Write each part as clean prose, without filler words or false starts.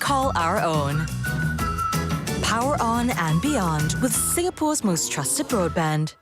call our own. Power on and beyond with Singapore's most trusted broadband.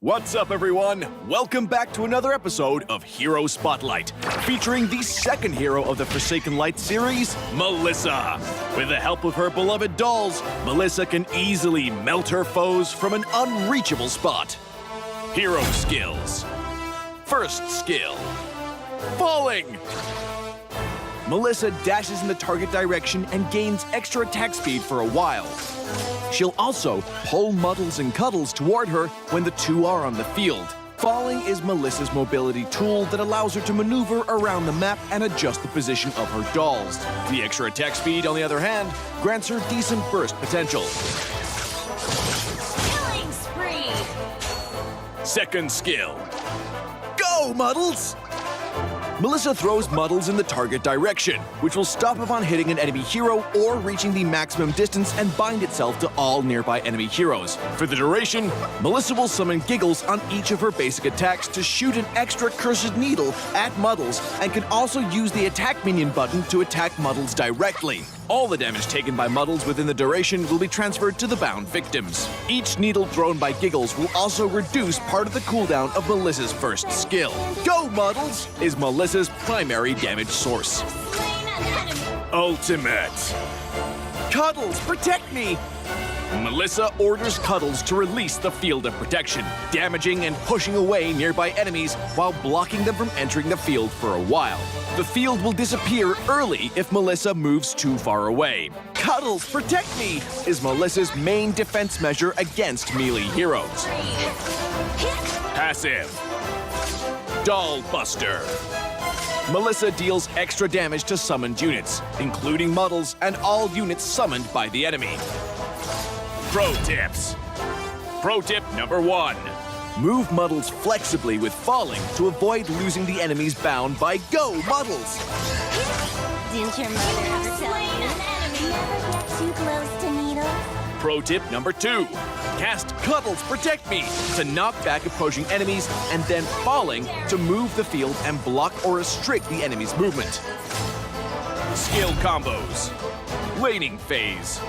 What's up, everyone? Welcome back to another episode of Hero Spotlight, featuring the second hero of the Forsaken Light series, Melissa. With the help of her beloved dolls, Melissa can easily melt her foes from an unreachable spot. Hero skills. First skill, falling. Melissa dashes in the target direction and gains extra attack speed for a while. She'll also pull Muddles and Cuddles toward her when the two are on the field. Falling is Melissa's mobility tool that allows her to maneuver around the map and adjust the position of her dolls. The extra attack speed, on the other hand, grants her decent burst potential. Killing spree! Second skill, go Muddles! Melissa throws Muddles in the target direction, which will stop upon hitting an enemy hero or reaching the maximum distance and bind itself to all nearby enemy heroes. For the duration, Melissa will summon Giggles on each of her basic attacks to shoot an extra cursed needle at Muddles, and can also use the attack minion button to attack Muddles directly. All the damage taken by Muddles within the duration will be transferred to the bound victims. Each needle thrown by Giggles will also reduce part of the cooldown of Melissa's first skill. Go Muddles is Melissa's primary damage source. Slain an enemy! Ultimate. Cuddles, protect me! Melissa orders Cuddles to release the field of protection, damaging and pushing away nearby enemies while blocking them from entering the field for a while. The field will disappear early if Melissa moves too far away. Cuddles, protect me! Is Melissa's main defense measure against melee heroes. Passive. Doll Buster. Melissa deals extra damage to summoned units, including Muddles and all units summoned by the enemy. Pro tips. Pro tip number 1. Move Muddles flexibly with falling to avoid losing the enemies bound by Go Muddles. Didn't your mother ever tell you? Never get too close to needles. Pro tip number 2. Cast Cuddles Protect Me to knock back approaching enemies, and then falling to move the field and block or restrict the enemy's movement. Skill combos. Laning phase.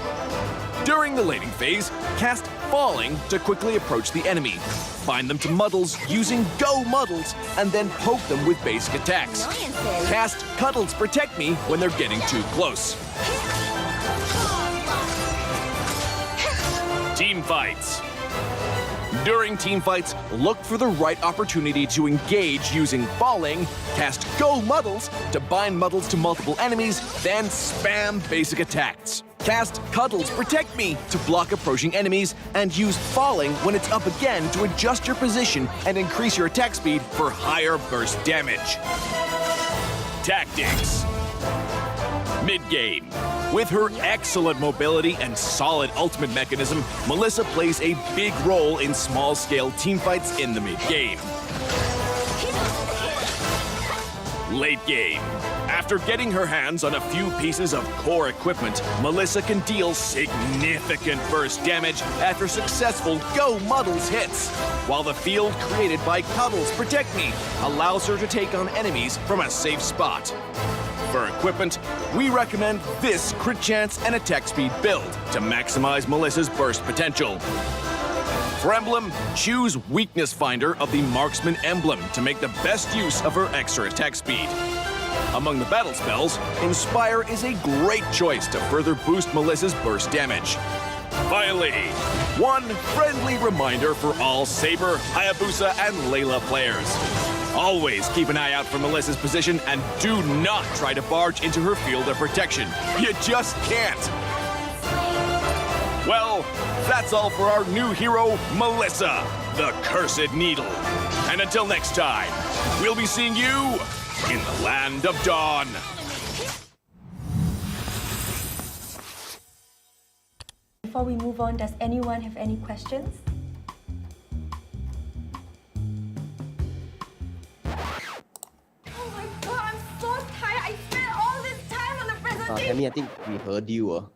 During the laning phase, cast Falling to quickly approach the enemy. Bind them to Muddles using Go Muddles, and then poke them with basic attacks. Annoyances. Cast Cuddles Protect Me when they're getting too close. Team fights. During team fights, look for the right opportunity to engage using Falling, cast Go Muddles to bind Muddles to multiple enemies, then spam basic attacks. Cast Cuddles Protect Me to block approaching enemies, and use Falling when it's up again to adjust your position and increase your attack speed for higher burst damage. Tactics. Mid-game. With her excellent mobility and solid ultimate mechanism, Melissa plays a big role in small-scale teamfights in the mid-game. Late game. After getting her hands on a few pieces of core equipment, Melissa can deal significant burst damage after successful Go Muddles hits, while the field created by Cuddles Protect Me allows her to take on enemies from a safe spot. For equipment, we recommend this crit chance and attack speed build to maximize Melissa's burst potential. For emblem, choose Weakness Finder of the Marksman emblem to make the best use of her extra attack speed. Among the battle spells, Inspire is a great choice to further boost Melissa's burst damage. Finally, one friendly reminder for all Saber, Hayabusa, and Layla players. Always keep an eye out for Melissa's position and do not try to barge into her field of protection. You just can't. Well, that's all for our new hero, Melissa, the Cursed Needle. And until next time, we'll be seeing you in the Land of Dawn. Before we move on, does anyone have any questions? Oh my god, I'm so tired. I spent all this time on the presentation. Tammy, I think we heard you.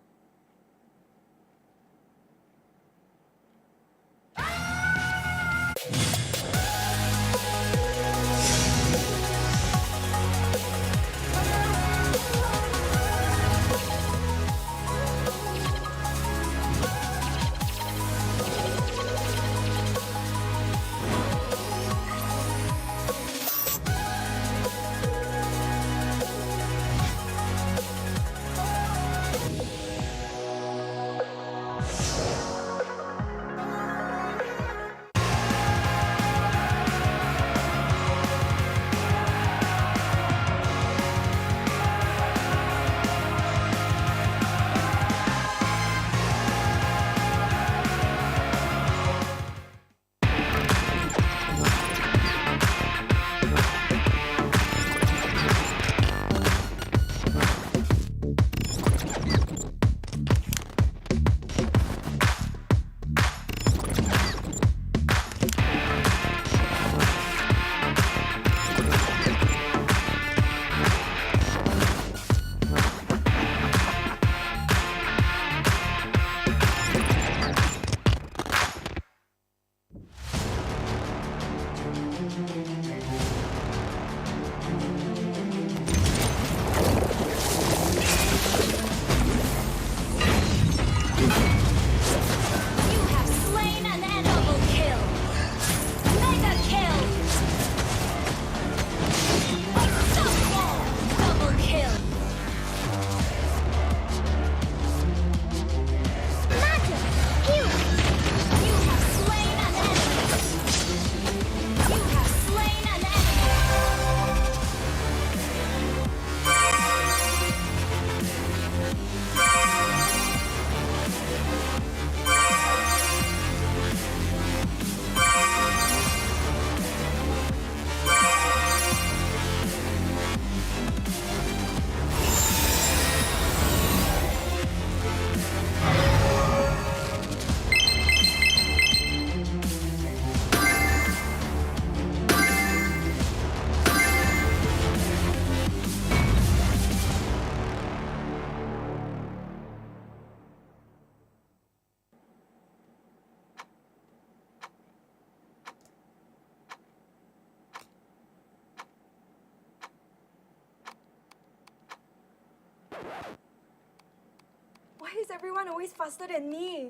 Why is everyone always faster than me?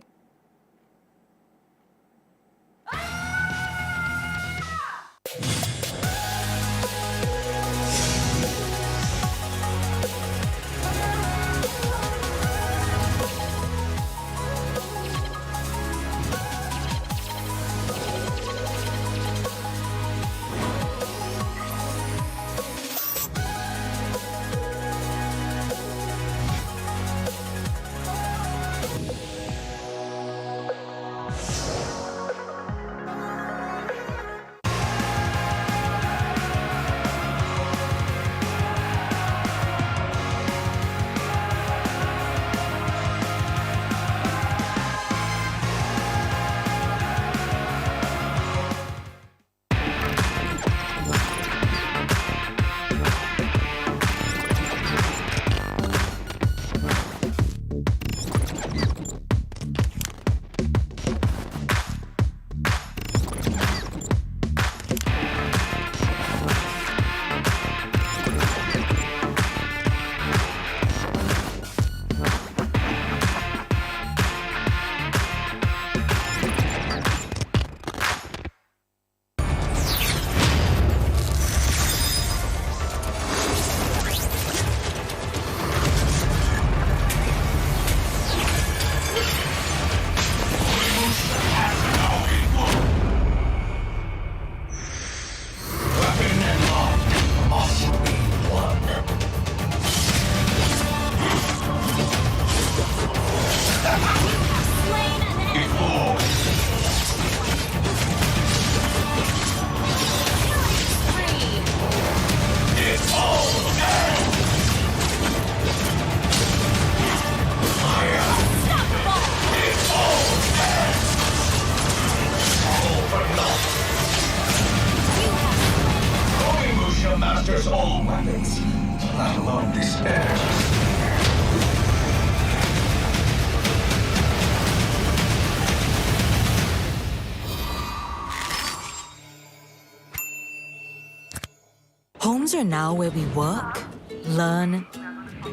Homes are now where we work, learn,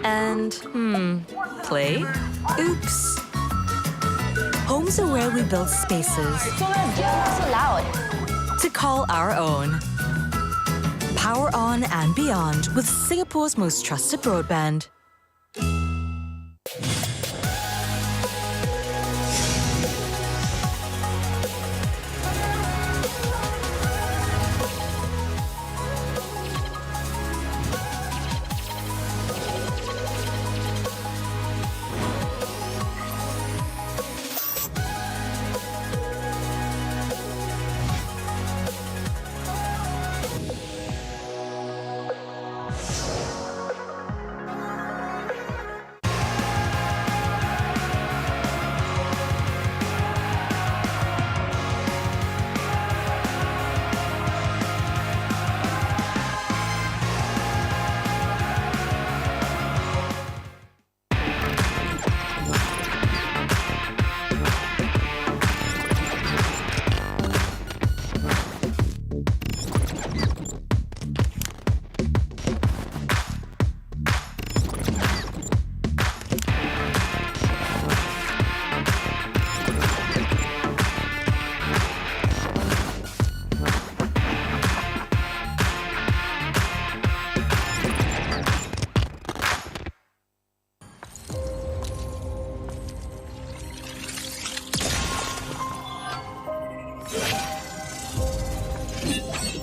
and, play? Oops. Homes are where we build spaces So loud. to call our own. Power on and beyond with Singapore's most trusted broadband.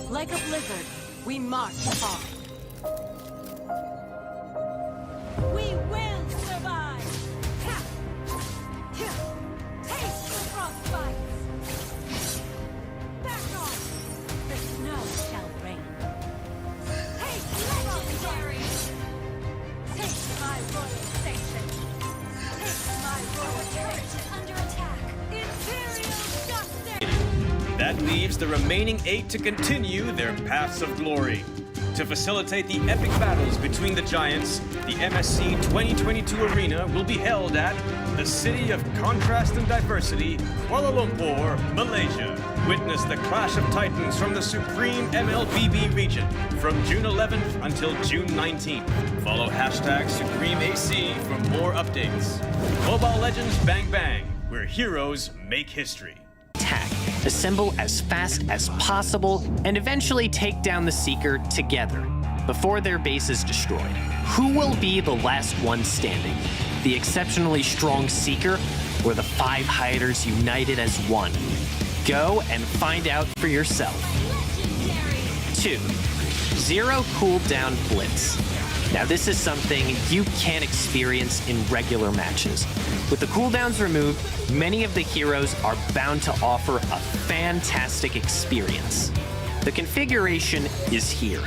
Like a blizzard, we march on. We will survive! Ha! Ha! Taste the frostbite! Back off! The snow shall rain. Take legendary! Take my royal station! Take my royal turret under attack! Imperial justice! That leaves the remaining 8 to continue their paths of glory. To facilitate the epic battles between the giants, the MSC 2022 arena will be held at the City of Contrast and Diversity, Kuala Lumpur, Malaysia. Witness the clash of titans from the supreme MLBB region from June 11th until June 19th. Follow #SupremeAC for more updates. Mobile Legends Bang Bang, where heroes make history. Attack, assemble as fast as possible, and eventually take down the Seeker together before their base is destroyed. Who will be the last one standing? The exceptionally strong Seeker or the 5 Hiders united as one? Go and find out for yourself. 2. Zero cooldown blitz. Now this is something you can't experience in regular matches. With the cooldowns removed, many of the heroes are bound to offer a fantastic experience. The configuration is here.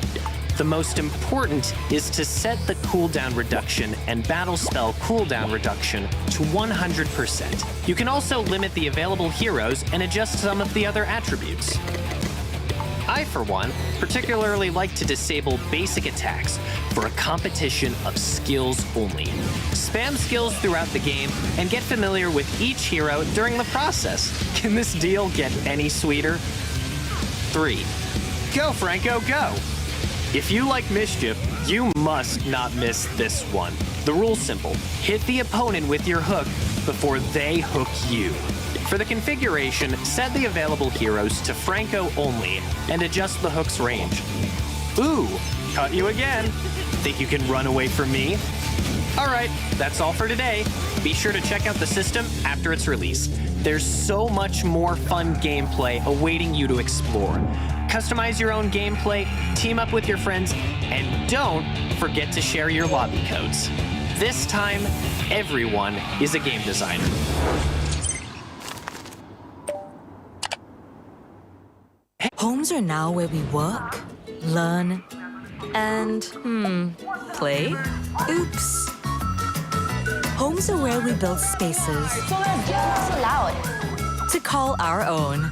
The most important is to set the cooldown reduction and battle spell cooldown reduction to 100%. You can also limit the available heroes and adjust some of the other attributes. I, for one, particularly like to disable basic attacks for a competition of skills only. Spam skills throughout the game and get familiar with each hero during the process. Can this deal get any sweeter? 3. Go, Franco, go! If you like mischief, you must not miss this one. The rule's simple. Hit the opponent with your hook before they hook you. For the configuration, set the available heroes to Franco only and adjust the hook's range. Ooh, caught you again. Think you can run away from me? Alright, that's all for today. Be sure to check out the system after its release. There's so much more fun gameplay awaiting you to explore. Customize your own gameplay, team up with your friends, and don't forget to share your lobby codes. This time, everyone is a game designer. Homes are now where we work, learn, and, play? Oops. Homes are where we build spaces So loud. to call our own.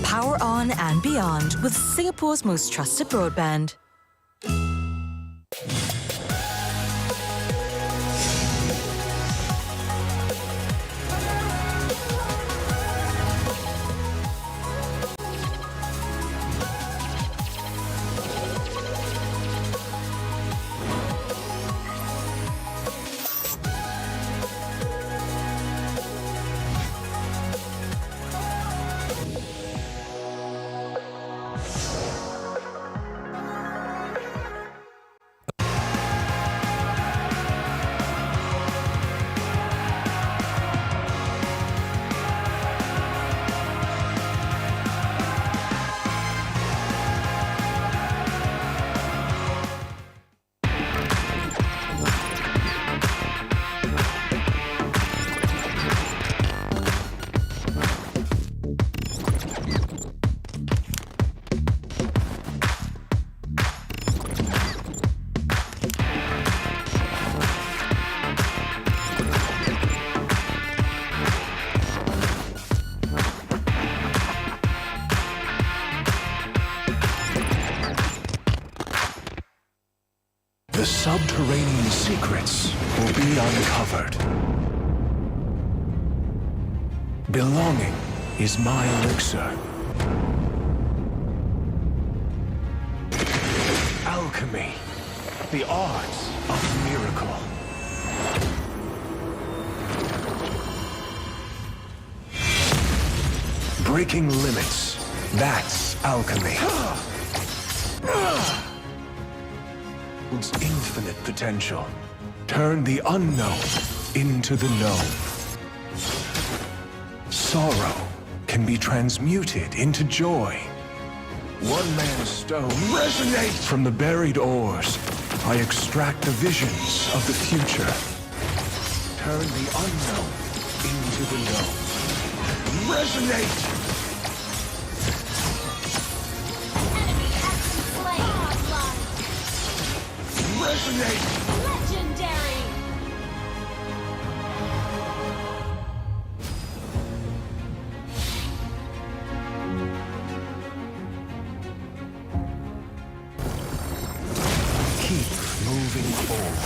Power on and beyond with Singapore's most trusted broadband. secrets will be uncovered. Belonging is my elixir. Alchemy, the art of miracle. Breaking limits, that's alchemy. Its infinite potential. Turn the unknown into the known. Sorrow can be transmuted into joy. One man's stone resonates from the buried ores. I extract the visions of the future. Turn the unknown into the known. Resonate! Resonate! Legendary! Keep moving forward.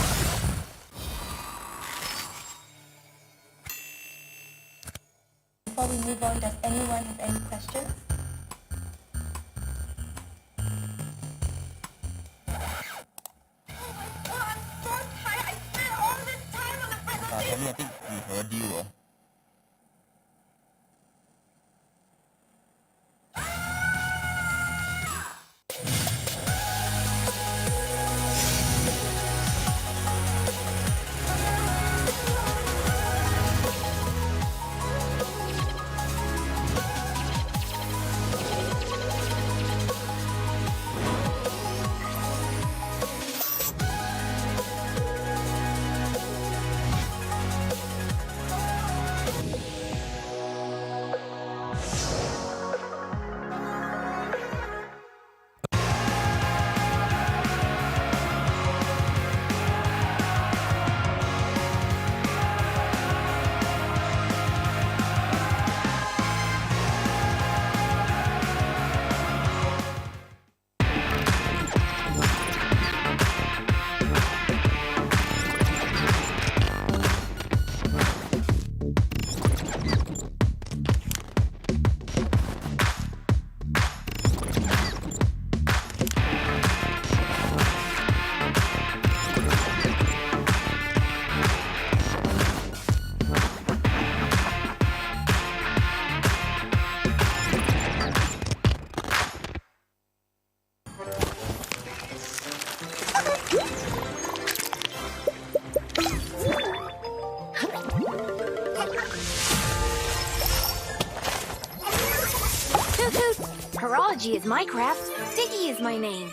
Before we move on, does anyone have any questions? Tadi I think we heard you. Horology is my craft. Diggy is my name.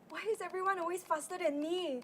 Why is everyone always faster than me?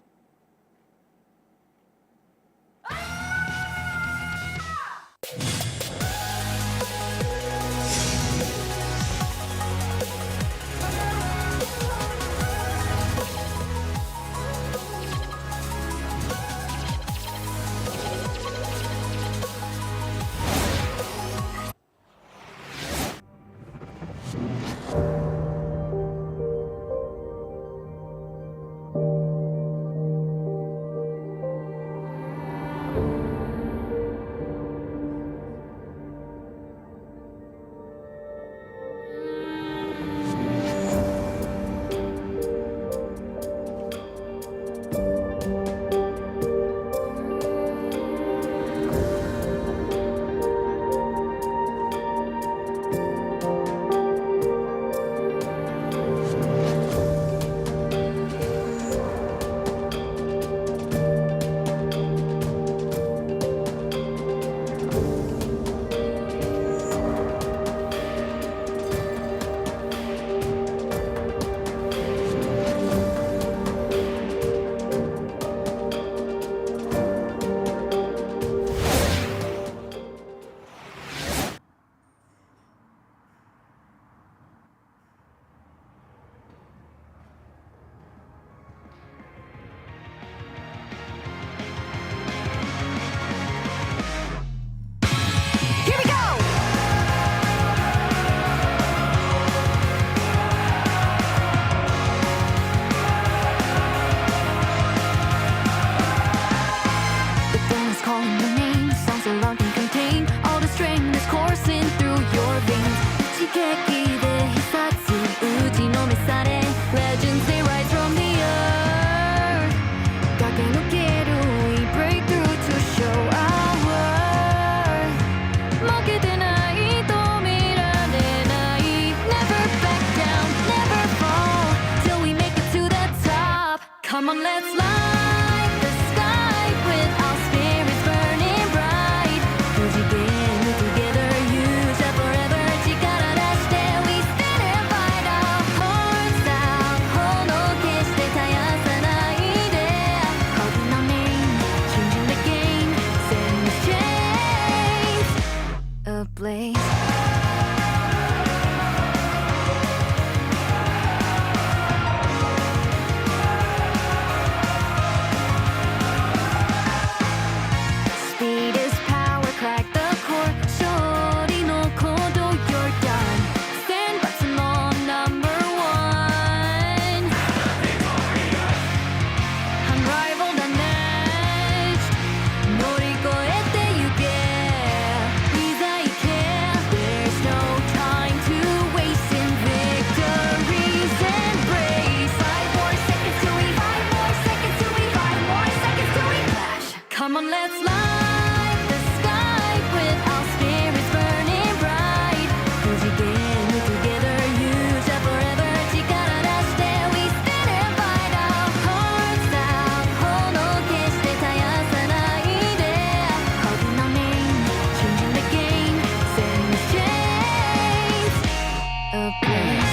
a place.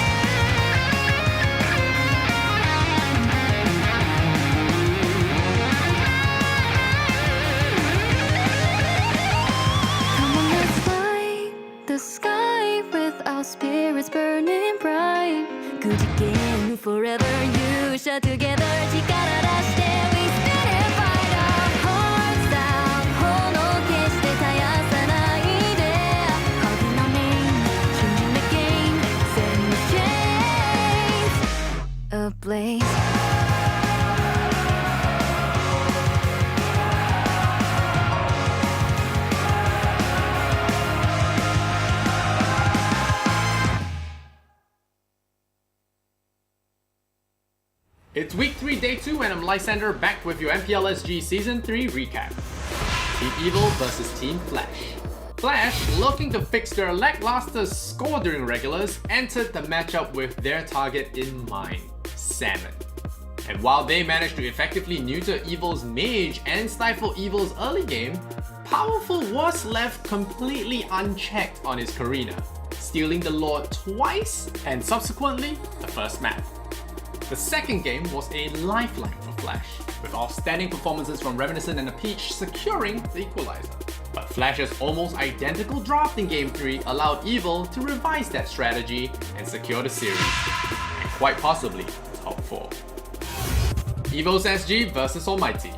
Come on, let's fly the sky with our spirits burning bright. Good again forever, you shall together. 力出して we spin and fight our hearts out. 炎決して絶やさないで。Calling our name, changing the game, setting the chains ablaze. It's week 3, day 2, and I'm Lysander back with your MPL SG Season 3 recap. Team Evil versus Team Flash. Flash, looking to fix their lackluster score during regulars, entered the matchup with their target in mind, Salmon. And while they managed to effectively neuter Evil's mage and stifle Evil's early game, Powerful was left completely unchecked on his Karina, stealing the Lord twice and subsequently the first map. The second game was a lifeline for Flash, with outstanding performances from Reminiscent and the Peach securing the equalizer. But Flash's almost identical draft in Game 3 allowed Evil to revise that strategy and secure the series, and quite possibly top 4. Evil's SG versus Almighty.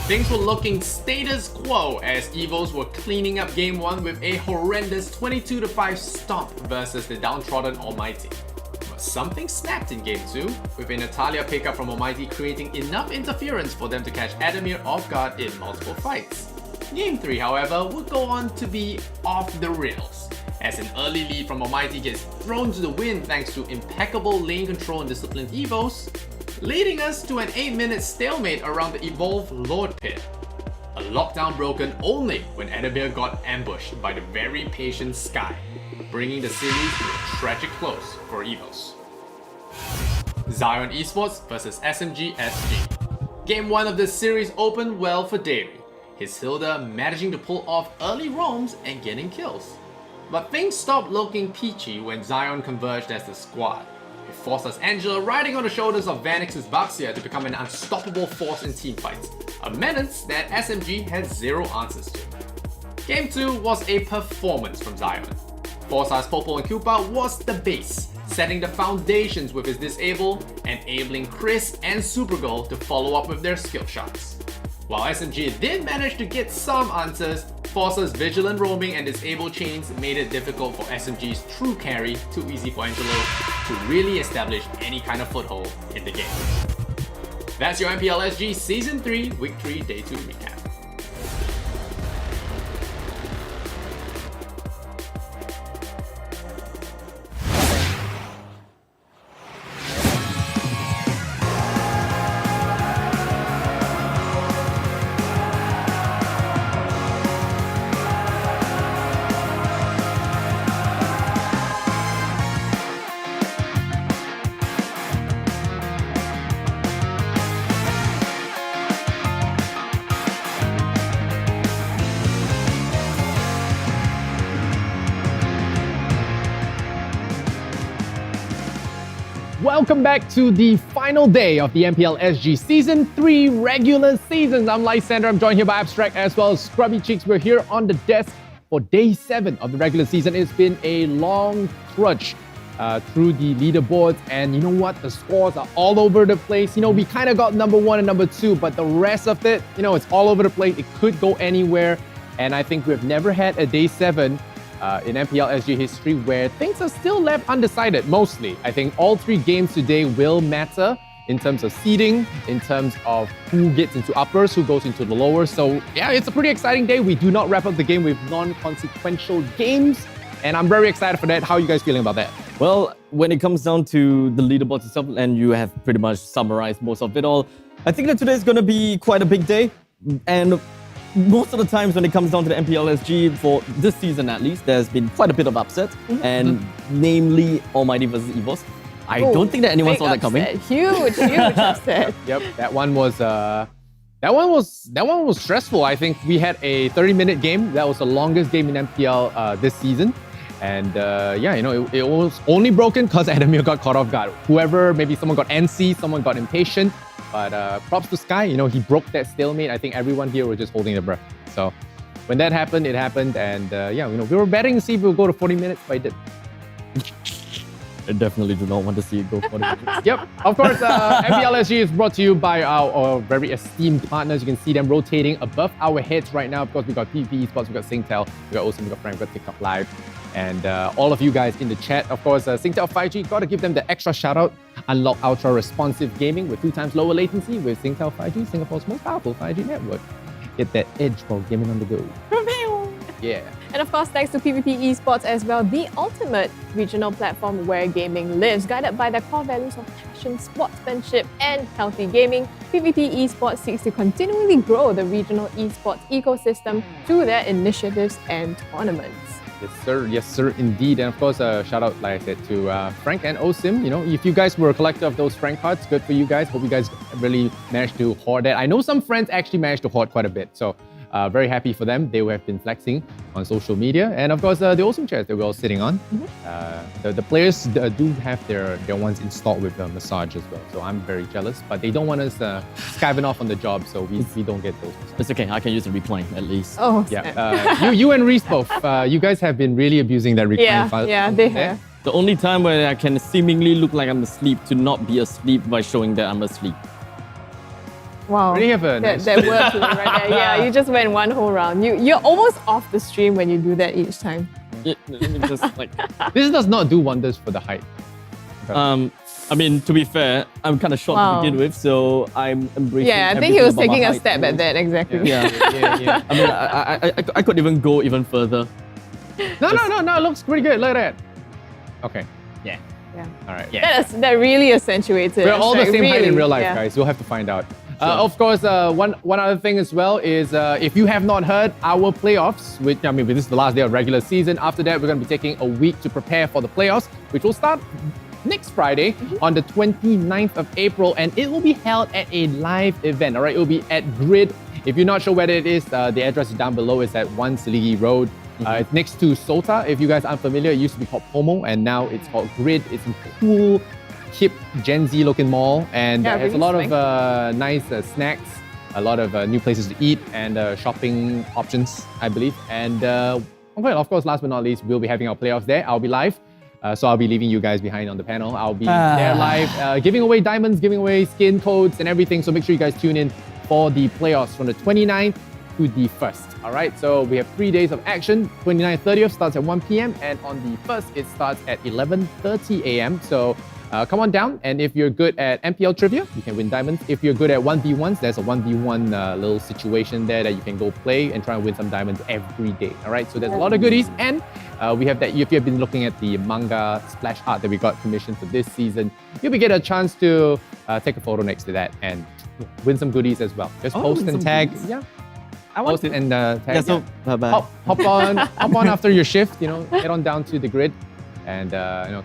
Things were looking status quo as Evils were cleaning up Game 1 with a horrendous 22-5 stomp versus the downtrodden Almighty. Something snapped in Game 2, with a Natalia pickup from Almighty creating enough interference for them to catch Adamir off guard in multiple fights. Game 3, however, would go on to be off the rails, as an early lead from Almighty gets thrown to the wind thanks to impeccable lane control and disciplined Evos, leading us to an 8-minute stalemate around the Evolve Lord Pit. A lockdown broken only when Adamir got ambushed by the very patient Sky, bringing the series to a tragic close for Evos. Zion Esports vs SMG SG. Game 1 of this series opened well for Davey, his Hilda managing to pull off early roams and getting kills. But things stopped looking peachy when Zion converged as the squad, with Forza's Angela riding on the shoulders of Vanix's Baxia to become an unstoppable force in teamfights, a menace that SMG had zero answers to. Game 2 was a performance from Zion. Forza's Popo and Koopa was the base, setting the foundations with his disable, enabling Chris and Supergirl to follow up with their skill shots. While SMG did manage to get some answers, Forza's vigilant roaming and disable chains made it difficult for SMG's true carry, Too Easy for Angelo, to really establish any kind of foothold in the game. That's your MPL SG Season 3, Week 3, Day 2 recap. Welcome back to the final day of the MPL SG Season 3 regular seasons. I'm Lysander, I'm joined here by Abstract as well as Scrubby Cheeks. We're here on the desk for day 7 of the regular season. It's been a long trudge through the leaderboards, and you know what? The scores are all over the place. You know, we kind of got number 1 and number 2, but the rest of it, you know, it's all over the place. It could go anywhere, and I think we've never had a day 7 in MPL SG history where things are still left undecided mostly. I think all 3 games today will matter in terms of seeding, in terms of who gets into uppers, who goes into the lowers. So yeah, it's a pretty exciting day. We do not wrap up the game with non-consequential games, and I'm very excited for that. How are you guys feeling about that? Well, when it comes down to the leaderboard itself, and you have pretty much summarized most of it all, I think that today is going to be quite a big day. And most of the times when it comes down to the MPL SG, for this season at least, there's been quite a bit of upset, and namely Almighty versus Evos. I don't think that anyone saw that coming. Huge upset. Yep, that one was stressful. I think we had a 30-minute game. That was the longest game in MPL this season. And yeah, you know, it was only broken because Adamir got caught off guard. Whoever, maybe someone got NC, someone got impatient. But props to Sky, you know, he broke that stalemate. I think everyone here was just holding their breath. So when that happened, it happened. And yeah, you know, we were betting to see if we'll go to 40 minutes, but it did. I definitely do not want to see it go 40 minutes. Yep, of course, MPL SG is brought to you by our very esteemed partners. You can see them rotating above our heads right now. Of course, we got PvP Esports, we got Singtel, we got Awesome, we got Frank, we got TikTok Live, and all of you guys in the chat. Of course, Singtel 5G, got to give them the extra shout out. Unlock ultra responsive gaming with 2 times lower latency with Singtel 5G, Singapore's most powerful 5G network. Get that edge while gaming on the go. Yeah. And of course, thanks to PvP Esports as well, the ultimate regional platform where gaming lives. Guided by the core values of passion, sportsmanship, and healthy gaming, PvP Esports seeks to continually grow the regional esports ecosystem through their initiatives and tournaments. Yes, sir, indeed. And of course, shout out, like I said, to Frank and Osim. You know, if you guys were a collector of those Frank cards, good for you guys. Hope you guys really managed to hoard that. I know some friends actually managed to hoard quite a bit. So very happy for them. They have been flexing on social media. And of course, the awesome chairs that we're all sitting on. The players do have their ones installed with massage as well. So I'm very jealous. But they don't want us skiving off on the job, so we don't get those. It's okay, I can use the recline at least. Oh, yeah. You and Reese both. You guys have been really abusing that recline file. Yeah, they have. The only time where I can seemingly look like I'm asleep to not be asleep by showing that I'm asleep. Wow, really have a that worked right there. Yeah, you just went one whole round. You're almost off the stream when you do that each time. Just like this does not do wonders for the height. I mean, to be fair, I'm kind of short to begin with, so I'm embracing. Yeah, I think he was taking a step at that, exactly. Yeah. I mean, I could even go even further. No, it looks pretty good. Look at that. Okay. Yeah. All right. That really accentuates it. We're all the same really, height in real life, guys. You'll have to find out. Of course, one other thing as well is if you have not heard our playoffs, which I mean, this is the last day of regular season. After that, we're going to be taking a week to prepare for the playoffs, which will start next Friday on the 29th of April, and it will be held at a live event. All right, it will be at Grid. If you're not sure where it is, the address is down below. It's at 1 Seligi Road. It's next to Sota. If you guys aren't familiar, it used to be called Pomo, and now it's called Grid. It's a cool, hip Gen Z looking mall, and it has a lot of nice snacks, a lot of new places to eat, and shopping options, I believe. And well, of course, last but not least, we'll be having our playoffs there. I'll be live. So I'll be leaving you guys behind on the panel. I'll be there live, giving away diamonds, giving away skin codes and everything. So make sure you guys tune in for the playoffs from the 29th to the 1st. All right, so we have 3 days of action. 29th, 30th starts at 1 p.m. and on the 1st, it starts at 11:30 a.m. So come on down, and if you're good at MPL trivia, you can win diamonds. If you're good at 1v1s, there's a 1v1 little situation there that you can go play and try and win some diamonds every day. All right, so there's a lot of goodies, and we have that. If you've been looking at the manga splash art that we got commissioned for this season, you'll be get a chance to take a photo next to that and win some goodies as well. Just post and tag. Goodies. Yeah. I want post it and tag. Yeah, so bye-bye. Hop on after your shift. You know, head on down to the Grid and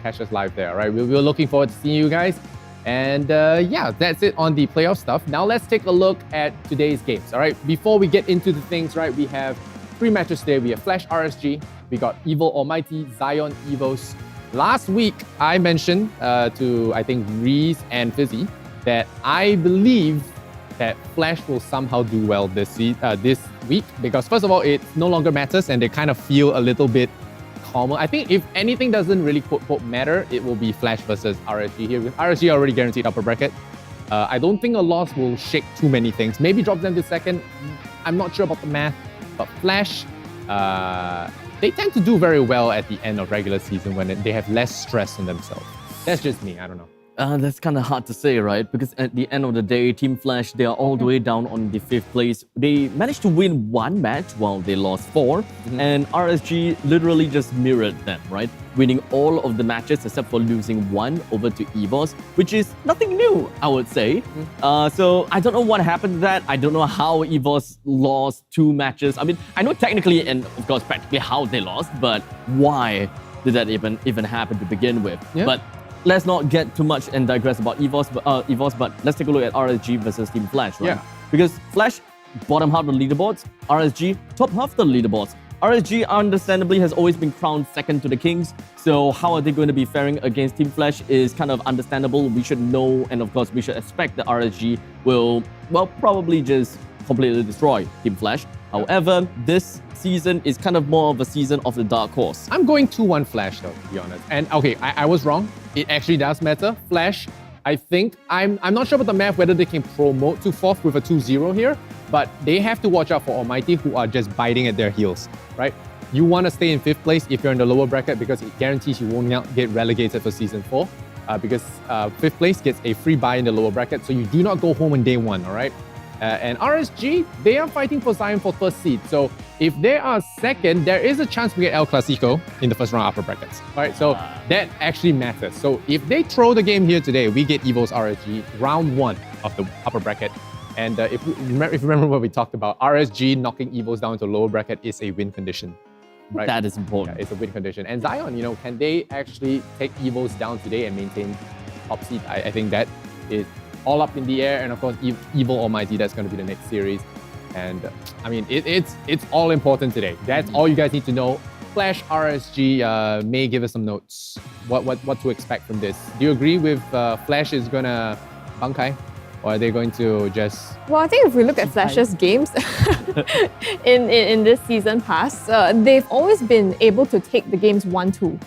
catch us live there. All right, we're looking forward to seeing you guys. And yeah, that's it on the playoff stuff. Now let's take a look at today's games. All right, before we get into the things, right, we have 3 matches today. We have Flash RSG. We got Evil Almighty, Zion Evos. Last week, I mentioned to, I think, Reese and Fizzy that I believe that Flash will somehow do well this week because, first of all, it no longer matters and they kind of feel a little bit calmer. I think if anything doesn't really quote matter, it will be Flash versus RSG here. With RSG already guaranteed upper bracket, I don't think a loss will shake too many things. Maybe drop them to second. I'm not sure about the math, but Flash, they tend to do very well at the end of regular season when they have less stress on themselves. That's just me, I don't know. That's kind of hard to say, right? Because at the end of the day, Team Flash, they are all the way down on the 5th place. They managed to win 1 match while they lost 4. And RSG literally just mirrored them, right? Winning all of the matches except for losing 1 over to EVOS, which is nothing new, I would say. So I don't know what happened to that. I don't know how EVOS lost 2 matches. I mean, I know technically and of course practically how they lost, but why did that even happen to begin with? But let's not get too much and digress about EVOS, but let's take a look at RSG versus Team Flash, right? Because Flash, bottom half of the leaderboards, RSG, top half of the leaderboards. RSG understandably has always been crowned second to the Kings, so how are they going to be faring against Team Flash is kind of understandable. We should know, and of course we should expect that RSG will, well, probably just completely destroy Team Flash. However, this season is kind of more of a season of the dark horse. I'm going 2-1 Flash though, to be honest. And okay, I was wrong. It actually does matter. Flash, I think, I'm not sure about the math whether they can promote to 4th with a 2-0 here, but they have to watch out for Almighty, who are just biting at their heels, right? You want to stay in 5th place if you're in the lower bracket because it guarantees you will not get relegated for Season 4 because 5th place gets a free buy in the lower bracket, so you do not go home on day 1, all right? And RSG, they are fighting for Zion for 1st seed. So if they are 2nd, there is a chance we get El Clasico in the 1st round upper brackets. All right, so that actually matters. So if they throw the game here today, we get Evo's RSG round 1 of the upper bracket. And if you remember what we talked about, RSG knocking Evos down to lower bracket is a win condition. Right? That is important. Yeah, it's a win condition. And Zion, you know, can they actually take Evos down today and maintain top seed? I think that is all up in the air, and of course, Evil Almighty, that's going to be the next series. And I mean, it's all important today. That's all you guys need to know. Flash RSG may give us some notes. What to expect from this? Do you agree with Flash is going to Bankai? Or are they going to just... Well, I think if we look at Flash's games in this season pass, they've always been able to take the games 1-2.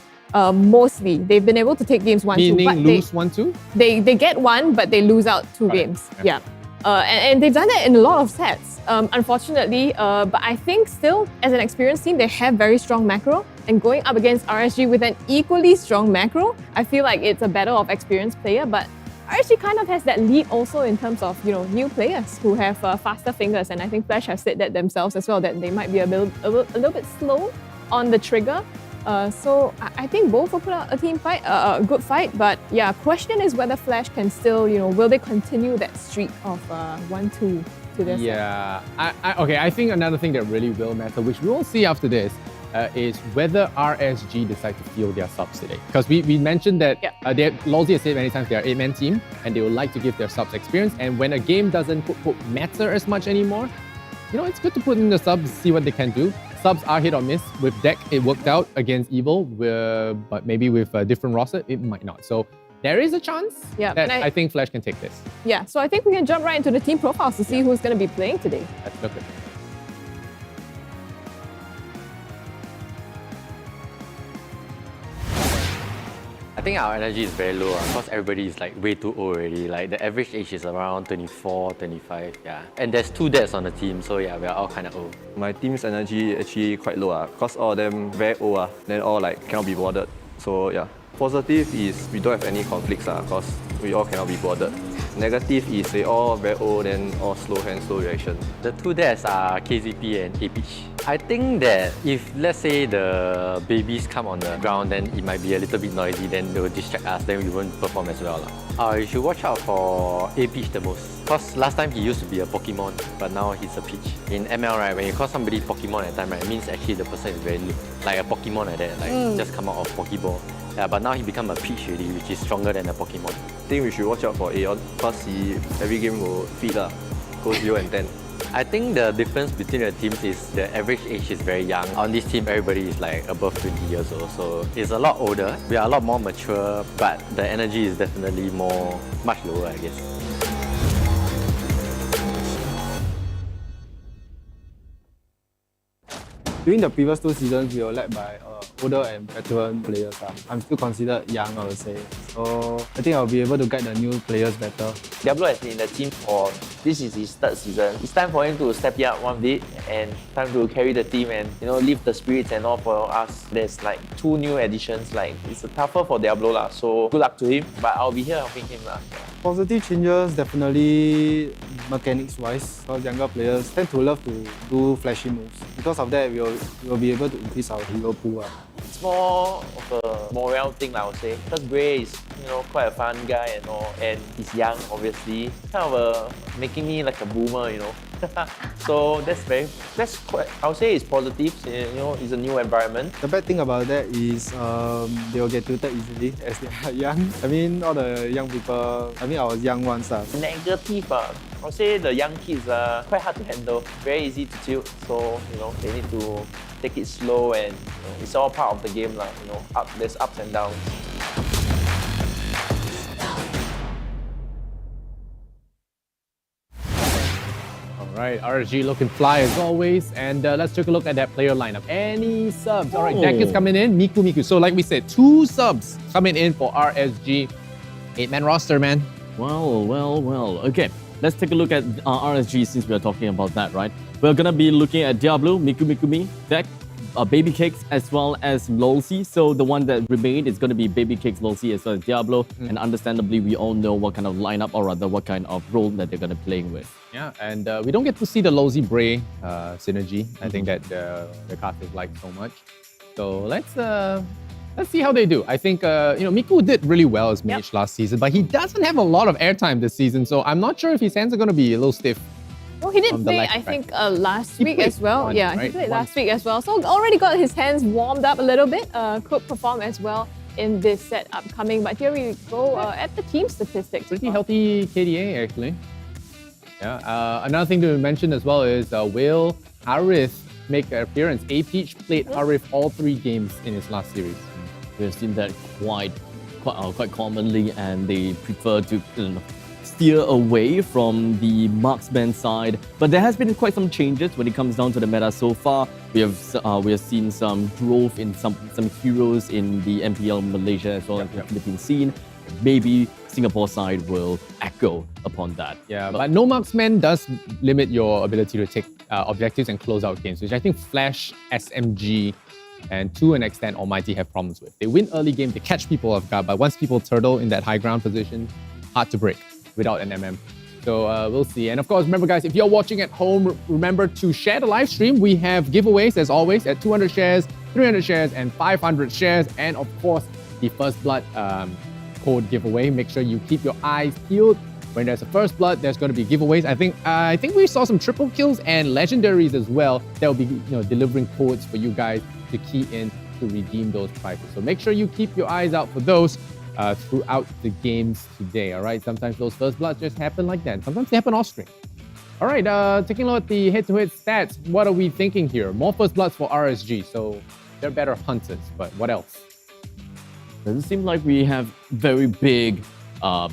Mostly, they've been able to take games 1-2. Meaning lose 1-2? They get one, but they lose out 2 games. Yeah. And they've done that in a lot of sets, unfortunately. But I think still, as an experienced team, they have very strong macro. And going up against RSG with an equally strong macro, I feel like it's a battle of experienced player. But RSG kind of has that lead also in terms of, you know, new players who have faster fingers. And I think Flash have said that themselves as well, that they might be a little bit slow on the trigger. So I think both will put out a team fight, a good fight. But yeah, question is whether Flash can still, you know, will they continue that streak of 1-2 to their set? Yeah, I think another thing that really will matter, which we will see after this, is whether RSG decide to field their subs today. Because we mentioned that Lawsy has said many times they're an 8-man team and they would like to give their subs experience. And when a game doesn't matter as much anymore, you know, it's good to put in the subs, see what they can do. Subs are hit or miss. With Deck, it worked out against Evil, but maybe with a different roster, it might not. So there is a chance that I think Flash can take this. Yeah, so I think we can jump right into the team profiles to see who's going to be playing today. Let's look at it. I think our energy is very low because everybody is like way too old already. Like the average age is around 24, 25, yeah. And there's 2 dads on the team, so yeah, we're all kind of old. My team's energy actually quite low because all of them very old, then all like cannot be bothered. So yeah. Positive is we don't have any conflicts because we all cannot be bothered. Negative is they all very old and all slow hand, slow reaction. The 2 dads are KZP and A-Peach. I think that if, let's say, the babies come on the ground, then it might be a little bit noisy, then they will distract us, then we won't perform as well. You should watch out for A-Peach the most. Because last time he used to be a Pokemon, but now he's a Peach. In ML, right, when you call somebody Pokemon at time, right, it means actually the person is very like a Pokemon like that, like just come out of Pokeball. Yeah, but now he become a Peach already, which is stronger than a Pokemon. I think we should watch out for Aeon because he every game will feed goes 0 and 10. I think the difference between the teams is the average age is very young. On this team, everybody is like above 20 years old, so it's a lot older. We are a lot more mature, but the energy is definitely much lower, I guess. During the previous 2 seasons, we were led by older and veteran players. I'm still considered young, I would say. So I think I'll be able to guide the new players better. Diablo has been in the team for, this is his 3rd season. It's time for him to step it up one bit and time to carry the team and, you know, lift the spirits and all for us. There's like 2 new additions, like it's tougher for Diablo so good luck to him, but I'll be here helping him Positive changes, definitely mechanics-wise, because younger players tend to love to do flashy moves. Because of that, we'll be able to increase our hero pool. It's more of a morale thing, I would say. Because Gray is, you know, quite a fun guy and all, and he's young, obviously. Kind of making me like a boomer, you know. So that's quite, I would say it's positive. You know, it's a new environment. The bad thing about that is they will get tilted easily as they are young. I mean, all the young people, I was young once. Negative, I would say the young kids are quite hard to handle, very easy to tilt. So, you know, they need to take it slow, and it's all part of the game. You know, there's ups and downs. Alright, RSG looking fly as always, and let's take a look at that player lineup. Any subs? Alright, Deck is coming in, Miku. So like we said, 2 subs coming in for RSG. 8-man roster, man. Well. Okay, let's take a look at RSG since we are talking about that, right? We're gonna be looking at Diablo, Miku, Deck, Baby Cakes, as well as Lolsi. So the one that remained is gonna be Baby Cakes, Lolsi, as well as Diablo. And understandably, we all know what kind of lineup, or rather what kind of role that they're gonna be playing with. Yeah, and we don't get to see the Lolsi Bray synergy. I think that the cast is liked so much. So let's see how they do. I think Miku did really well as mage last season, but he doesn't have a lot of airtime this season. So I'm not sure if his hands are gonna be a little stiff. Well, he did play, I think, last week as well. He played last week as well. So already got his hands warmed up a little bit. Could perform as well in this set upcoming. But here we go at the team statistics. Pretty healthy KDA, actually. Yeah. Another thing to mention as well is will Harith make an appearance? A-Peach played Harith all 3 games in his last series. We've seen that quite commonly, and they prefer to steer away from the marksman side. But there has been quite some changes when it comes down to the meta so far. We have seen some growth in some heroes in the MPL Malaysia as well as the Philippine scene. Maybe Singapore side will echo upon that. Yeah, but no marksman does limit your ability to take objectives and close out games, which I think Flash, SMG, and to an extent Almighty have problems with. They win early game, they catch people off guard, but once people turtle in that high ground position, hard to break without an MM. So we'll see. And of course, remember guys, if you're watching at home, remember to share the live stream. We have giveaways as always at 200 shares, 300 shares, and 500 shares. And of course, the First Blood code giveaway. Make sure you keep your eyes peeled. When there's a First Blood, there's going to be giveaways. I think we saw some triple kills and legendaries as well. That will be delivering codes for you guys to key in to redeem those prizes. So make sure you keep your eyes out for those throughout the games today. All right. Sometimes those First Bloods just happen like that. Sometimes they happen off stream. All right. Taking a look at the head-to-head stats. What are we thinking here? More First Bloods for RSG. So they're better hunters. But what else? Doesn't seem like we have very big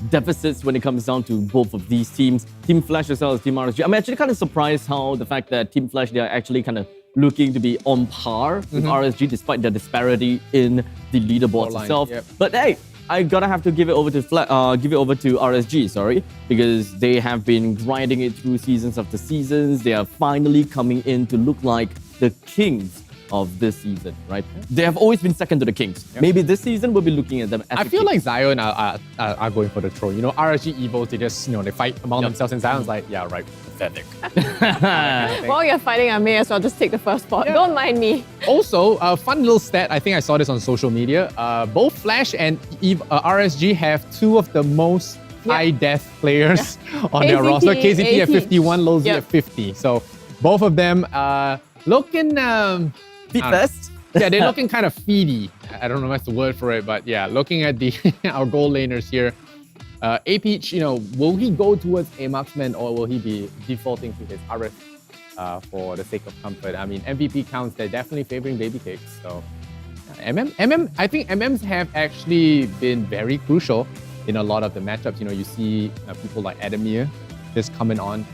deficits when it comes down to both of these teams. Team Flash as well as Team RSG. I'm actually kind of surprised how the fact that Team Flash, they are actually kind of looking to be on par with RSG despite the disparity in the leaderboards itself. But hey, I gotta have to give it over to RSG, because they have been grinding it through seasons after seasons. They are finally coming in to look like the kings of this season, right? They have always been second to the Kings. Maybe this season we'll be looking at them as I feel like Zion are going for the throne. You know, RSG Evos, they just, they fight among themselves, and Zion's like, yeah, right, pathetic. While you're fighting, I may as well just take the first spot. Don't mind me. Also, a fun little stat, I think I saw this on social media. Both Flash and RSG have 2 of the most high death players on their roster. KZP at 51, Lolsi at 50. So both of them looking... feet fest? Yeah, they're looking kind of feedy. I don't know what's the word for it, but yeah, looking at the our goal laners here. A-Peach, will he go towards a marksman, or will he be defaulting to his Arif for the sake of comfort? I mean, MVP counts, they're definitely favoring Baby Cakes. So I think MMs have actually been very crucial in a lot of the matchups. You see people like Adamir just coming on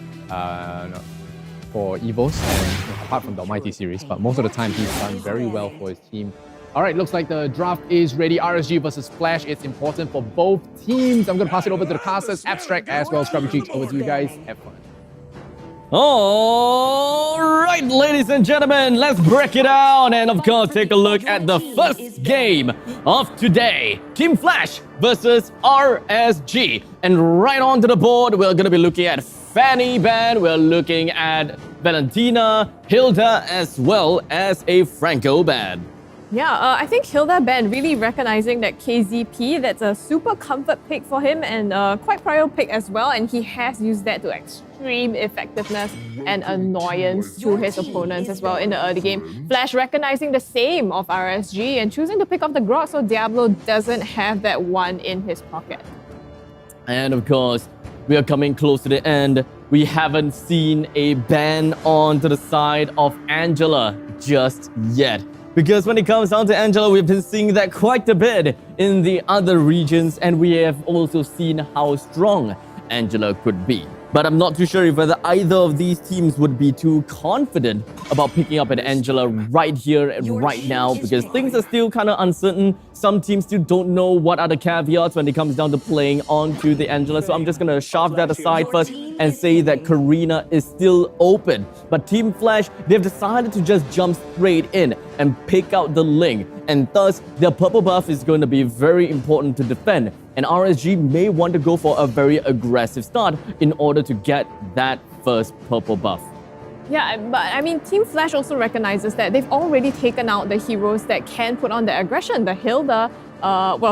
for Evos, and apart from the Almighty series, but most of the time he's done very well for his team. All right, looks like the draft is ready. RSG versus Flash. It's important for both teams. I'm going to pass it over to the casters, Abstract, as well as Scrubby Cheeks. Over to you guys. Have fun. All right, ladies and gentlemen, let's break it down and of course take a look at the first game of today. Team Flash versus RSG. And right onto the board, we're going to be looking at Fanny Ban, we're looking at Valentina, Hilda, as well as a Franco Ban. Yeah, I think Hilda Ben really recognizing that KZP, that's a super comfort pick for him and quite prior pick as well, and he has used that to extreme effectiveness and annoyance to his opponents as well in the early game. Flash recognizing the same of RSG and choosing to pick off the Grok so Diablo doesn't have that one in his pocket. And of course, we are coming close to the end. We haven't seen a ban onto the side of Angela just yet. Because when it comes down to Angela, we've been seeing that quite a bit in the other regions, and we have also seen how strong Angela could be. But I'm not too sure if whether either of these teams would be too confident about picking up an Angela right here and right now, because things are still kind of uncertain. Some teams still don't know what are the caveats when it comes down to playing onto the Angela. So I'm just going to shove that aside first and say that Karina is still open. But Team Flash, they've decided to just jump straight in and pick out the Ling. And thus, their purple buff is going to be very important to defend. And RSG may want to go for a very aggressive start in order to get that first purple buff. Yeah, but I mean, Team Flash also recognizes that they've already taken out the heroes that can put on the aggression. The Hilda,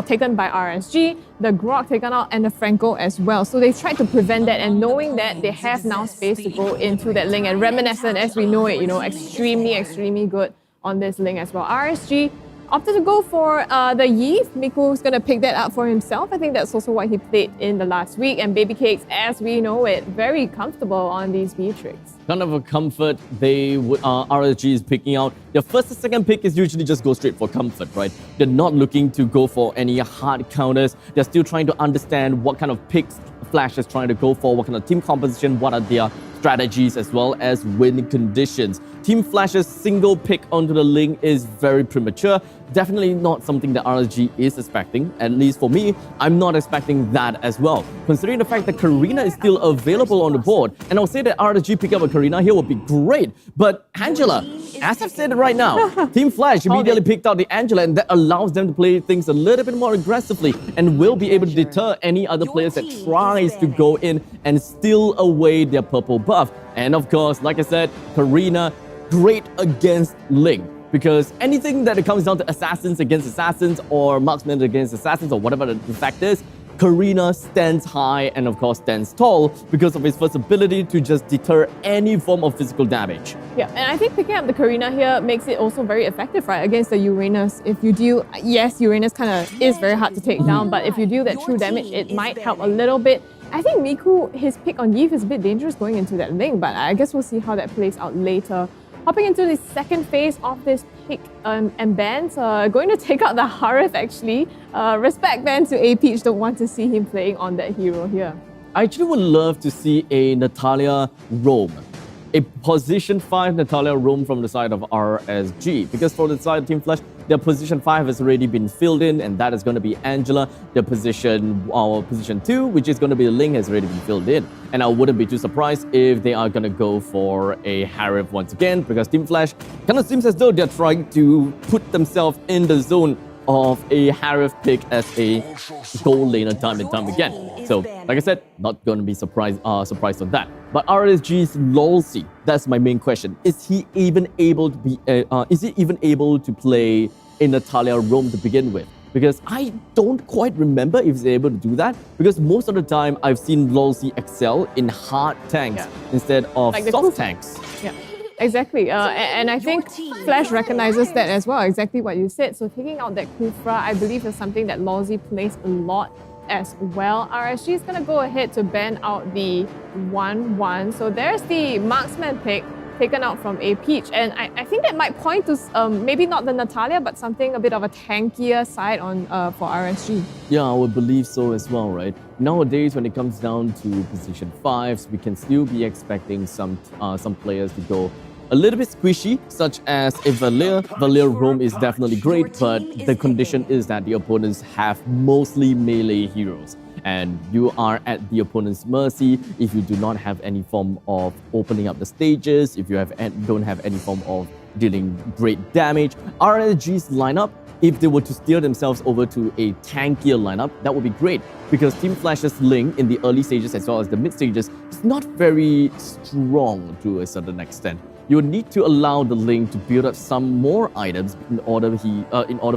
taken by RSG, the Grok taken out, and the Franco as well. So they tried to prevent that, and knowing that they have now space to go into that Ling. And Reminiscent, as we know it, extremely good on this Ling as well. RSG opted to go for the Yi. Miku's going to pick that up for himself. I think that's also what he played in the last week. And Baby Cakes, as we know it, very comfortable on these Beatrix. Kind of a comfort they would, RSG is picking out. Their first and second pick is usually just go straight for comfort, right? They're not looking to go for any hard counters. They're still trying to understand what kind of picks Flash is trying to go for, what kind of team composition, what are their strategies, as well as win conditions. Team Flash's single pick onto the Ling is very premature. Definitely not something that RSG is expecting. At least for me, I'm not expecting that as well. Considering the fact that Karina is still available on the board, and I'll say that RSG pick up a Karina here would be great. But Angela, as I've said it right now, Team Flash immediately picked out the Angela, and that allows them to play things a little bit more aggressively and will be able to deter any other players that tries to go in and steal away their purple buff. And of course, like I said, Karina, great against Ling. Because anything that it comes down to assassins against assassins or marksmen against assassins or whatever the fact is, Karina stands high and of course stands tall because of his first ability to just deter any form of physical damage. Yeah, and I think picking up the Karina here makes it also very effective, right, against the Uranus. If you deal, yes, Uranus kind of is very hard to take down, but if you deal that true damage, it might help a little bit. I think Miku, his pick on Yves is a bit dangerous going into that Ling, but I guess we'll see how that plays out later. Hopping into the second phase of this pick and bans, going to take out the Harith actually. Respect ban to A Peach, don't want to see him playing on that hero here. I actually would love to see a Natalia roam. A position 5 Natalia roam from the side of RSG. Because for the side of Team Flash, their position 5 has already been filled in, and that is going to be Angela. Their position 2, which is going to be Ling, has already been filled in. And I wouldn't be too surprised if they are going to go for a Harith once again, because Team Flash kind of seems as though they're trying to put themselves in the zone of a Harith pick as a goal laner time and time again. So, like I said, not going to be surprised on that. But RSG's Lolsey, that's my main question. Is he even able to be? Is he even able to play a Natalia roam to begin with? Because I don't quite remember if he's able to do that. Because most of the time, I've seen Lolsey excel in hard tanks instead of like soft tanks. Yeah. Exactly, and I think Flash recognizes that as well, exactly what you said. So taking out that Kufra, I believe, is something that Lolsey plays a lot as well. RSG is going to go ahead to ban out the 1-1. So there's the marksman pick taken out from A Peach. And I think that might point to maybe not the Natalia, but something a bit of a tankier side on for RSG. Yeah, I would believe so as well, right? Nowadays, when it comes down to position 5s, we can still be expecting some players to go a little bit squishy, such as a Valir. Valir roam is definitely great, but the condition is that the opponents have mostly melee heroes. And you are at the opponent's mercy if you do not have any form of opening up the stages, if you don't have any form of dealing great damage. RSG's lineup, if they were to steer themselves over to a tankier lineup, that would be great, because Team Flash's Ling in the early stages as well as the mid stages is not very strong to a certain extent. you would need to allow the Ling to build up some more items in order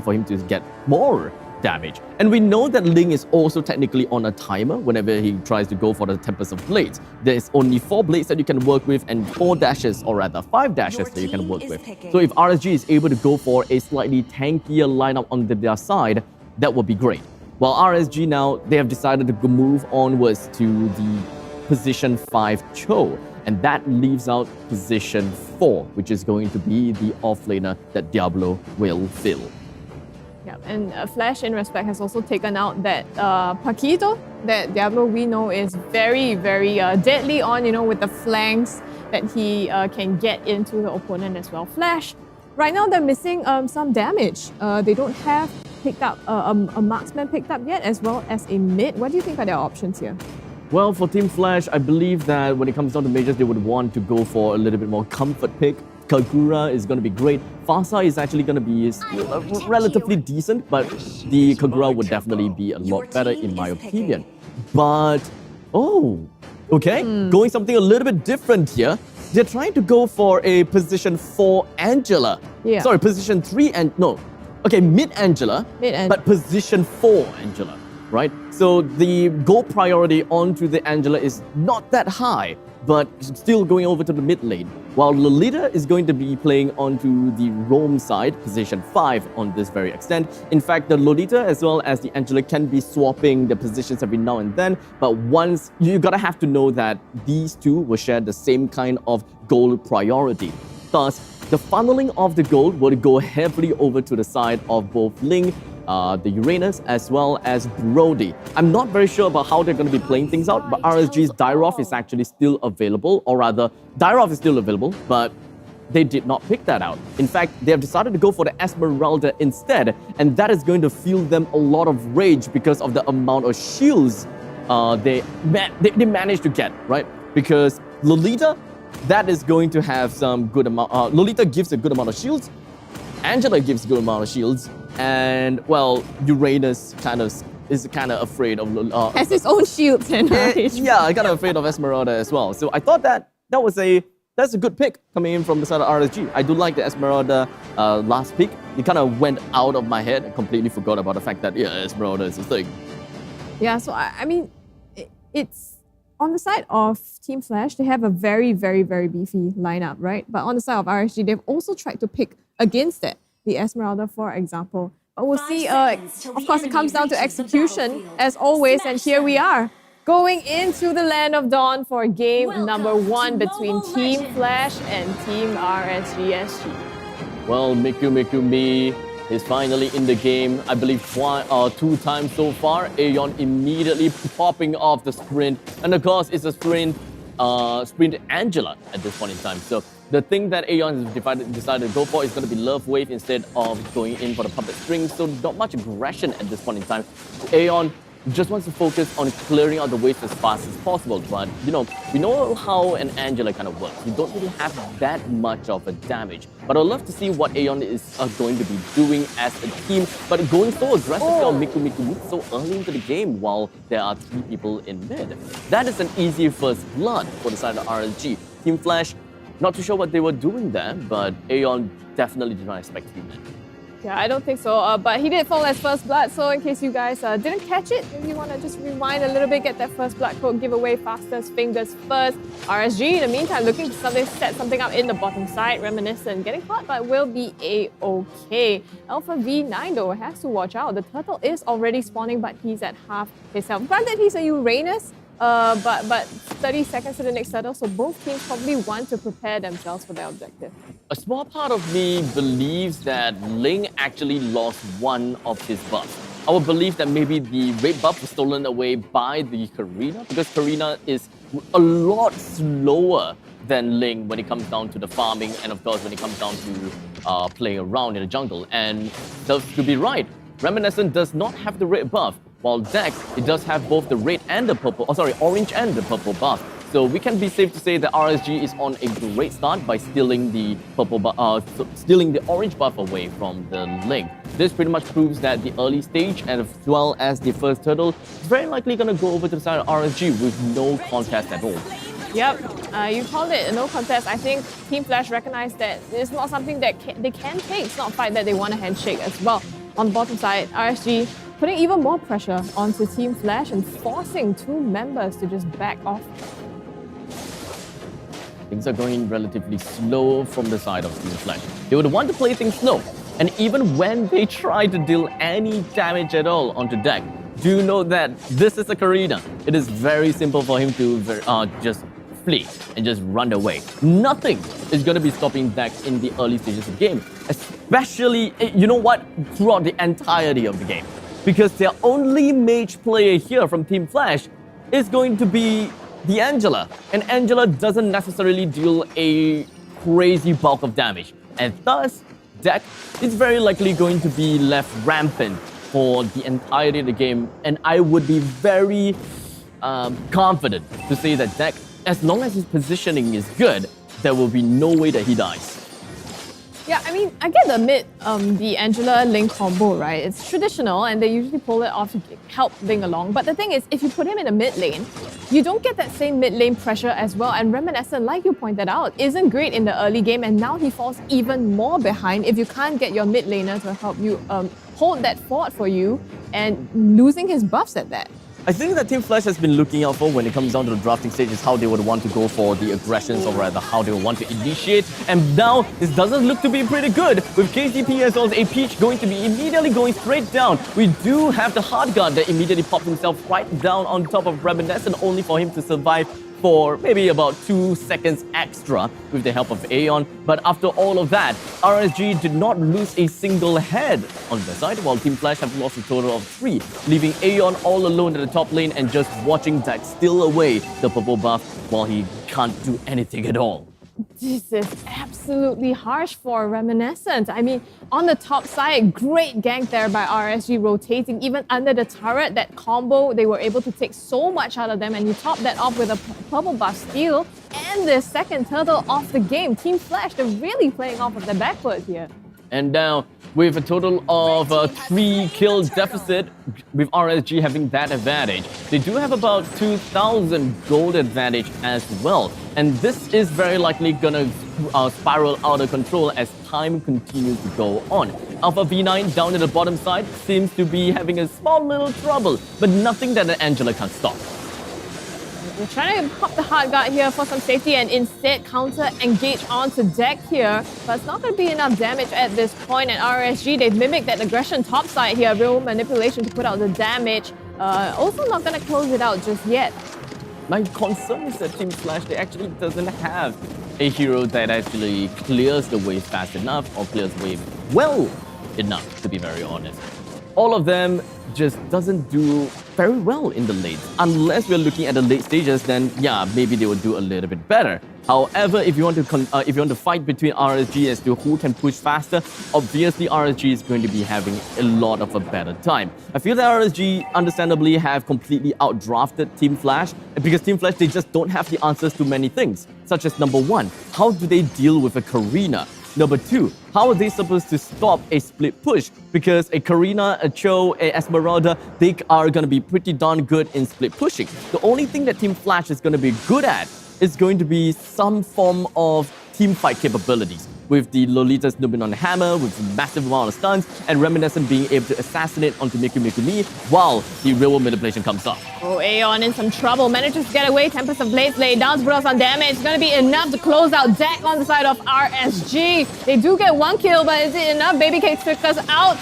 for him to get more damage. And we know that Ling is also technically on a timer whenever he tries to go for the Tempest of Blades. There's only 4 blades that you can work with and 4 dashes, or rather 5 dashes that you can work with. So if RSG is able to go for a slightly tankier lineup on their side, that would be great. While RSG now, they have decided to move onwards to the position 5 Cho, and that leaves out position 4, which is going to be the offlaner that Diablo will fill. Yeah, and Flash in respect has also taken out that Paquito that Diablo we know is very, very deadly on, with the flanks that he can get into the opponent as well. Flash, right now they're missing some damage. They don't have picked up a marksman picked up yet, as well as a mid. What do you think are their options here? Well, for Team Flash, I believe that when it comes down to majors, they would want to go for a little bit more comfort pick. Kagura is going to be great. Fasa is actually going to be relatively decent, but the Kagura would definitely be a lot better in my opinion. But, going something a little bit different here. They're trying to go for a position 4 Angela. Yeah. Sorry, position 3 mid Angela, but position 4 Angela, right? So the gold priority onto the Angela is not that high, but still going over to the mid lane. While Lolita is going to be playing onto the roam side, position 5 on this very extent. In fact, the Lolita as well as the Angela can be swapping the positions every now and then, but once you gotta have to know that these two will share the same kind of gold priority. Thus, the funneling of the gold will go heavily over to the side of both Ling, the Uranus, as well as Brody. I'm not very sure about how they're going to be playing things out, but RSG's Dyrov is actually still available, or rather, Dyrov is still available, but they did not pick that out. In fact, they have decided to go for the Esmeralda instead, and that is going to fuel them a lot of rage because of the amount of shields they managed to get, right? Because Lolita, that is going to have some good amount. Lolita gives a good amount of shields. Angela gives a good amount of shields. And, well, Uranus is kind of afraid of... has his own shields and yeah, I kind of afraid of Esmeralda as well. So I thought that's a good pick coming in from the side of RSG. I do like the Esmeralda last pick. It kind of went out of my head. I completely forgot about the fact that, Esmeralda is a thing. Yeah, so I mean, it's... On the side of Team Flash, they have a very, very, very beefy lineup, right? But on the side of RSG, they've also tried to pick against it. The Esmeralda, for example. But we'll see, of course, it comes down to execution, as always, and here we are, going into the Land of Dawn for game number 1 between Team Flash and Team RSG SG. Well, Miku Mi is finally in the game. I believe 2 times so far. Aeon immediately popping off the sprint. And of course, it's a sprint Angela at this point in time. So the thing that Aeon has decided to go for is going to be Love Wave instead of going in for the puppet string. So not much aggression at this point in time. Aeon just wants to focus on clearing out the waves as fast as possible. But, we know how an Angela kind of works. You don't really have that much of a damage. But I'd love to see what Aeon is going to be doing as a team. But going so aggressively on Miku so early into the game while there are 3 people in mid. That is an easy first blood for the side of RSG. Team Flash, not too sure what they were doing there, but Aeon definitely did not expect to be mid. Yeah, I don't think so, but he did fall as first blood, so in case you guys didn't catch it, if you want to just rewind a little bit, get that first blood code giveaway fastest fingers first. RSG, in the meantime, looking to set something up in the bottom side, reminiscent, getting caught, but will be a-okay. Alpha V9 though has to watch out. The turtle is already spawning, but he's at half his health. Granted, he's a Uranus, but 30 seconds to the next turtle, so both teams probably want to prepare themselves for their objective. A small part of me believes that Ling actually lost one of his buffs. I would believe that maybe the red buff was stolen away by the Karina, because Karina is a lot slower than Ling when it comes down to the farming and of course when it comes down to playing around in the jungle. And to be right, Reminiscent does not have the red buff, while Dex, it does have both the red and the purple, orange and the purple buff. So we can be safe to say that RSG is on a great start by stealing the stealing the orange buff away from the Ling. This pretty much proves that the early stage and as well as the first turtle is very likely going to go over to the side of RSG with no contest at all. Yep. You called it a no contest. I think Team Flash recognized that it's not something that they can take. It's not a fight that they want to handshake as well. On the bottom side, RSG putting even more pressure onto Team Flash and forcing two members to just back off. Things are going relatively slow from the side of Team Flash. They would want to play things slow. And even when they try to deal any damage at all onto deck, do know that this is a Karina. It is very simple for him to just flee and just run away. Nothing is going to be stopping deck in the early stages of the game. Especially, you know what, throughout the entirety of the game. Because their only mage player here from Team Flash is going to be the Angela. And Angela doesn't necessarily deal a crazy bulk of damage. And thus, deck is very likely going to be left rampant for the entirety of the game. And I would be very confident to say that deck, as long as his positioning is good, there will be no way that he dies. Yeah, I mean, I get the the Angela Link combo, right? It's traditional and they usually pull it off to help Link along. But the thing is, if you put him in a mid lane, you don't get that same mid lane pressure as well. And Reminiscent, like you pointed out, isn't great in the early game, and now he falls even more behind if you can't get your mid laner to help you hold that fort for you, and losing his buffs at that. I think that Team Flash has been looking out for when it comes down to the drafting stage is how they would want to go for the aggressions, or rather how they would want to initiate. And now this doesn't look to be pretty good with KCP as well as a Peach going to be immediately going straight down. We do have the hard guard that immediately pops himself right down on top of Reminiscent, only for him to survive for maybe about 2 seconds extra with the help of Aeon. But after all of that, RSG did not lose a single head on their side, while Team Flash have lost a total of 3, leaving Aeon all alone at the top lane and just watching Deck steal away the purple buff while he can't do anything at all. This is absolutely harsh for Reminiscent. I mean, on the top side, great gank there by RSG, rotating even under the turret. That combo, they were able to take so much out of them, and you top that off with a purple buff steal and the second turtle off the game. Team Flash, they're really playing off of the back foot here. And now, with a total of 3 kill deficit, with RSG having that advantage, they do have about 2,000 gold advantage as well. And this is very likely gonna spiral out of control as time continues to go on. Alpha V9 down at the bottom side seems to be having a small little trouble, but nothing that Angela can stop. We're trying to pop the hard guard here for some safety and instead counter engage onto deck here. But it's not going to be enough damage at this point. And RSG, they've mimicked that aggression top side here. Real manipulation to put out the damage. Also not going to close it out just yet. My concern is that Team Flash, they actually doesn't have a hero that actually clears the way fast enough or clears the way well enough, to be very honest. All of them just doesn't do very well in the late. Unless we're looking at the late stages, then yeah, maybe they would do a little bit better. However, if you want to fight between RSG as to who can push faster, obviously RSG is going to be having a lot of a better time. I feel that RSG understandably have completely outdrafted Team Flash, because Team Flash, they just don't have the answers to many things, such as number 1, how do they deal with a Karina? Number 2, how are they supposed to stop a split push? Because a Karina, a Cho, a Esmeralda, they are going to be pretty darn good in split pushing. The only thing that Team Flash is going to be good at is going to be some form of team fight capabilities, with the Lolita's Nubinon Hammer, with a massive amount of stuns, and Reminiscent being able to assassinate onto Mikumi while the real world manipulation comes up. Oh, Aeon in some trouble. Manages to get away. Tempest of Blades lay down to put us on damage. It's going to be enough to close out deck on the side of RSG. They do get 1 kill, but is it enough? Baby Cake took us out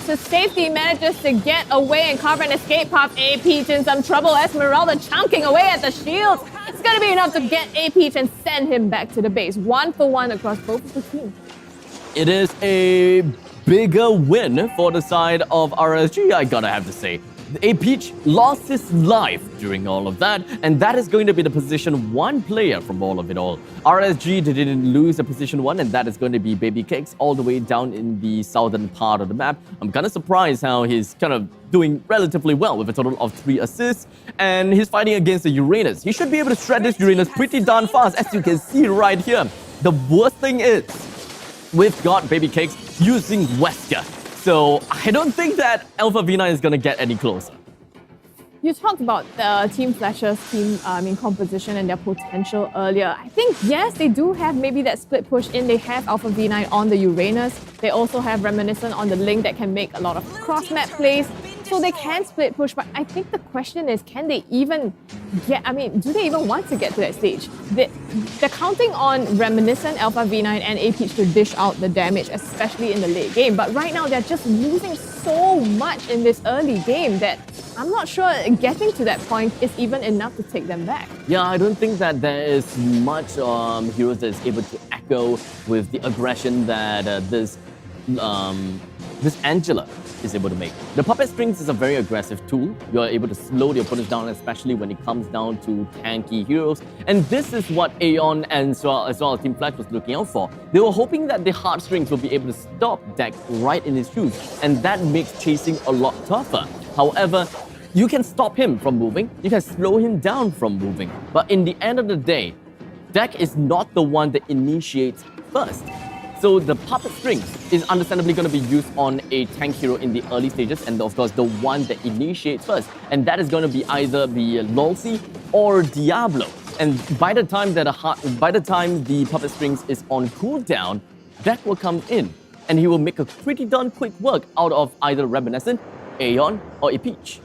to safety, manages to get away and carve an escape path. A-Peach in some trouble. Esmeralda chunking away at the shields. It's going to be enough to get A-Peach and send him back to the base. 1-for-1 across both of the teams. It is a bigger win for the side of RSG, I gotta have to say. A-Peach lost his life during all of that, and that is going to be the position 1 player from all of it all. RSG didn't lose the position 1, and that is going to be Baby Cakes all the way down in the southern part of the map. I'm kind of surprised how he's kind of doing relatively well with a total of 3 assists, and he's fighting against the Uranus. He should be able to shred this Uranus pretty darn fast, as you can see right here. The worst thing is, we've got Baby Cakes using Wesker. So I don't think that Alpha V9 is going to get any closer. You talked about Team Flash's composition and their potential earlier. I think, yes, they do have maybe that split push in. They have Alpha V9 on the Uranus. They also have Reminiscent on the Link that can make a lot of cross-map plays. So they can split push, but I think the question is, can they even do they even want to get to that stage? They're counting on Reminiscent, Alpha V9 and A-Peach to dish out the damage, especially in the late game. But right now, they're just losing so much in this early game that I'm not sure getting to that point is even enough to take them back. Yeah, I don't think that there is much heroes that is able to echo with the aggression that this Angela is able to make. The puppet strings is a very aggressive tool. You are able to slow the opponents down, especially when it comes down to tanky heroes. And this is what Aeon and as well as Team Flash was looking out for. They were hoping that the heartstrings will be able to stop Deck right in his shoes, and that makes chasing a lot tougher. However, you can stop him from moving, you can slow him down from moving. But in the end of the day, Deck is not the one that initiates first. So the puppet strings is understandably going to be used on a tank hero in the early stages, and of course the one that initiates first, and that is going to be either be Lolsi or Diablo. And by the time the puppet strings is on cooldown, Deck will come in, and he will make a pretty darn quick work out of either Reminiscent, Aeon, or A-Peach.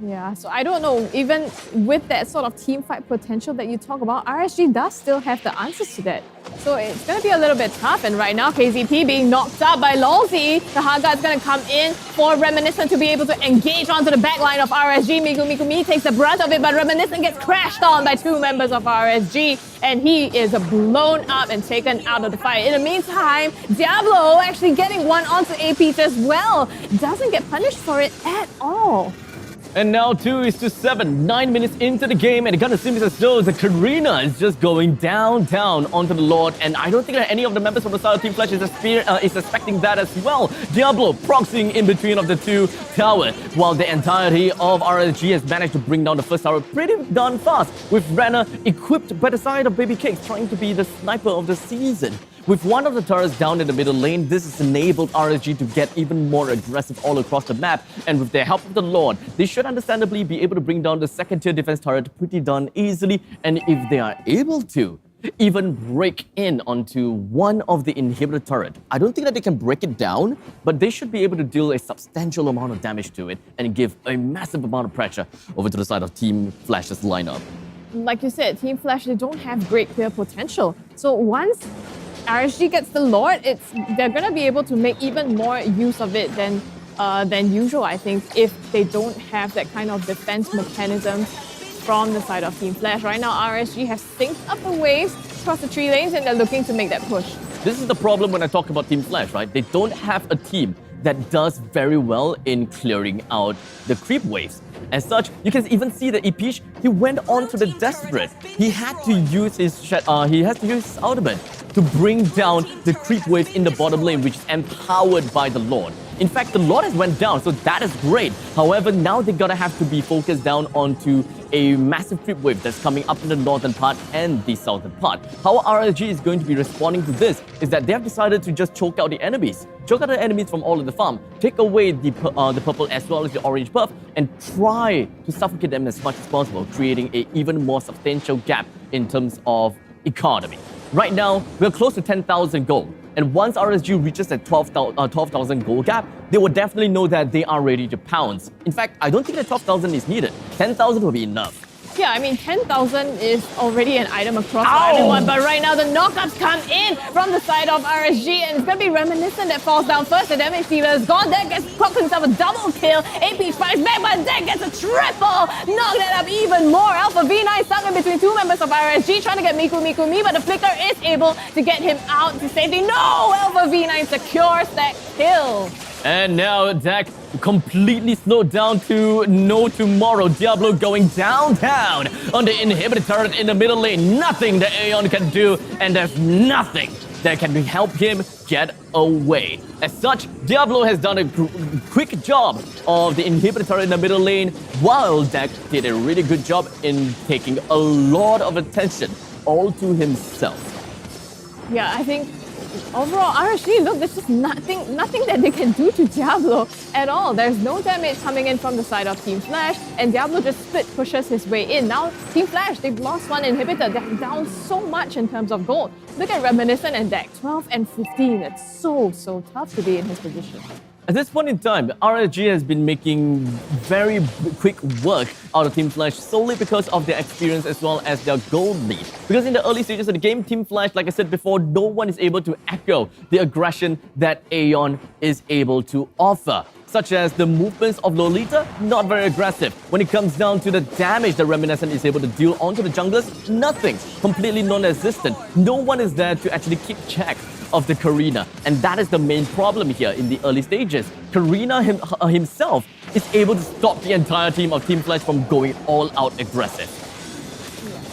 Yeah, so I don't know, even with that sort of team fight potential that you talk about, RSG does still have the answers to that. So it's going to be a little bit tough, and right now KZP being knocked out by Lolsi. The Haga is going to come in for Reminiscent to be able to engage onto the backline of RSG. Mikumi takes the brunt of it, but Reminiscent gets crashed on by two members of RSG, and he is blown up and taken out of the fight. In the meantime, Diablo actually getting one onto A-Peach as well. Doesn't get punished for it at all. And now 2:7, 9 minutes into the game, and it kind of seems as though the Karina is just going downtown onto the Lord, and I don't think that any of the members from the side of Team Flash is expecting that as well. Diablo proxying in between of the two towers, while the entirety of RSG has managed to bring down the first tower pretty darn fast, with Renner equipped by the side of Baby Cakes trying to be the sniper of the season. With one of the turrets down in the middle lane, this has enabled RSG to get even more aggressive all across the map, and with the help of the Lord, they should understandably be able to bring down the second tier defense turret pretty darn easily, and if they are able to even break in onto one of the inhibitor turret, I don't think that they can break it down, but they should be able to deal a substantial amount of damage to it and give a massive amount of pressure over to the side of Team Flash's lineup. Like you said, Team Flash, they don't have great clear potential. So once RSG gets the Lord, they're going to be able to make even more use of it than usual, I think, if they don't have that kind of defense mechanism from the side of Team Flash. Right now, RSG has synced up the waves across the 3 lanes, and they're looking to make that push. This is the problem when I talk about Team Flash, right? They don't have a team that does very well in clearing out the creep waves. As such, you can even see that A-Peach, he went on to the Desperate. He had to use his ultimate to bring down the creep wave in the bottom lane, which is empowered by the Lord. In fact, the Lord has went down, so that is great. However, now they're gonna have to be focused down onto a massive creep wave that's coming up in the northern part and the southern part. How RSG is going to be responding to this is that they have decided to just choke out the enemies. Choke out the enemies from all of the farm, take away the purple as well as the orange buff, and try to suffocate them as much as possible, creating an even more substantial gap in terms of economy. Right now, we're close to 10,000 gold. And once RSG reaches that 12,000 gold gap, they will definitely know that they are ready to pounce. In fact, I don't think that 12,000 is needed. 10,000 will be enough. Yeah, I mean, 10,000 is already an item across for everyone, but right now the knockups come in from the side of RSG, and it's going to be Reminiscent that falls down first. The damage dealer is gone. Deck gets clocked himself a double kill. A-Peach fights back, but Deck gets a triple. Knock that up even more. Alpha V9 stuck in between two members of RSG, trying to get Mikumi, but the Flicker is able to get him out to safety. No! Alpha V9 secures that kill. And now Deck completely slowed down to no tomorrow. Diablo going downtown on the inhibitor turret in the middle lane. Nothing that Aeon can do, and there's nothing that can help him get away. As such, Diablo has done a quick job of the inhibitor turret in the middle lane, while Deck did a really good job in taking a lot of attention all to himself. Yeah, I think overall, RSG, look, there's just nothing that they can do to Diablo at all. There's no damage coming in from the side of Team Flash, and Diablo just split pushes his way in. Now, Team Flash, they've lost one inhibitor. They're down so much in terms of gold. Look at Reminiscent and Deck, 12 and 15. It's so tough to be in his position. At this point in time, RSG has been making very quick work out of Team Flash solely because of their experience as well as their gold lead. Because in the early stages of the game, Team Flash, like I said before, no one is able to echo the aggression that Aeon is able to offer. Such as the movements of Lolita, not very aggressive. When it comes down to the damage that Reminiscent is able to deal onto the junglers, nothing. Completely non-existent. No one is there to actually keep check of the Karina. And that is the main problem here in the early stages. Karina himself is able to stop the entire team of Team Flash from going all out aggressive.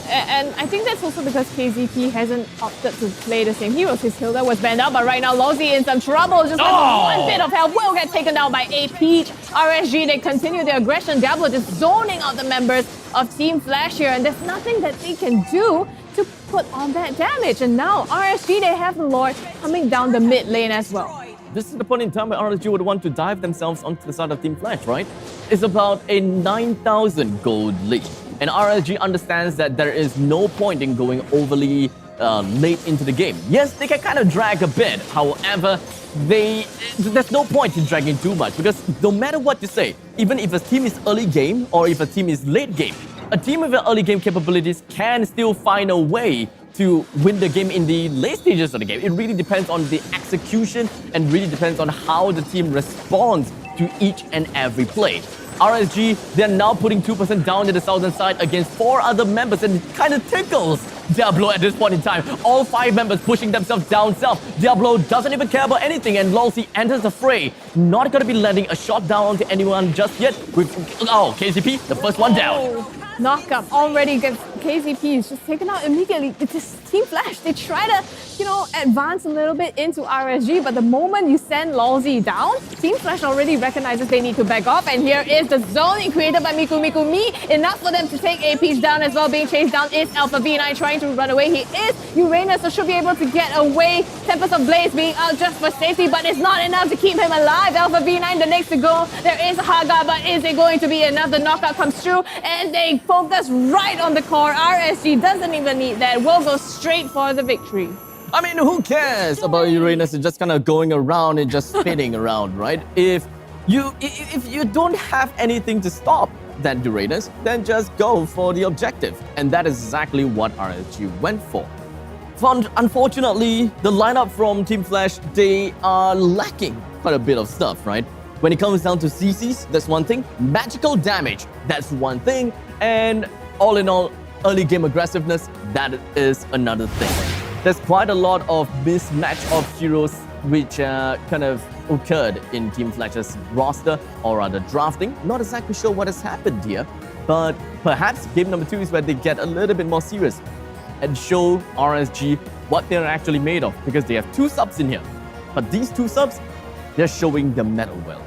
And I think that's also because KZP hasn't opted to play the same heroes. His Hilda was banned out, but right now Lozzy in some trouble. Just one bit of help will get taken down by A Peach. RSG, they continue their aggression. Diablo just zoning out the members of Team Flash here, and there's nothing that they can do to put on that damage. And now RSG, they have the Lord coming down the mid lane as well. This is the point in time where RSG would want to dive themselves onto the side of Team Flash, right? It's about a 9,000 gold lead. And RSG understands that there is no point in going overly late into the game. Yes, they can kind of drag a bit. However, there's no point in dragging too much because no matter what you say, even if a team is early game or if a team is late game, a team with early game capabilities can still find a way to win the game in the late stages of the game. It really depends on the execution and really depends on how the team responds to each and every play. RSG, they're now putting 2% down to the southern side against 4 other members, and it kind of tickles Diablo at this point in time. All 5 members pushing themselves down south. Diablo doesn't even care about anything, and Lolzy enters the fray. Not going to be letting a shot down to anyone just yet. KZP, the first one down. Knockup already gets KZP is just taken out immediately. It's just Team Flash. They try to, advance a little bit into RSG, but the moment you send Lolzy down, Team Flash already recognizes they need to back off, and here is the zoning created by Miku Miku Mi. Enough for them to take A Peach down as well. Being chased down is Alpha V9 trying to run away. He is Uranus, so should be able to get away. Tempest of Blaze being out just for safety, but it's not enough to keep him alive. Alpha V9 the next to go. There is Haga, but is it going to be enough? The knockout comes through, and they focus right on the core. RSG doesn't even need that. Will go straight for the victory. I mean, who cares about Uranus? It's just kind of going around and just spinning around, right? If you don't have anything to stop that Uranus, then just go for the objective. And that is exactly what RSG went for. Unfortunately, the lineup from Team Flash, they are lacking quite a bit of stuff, right? When it comes down to CCs, that's one thing. Magical damage, that's one thing. And all in all, early game aggressiveness, that is another thing. There's quite a lot of mismatch of heroes which kind of occurred in Team Flash's roster, or rather drafting. Not exactly sure what has happened here, but perhaps game number 2 is where they get a little bit more serious and show RSG what they're actually made of, because they have 2 subs in here. But these 2 subs, they're showing the metal well.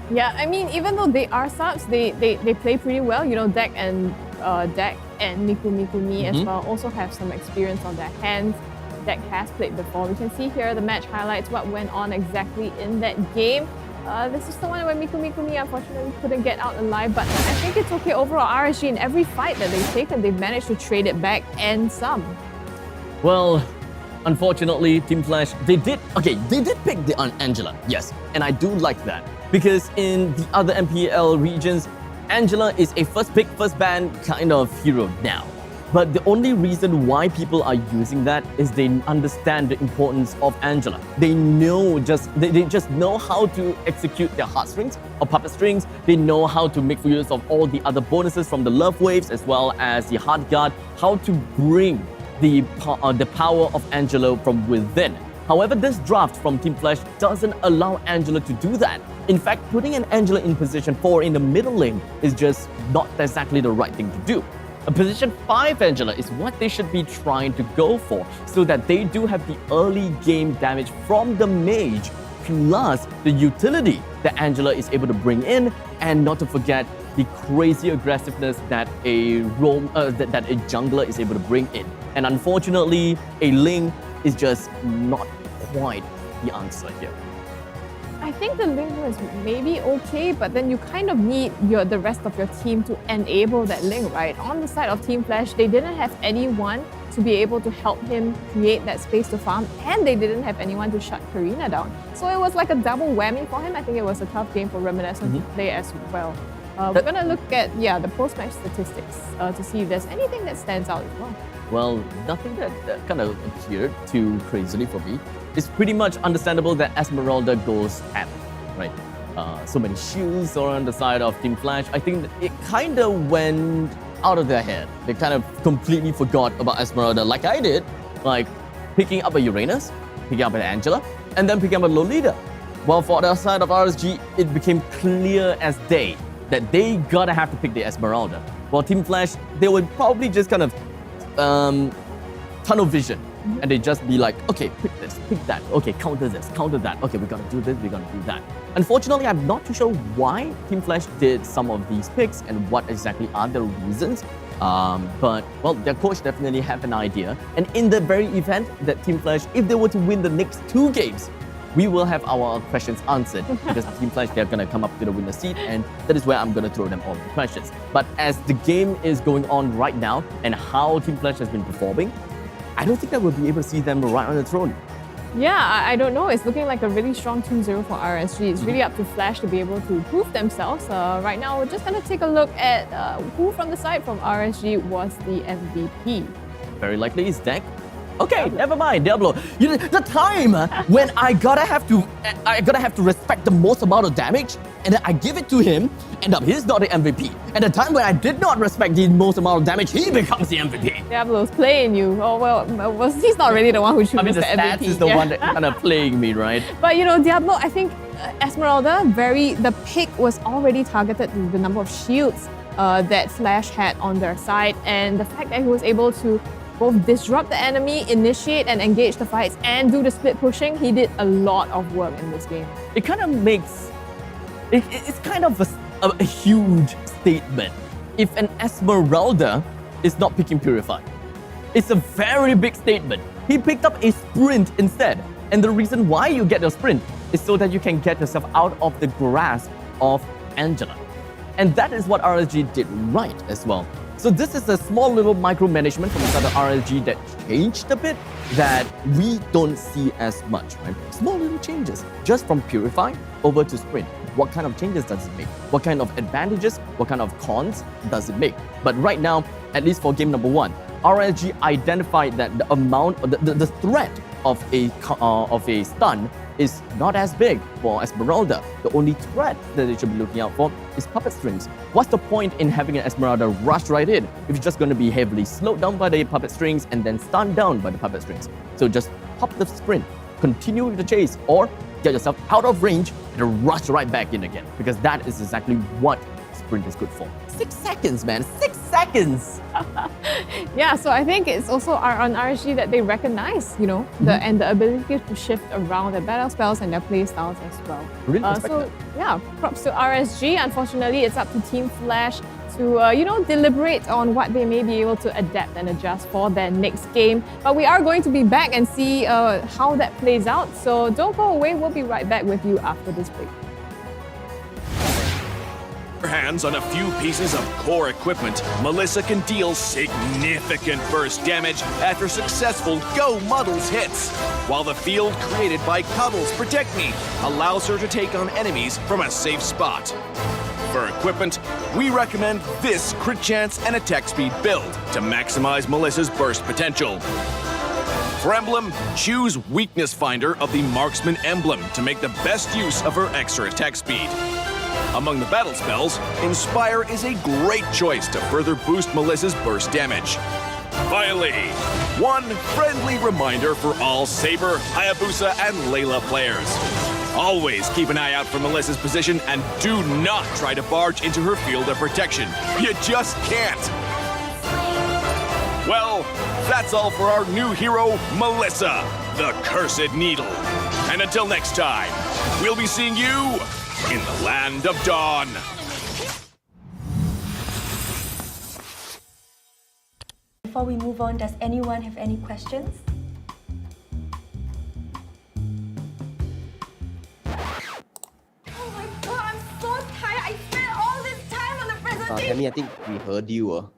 Yeah, I mean, even though they are subs, they play pretty well. Deck and Miku Miku Mi as well also have some experience on their hands. Deck has played before. We can see here the match highlights what went on exactly in that game. This is the one where Miku Miku Mi unfortunately couldn't get out alive, but I think it's okay overall. RSG, in every fight that they've taken, they've managed to trade it back and some. Well, unfortunately, Team Flash, they did pick the Angela, yes, and I do like that, because in the other MPL regions, Angela is a first pick, first ban kind of hero now. But the only reason why people are using that is they understand the importance of Angela. They just know how to execute their heartstrings or puppet strings. They know how to make use of all the other bonuses from the love waves as well as the heart guard, how to bring the power of Angela from within. However, this draft from Team Flash doesn't allow Angela to do that. In fact, putting an Angela in position 4 in the middle lane is just not exactly the right thing to do. A position 5 Angela is what they should be trying to go for, so that they do have the early game damage from the mage, plus the utility that Angela is able to bring in, and not to forget the crazy aggressiveness that a jungler is able to bring in. And unfortunately, a Ling is just not quite the answer here. I think the link was maybe okay, but then you kind of need the rest of your team to enable that link, right? On the side of Team Flash, they didn't have anyone to be able to help him create that space to farm, and they didn't have anyone to shut Karina down. So it was like a double whammy for him. I think it was a tough game for Reminiscent to play as well. We're going to look at the post-match statistics to see if there's anything that stands out as well. Well, nothing that kind of appeared too crazily for me. It's pretty much understandable that Esmeralda goes ham, right? So many shields on the side of Team Flash. I think that it kind of went out of their head. They kind of completely forgot about Esmeralda, like I did, like picking up a Uranus, picking up an Angela, and then picking up a Lolita. Well, for the side of RSG, it became clear as day that they gotta have to pick the Esmeralda. While Team Flash, they would probably just kind of tunnel vision, and they just be like, okay, pick this, pick that, okay, counter this, counter that, okay, we gotta do this, we gotta do that. Unfortunately, I'm not too sure why Team Flash did some of these picks and what exactly are the reasons. But, well, their coach definitely have an idea. And in the very event that Team Flash, if they were to win the next 2 games, we will have our questions answered because Team Flash, they're going to come up to the winner's seat, and that is where I'm going to throw them all the questions. But as the game is going on right now and how Team Flash has been performing, I don't think that we'll be able to see them right on the throne. Yeah, I don't know. It's looking like a really strong 2-0 for RSG. It's really up to Flash to be able to prove themselves. Right now, we're just going to take a look at who from the side from RSG was the MVP. Very likely is Deck. Okay, never mind, Diablo. The time when I gotta have to respect the most amount of damage, and then I give it to him, end up he's not the MVP. And the time when I did not respect the most amount of damage, he becomes the MVP. Diablo's playing you. Oh well, he's not really the one who chooses the MVP. stats is the one that kind of playing me, right? But Diablo, I think Esmeralda, the pick was already targeted to the number of shields that Flash had on their side, and the fact that he was able to both disrupt the enemy, initiate and engage the fights, and do the split pushing. He did a lot of work in this game. It kind of makes... It's kind of a huge statement if an Esmeralda is not picking Purify. It's a very big statement. He picked up a sprint instead. And the reason why you get a sprint is so that you can get yourself out of the grasp of Angela. And that is what RSG did right as well. So this is a small little micromanagement from the side of RSG that changed a bit that we don't see as much, right? Small little changes, just from Purify over to Sprint. What kind of changes does it make? What kind of advantages, what kind of cons does it make? But right now, at least for game number 1, RSG identified that the amount, the threat of a stun is not as big for Esmeralda. The only threat that they should be looking out for is puppet strings. What's the point in having an Esmeralda rush right in if it's just going to be heavily slowed down by the puppet strings and then stunned down by the puppet strings? So just pop the sprint, continue with the chase, or get yourself out of range and rush right back in again, because that is exactly what sprint is good for. 6 seconds, man, 6 seconds! Yeah, so I think it's also on RSG that they recognize, and the ability to shift around their battle spells and their play styles as well. Really respect that. Yeah, props to RSG. Unfortunately, it's up to Team Flash to, deliberate on what they may be able to adapt and adjust for their next game. But we are going to be back and see how that plays out. So don't go away. We'll be right back with you after this break. Hands on a few pieces of core equipment, Melissa can deal significant burst damage after successful Go Muddles hits, while the field created by Cuddles Protect Me allows her to take on enemies from a safe spot. For equipment, we recommend this crit chance and attack speed build to maximize Melissa's burst potential. For emblem, choose Weakness Finder of the Marksman emblem to make the best use of her extra attack speed. Among the battle spells, Inspire is a great choice to further boost Melissa's burst damage. Finally, one friendly reminder for all Saber, Hayabusa, and Layla players. Always keep an eye out for Melissa's position and do not try to barge into her field of protection. You just can't. Well, that's all for our new hero, Melissa, the Cursed Needle. And until next time, we'll be seeing you in the Land of Dawn. Before we move on, does anyone have any questions? Tammy, I think we heard you.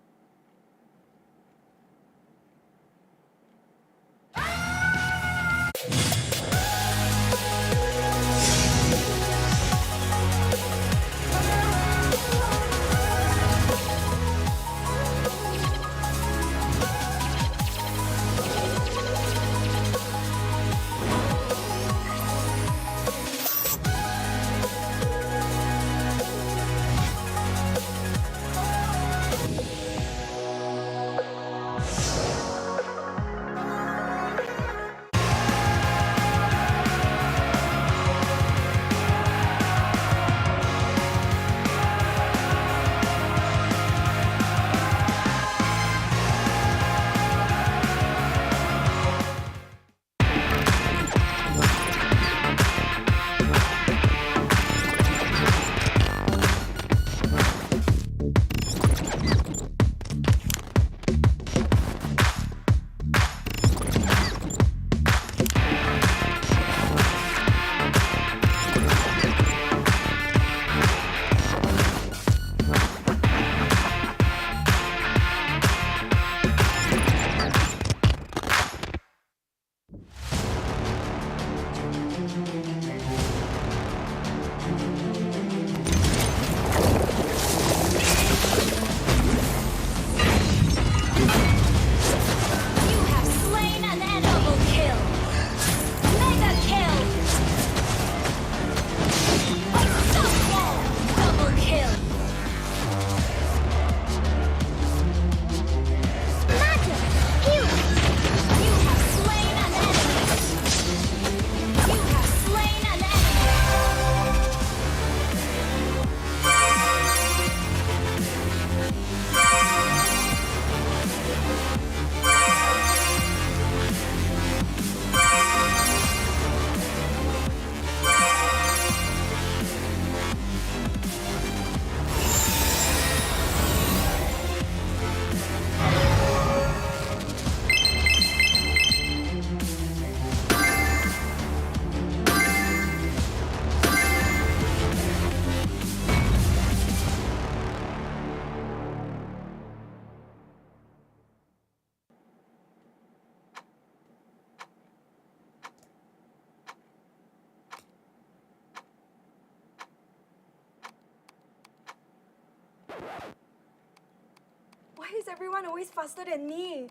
Why is everyone always faster than me?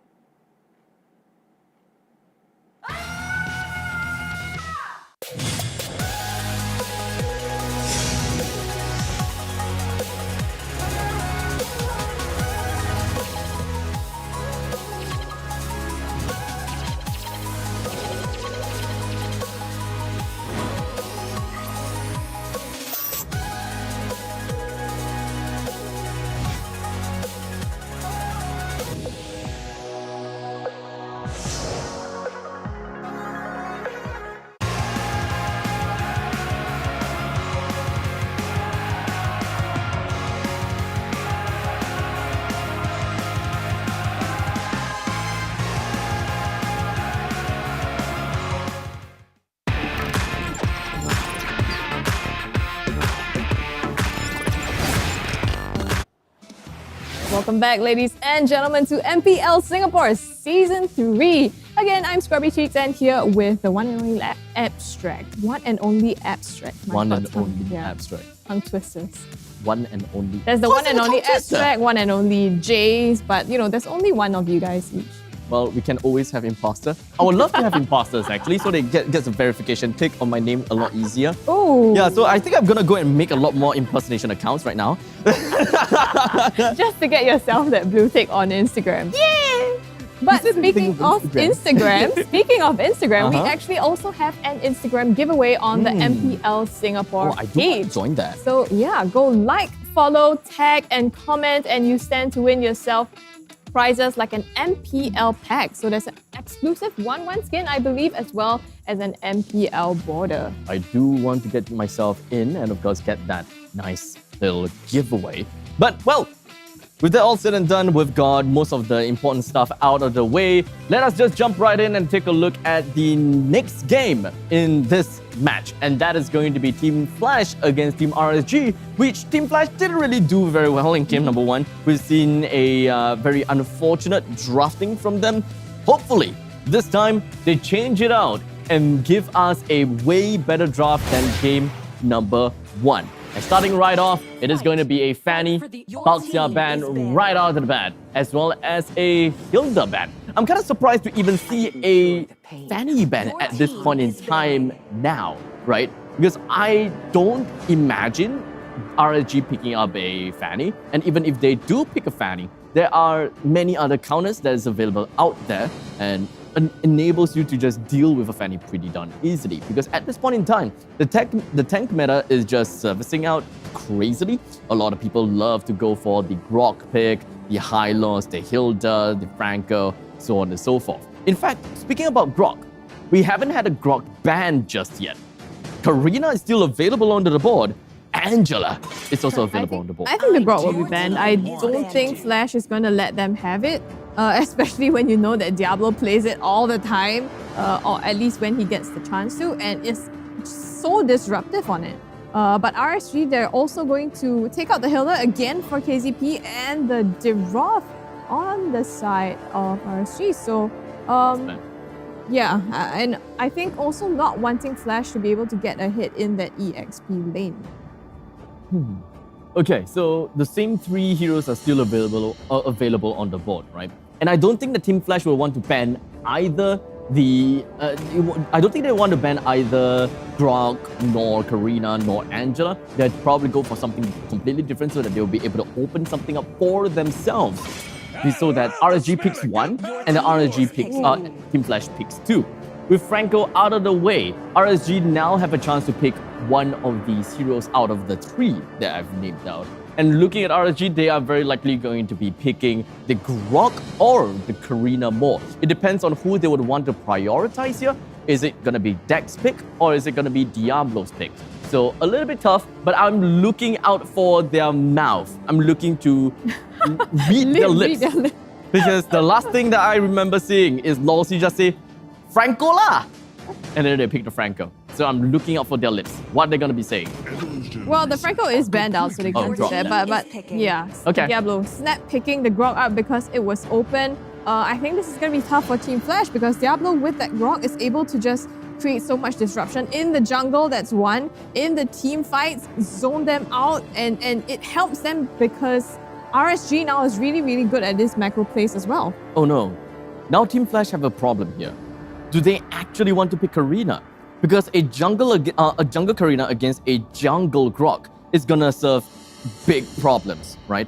Welcome back, ladies and gentlemen, to MPL Singapore Season 3. Again, I'm Scrubby Cheeks and here with the one and only Abstract. One and only Abstract. One and only Abstract. Tongue twisters. One and only. There's the one and only Abstract, one and only Jace, but you know, there's only one of you guys each. Well, we can always have imposter. I would love to have imposters actually, so they get the verification tick on my name a lot easier. Oh. Yeah, so I think I'm gonna go and make a lot more impersonation accounts right now. Just to get yourself that blue tick on Instagram. Yeah! But speaking of Instagram, we actually also have an Instagram giveaway on the MPL Singapore I do want to join that. So yeah, go like, follow, tag, and comment, and you stand to win yourself prizes like an MPL pack. So there's an exclusive 1-1 skin, I believe, as well as an MPL border. I do want to get myself in and of course get that nice little giveaway. But well, with that all said and done, we've got most of the important stuff out of the way. Let us just jump right in and take a look at the next game in this match. And that is going to be Team Flash against Team RSG, which Team Flash didn't really do very well in game number 1. We've seen a very unfortunate drafting from them. Hopefully, this time they change it out and give us a way better draft than game number 1. And starting right off, it is going to be a Fanny, Balxia ban right out of the bat, as well as a Hilda ban. I'm kind of surprised to even see a Fanny ban at this point in time now, right? Because I don't imagine RSG picking up a Fanny, and even if they do pick a Fanny, there are many other counters that is available out there, and enables you to just deal with a Fanny pretty darn easily, because at this point in time, the tank meta is just servicing out crazily. A lot of people love to go for the Grok pick, the Hylos, the Hilda, the Franco, so on and so forth. In fact, speaking about Grok, we haven't had a Grok ban just yet. Karina is still available onto the board. Angela is also available on the board. I think the Grok will be banned. I don't think Flash is going to let them have it, especially when you know that Diablo plays it all the time, or at least when he gets the chance to, and is so disruptive on it. But RSG, they're also going to take out the Hilda again for KZP and the Deroth on the side of RSG. So, yeah, and I think also not wanting Flash to be able to get a hit in that EXP lane. Okay, so the same 3 heroes are still available on the board, right? And I don't think the Team Flash will want to ban either the... I don't think they want to ban either Grok, nor Karina, nor Angela. They'd probably go for something completely different so that they'll be able to open something up for themselves. So that RSG picks 1 and the RSG picks... Team Flash picks 2. With Franco out of the way, RSG now have a chance to pick one of these heroes out of the 3 that I've named out. And looking at RSG, they are very likely going to be picking the Grok or the Karina more. It depends on who they would want to prioritize here. Is it going to be Dex pick or is it going to be Diablo's pick? So a little bit tough, but I'm looking out for their mouth. I'm looking to read their lips. Because the last thing that I remember seeing is Lawsy just say, Franco la! And then they pick the Franco. So I'm looking out for their lips. What they're going to be saying. Well, the Franco is banned out, so they can't do that. But yeah, okay. Diablo snap picking the Grok up because it was open. I think this is going to be tough for Team Flash because Diablo with that Grok is able to just create so much disruption in the jungle. That's one. In the team fights, zone them out, and it helps them because RSG now is really, really good at this macro plays as well. Oh no. Now Team Flash have a problem here. Do they actually want to pick Karina? Because a jungle Karina against a jungle Grok is gonna serve big problems, right?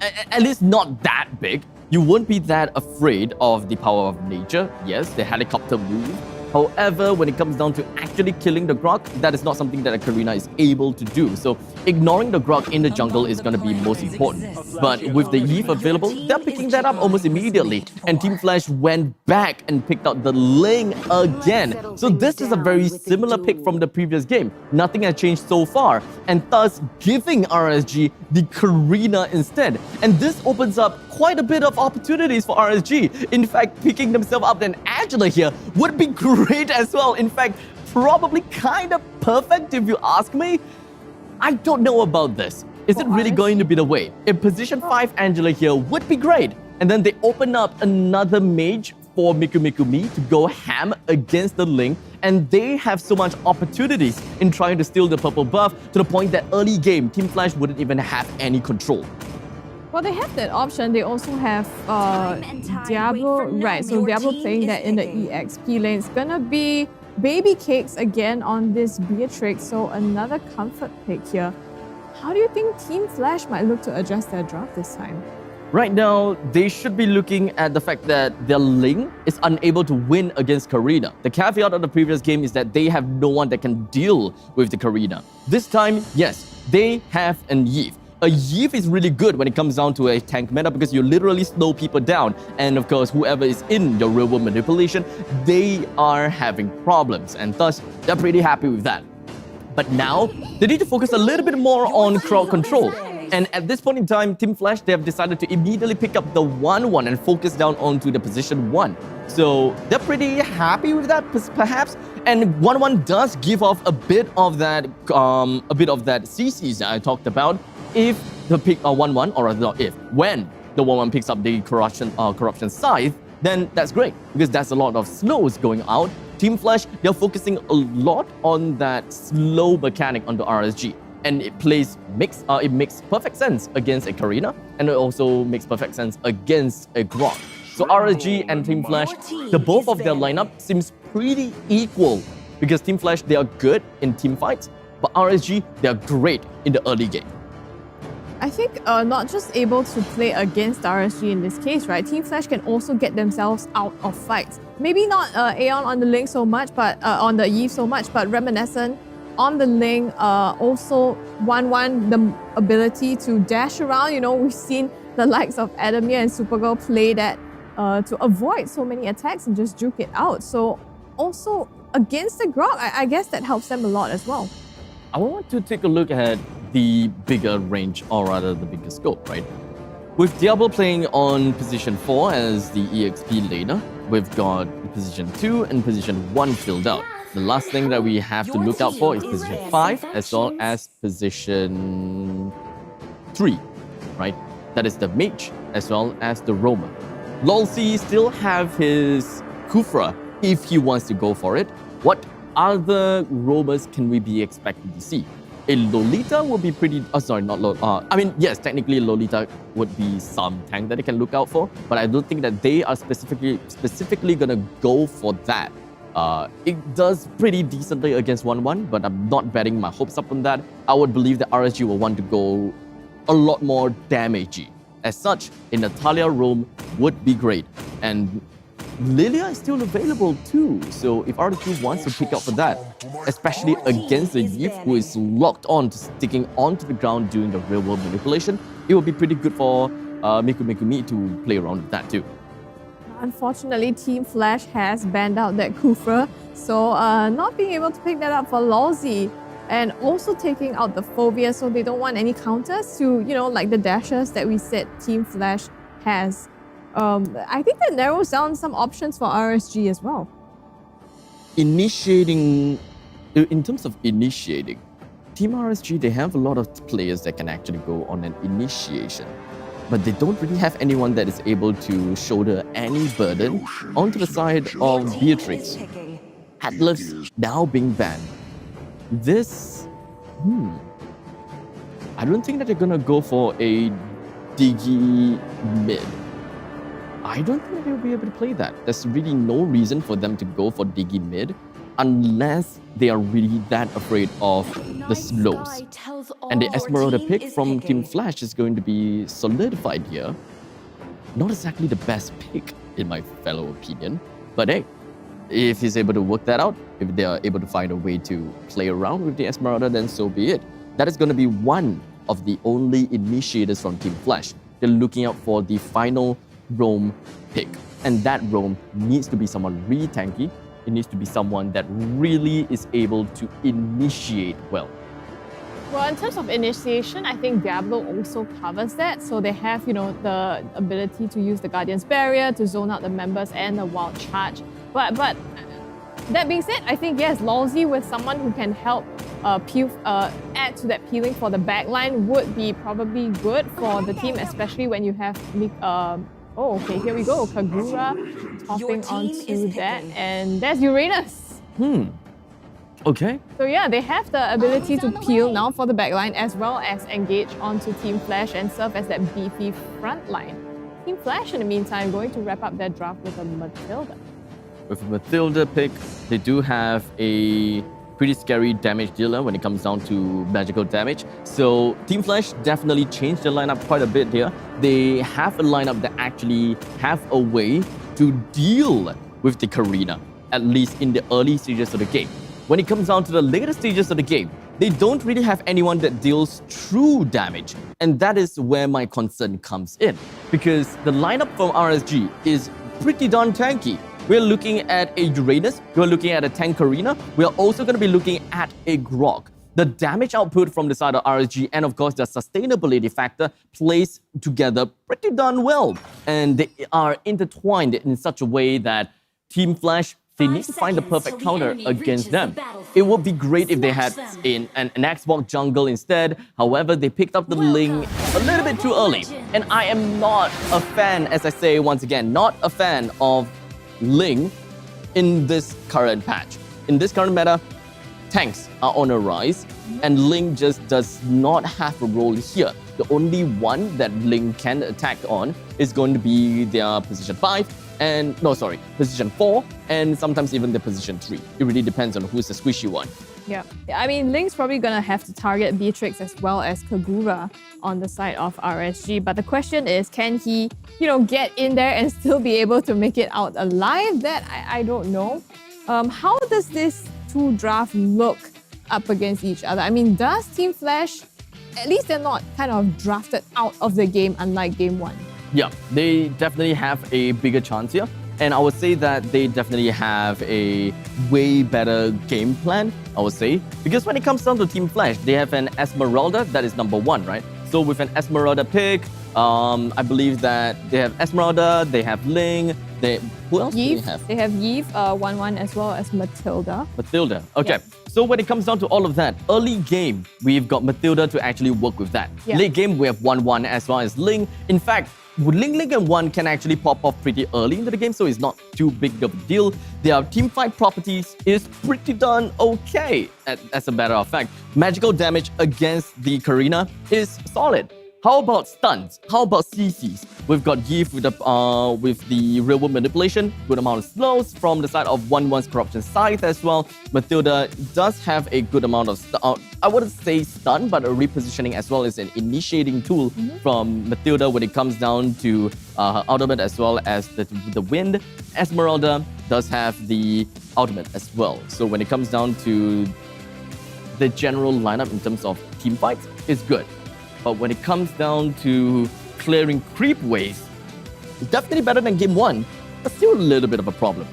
At least not that big. You won't be that afraid of the power of nature. Yes, the helicopter move. However, when it comes down to actually killing the Grok, that is not something that a Karina is able to do. So ignoring the Grok in the jungle is going to be most important. But with the Eve available, they're picking that up almost immediately. And Team Flash went back and picked out the Ling again. So this is a very similar pick from the previous game. Nothing has changed so far. And thus giving RSG the Karina instead. And this opens up quite a bit of opportunities for RSG. In fact, picking themselves up an Angela here would be great as well. In fact, probably kind of perfect if you ask me. I don't know about this. Is it really going to be the way? In position 5 Angela here would be great. And then they open up another mage for Miku to go ham against the Ling. And they have so much opportunities in trying to steal the purple buff to the point that early game, Team Flash wouldn't even have any control. Well, they have that option. They also have Diablo, right? So Diablo playing that in the EXP lane. It's gonna be Baby Cakes again on this Beatrix. So another comfort pick here. How do you think Team Flash might look to adjust their draft this time? Right now, they should be looking at the fact that their Ling is unable to win against Karina. The caveat of the previous game is that they have no one that can deal with the Karina. This time, yes, they have an Eve. A Eve is really good when it comes down to a tank meta because you literally slow people down. And of course, whoever is in your real world manipulation, they are having problems. And thus, they're pretty happy with that. But now, they need to focus a little bit more on crowd control. And at this point in time, Team Flash, they have decided to immediately pick up the 1-1 and focus down onto the position 1. So they're pretty happy with that, perhaps. And 1-1 does give off a bit of that CCs that I talked about. If the pick 1-1, or not if, when the 1-1 picks up the corruption scythe, then that's great, because that's a lot of slows going out. Team Flash, they're focusing a lot on that slow mechanic on the RSG, and it makes perfect sense against a Karina, and it also makes perfect sense against a Grok. So RSG and Team Flash, the both of their lineup seems pretty equal, because Team Flash, they are good in team fights, but RSG, they are great in the early game. I think not just able to play against RSG in this case, right? Team Flash can also get themselves out of fights. Maybe not Aeon on the Link so much, but on the Eve so much, but Reminiscent on the Link, also 1-1, the ability to dash around. You know, we've seen the likes of Adamir and Supergirl play that to avoid so many attacks and just juke it out. So also against the Grok, I guess that helps them a lot as well. I want to take a look at the bigger range, or rather the bigger scope, right? With Diablo playing on position 4 as the EXP laner, we've got position 2 and position 1 filled out. The last thing that we have to look out for is position 5 as well as position 3, right? That is the mage as well as the roamer. Lolc still have his Kufra if he wants to go for it. What other roamers can we be expected to see? A Lolita will be pretty... yes, technically Lolita would be some tank that they can look out for, but I don't think that they are specifically going to go for that. It does pretty decently against 1-1, but I'm not betting my hopes up on that. I would believe that RSG will want to go a lot more damagey. As such, a Natalia roam would be great. And Lilia is still available too, so if RSG wants to pick up for that, especially against the Eve who is locked on to sticking onto the ground doing the real world manipulation, it would be pretty good for Mikumi to play around with that too. Unfortunately, Team Flash has banned out that Kufra, so not being able to pick that up for Lolc, and also taking out the Phobia, so they don't want any counters to, you know, like the dashes that we said Team Flash has. I think that narrows down some options for RSG as well. In terms of initiating, Team RSG, they have a lot of players that can actually go on an initiation, but they don't really have anyone that is able to shoulder any burden onto the side of Beatrix. Atlas now being banned. This, I don't think that they're gonna go for a Diggy mid. I don't think they'll be able to play that. There's really no reason for them to go for Diggy mid unless they are really that afraid of the slows. And the Esmeralda pick from Team Flash is going to be solidified here. Not exactly the best pick, in my fellow opinion. But hey, if he's able to work that out, if they are able to find a way to play around with the Esmeralda, then so be it. That is going to be one of the only initiators from Team Flash. They're looking out for the final roam pick, and that roam needs to be someone really tanky. It needs to be someone that really is able to initiate well. Well, in terms of initiation, I think Diablo also covers that. So they have, you know, the ability to use the Guardian's Barrier to zone out the members and the Wild Charge. But that being said, I think yes, Lolc with someone who can help add to that peeling for the backline would be probably good for the team, especially when you have oh, okay, here we go. Kagura topping onto that, and there's Uranus. Okay. So yeah, they have the ability to peel now for the backline as well as engage onto Team Flash and serve as that beefy front line. Team Flash, in the meantime, going to wrap up their draft with a Matilda. With a Matilda pick, they do have a pretty scary damage dealer when it comes down to magical damage. So Team Flash definitely changed their lineup quite a bit here. They have a lineup that actually have a way to deal with the Karina, at least in the early stages of the game. When it comes down to the later stages of the game, they don't really have anyone that deals true damage. And that is where my concern comes in, because the lineup from RSG is pretty darn tanky. We're looking at a Uranus, we're looking at a tank Karina, we're also going to be looking at a Grok. the damage output from the side of RSG and of course the sustainability factor plays together pretty darn well. And they are intertwined in such a way that Team Flash, they need to find the perfect counter against them. It would be great if they had an Xbox jungle instead. However, they picked up the Ling a little bit too early. And I am not a fan, as I say once again, not a fan of Ling in this current patch. In this current meta, tanks are on a rise and Ling just does not have a role here. The only one that Ling can attack on is going to be their position 5 and, position 4 and sometimes even the position 3. It really depends on who's the squishy one. Yeah, I mean, Ling's probably gonna have to target Beatrix as well as Kagura on the side of RSG. But the question is, can he, get in there and still be able to make it out alive? That I don't know. How does this two draft look up against each other? I mean, does Team Flash, at least they're not kind of drafted out of the game unlike Game 1? Yeah, they definitely have a bigger chance here. And I would say that they definitely have a way better game plan, I would say. Because when it comes down to Team Flash, they have an Esmeralda that is number 1, right? So with an Esmeralda pick, I believe that they have Esmeralda, they have Ling, who else do they have? They have Yves, 1-1 as well as Matilda. Matilda, okay. Yes. So when it comes down to all of that, early game, we've got Matilda to actually work with that. Yeah. Late game, we have 1-1 as well as Ling. In fact, Ling and 1 can actually pop off pretty early into the game, so it's not too big of a deal. Their teamfight properties is pretty darn okay, as a matter of fact. Magical damage against the Karina is solid. How about stuns? How about CCs? We've got Yves with the real world manipulation, good amount of slows from the side of 1-1's corruption scythe as well. Matilda does have a good amount of I wouldn't say stun, but a repositioning as well as an initiating tool from Matilda when it comes down to her ultimate as well as the wind. Esmeralda does have the ultimate as well. So when it comes down to the general lineup in terms of team fights, it's good. But when it comes down to clearing creep waves, it's definitely better than Game 1, but still a little bit of a problem.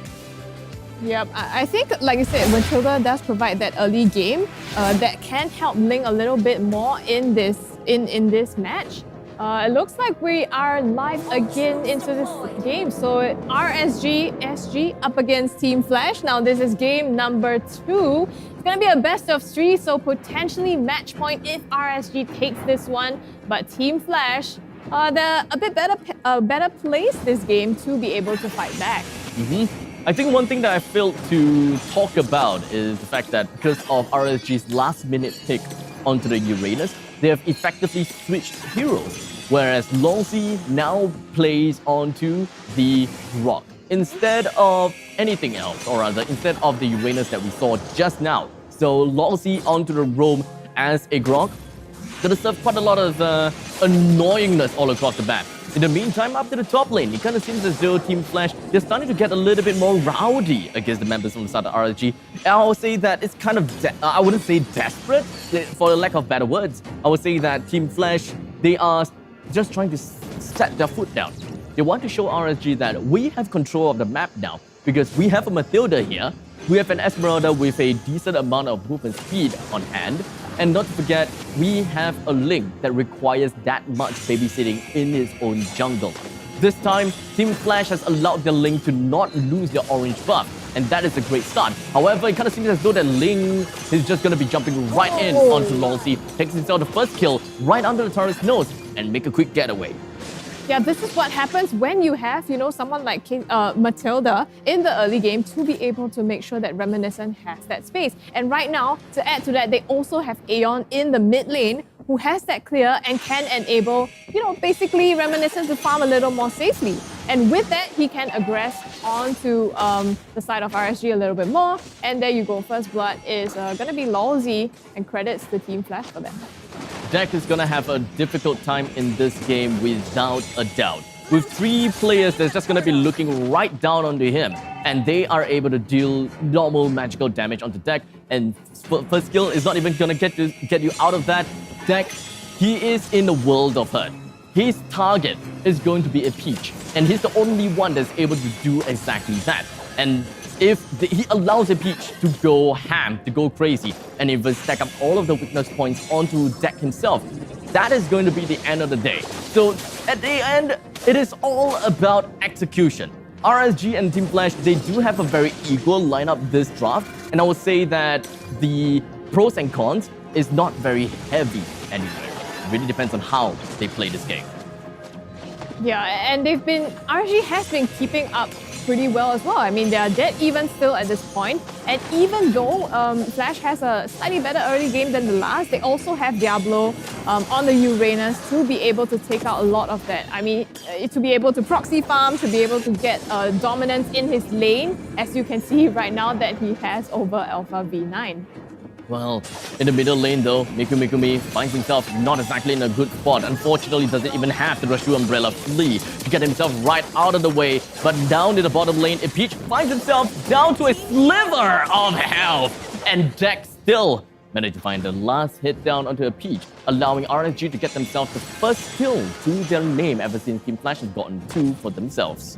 Yep, I think, like you said, Matilda does provide that early game that can help Ling a little bit more in this match. It looks like we are live again into this game. So RSG SG up against Team Flash. Now this is game number 2. It's gonna be a best of 3, so potentially match point if RSG takes this one. But Team Flash, they're a bit better placed this game to be able to fight back. I think one thing that I failed to talk about is the fact that because of RSG's last-minute pick onto the Uranus, they have effectively switched heroes, whereas Longzi now plays onto the Grok instead of anything else, or rather, instead of the Uranus that we saw just now. So Longzi onto the roam as a Grok, gonna serve quite a lot of annoyingness all across the map. In the meantime, up to the top lane, it kind of seems as though Team Flash, they're starting to get a little bit more rowdy against the members from the side of RSG. And I would say that it's kind of, I wouldn't say desperate, for the lack of better words. I would say that Team Flash, they are just trying to set their foot down. They want to show RSG that we have control of the map now, because we have a Matilda here, we have an Esmeralda with a decent amount of movement speed on hand, and not to forget, we have a Ling that requires that much babysitting in his own jungle. This time, Team Flash has allowed their Ling to not lose their orange buff, and that is a great start. However, it kind of seems as though that Ling is just going to be jumping right in onto Longzi, takes himself the first kill right under the turret's nose, and make a quick getaway. Yeah, this is what happens when you have, someone like Matilda in the early game to be able to make sure that Reminiscent has that space. And right now, to add to that, they also have Aeon in the mid lane who has that clear and can enable, basically Reminiscent to farm a little more safely. And with that, he can aggress onto the side of RSG a little bit more. And there you go, first blood is going to be Lawsy, and credits to Team Flash for that. Deck is going to have a difficult time in this game without a doubt. With 3 players that's just going to be looking right down onto him, and they are able to deal normal magical damage onto Deck, and first skill is not even going to get you out of that. Deck, he is in the world of hurt. His target is going to be a Peach, and he's the only one that's able to do exactly that. And if he allows a Peach to go ham, to go crazy, and even stack up all of the weakness points onto deck himself, that is going to be the end of the day. So at the end, it is all about execution. RSG and Team Flash, they do have a very equal lineup this draft, and I would say that the pros and cons is not very heavy anyway. It really depends on how they play this game. Yeah, and RSG has been keeping up pretty well as well. I mean, they are dead even still at this point. And even though Flash has a slightly better early game than the last, they also have Diablo on the Uranus to be able to take out a lot of that. I mean, to be able to proxy farm, to be able to get dominance in his lane, as you can see right now that he has over Alpha V9. Well, in the middle lane though, Mikumi finds himself not exactly in a good spot. Unfortunately, doesn't even have the Rashu Umbrella Flea to get himself right out of the way. But down in the bottom lane, Peach finds himself down to a sliver of health. And Dex still managed to find the last hit down onto a Peach, allowing RSG to get themselves the first kill to their name ever since Team Flash has gotten 2 for themselves.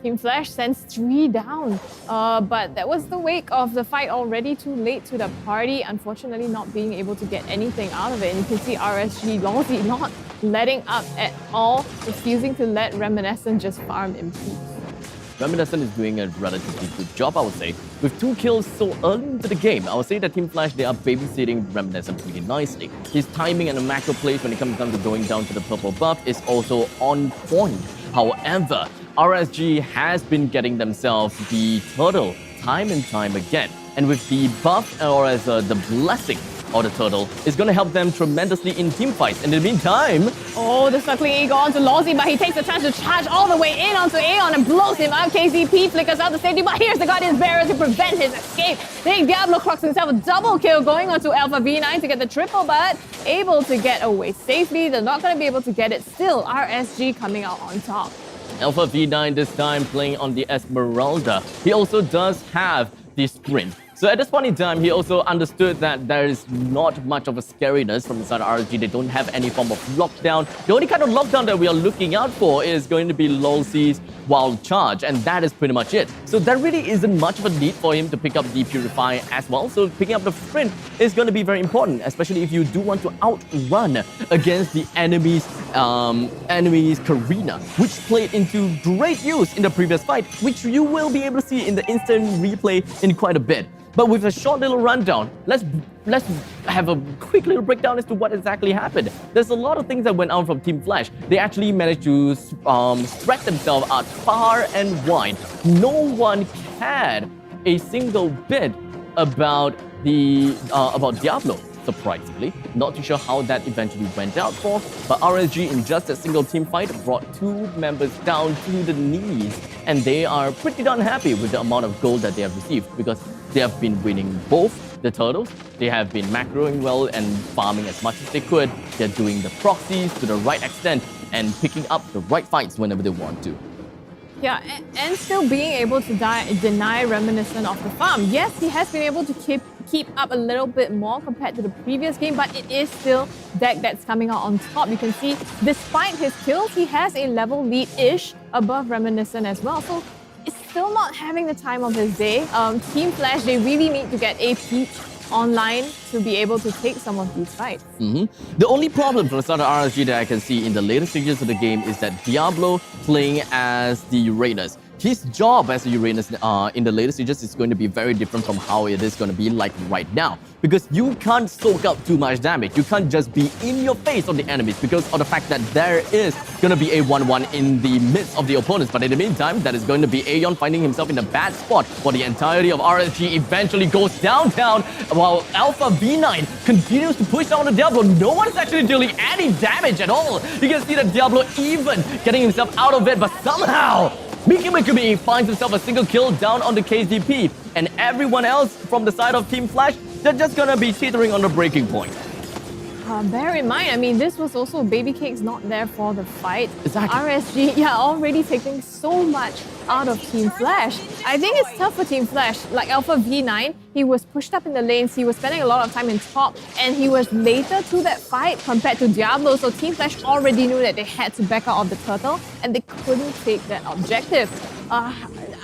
Team Flash sends 3 down, but that was the wake of the fight already too late to the party, unfortunately not being able to get anything out of it. And you can see RSG Lousy not letting up at all, refusing to let Reminiscent just farm in peace. Reminiscent is doing a relatively good job, I would say. With 2 kills so early into the game, I would say that Team Flash, they are babysitting Reminiscent pretty nicely. His timing and the macro plays when it comes down to going down to the purple buff is also on point. However, RSG has been getting themselves the turtle time and time again. And with the buff, or as the blessing of the turtle, is going to help them tremendously in team fights. In the meantime... Oh, the circling eagle onto Lousy, but he takes the chance to charge all the way in onto Aeon and blows him up. KZP flickers out the safety, but here's the Guardian's Barrier to prevent his escape. Big Diablo clocks himself a double kill going onto Alpha V9 to get the triple, but able to get away safely. They're not going to be able to get it still. RSG coming out on top. Alpha V9 this time playing on the Esmeralda. He also does have the sprint. So at this point in time, he also understood that there is not much of a scariness from inside RSG. They don't have any form of lockdown. The only kind of lockdown that we are looking out for is going to be Lolsy's Wild Charge, and that is pretty much it. So there really isn't much of a need for him to pick up the Purify as well. So picking up the sprint is going to be very important, especially if you do want to outrun against the enemy's Karina, which played into great use in the previous fight, which you will be able to see in the instant replay in quite a bit. But with a short little rundown, let's have a quick little breakdown as to what exactly happened. There's a lot of things that went out from Team Flash. They actually managed to spread themselves out far and wide. No one cared a single bit about Diablo. Surprisingly, not too sure how that eventually went out for, but RSG in just a single team fight brought 2 members down to the knees, and they are pretty darn happy with the amount of gold that they have received because they have been winning both the turtles, they have been macroing well and farming as much as they could, they're doing the proxies to the right extent and picking up the right fights whenever they want to. Yeah, and still being able to deny Reminiscent of the farm. Yes, he has been able to keep up a little bit more compared to the previous game, but it is still deck that's coming out on top. You can see, despite his kills, he has a level lead-ish above Reminiscent as well. So it's still not having the time of his day. Team Flash, they really need to get a Peach online to be able to take some of these fights. The only problem from the start of RSG that I can see in the later stages of the game is that Diablo playing as the Uranus. His job as a Uranus in the later stages is going to be very different from how it is going to be like right now. Because you can't soak up too much damage. You can't just be in your face of the enemies because of the fact that there is going to be a 1-1 in the midst of the opponents. But in the meantime, that is going to be Aeon finding himself in a bad spot for the entirety of RSG eventually goes downtown while Alpha V9 continues to push down the Diablo. No one's actually dealing any damage at all. You can see that Diablo even getting himself out of it, but somehow Mikumi finds himself a single kill down on the KZP, and everyone else from the side of Team Flash, they're just gonna be teetering on the breaking point. Bear in mind, I mean, this was also Baby Cake's not there for the fight. Exactly. RSG, already taking so much out of Team Flash. I think it's tough for Team Flash. Like Alpha V9, he was pushed up in the lanes, he was spending a lot of time in top, and he was later to that fight compared to Diablo, so Team Flash already knew that they had to back out of the turtle, and they couldn't take that objective.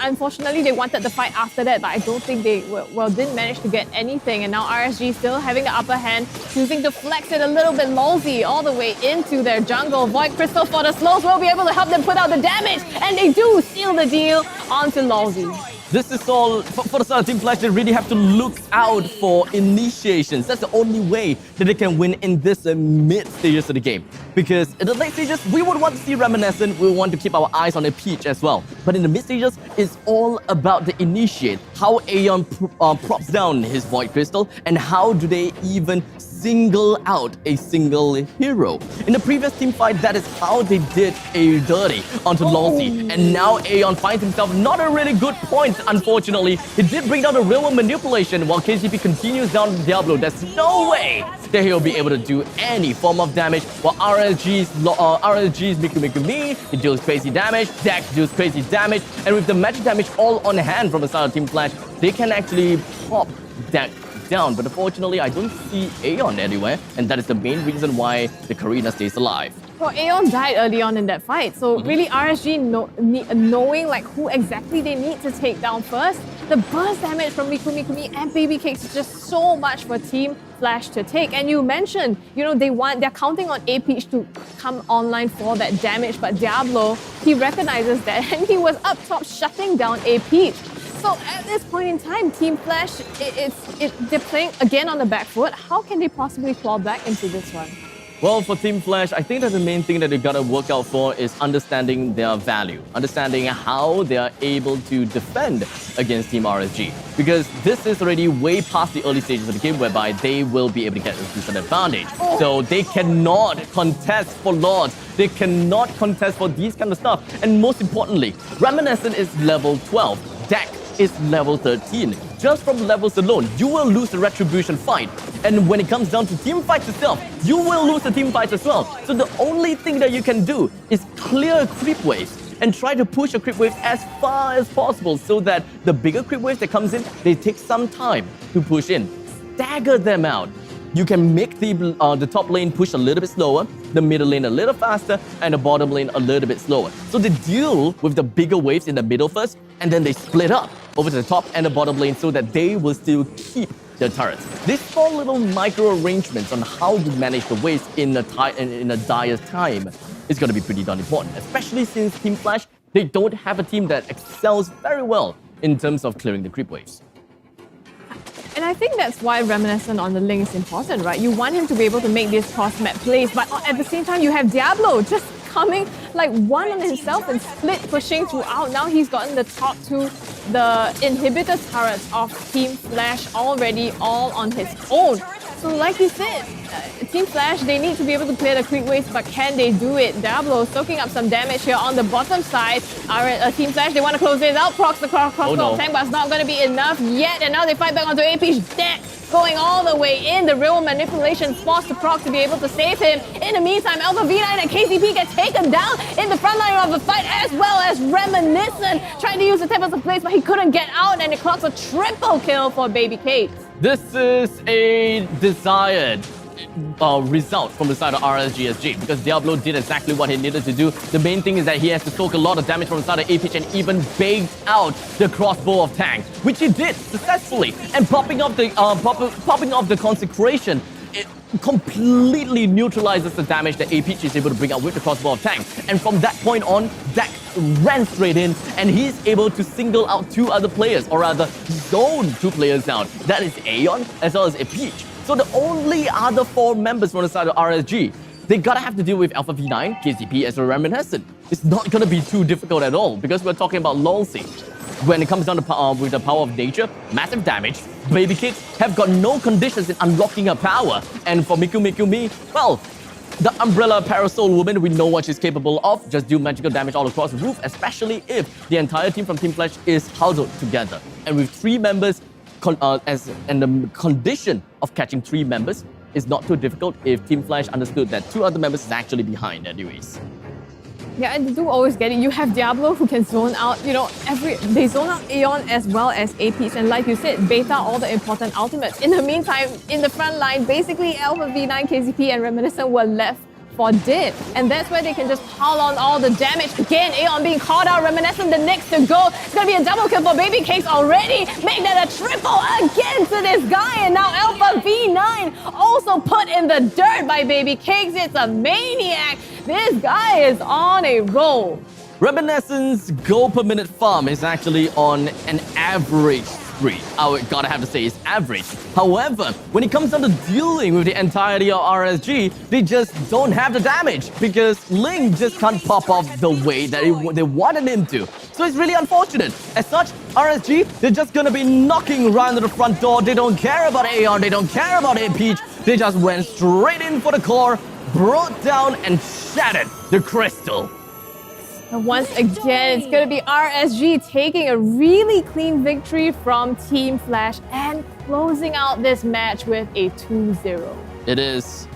Unfortunately, they wanted the fight after that, but I don't think they didn't manage to get anything. And now RSG still having the upper hand, choosing to flex it a little bit lolsy all the way into their jungle. Void Crystal for the slows will be able to help them put out the damage, and they do seal the deal onto lolsy. This is all, for the start of Team Flash, they really have to look out for initiations. That's the only way that they can win in this mid stages of the game. Because in the late stages, we would want to see Reminiscent, we want to keep our eyes on a Peach as well. But in the mid stages, it's all about the initiate, how Aeon props down his Void Crystal, and how do they even single out a single hero. In the previous team fight, that is how they did a dirty onto lolsy. And now Aeon finds himself not a really good point, unfortunately. He did bring down the real world manipulation while KCP continues down Diablo. There's no way that he'll be able to do any form of damage. While RSG's Mikumi, he deals crazy damage, Dex deals crazy damage, and with the magic damage all on hand from the side of Team Flash, they can actually pop Dex down. But unfortunately, I don't see Aeon anywhere, and that is the main reason why the Karina stays alive. Well, Aeon died early on in that fight, so really RSG knowing like who exactly they need to take down first, the burst damage from Mikumi and Baby Cakes is just so much for Team Flash to take. And you mentioned, they're counting on A Peach to come online for that damage, but Diablo, he recognizes that and he was up top shutting down A Peach. So at this point in time, Team Flash, they're playing again on the back foot. How can they possibly claw back into this one? Well, for Team Flash, I think that the main thing that they gotta work out for is understanding their value, understanding how they are able to defend against Team RSG. Because this is already way past the early stages of the game whereby they will be able to get a decent advantage. So they cannot contest for Lords, they cannot contest for these kind of stuff. And most importantly, Reminiscent is level 12, Deck is level 13. Just from levels alone, you will lose the Retribution fight. And when it comes down to team fights itself, you will lose the team fights as well. So the only thing that you can do is clear creep waves and try to push a creep wave as far as possible so that the bigger creep waves that comes in, they take some time to push in. Stagger them out. You can make the top lane push a little bit slower, the middle lane a little faster, and the bottom lane a little bit slower. So they deal with the bigger waves in the middle first, and then they split up over to the top and the bottom lane so that they will still keep their turrets. These small little micro arrangements on how you manage the waves in a dire time is going to be pretty darn important, especially since Team Flash, they don't have a team that excels very well in terms of clearing the creep waves. And I think that's why Reminiscent on the link is important, right? You want him to be able to make these cross-map plays, but at the same time, you have Diablo just coming like one on himself and split pushing throughout. Now he's gotten the top two, the inhibitor turrets of Team Flash already all on his own. So like you said, Team Flash, they need to be able to clear the creep waves, but can they do it? Diablo soaking up some damage here on the bottom side. Team Flash, they want to close this out, procs the crossbow tank, but it's not going to be enough yet. And now they fight back onto AP's deck, going all the way in. The real manipulation forced to proc to be able to save him. In the meantime, Alpha V9 and KCP get taken down in the front line of the fight, as well as Reminiscent trying to use the Tempest of Place, but he couldn't get out, and it clocks a triple kill for Baby Kate. This is a desired result from the side of RSGSG because Diablo did exactly what he needed to do. The main thing is that he has to soak a lot of damage from the side of A-Pitch and even baked out the crossbow of tanks, which he did successfully. And popping off the consecration, it completely neutralizes the damage that A-Peach is able to bring out with the crossbow of tanks. And from that point on, Deck ran straight in and he's able to single out two other players, or rather zone two players down. That is Aeon as well as A-Peach. So the only other four members from the side of RSG, they gotta have to deal with Alpha V9, KCP as a Reminiscent. It's not gonna be too difficult at all because we're talking about lolsy. When it comes down to with the power of nature, massive damage. Baby Kids have got no conditions in unlocking her power. And for Mikumi, well, the Umbrella Parasol Woman, we know what she's capable of. Just do magical damage all across the roof, especially if the entire team from Team Flash is huddled together. And with three members, and the condition of catching three members is not too difficult if Team Flash understood that two other members is actually behind anyways. Yeah, and they do always get it. You have Diablo who can zone out, they zone out Aeon as well as APs. And like you said, beta all the important ultimates. In the meantime, in the front line, basically Alpha V9, KZP and Reminiscent were left for dead. And that's where they can just pile on all the damage. Again, Aeon being called out, Reminiscent the next to go. It's gonna be a double kill for Baby Cakes already. Make that a triple again to this guy. And now Alpha V9 also put in the dirt by Baby Cakes. It's a maniac. This guy is on a roll. Reminiscence gold per minute farm is actually on an average spree. I would gotta have to say it's average. However, when it comes down to dealing with the entirety of RSG, they just don't have the damage because Ling just can't pop off the way that they wanted him to. So it's really unfortunate. As such, RSG, they're just gonna be knocking around the front door. They don't care about Aeon, they don't care about Peach. They just went straight in for the core, brought down and shattered the crystal. And once again, it's going to be RSG taking a really clean victory from Team Flash and closing out this match with a 2-0. It is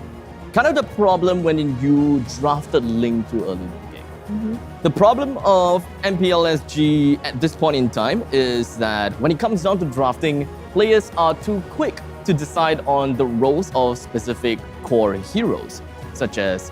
kind of the problem when you drafted Ling too early in the game. The problem of MPL SG at this point in time is that when it comes down to drafting, players are too quick to decide on the roles of specific core heroes, such as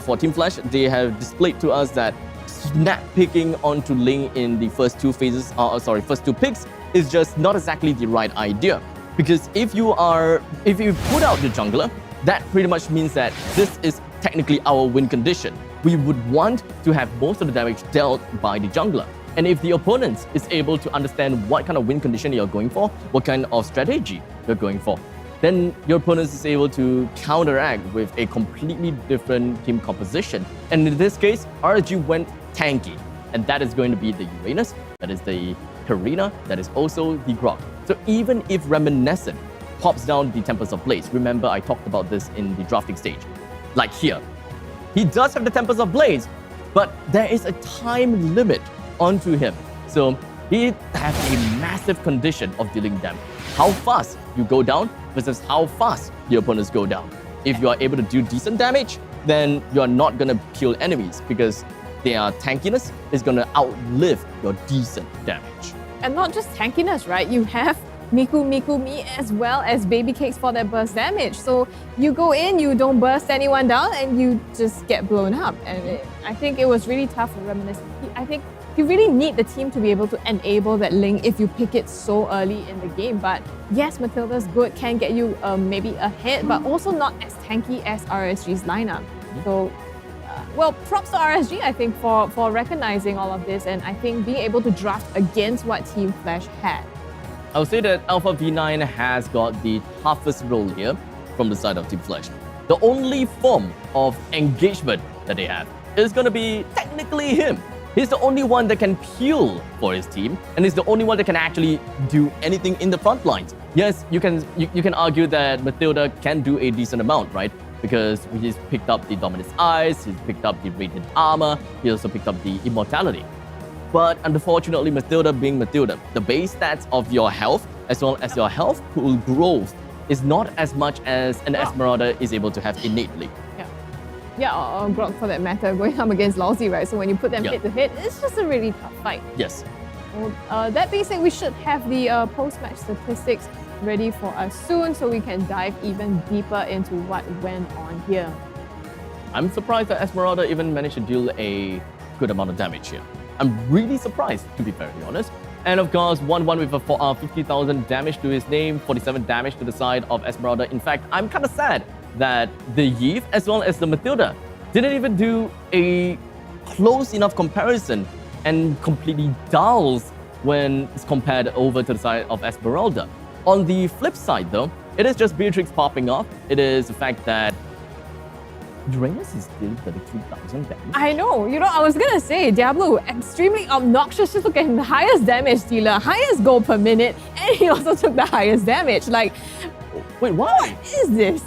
for Team Flash, they have displayed to us that snap picking onto Ling in the first two picks is just not exactly the right idea. Because if you put out the jungler, that pretty much means that this is technically our win condition. We would want to have most of the damage dealt by the jungler. And if the opponent is able to understand what kind of win condition you're going for, what kind of strategy you're going for, then your opponent is able to counteract with a completely different team composition. And in this case, RSG went tanky. And that is going to be the Uranus, that is the Karina, that is also the Grok. So even if Reminiscent pops down the Tempest of Blaze, remember I talked about this in the drafting stage, like here. He does have the Tempest of Blaze, but there is a time limit onto him. So he has a massive condition of dealing damage. How fast you go down versus how fast the opponents go down. If you are able to do decent damage, then you are not going to kill enemies because their tankiness is going to outlive your decent damage. And not just tankiness, right? You have Miku Mi as well as Baby Cakes for their burst damage. So you go in, you don't burst anyone down, and you just get blown up. And I think it was really tough for Reminiscent. I think you really need the team to be able to enable that Ling if you pick it so early in the game. But yes, Matilda's good, can get you maybe ahead, but also not as tanky as RSG's lineup. So, well, props to RSG, I think, for recognizing all of this, and I think being able to draft against what Team Flash had. I would say that Alpha V9 has got the toughest role here from the side of Team Flash. The only form of engagement that they have is going to be technically him. He's the only one that can peel for his team, and he's the only one that can actually do anything in the front lines. Yes, you can argue that Matilda can do a decent amount, right? Because he's picked up the Dominus Eyes, he's picked up the Radiant Armor, he also picked up the Immortality. But unfortunately, Matilda being Matilda, the base stats of your health, as well as your health pool growth, is not as much as an Esmeralda is able to have innately. Yeah, or Grok for that matter, going up against Lousy, right? So when you put them head to head, it's just a really tough fight. Yes. Well, that being said, we should have the post-match statistics ready for us soon so we can dive even deeper into what went on here. I'm surprised that Esmeralda even managed to deal a good amount of damage here. I'm really surprised, to be very honest. And of course, 1-1 with a 50,000 damage to his name, 47 damage to the side of Esmeralda. In fact, I'm kind of sad that the Yves as well as the Matilda didn't even do a close enough comparison and completely dulls when it's compared over to the side of Esmeralda. On the flip side though, it is just Beatrix popping off. It is the fact that Uranus is still 32,000 damage. I know, I was gonna say, Diablo, extremely obnoxious. Just look at him, the highest damage dealer, highest gold per minute, and he also took the highest damage. Like, wait, why? What is this?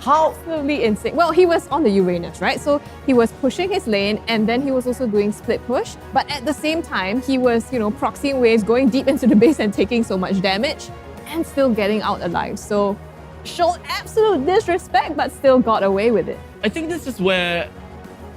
How? Absolutely insane. Well, he was on the Uranus, right? So he was pushing his lane, and then he was also doing split push. But at the same time, he was, proxying waves, going deep into the base and taking so much damage, and still getting out alive. So showed absolute disrespect, but still got away with it. I think this is where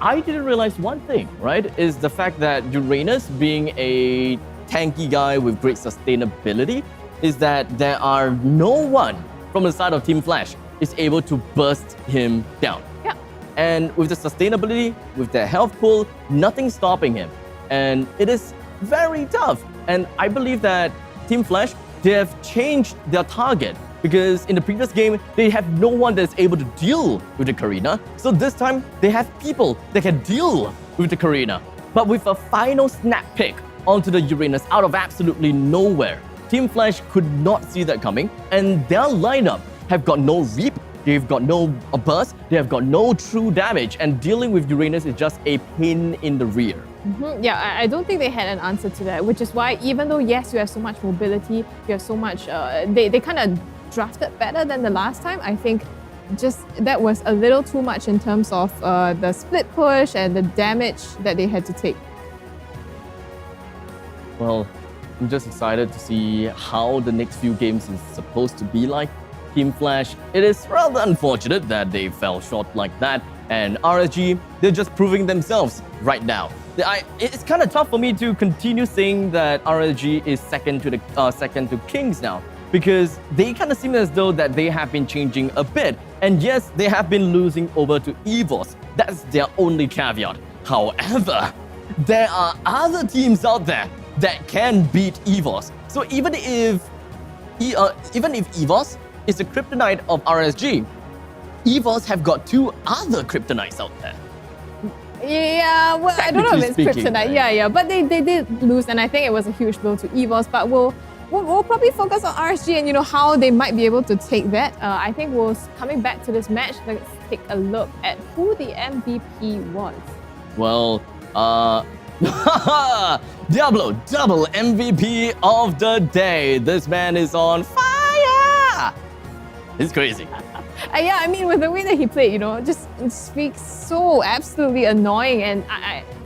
I didn't realize one thing, right? Is the fact that Uranus, being a tanky guy with great sustainability, is that there are no one from the side of Team Flash is able to burst him down. Yeah. And with the sustainability, with the health pool, nothing's stopping him. And it is very tough. And I believe that Team Flash, they have changed their target because in the previous game, they have no one that's able to deal with the Karina. So this time, they have people that can deal with the Karina. But with a final snap pick onto the Uranus out of absolutely nowhere, Team Flash could not see that coming, and their lineup have got no reap, they've got no burst, they have got no true damage, and dealing with Uranus is just a pain in the rear. Yeah, I don't think they had an answer to that, which is why even though, yes, you have so much mobility, you have so much, they kind of drafted better than the last time. I think just that was a little too much in terms of the split push and the damage that they had to take. Well, I'm just excited to see how the next few games is supposed to be like. Team Flash, it is rather unfortunate that they fell short like that, and RSG, they're just proving themselves right now. It's kind of tough for me to continue saying that RSG is second to Kings now, because they kind of seem as though that they have been changing a bit. And yes, they have been losing over to EVOS. That's their only caveat. However, there are other teams out there that can beat EVOS. So even if EVOS is the kryptonite of RSG, EVOS have got two other kryptonites out there. Yeah, well, I don't know if it's kryptonite. Right? Yeah, but they did lose, and I think it was a huge blow to EVOS. But we'll probably focus on RSG and how they might be able to take that. I think coming back to this match, let's take a look at who the MVP was. Well, Diablo, double MVP of the day. This man is on fire. It's crazy. Yeah, I mean, with the way that he played, just speaks so absolutely annoying, and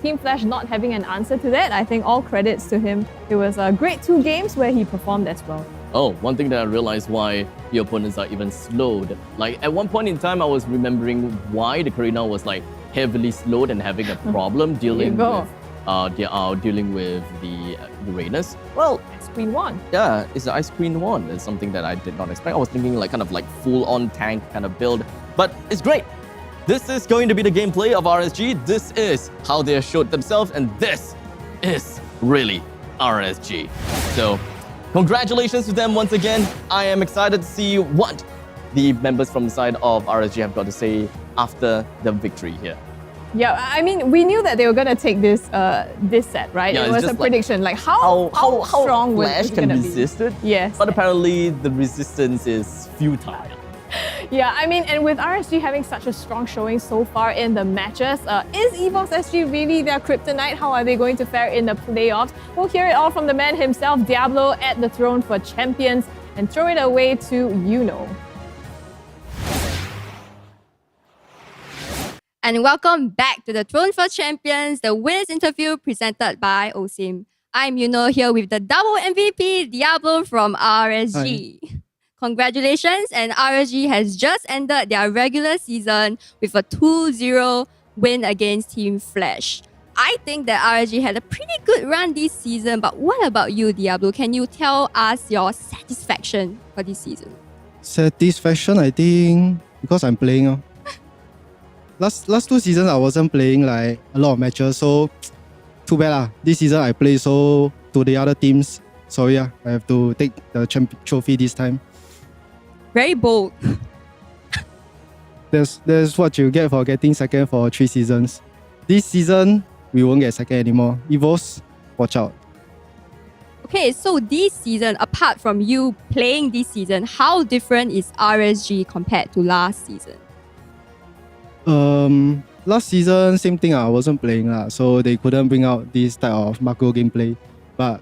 Team Flash not having an answer to that, I think all credits to him. It was a great 2 games where he performed as well. Oh, one thing that I realized why the opponents are even slowed. Like at one point in time, I was remembering why the Karina was like heavily slowed and having a problem dealing with the Uranus. Well, Ice Queen won. Yeah, it's the Ice Queen won. It's something that I did not expect. I was thinking like kind of like full-on tank kind of build, but it's great. This is going to be the gameplay of RSG. This is how they showed themselves, and this is really RSG. So, congratulations to them once again. I am excited to see what the members from the side of RSG have got to say after the victory here. Yeah, I mean, we knew that they were gonna take this set, right? Yeah, it was a prediction, like how strong Flash can gonna resist it. Yes. But apparently the resistance is futile. Yeah, I mean, and with RSG having such a strong showing so far in the matches, is EVOS SG really their kryptonite? How are they going to fare in the playoffs? We'll hear it all from the man himself, Diablo, at the throne for champions, and throw it away to Yuno. And welcome back to the Throne for Champions, the winners interview presented by OSIM. I'm Yuno here with the double MVP, Diablo from RSG. Hi. Congratulations, and RSG has just ended their regular season with a 2-0 win against Team Flash. I think that RSG had a pretty good run this season, but what about you, Diablo? Can you tell us your satisfaction for this season? Satisfaction, I think, because I'm playing. Last 2 seasons, I wasn't playing like a lot of matches, so too bad lah. This season, I play so to the other teams. So yeah, I have to take the trophy this time. Very bold. That's what you get for getting second for 3 seasons. This season, we won't get second anymore. EVOS, watch out. Okay, so this season, apart from you playing this season, how different is RSG compared to last season? Last season, same thing. I wasn't playing, so they couldn't bring out this type of macro gameplay. But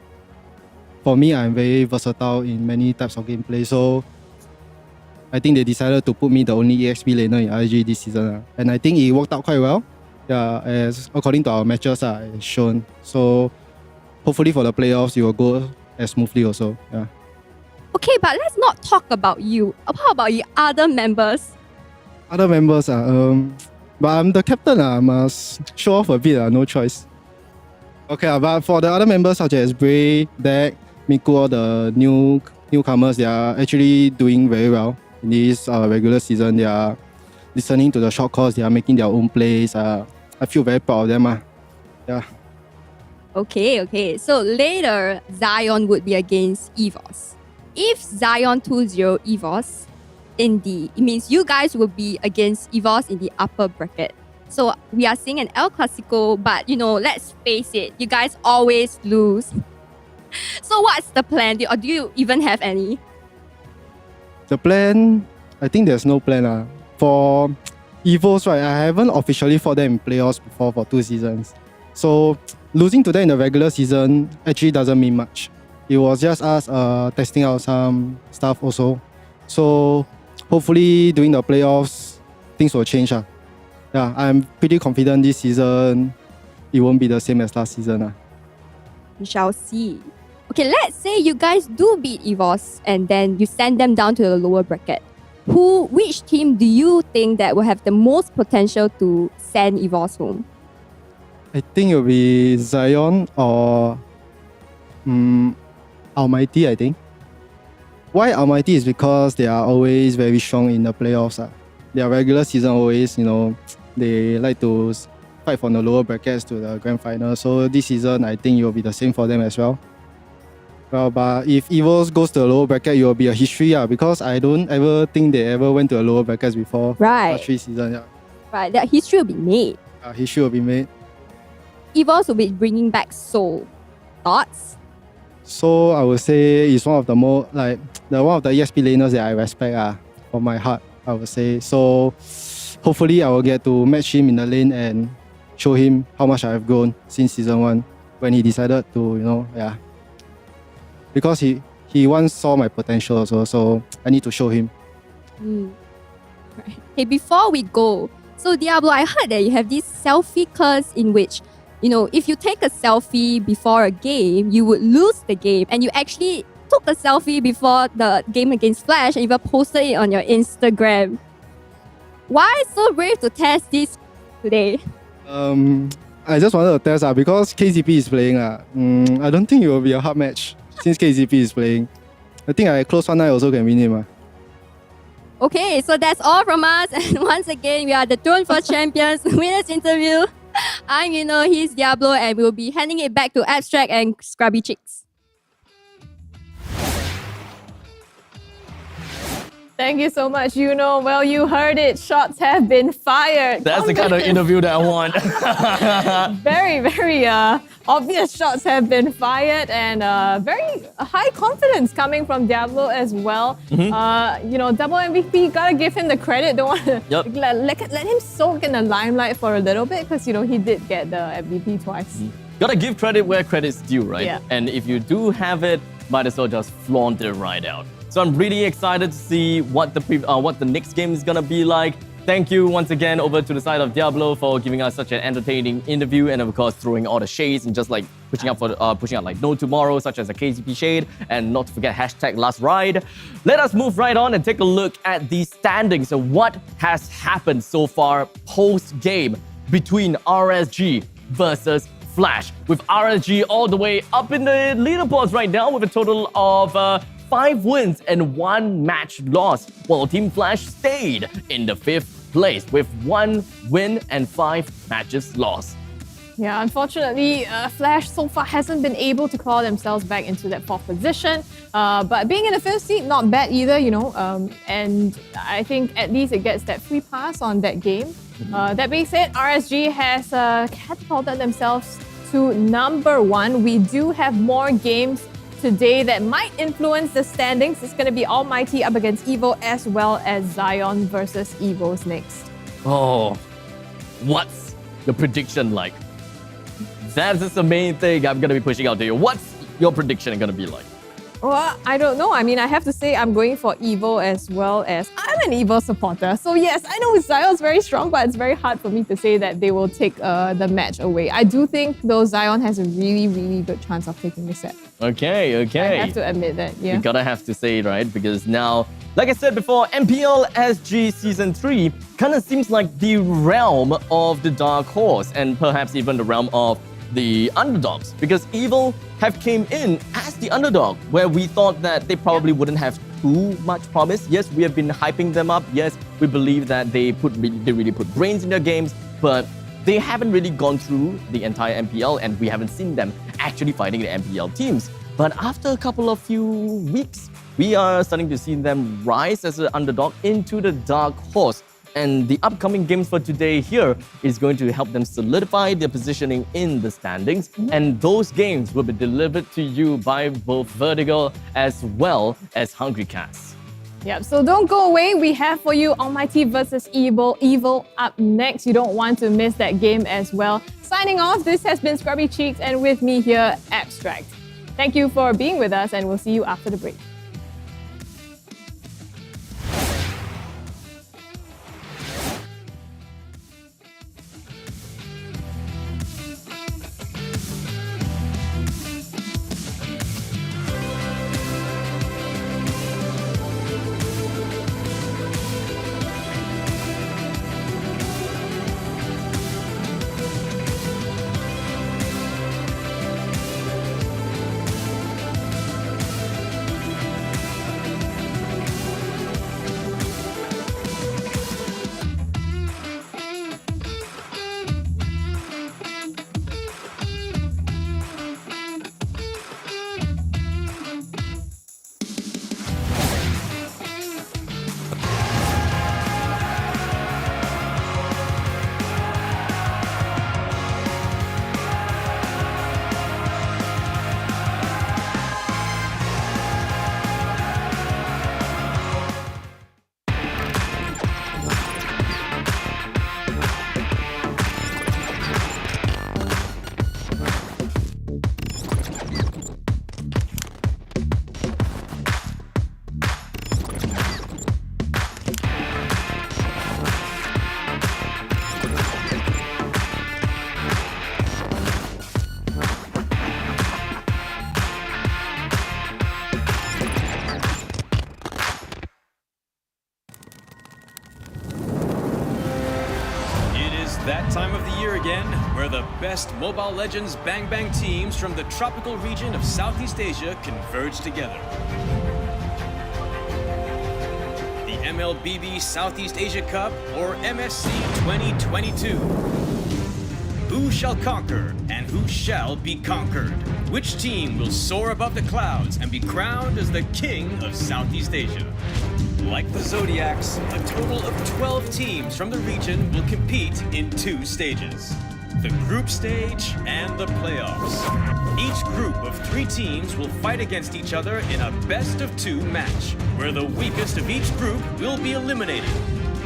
for me, I'm very versatile in many types of gameplay, so I think they decided to put me the only EXP laner in RSG this season. And I think it worked out quite well. Yeah, as according to our matches, it's shown. So hopefully for the playoffs, it will go as smoothly also. Yeah. Okay, but let's not talk about you. How about the other members? Other members, But I'm the captain, I must show off a bit, no choice. Okay, but for the other members such as Bray, Dak, Miku, all the newcomers, they are actually doing very well in this regular season. They are listening to the short calls, they are making their own plays. I feel very proud of them. Yeah. Okay. So later, Zion would be against EVOS. If Zion 2-0 EVOS, it means you guys will be against EVOS in the upper bracket. So we are seeing an El Clasico, but let's face it, you guys always lose. So what's the plan? Or do you even have any? The plan, I think there's no plan. For EVOS, right, I haven't officially fought them in playoffs before for 2 seasons. So losing to them in the regular season actually doesn't mean much. It was just us testing out some stuff also. So hopefully during the playoffs, things will change. Yeah, I'm pretty confident this season it won't be the same as last season. We shall see. Okay, let's say you guys do beat EVOS and then you send them down to the lower bracket. Which team do you think that will have the most potential to send EVOS home? I think it will be Zion or Almighty, I think. Why Almighty is because they are always very strong in the playoffs. Their regular season always, they like to fight from the lower brackets to the grand final. So this season, I think it will be the same for them as well. Well, but if EVOS goes to the lower bracket, it will be a history, because I don't ever think they ever went to the lower brackets before. Right. Last 3 seasons, Right, that history will be made. History will be made. EVOS will be bringing back Soul. Thoughts? So I would say it's one of the more one of the ESP laners that I respect from my heart, I would say. So hopefully I will get to match him in the lane and show him how much I have grown since season 1 when he decided to, because he once saw my potential also, so I need to show him. Right. Hey, before we go, so Diablo, I heard that you have this selfie curse in which, if you take a selfie before a game, you would lose the game. And you actually took a selfie before the game against Flash and even posted it on your Instagram. Why so brave to test this today? I just wanted to test because KZP is playing. I don't think it will be a hard match since KZP is playing. I think I close one eye also can win him. Okay, so that's all from us. And once again, we are the Throne for Champions winners interview. I'm he's Diablo, and we'll be handing it back to Abstract and Scrubby Chicks. Thank you so much, Well, you heard it. Shots have been fired. That's the kind of interview that I want. Very, very obvious shots have been fired, and very high confidence coming from Diablo as well. Double MVP, gotta give him the credit. Don't want to let him soak in the limelight for a little bit because he did get the MVP twice. Gotta give credit where credit's due, right? Yeah. And if you do have it, might as well just flaunt it right out. So I'm really excited to see what the next game is gonna be like. Thank you once again over to the side of Diablo for giving us such an entertaining interview, and of course throwing all the shades and just like pushing out like no tomorrow, such as a KCP shade, and not to forget hashtag last ride. Let us move right on and take a look at the standings and what has happened so far post game between RSG versus Flash, with RSG all the way up in the leaderboards right now with a total of 5 wins and 1 match lost, while Team Flash stayed in the 5th place with 1 win and 5 matches lost. Yeah, unfortunately, Flash so far hasn't been able to claw themselves back into that 4th position. But being in the 5th seat, not bad either, and I think at least it gets that free pass on that game. That being said, RSG has catapulted themselves to number 1. We do have more games today that might influence the standings. It's going to be Almighty up against Evo, as well as Zion versus EVO's next. Oh, what's your prediction like? That is the main thing I'm going to be pushing out to you. What's your prediction going to be like? Well, I don't know. I mean, I have to say I'm going for Evo as well as I'm an Evo supporter. So yes, I know Zion's very strong, but it's very hard for me to say that they will take the match away. I do think though Zion has a really, really good chance of taking the set. Okay. I have to admit that, yeah. You gotta have to say it, right? Because now, like I said before, MPL SG Season 3 kind of seems like the realm of the dark horse and perhaps even the realm of the underdogs, because Evil have came in as the underdog, where we thought that they probably wouldn't have too much promise. Yes, we have been hyping them up. Yes, we believe that they really put brains in their games, but they haven't really gone through the entire MPL, and we haven't seen them actually fighting the MPL teams. But after a couple of few weeks, we are starting to see them rise as an underdog into the dark horse. And the upcoming games for today here is going to help them solidify their positioning in the standings. And those games will be delivered to you by both Vertigo as well as HungryCast. Yep, so don't go away. We have for you Almighty versus Evil up next. You don't want to miss that game as well. Signing off, this has been Scrubby Cheeks, and with me here, Abstract. Thank you for being with us, and we'll see you after the break. That time of the year again, where the best Mobile Legends Bang Bang teams from the tropical region of Southeast Asia converge together. The MLBB Southeast Asia Cup, or MSC 2022. Who shall conquer and who shall be conquered? Which team will soar above the clouds and be crowned as the king of Southeast Asia? Like the Zodiacs, a total of 12 teams from the region will compete in 2 stages: the group stage and the playoffs. Each group of 3 teams will fight against each other in a best-of-2 match, where the weakest of each group will be eliminated.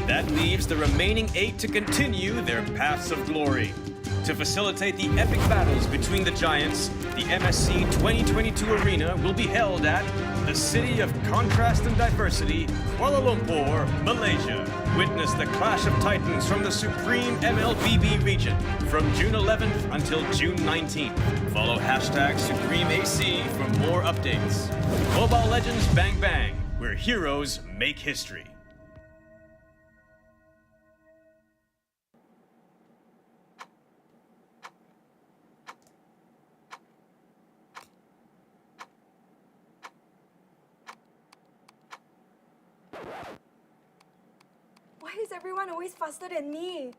That leaves the remaining 8 to continue their paths of glory. To facilitate the epic battles between the giants, the MSC 2022 arena will be held at the City of Contrast and Diversity, Kuala Lumpur, Malaysia. Witness the clash of titans from the supreme MLBB region from June 11th until June 19th. Follow #SupremeAC for more updates. Mobile Legends Bang Bang, where heroes make history. Why is everyone always faster than me?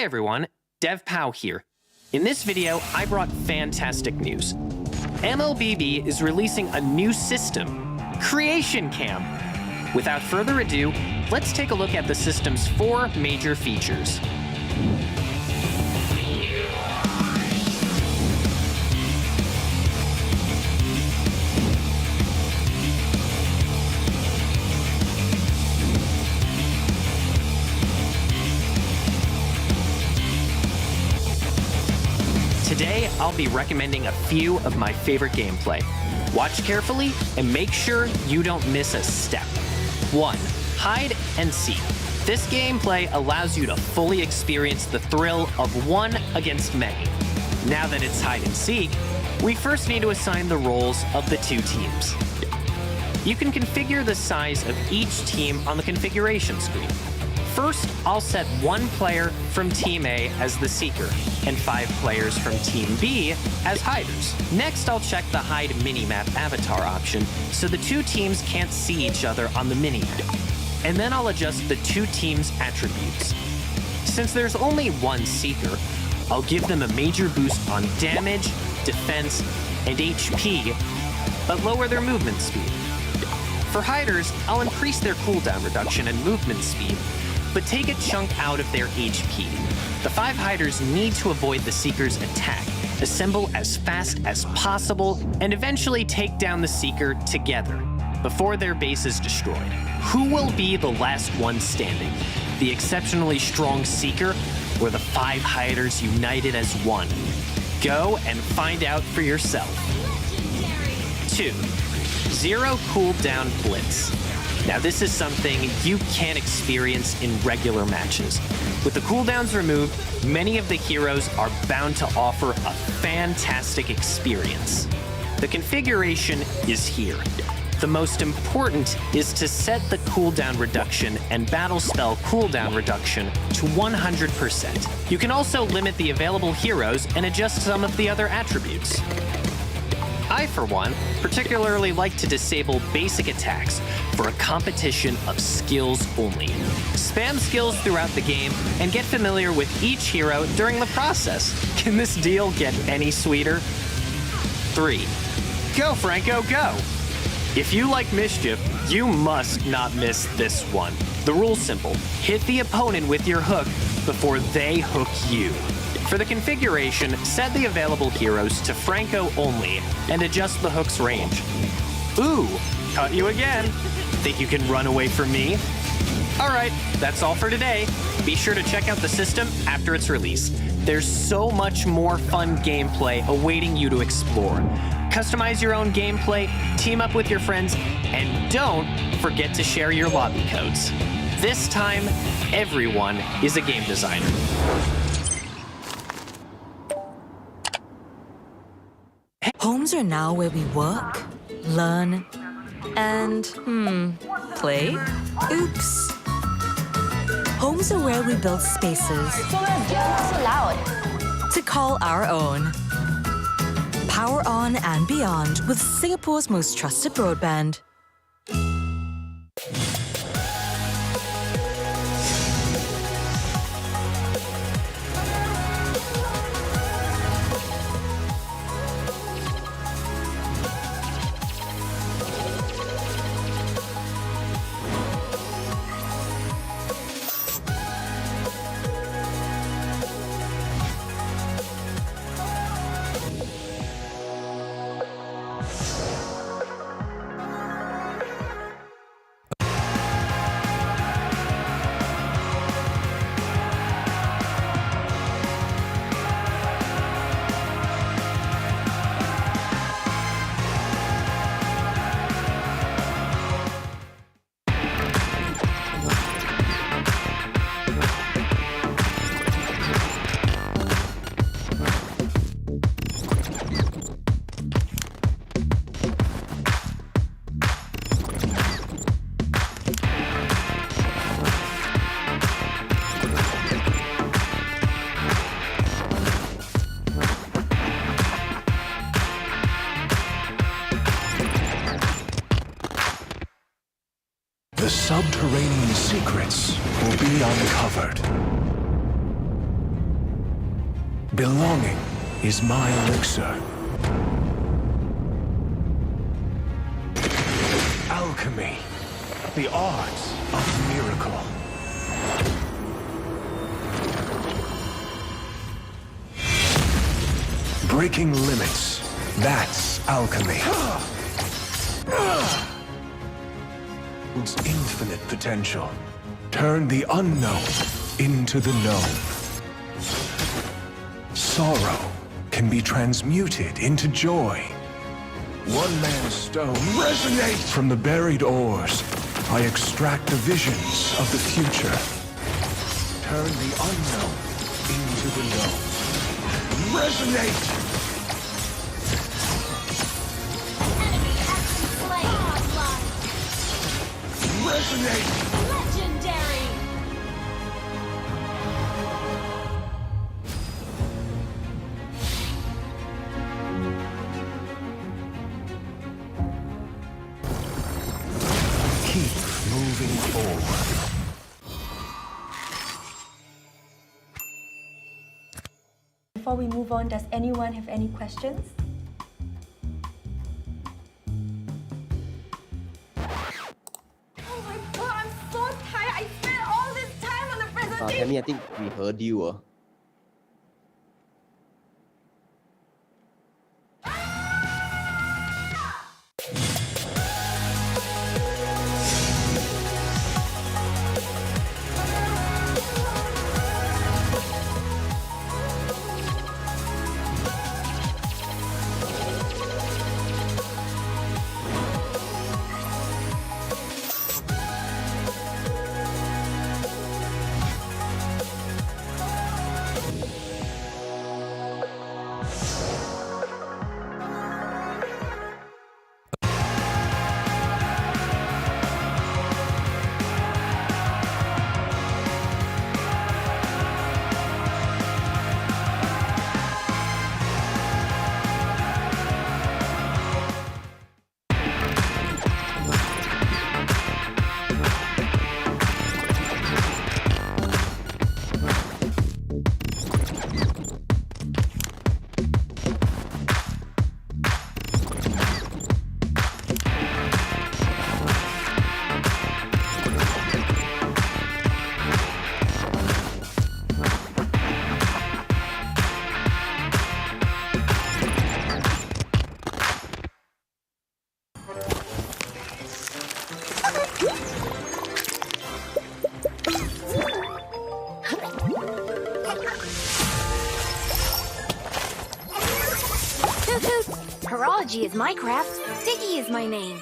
everyone, DevPow here. In this video, I brought fantastic news. MLBB is releasing a new system, Creation Cam. Without further ado, let's take a look at the system's 4 major features. Today, I'll be recommending a few of my favorite gameplay. Watch carefully and make sure you don't miss a step. 1. Hide and seek. This gameplay allows you to fully experience the thrill of one against many. Now that it's hide and seek, we first need to assign the roles of the 2 teams. You can configure the size of each team on the configuration screen. First, I'll set 1 player from Team A as the seeker, and 5 players from Team B as hiders. Next, I'll check the hide minimap avatar option so the 2 teams can't see each other on the minimap. And then I'll adjust the 2 teams' attributes. Since there's only 1 seeker, I'll give them a major boost on damage, defense, and HP, but lower their movement speed. For hiders, I'll increase their cooldown reduction and movement speed, but take a chunk out of their HP. The 5 hiders need to avoid the Seeker's attack, assemble as fast as possible, and eventually take down the Seeker together, before their base is destroyed. Who will be the last one standing? The exceptionally strong Seeker, or the 5 hiders united as one? Go and find out for yourself. 2. Zero cooldown blitz. Now this is something you can't experience in regular matches. With the cooldowns removed, many of the heroes are bound to offer a fantastic experience. The configuration is here. The most important is to set the cooldown reduction and battle spell cooldown reduction to 100%. You can also limit the available heroes and adjust some of the other attributes. I, for one, particularly like to disable basic attacks for a competition of skills only. Spam skills throughout the game and get familiar with each hero during the process. Can this deal get any sweeter? 3. Go, Franco, go! If you like mischief, you must not miss this one. The rule's simple. Hit the opponent with your hook before they hook you. For the configuration, set the available heroes to Franco only and adjust the hook's range. Ooh, caught you again. Think you can run away from me? Alright, that's all for today. Be sure to check out the system after its release. There's so much more fun gameplay awaiting you to explore. Customize your own gameplay, team up with your friends, and don't forget to share your lobby codes. This time, everyone is a game designer. Homes are now where we work, learn, and, play? Oops. Homes are where we build spaces. So let's get what's allowed. To call our own. Power on and beyond with Singapore's most trusted broadband. The subterranean secrets will be uncovered. Belonging is my elixir. Alchemy, the arts of miracle. Breaking limits, that's alchemy. Its infinite potential. Turn the unknown into the known. Sorrow can be transmuted into joy. One man's stone resonates from the buried ores. I extract the visions of the future. Turn the unknown into the known. Resonate! Resonate! Legendary! Keep moving forward. Before we move on, does anyone have any questions? Oh my god, I'm so tired. I spent all this time on the presentation. Tammy, I think we heard you. Horology is my craft. Sticky is my name.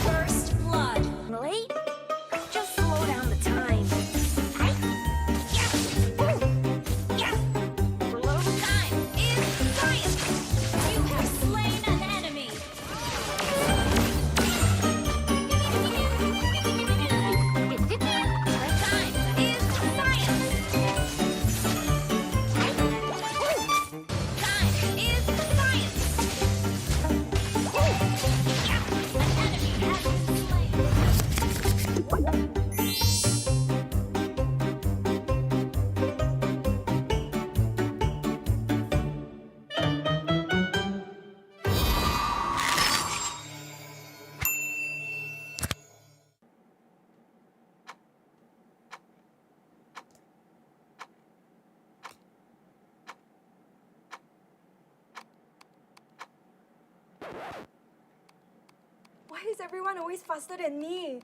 First blood. Late? Just slow down the time. Time is science. You have slain an enemy. Time is science. Time is science. An enemy has been slain. Why is everyone always faster than me?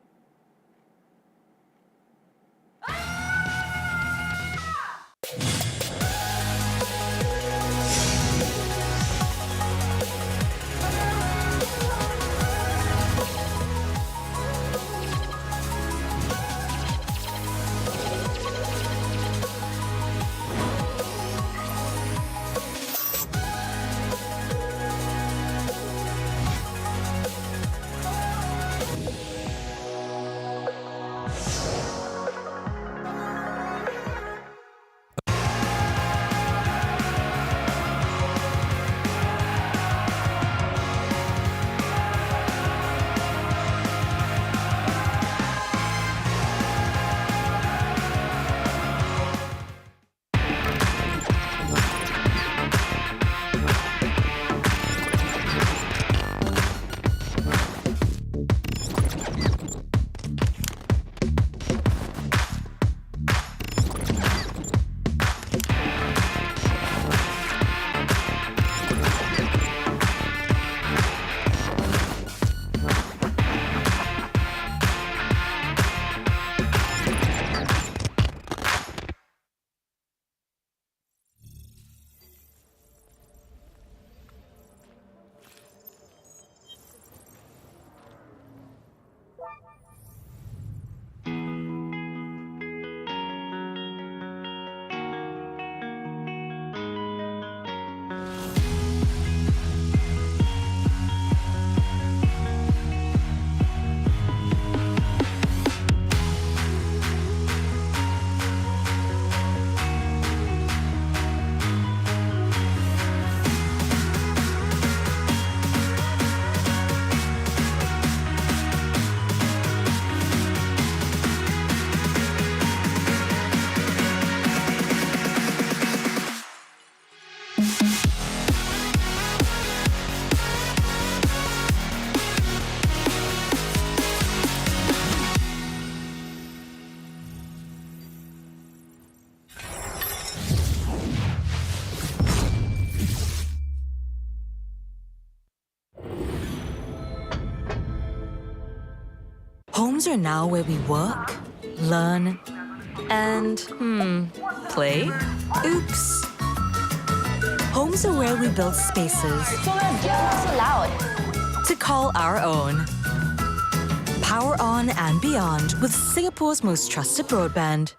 Homes are now where we work, learn, and, play? Oops. Homes are where we build spaces So loud. to call our own. Power on and beyond with Singapore's most trusted broadband.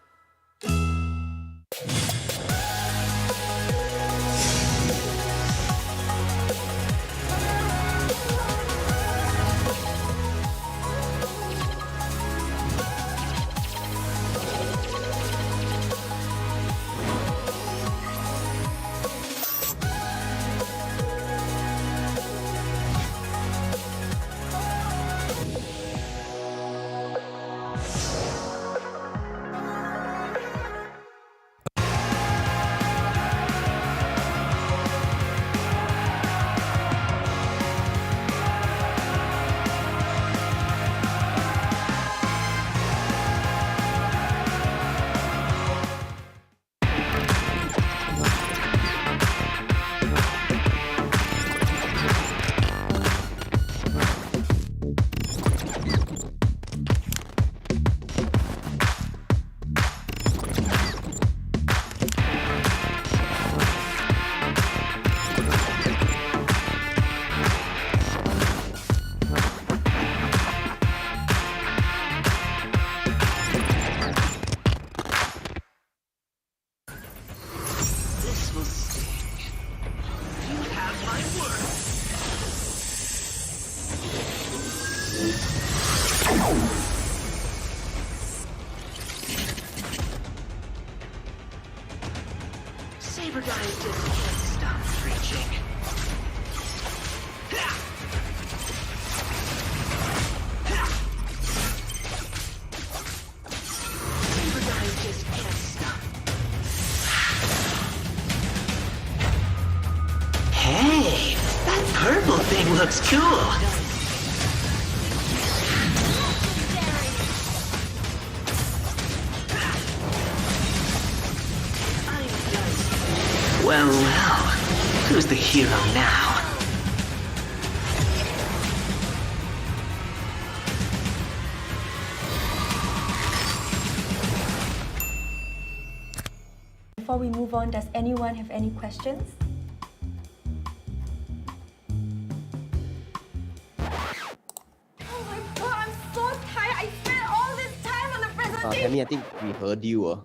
Saber guys just can't stop preaching. Saber guys just can't stop. Hey, that purple thing looks cool. Well, who's the hero now? Before we move on, does anyone have any questions? Oh my god, I'm so tired. I spent all this time on the presentation. Tammy, I think we heard you.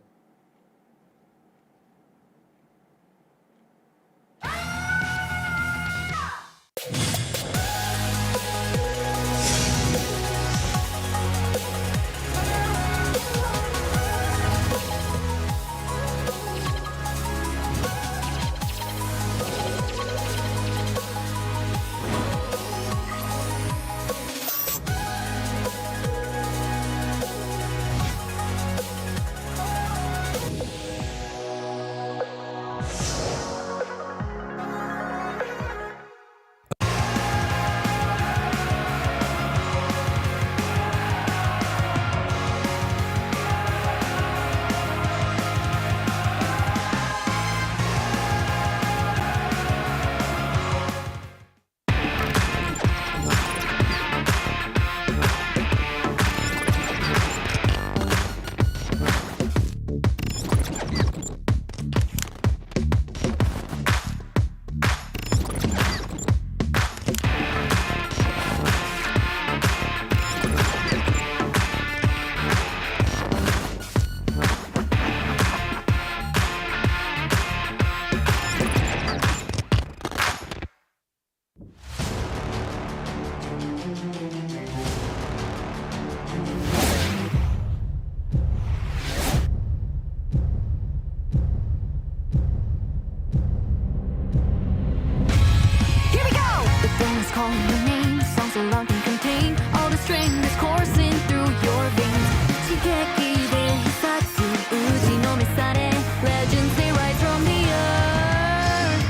Calling your name, songs alone can contain all the strength that's coursing through your veins. Shigeki de hisatsu, uji no mesare, legends they rise from the earth.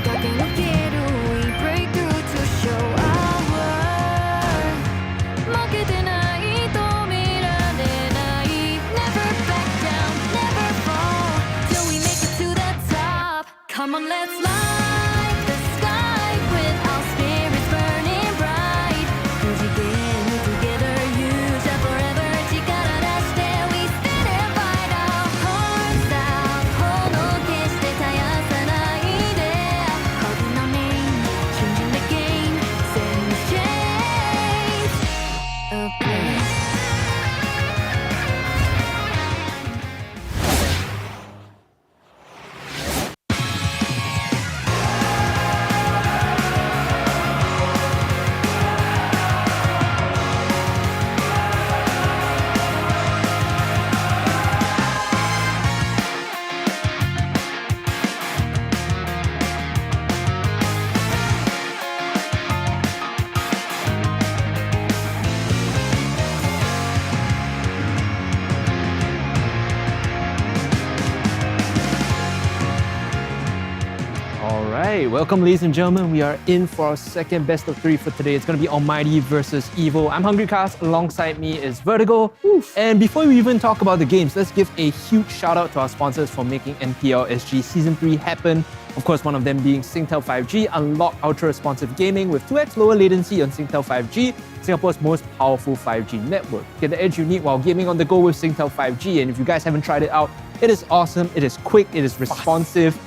Kakenukeru, we break through to show our worth. Makete nai, tomirare nai, never back down, never fall, till we make it to the top. Come on, let's light the sky with our spirits burning bright. welcome ladies and gentlemen. We are in for our second best of 3 for today. It's going to be Almighty versus Evo. I'm Hungry Cast. Alongside me is Vertigo. And before we even talk about the games, let's give a huge shout out to our sponsors for making MPL SG Season 3 happen. Of course, one of them being Singtel 5G. Unlock ultra-responsive gaming with 2x lower latency on Singtel 5G, Singapore's most powerful 5G network. Get the edge you need while gaming on the go with Singtel 5G. And if you guys haven't tried it out, it is awesome, it is quick, it is responsive,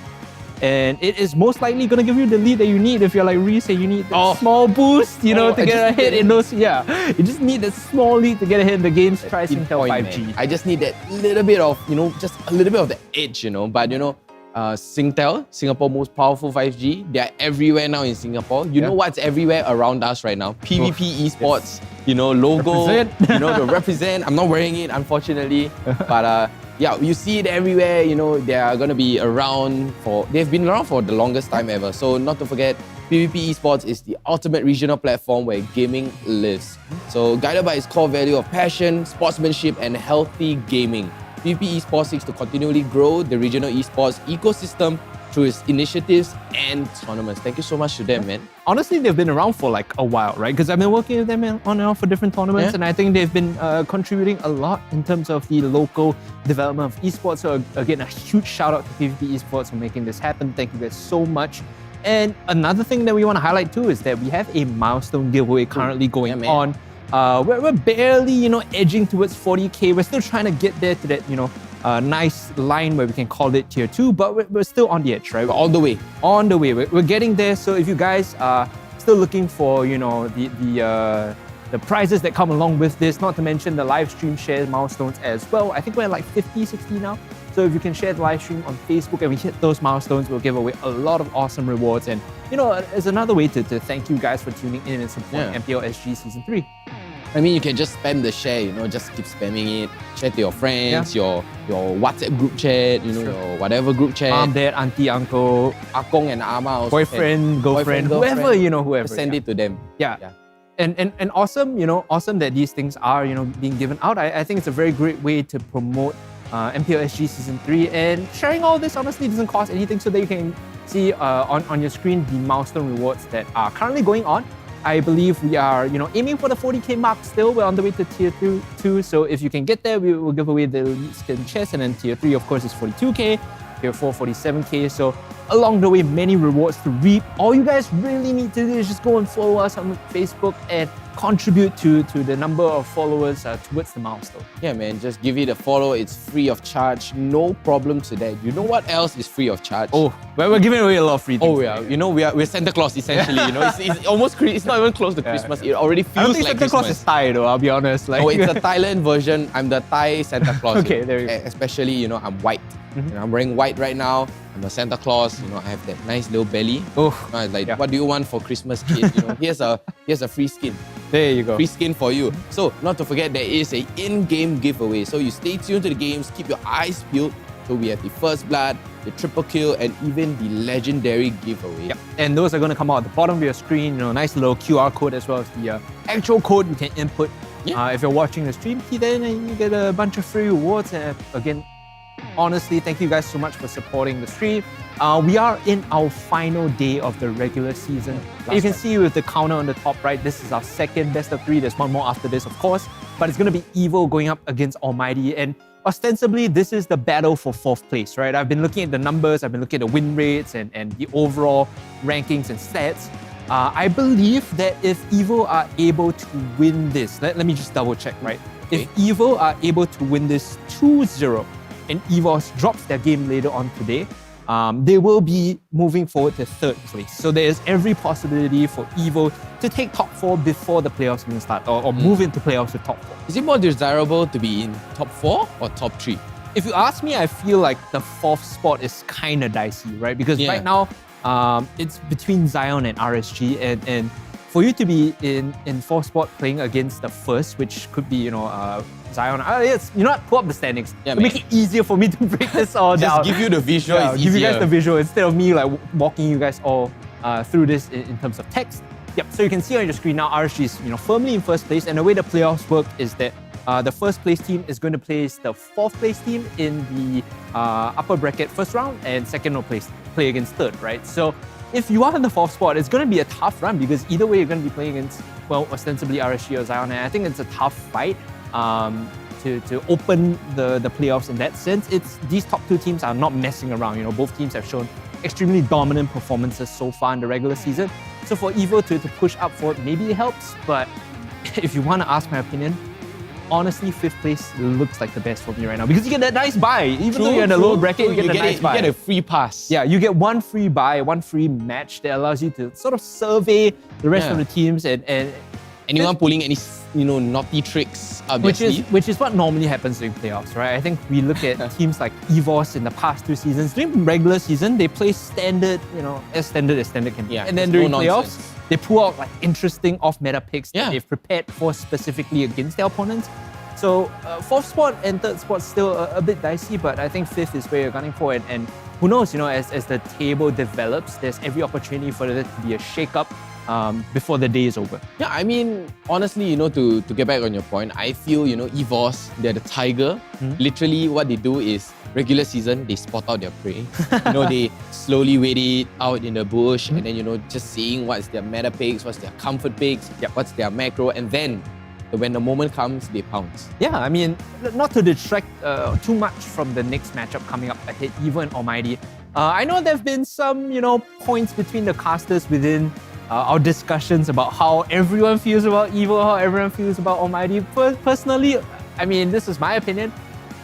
and it is most likely going to give you the lead that you need if you're like Reese and you need that small boost, you know, to get ahead in those, you just need that small lead to get ahead in the games. Try Singtel 5G. Man. I just need that little bit of, just a little bit of the edge, but Singtel, Singapore most powerful 5G, they're everywhere now in Singapore. You know what's everywhere around us right now? PvP esports, logo, to represent. I'm not wearing it, unfortunately, but you see it everywhere. They are going to be around they've been around for the longest time ever. So not to forget, PvP Esports is the ultimate regional platform where gaming lives. So guided by its core value of passion, sportsmanship, and healthy gaming, PvP Esports seeks to continually grow the regional esports ecosystem through its initiatives and tournaments. Thank you so much to them, man. Honestly, they've been around for like a while, right? Because I've been working with them on and off for different tournaments, and I think they've been contributing a lot in terms of the local development of esports. So again, a huge shout out to PvP Esports for making this happen. Thank you guys so much. And another thing that we want to highlight too is that we have a milestone giveaway currently going on. We're barely, edging towards 40K. We're still trying to get there to that, nice line where we can call it tier 2, but we're still on the edge, right? We're on the way. On the way. We're getting there. So if you guys are still looking for, the prizes that come along with this, not to mention the live stream share milestones as well. I think we're at like 50, 60 now. So if you can share the live stream on Facebook and we hit those milestones, we'll give away a lot of awesome rewards. And, it's another way to thank you guys for tuning in and supporting MPL SG Season 3. I mean, you can just spam the share, just keep spamming it. Share to your friends, your WhatsApp group chat, your whatever group chat. Mom, dad, auntie, uncle, Akong and Ama also. Boyfriend, girlfriend, whoever, whoever. Send it to them. Yeah. And awesome, awesome that these things are, being given out. I think it's a very great way to promote MPL SG Season 3, and sharing all this honestly doesn't cost anything, so that you can see on your screen the milestone rewards that are currently going on. I believe we are, aiming for the 40K mark still. We're on the way to tier 2. So if you can get there, we will give away the elite skin chest, and then tier 3, of course, is 42K, tier 4, 47K. So along the way, many rewards to reap. All you guys really need to do is just go and follow us on Facebook and contribute to the number of followers towards the milestone. Yeah, man, just give it a follow. It's free of charge. No problem to that. You know what else is free of charge? Oh, well, we're giving away a lot of free things. Oh, yeah. We're Santa Claus, essentially. It's almost, it's not even close to Christmas. It already feels I don't think like Santa Claus Christmas. is Thai, though, I'll be honest. Oh, it's a Thailand version. I'm the Thai Santa Claus. Okay, there you go. Especially, I'm white. I'm wearing white right now. I'm a Santa Claus. I have that nice little belly. What do you want for Christmas, kid? Here's a free skin. There you go. Free skin for you. So, not to forget, there is a in-game giveaway. So you stay tuned to the games, keep your eyes peeled. So we have the first blood, the triple kill, and even the legendary giveaway. Yep. And those are going to come out at the bottom of your screen. Nice little QR code as well as the actual code you can input. If you're watching the stream, then you get a bunch of free rewards. And again, honestly, thank you guys so much for supporting the stream. We are in our final day of the regular season. You can see with the counter on the top right, this is our second best of 3. There's one more after this, of course. But it's going to be Evo going up against Almighty. And ostensibly, this is the battle for 4th place, right? I've been looking at the numbers, I've been looking at the win rates and the overall rankings and stats. I believe that if Evo are able to win this, let me just double check, right? Okay. If Evo are able to win this 2-0, and EVOS drops their game later on today, they will be moving forward to 3rd place. So there's every possibility for Evo to take top 4 before the playoffs even start, or move into playoffs with top 4. Is it more desirable to be in top 4 or top 3? If you ask me, I feel like the 4th spot is kind of dicey, right? Because right now, it's between Zion and RSG, and for you to be in 4th spot playing against the 1st, which could be, Zion, pull up the standings. To make it easier for me to break this all down. Just give you the visual, it's give you easier. guys the visual instead of me walking you guys all through this in terms of text. Yep, so you can see on your screen now, RSG is firmly in 1st place, and the way the playoffs work is that the 1st place team is going to place the 4th place team in the upper bracket 1st round, and 2nd will play against 3rd, right? So if you are in the 4th spot, it's going to be a tough run because either way you're going to be playing against, well, ostensibly RSG or Zion. And I think it's a tough fight to open the playoffs in that sense. These top 2 teams are not messing around. You know, both teams have shown extremely dominant performances so far in the regular season. So for Evo to push up for it, maybe it helps. But if you want to ask my opinion, honestly, 5th place looks like the best for me right now because you get that nice buy. Even though you're in the lower bracket, you get a nice buy. You get a free pass. Yeah, you get one free buy, one free match that allows you to sort of survey the rest of the teams and anyone pulling any naughty tricks, obviously. Which is what normally happens during playoffs, right? I think we look at teams like EVOS in the past 2 seasons. During regular season, they play standard, as standard can be. Yeah, and then during playoffs, they pull out like interesting off-meta picks that they've prepared for specifically against their opponents. So 4th spot and 3rd spot still a bit dicey, but I think 5th is where you're gunning for. And who knows, as the table develops, there's every opportunity for there to be a shake-up before the day is over. Yeah, I mean, honestly, to get back on your point, I feel, EVOS, they're the tiger. Literally, what they do is regular season, they spot out their prey. They slowly wait it out in the bush and then, just seeing what's their meta picks, what's their comfort picks, what's their macro, and then when the moment comes, they pounce. Yeah, I mean, not to detract too much from the next matchup coming up ahead, Evo and Almighty. I know there have been some, points between the casters within our discussions about how everyone feels about Evo, how everyone feels about Almighty. Personally, I mean, this is my opinion.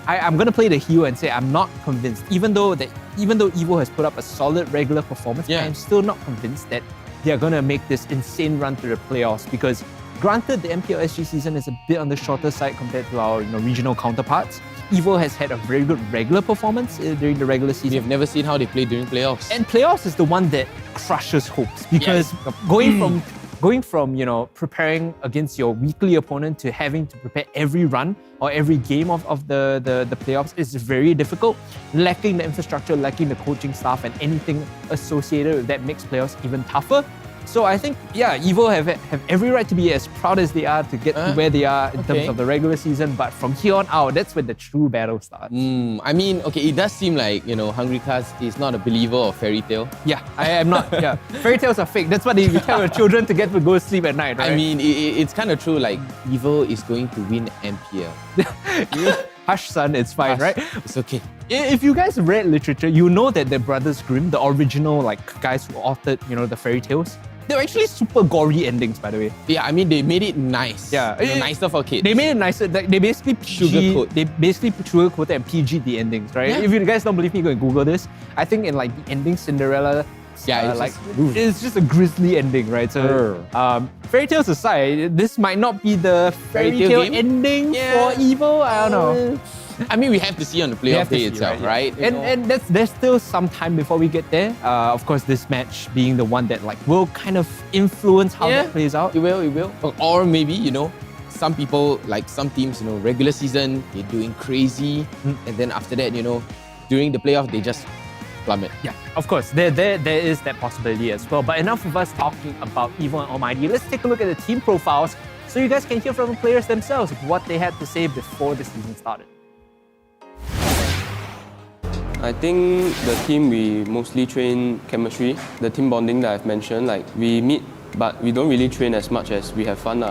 I'm going to play the heel and say I'm not convinced. Even though Evo has put up a solid regular performance, I'm still not convinced that they're going to make this insane run to the playoffs because granted, the MPL SG season is a bit on the shorter side compared to our regional counterparts. Evo has had a very good regular performance during the regular season. We've never seen how they play during playoffs. And playoffs is the one that crushes hopes because going from preparing against your weekly opponent to having to prepare every run or every game of the playoffs is very difficult. Lacking the infrastructure, lacking the coaching staff, and anything associated with that makes playoffs even tougher. So I think, Evo have every right to be as proud as they are to get to where they are in terms of the regular season. But from here on out, that's when the true battle starts. I mean, it does seem like, Hungry Cars is not a believer of fairy tale. Yeah, I am not. Yeah, fairy tales are fake. That's what you tell your children to get to go sleep at night, right? I mean, it's kind of true. Like, Evo is going to win MPL. Hush, son, it's fine, right? It's okay. If you guys read literature, you know that the Brothers Grimm, the original guys who authored, the fairy tales, they were actually super gory endings, by the way. Yeah, I mean, they made it nice. Yeah. Nicer for kids. They made it nicer. They basically sugarcoated and PG'd the endings, right? Yeah. If you guys don't believe me, go and Google this. I think in the ending, Cinderella, it's just a grisly ending, right? So, fairy tales aside, this might not be the fairy tale ending for Evo. I don't know. I mean, we have to see on the playoff day itself, right? And there's still some time before we get there. Of course, this match being the one that will kind of influence how that plays out. It will. Or maybe, some people, some teams, regular season, they're doing crazy. And then after that, during the playoff, they just plummet. Yeah, of course, there is that possibility as well. But enough of us talking about Evo and Almighty. Let's take a look at the team profiles so you guys can hear from the players themselves what they had to say before the season started. I think the team, we mostly train chemistry, the team bonding that I've mentioned. We meet, but we don't really train as much as we have fun.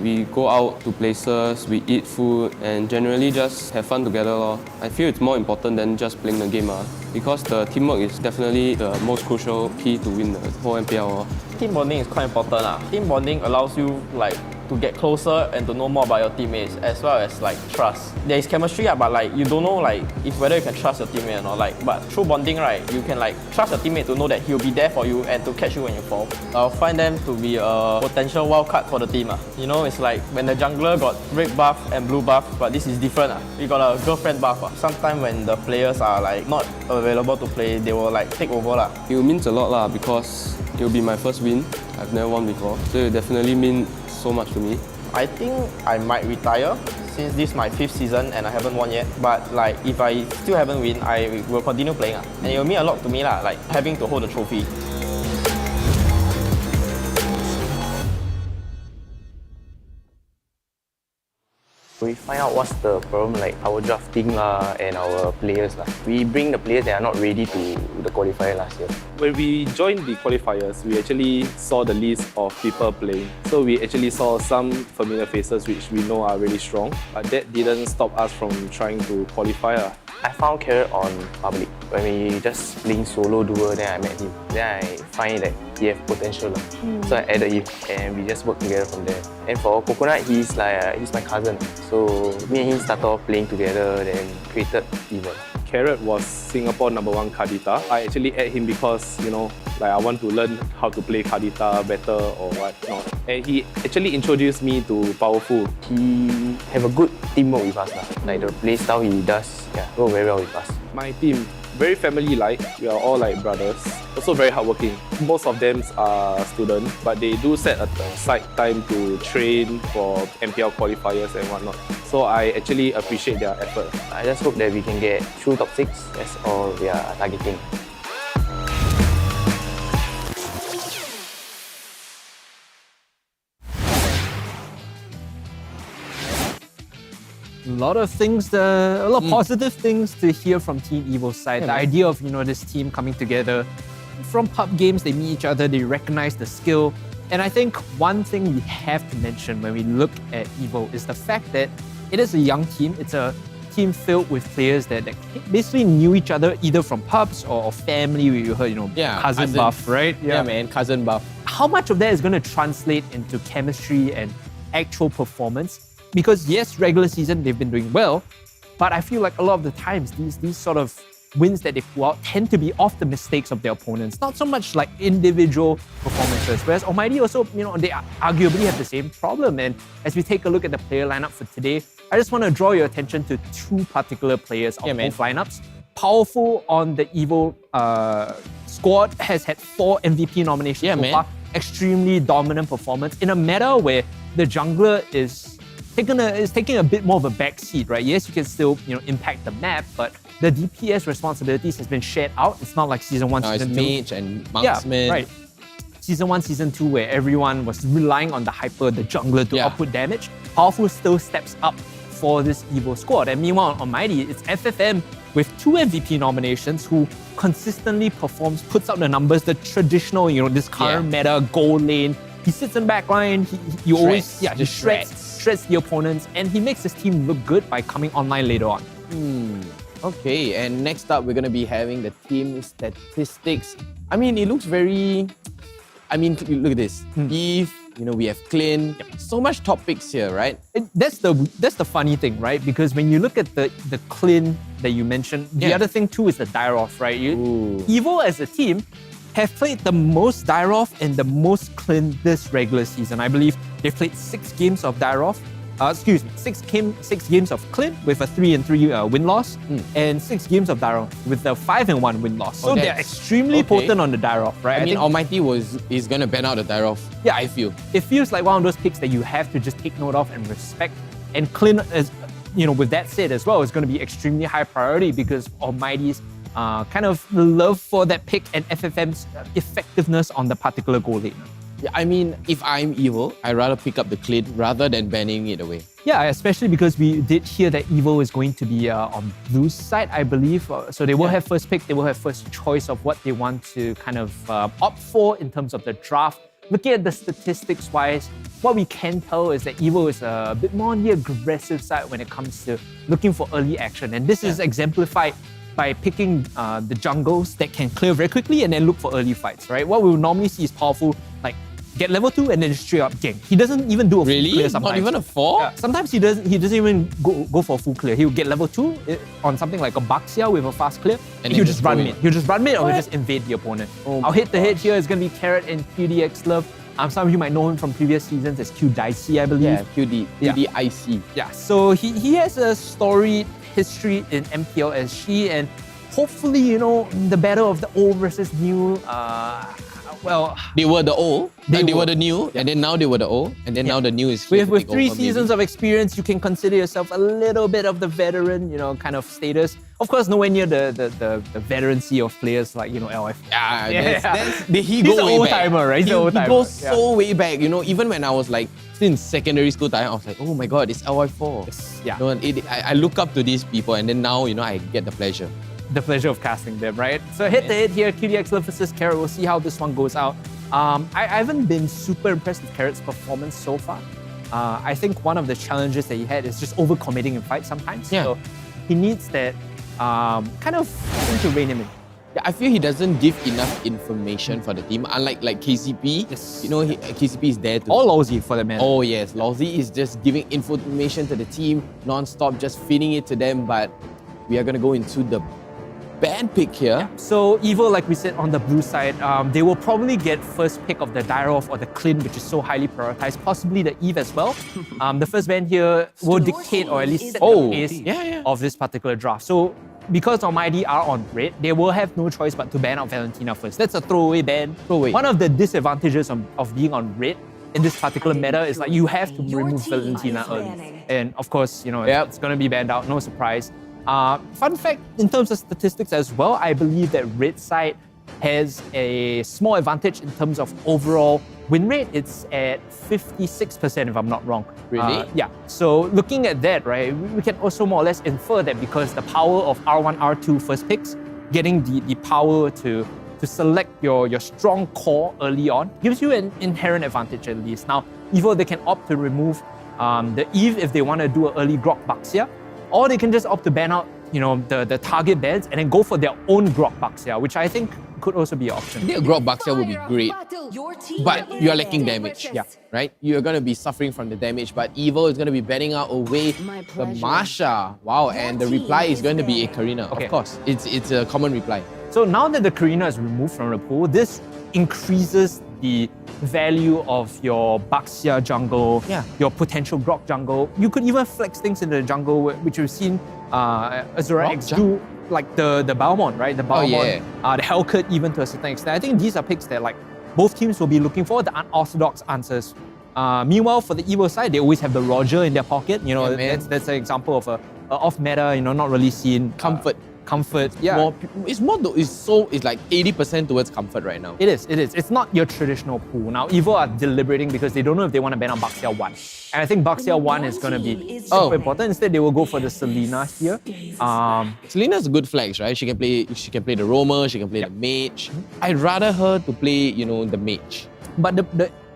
We go out to places, we eat food, and generally just have fun together. I feel it's more important than just playing the game because the teamwork is definitely the most crucial key to win the whole MPL. Team bonding is quite important. Team bonding allows you to get closer and to know more about your teammates, as well as trust. There is chemistry, but you don't know if whether you can trust your teammate or not. But through bonding, you can trust your teammate to know that he'll be there for you and to catch you when you fall. I'll find them to be a potential wild card for the team. It's like when the jungler got red buff and blue buff, but this is different. We got a girlfriend buff. Sometimes when the players are not available to play, they will take over. It means a lot because it will be my first win. I've never won before, so it definitely means so much to me. I think I might retire since this is my 5th season and I haven't won yet. But if I still haven't won, I will continue playing. And it will mean a lot to me, having to hold the trophy. We find out what's the problem, like our drafting and our players. We bring the players that are not ready to the qualifier last year. When we joined the qualifiers, we actually saw the list of people playing. So we actually saw some familiar faces which we know are really strong, but that didn't stop us from trying to qualify. I found Carrot on public. When we just playing solo duo, then I met him. Then I find that he have potential. So I added him and we just work together from there. And for Coconut, he's my cousin. So me and him started off playing together, then created Evil. Carrot was Singapore #1 Kadita. I actually add him because, I want to learn how to play Kadita better or what not. And he actually introduced me to Powerful. He have a good teamwork with us. Like the play style he does, go very well with us. My team, very family-like. We are all like brothers. Also very hardworking. Most of them are students, but they do set aside time to train for MPL qualifiers and whatnot. So I actually appreciate their effort. I just hope that we can get through top 6. That's all we are targeting. A lot of things, a lot of positive things to hear from Team Evil's side. The idea of this team coming together from pub games, they meet each other, they recognize the skill. And I think one thing we have to mention when we look at Evil is the fact that it is a young team. It's a team filled with players that basically knew each other either from pubs or family. We heard, cousin buff, right? Yeah, man, cousin buff. How much of that is going to translate into chemistry and actual performance? Because yes, regular season, they've been doing well, but I feel like a lot of the times, these sort of wins that they pull out tend to be off the mistakes of their opponents, not so much like individual performances. Whereas Almighty also, they arguably have the same problem. And as we take a look at the player lineup for today, I just want to draw your attention to two particular players of both lineups. Powerful on the Evil squad has had 4 MVP nominations so far. Extremely dominant performance in a meta where the jungler is taking a bit more of a back seat, right? Yes, you can still impact the map, but the DPS responsibilities has been shared out. It's not like Season 1, Season 2. Mage and Marksman. Yeah, right. Season 1, Season 2, where everyone was relying on the hyper, the jungler to output damage. Powerful still steps up for this Evil squad. And meanwhile, on Mighty, it's FFM with 2 MVP nominations who consistently performs, puts out the numbers, the traditional, this current meta goal lane. He sits in back line, he always shreds the opponents, and he makes his team look good by coming online later on. Okay, and next up, we're going to be having the team statistics. I mean, it looks very... look at this. Beef, we have Clint. So much top picks here, right? That's the funny thing, right? Because when you look at the Clint that you mentioned, the other thing too is the Dyroth, right? Evil as a team have played the most Dyroth and the most Clint this regular season. I believe they've played 6 games of Dyroth. 6 games of Clint with a 3-3 win-loss, and 6 games of Dyroth with a 5-1 win-loss. So they're extremely potent on the Dyroth, right? I mean, Almighty is going to ban out the Dyroth, I feel. It feels like one of those picks that you have to just take note of and respect. And Clint is, with that said as well, is going to be extremely high priority because Almighty's kind of love for that pick and FFM's effectiveness on the particular goal lane. Yeah, I mean, if I'm Evil, I'd rather pick up the Clint rather than banning it away. Yeah, especially because we did hear that Evil is going to be on Blue's side, I believe. So they will have first pick, they will have first choice of what they want to kind of opt for in terms of the draft. Looking at the statistics-wise, what we can tell is that Evil is a bit more on the aggressive side when it comes to looking for early action. And this is exemplified by picking the jungles that can clear very quickly and then look for early fights, right? What we will normally see is Powerful, like, get level 2 and then just straight up gank. He doesn't even do a full clear sometimes. Not even a 4? Yeah, sometimes he doesn't even go for a full clear. He'll get level 2 on something like a Baxia with a fast clear, and he'll just run mid. He'll just run mid or he'll just invade the opponent. Our hit-to-hit here is going to be Carrot and QDX Love. Some of you might know him from previous seasons as Q Dicey, I believe. Yeah, QDIC. Yeah, so he has a storied history in MPL SG, and hopefully, the battle of the old versus new, they were the old, they were the new, and then now they were the old, and then now the new is here. With 3 seasons of experience, you can consider yourself a little bit of the veteran, kind of status. Of course, nowhere near the veterancy of players like, LF. He He's go an way old back. timer, right? He's an old He timer. goes so way back. Even when I was like still in secondary school time, I was like, oh my god, it's LY4. Yeah. I look up to these people, and then now I get the pleasure. The pleasure of casting them, right? So head to head here, QDX Love versus Carrot. We'll see how this one goes out. I haven't been super impressed with Carrot's performance so far. I think one of the challenges that he had is just overcommitting in fights sometimes. Yeah. So he needs that kind of thing to rein him in. Yeah, I feel he doesn't give enough information for the team. Unlike KCP, KCP is there to... Or Lousy for the man. Oh yes, Lousy is just giving information to the team non-stop, just feeding it to them. But we are going to go into the band pick here. Yeah. So Evil, like we said, on the blue side, they will probably get first pick of the Dyrov or the Clin, which is so highly prioritized, possibly the Eve as well. The first band here will dictate or at least set the pace of this particular draft. So because Almighty are on red, they will have no choice but to ban out Valentina first. That's a throwaway ban. One of the disadvantages of being on red in this particular meta is like you have to remove Valentina early. And of course, it's going to be banned out, no surprise. Fun fact, in terms of statistics as well, I believe that red side has a small advantage in terms of overall win rate. It's at 56% if I'm not wrong. Really? Yeah. So looking at that, right, we can also more or less infer that because the power of R1, R2 first picks, getting the power to select your strong core early on gives you an inherent advantage at least. Now, Evo, they can opt to remove the Eve if they want to do an early Grok Baxia, or they can just opt to ban out the target beds and then go for their own Grok Baxia, which I think could also be an option. I think a Grok Baxia would be great, but you're lacking damage. Yeah. Right? You're going to be suffering from the damage, but Evil is going to be banning out away the Marsha. Wow, and the reply is going to be a Karina. Okay. Of course, it's a common reply. So now that the Karina is removed from the pool, this increases the value of your Baxia jungle, your potential Grok jungle. You could even flex things in the jungle, which we've seen Azura X do, like the Balmont, right? The Balmont, the Hellcut even to a certain extent. I think these are picks that like both teams will be looking for, the unorthodox answers. Meanwhile, for the Evo side, they always have the Roger in their pocket. That's an example of a off meta, not really seen. Comfort, yeah. It's like 80% towards comfort right now. It is. It's not your traditional pool. Now, Evo are deliberating because they don't know if they want to ban on Baxia 1. And I think Baxia 1 is going to be super important. Instead, they will go for the Selena here. Selena's a good flex, right? She can play the roamer, she can play the mage. I'd rather her to play, the mage. But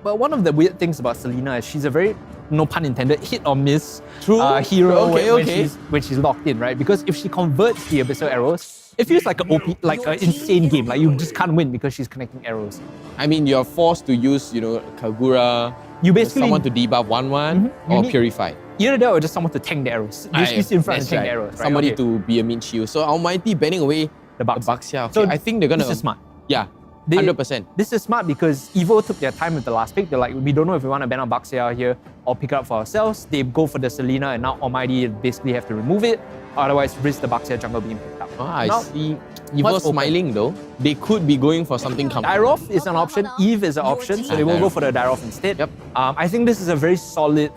but one of the weird things about Selena is she's a very, no pun intended, hit or miss hero when she's locked in, right? Because if she converts the Abyssal Arrows, it feels like an insane game. Like you just can't win because she's connecting arrows. I mean, you're forced to use, Kagura, you basically someone to debuff 1/1 or Purify. Either that or just someone to tank the arrows. Basically sit in front and tank the arrows. Right? Somebody to be a mean shield. So Almighty banning away the Baxia. Okay, so I think they're gonna. This is smart. Yeah. 100%. This is smart because Evo took their time with the last pick. They're like, we don't know if we want to ban on Baxia here or pick it up for ourselves. They go for the Selena and now Almighty basically have to remove it. Otherwise, risk the Baxia jungle being picked up. I see. Evo smiling though. They could be going for something comfortable. Dyrov is an option. Eve is an option. So they will go for the Dyrov instead. Yep. I think this is a very solid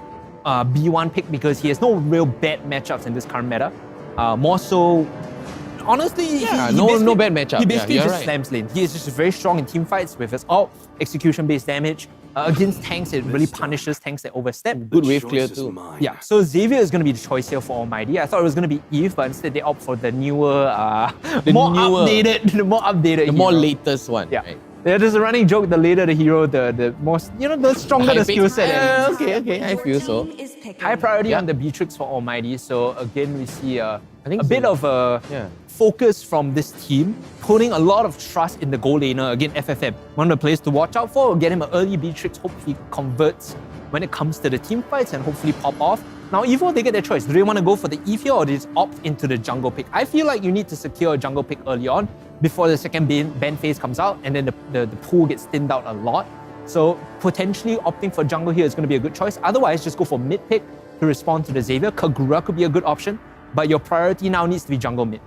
B1 pick because he has no real bad matchups in this current meta. More so, honestly, no bad matchup. He basically just slams lane. He is just very strong in team fights with his ult, execution-based damage. Against tanks, it really punishes tanks that overstep. Good wave clear too. Yeah, so Xavier is going to be the choice here for Almighty. I thought it was going to be Eve, but instead they opt for the newer, more updated the more latest one. Yeah. Right? There's a running joke, the later the hero, the most, the stronger the skill set. Okay, I feel so. High priority on the Beatrix for Almighty. So again, we see a bit of a focus from this team, putting a lot of trust in the goal laner. Again, FFM, one of the players to watch out for. Get him an early Beatrix, hope he converts when it comes to the team fights and hopefully pop off. Now, Evo, they get their choice. Do they want to go for the Eve here or do they just opt into the jungle pick? I feel like you need to secure a jungle pick early on before the second ban phase comes out and then the pool gets thinned out a lot. So potentially opting for jungle here is going to be a good choice. Otherwise, just go for mid pick to respond to the Xavier. Kagura could be a good option, but your priority now needs to be jungle mid.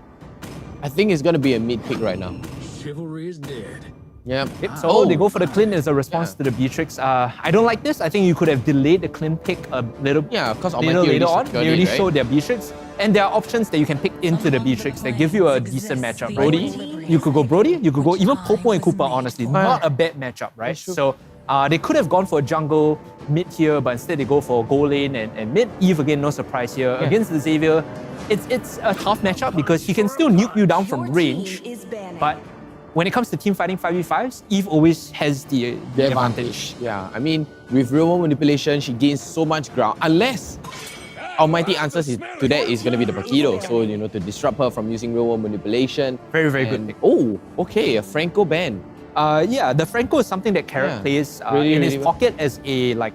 I think it's going to be a mid pick right now. Chivalry is dead. Yeah. So they go for the Clin as a response to the Beatrix. I don't like this. I think you could have delayed the Clin pick a little, because later on. They already showed their Beatrix. And there are options that you can pick into the Beatrix that give you a decent matchup. Brody, you could go Brody, you could go even Popo and Cooper, honestly. Not a bad matchup, right? So they could have gone for a jungle mid here, but instead they go for goal lane and mid. Eve, again, no surprise here. Against the Xavier, it's a tough matchup because he can still nuke you down from range, but when it comes to team fighting 5v5s, Eve always has the advantage. Yeah, I mean, with real world manipulation, she gains so much ground. Unless Almighty answers to that is going to be the Paquito. So, you know, to disrupt her from using real world manipulation. Very, very good pick. Oh, okay, a Franco ban. Yeah, the Franco is something that Carrot plays in his pocket as a like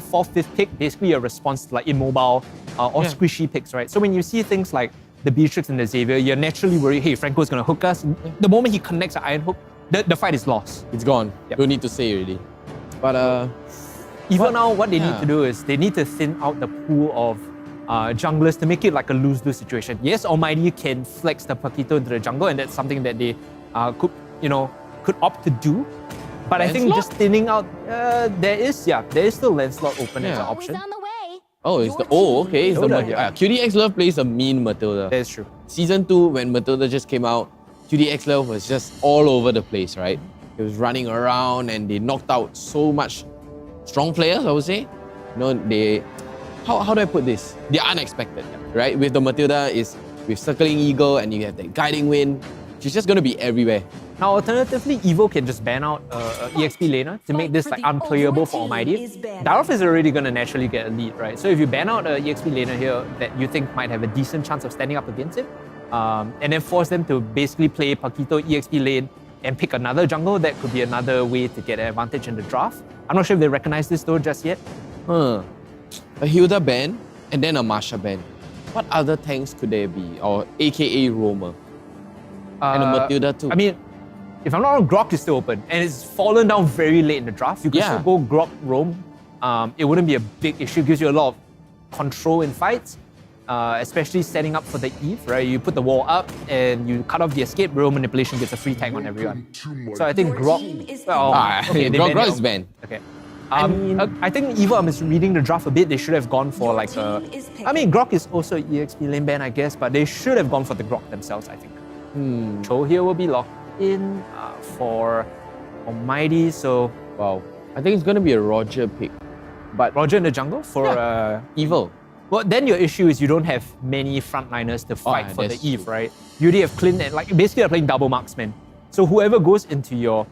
4th, 5th pick, basically a response to like immobile or squishy picks, right? So when you see things like the Beatrix and the Xavier, you're naturally worried, hey, Franco's gonna hook us. The moment he connects an Iron Hook, the fight is lost. It's gone. Don't need to say already. But even now, what they need to do is they need to thin out the pool of junglers to make it like a lose-lose situation. Yes, Almighty can flex the Paquito into the jungle, and that's something that they could opt to do. But I think just thinning out, there is still Lancelot open as an option. Oh, it's okay. It's QDX Love plays a mean Matilda. That's true. Season 2, when Matilda just came out, QDX Love was just all over the place, right? It was running around and they knocked out so much strong players, I would say. You know, how do I put this? They're unexpected, right? With the Matilda with Circling Eagle and you have that Guiding Wind. She's just going to be everywhere. Now, alternatively, Evo can just ban out EXP laner to make this like unplayable for Almighty. Darth is already going to naturally get a lead, right? So if you ban out an EXP laner here that you think might have a decent chance of standing up against it, and then force them to basically play Paquito EXP lane and pick another jungle, that could be another way to get an advantage in the draft. I'm not sure if they recognize this though just yet. A Hilda ban and then a Marsha ban. What other tanks could there be? Or AKA Roamer? And a Matilda too. I mean, if I'm not wrong, Grok is still open and it's fallen down very late in the draft. You could still go Grok Roam. It wouldn't be a big issue. It gives you a lot of control in fights, especially setting up for the Eve, right? You put the wall up and you cut off the escape, real manipulation gets a free tag on everyone. So I think Grok... Grok is banned. Okay. I think Evo, I'm misreading the draft a bit. They should have gone for like a... I mean, Grok is also EXP lane ban, I guess, but they should have gone for the Grok themselves, I think. Cho here will be locked in for Almighty, so... Wow. I think it's going to be a Roger pick. But Roger in the jungle for Evil. Well, then your issue is you don't have many frontliners to fight for the Eve, right? You already have Clint and like basically you're playing double marksman. So whoever goes into your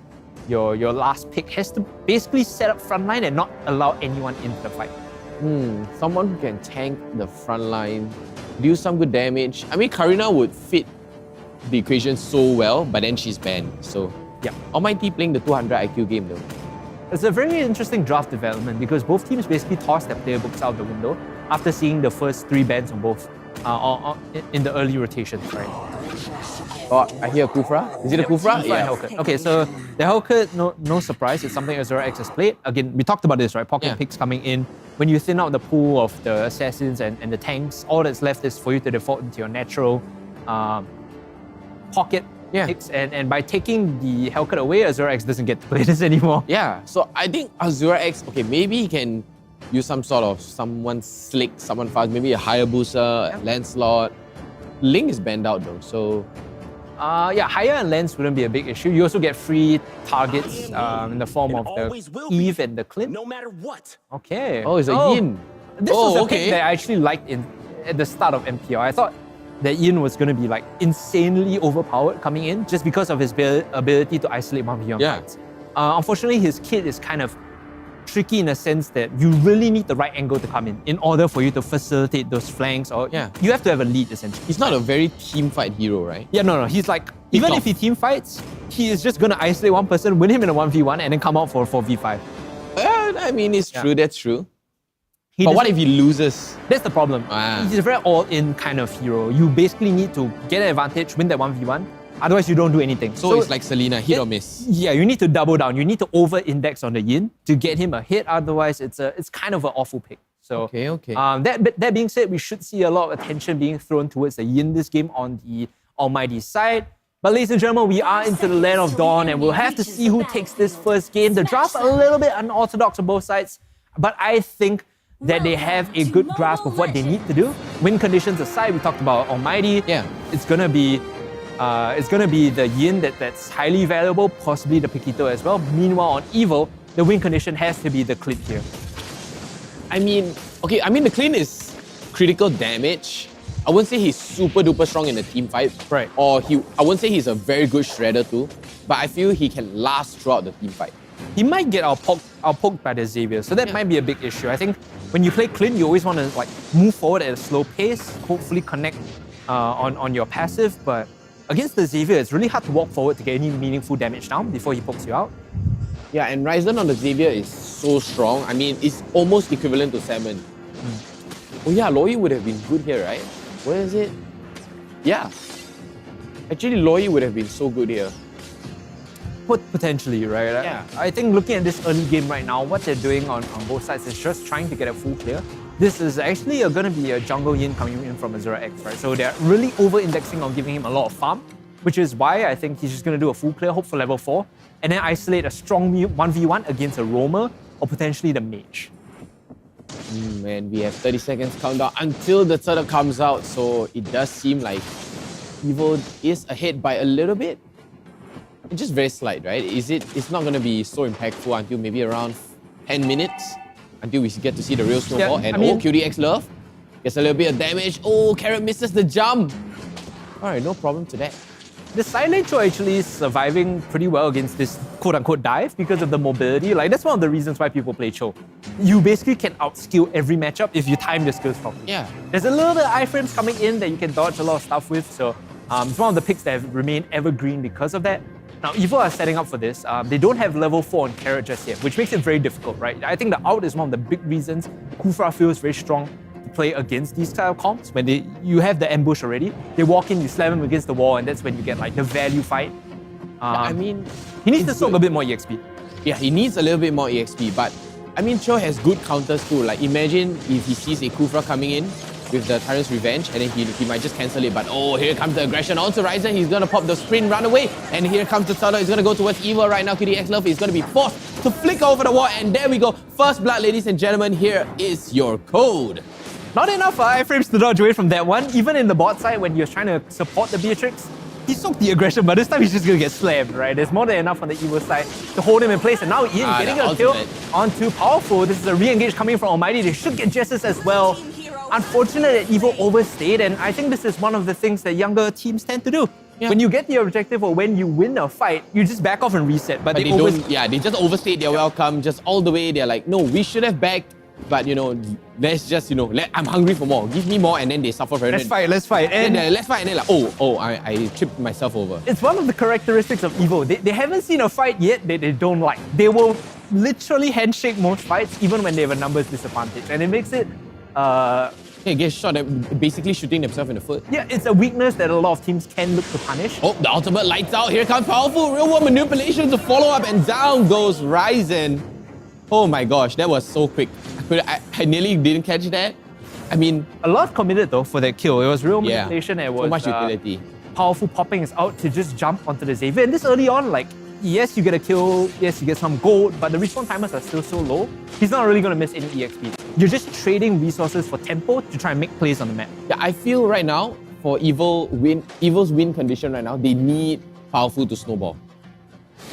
last pick has to basically set up frontline and not allow anyone into the fight. Someone who can tank the frontline, do some good damage. I mean, Karina would fit the equation so well, but then she's banned. So yeah, Almighty playing the 200 IQ game though. It's a very interesting draft development because both teams basically tossed their player books out the window after seeing the first 3 bans on both in the early rotations, right? Oh, I hear Kufra. Is it a Kufra? Yeah. Hellcat. Okay, so the Hellcat, no surprise, it's something Azura has played. Again, we talked about this, right? Pocket picks coming in. When you thin out the pool of the assassins and the tanks, all that's left is for you to default into your natural pocket picks. And by taking the Hellcat away, Azura X doesn't get to play this anymore. Yeah, so I think Azura X, okay, maybe he can use someone slick, someone fast, maybe a Hayabusa, Lancelot. Ling is banned out though, so... Haya and Lens wouldn't be a big issue. You also get free targets in the form of the Eve and the Clint. No matter what. Okay. Oh, it's a Yin. This was a pick that I actually liked at the start of MPL. I thought that Yin was going to be like insanely overpowered coming in just because of his ability to isolate 1v1 fights. Unfortunately, his kit is kind of tricky in a sense that you really need the right angle to come in order for you to facilitate those flanks, or you have to have a lead essentially. He's not a very team fight hero, right? Yeah, no. He's like, even if he team fights, he is just going to isolate one person, win him in a 1v1 and then come out for a 4v5. I mean, it's true, that's true. But what if he loses? That's the problem. He's a very all-in kind of hero. You basically need to get an advantage, win that 1v1. Otherwise, you don't do anything. So it's like Selena, hit or miss. Yeah, you need to double down. You need to over-index on the Yin to get him a hit. Otherwise, it's kind of an awful pick. So that being said, we should see a lot of attention being thrown towards the Yin this game on the Almighty side. But ladies and gentlemen, we are into the Land of Dawn and we'll have to see who takes this first game. The draft's a little bit unorthodox on both sides, but I think that they have a good grasp of what they need to do. Win conditions aside, we talked about Almighty. Yeah. It's gonna be the Yin that's highly valuable, possibly the Paquito as well. Meanwhile, on Evil, the win condition has to be the Clip here. I mean, the Clint is critical damage. I wouldn't say he's super duper strong in the team fight. Right. Or I wouldn't say he's a very good shredder too. But I feel he can last throughout the team fight. He might get outpoked by the Xavier, so that might be a big issue. I think when you play Clint, you always want to like move forward at a slow pace, hopefully connect on your passive, but against the Xavier, it's really hard to walk forward to get any meaningful damage down before he pokes you out. Yeah, and Ryzen on the Xavier is so strong. I mean, it's almost equivalent to Salmon. Oh yeah, Loi would have been good here, right? Where is it? Yeah. Actually, Loi would have been so good here. Potentially, right? Yeah. I think looking at this early game right now, what they're doing on both sides is just trying to get a full clear. This is actually going to be a jungle Yin coming in from Azura X, right? So they're really over-indexing on giving him a lot of farm, which is why I think he's just going to do a full clear, hope for level 4, and then isolate a strong 1v1 against a roamer or potentially the mage. Man, we have 30 seconds countdown until the turtle comes out, so it does seem like Evil is ahead by a little bit. It's just very slight, right? It's not going to be so impactful until maybe around 10 minutes until we get to see the real snowball. Yeah, and QDX Love gets a little bit of damage. Oh, Carrot misses the jump. All right, no problem to that. The silent show actually is surviving pretty well against this quote-unquote dive because of the mobility. Like, that's one of the reasons why people play Cho. You basically can outskill every matchup if you time the skills properly. Yeah. There's a little bit of iframes coming in that you can dodge a lot of stuff with, so it's one of the picks that have remained evergreen because of that. Now, Evo are setting up for this. They don't have level 4 on Carrot just yet, which makes it very difficult, right? I think the out is one of the big reasons Kufra feels very strong to play against these kind of comps. When you have the ambush already, they walk in, you slam them against the wall, and that's when you get like the value fight. I mean, he needs to soak a bit more EXP. Yeah, he needs a little bit more EXP, but I mean, Cho has good counters too. Like, imagine if he sees a Kufra coming in with the Tyrant's Revenge, and then he might just cancel it. But oh, here comes the aggression onto Ryzen. He's gonna pop the sprint, run away, and here comes the Turtle. He's gonna go towards Evil right now. QDX Love is gonna be forced to flick over the wall, and there we go. First blood, ladies and gentlemen. Here is your code. Not enough iframes to dodge away from that one. Even in the bot side, when he was trying to support the Beatrix, he soaked the aggression, but this time he's just gonna get slammed, right? There's more than enough on the Evil side to hold him in place, and now Ian getting a kill onto Powerful. This is a re-engage coming from Almighty. They should get Justice as well. Unfortunate that Evil overstayed, and I think this is one of the things that younger teams tend to do. Yeah. When you get the objective or when you win a fight, you just back off and reset. But they don't. Yeah, they just overstayed their welcome, just all the way. They're like, no, we should have backed, but let's just I'm hungry for more. Give me more, and then they suffer very. Let's fight. And let's fight, and then like, I tripped myself over. It's one of the characteristics of Evo. They haven't seen a fight yet that they don't like. They will literally handshake most fights, even when they have a numbers disadvantage, and it makes it. Get shot at basically shooting themselves in the foot. Yeah, it's a weakness that a lot of teams can look to punish. Oh, the ultimate lights out. Here comes Powerful real world manipulation to follow up, and down goes Ryzen. Oh my gosh, that was so quick. I nearly didn't catch that. I mean, a lot committed though for that kill. It was real manipulation. It was so much utility. Powerful popping is out to just jump onto the Xavier. And this early on, like, yes, you get a kill, yes, you get some gold, but the respawn timers are still so low. He's not really going to miss any EXP. You're just trading resources for tempo to try and make plays on the map. Yeah, I feel right now, for Evil's win condition right now, they need Powerful to snowball.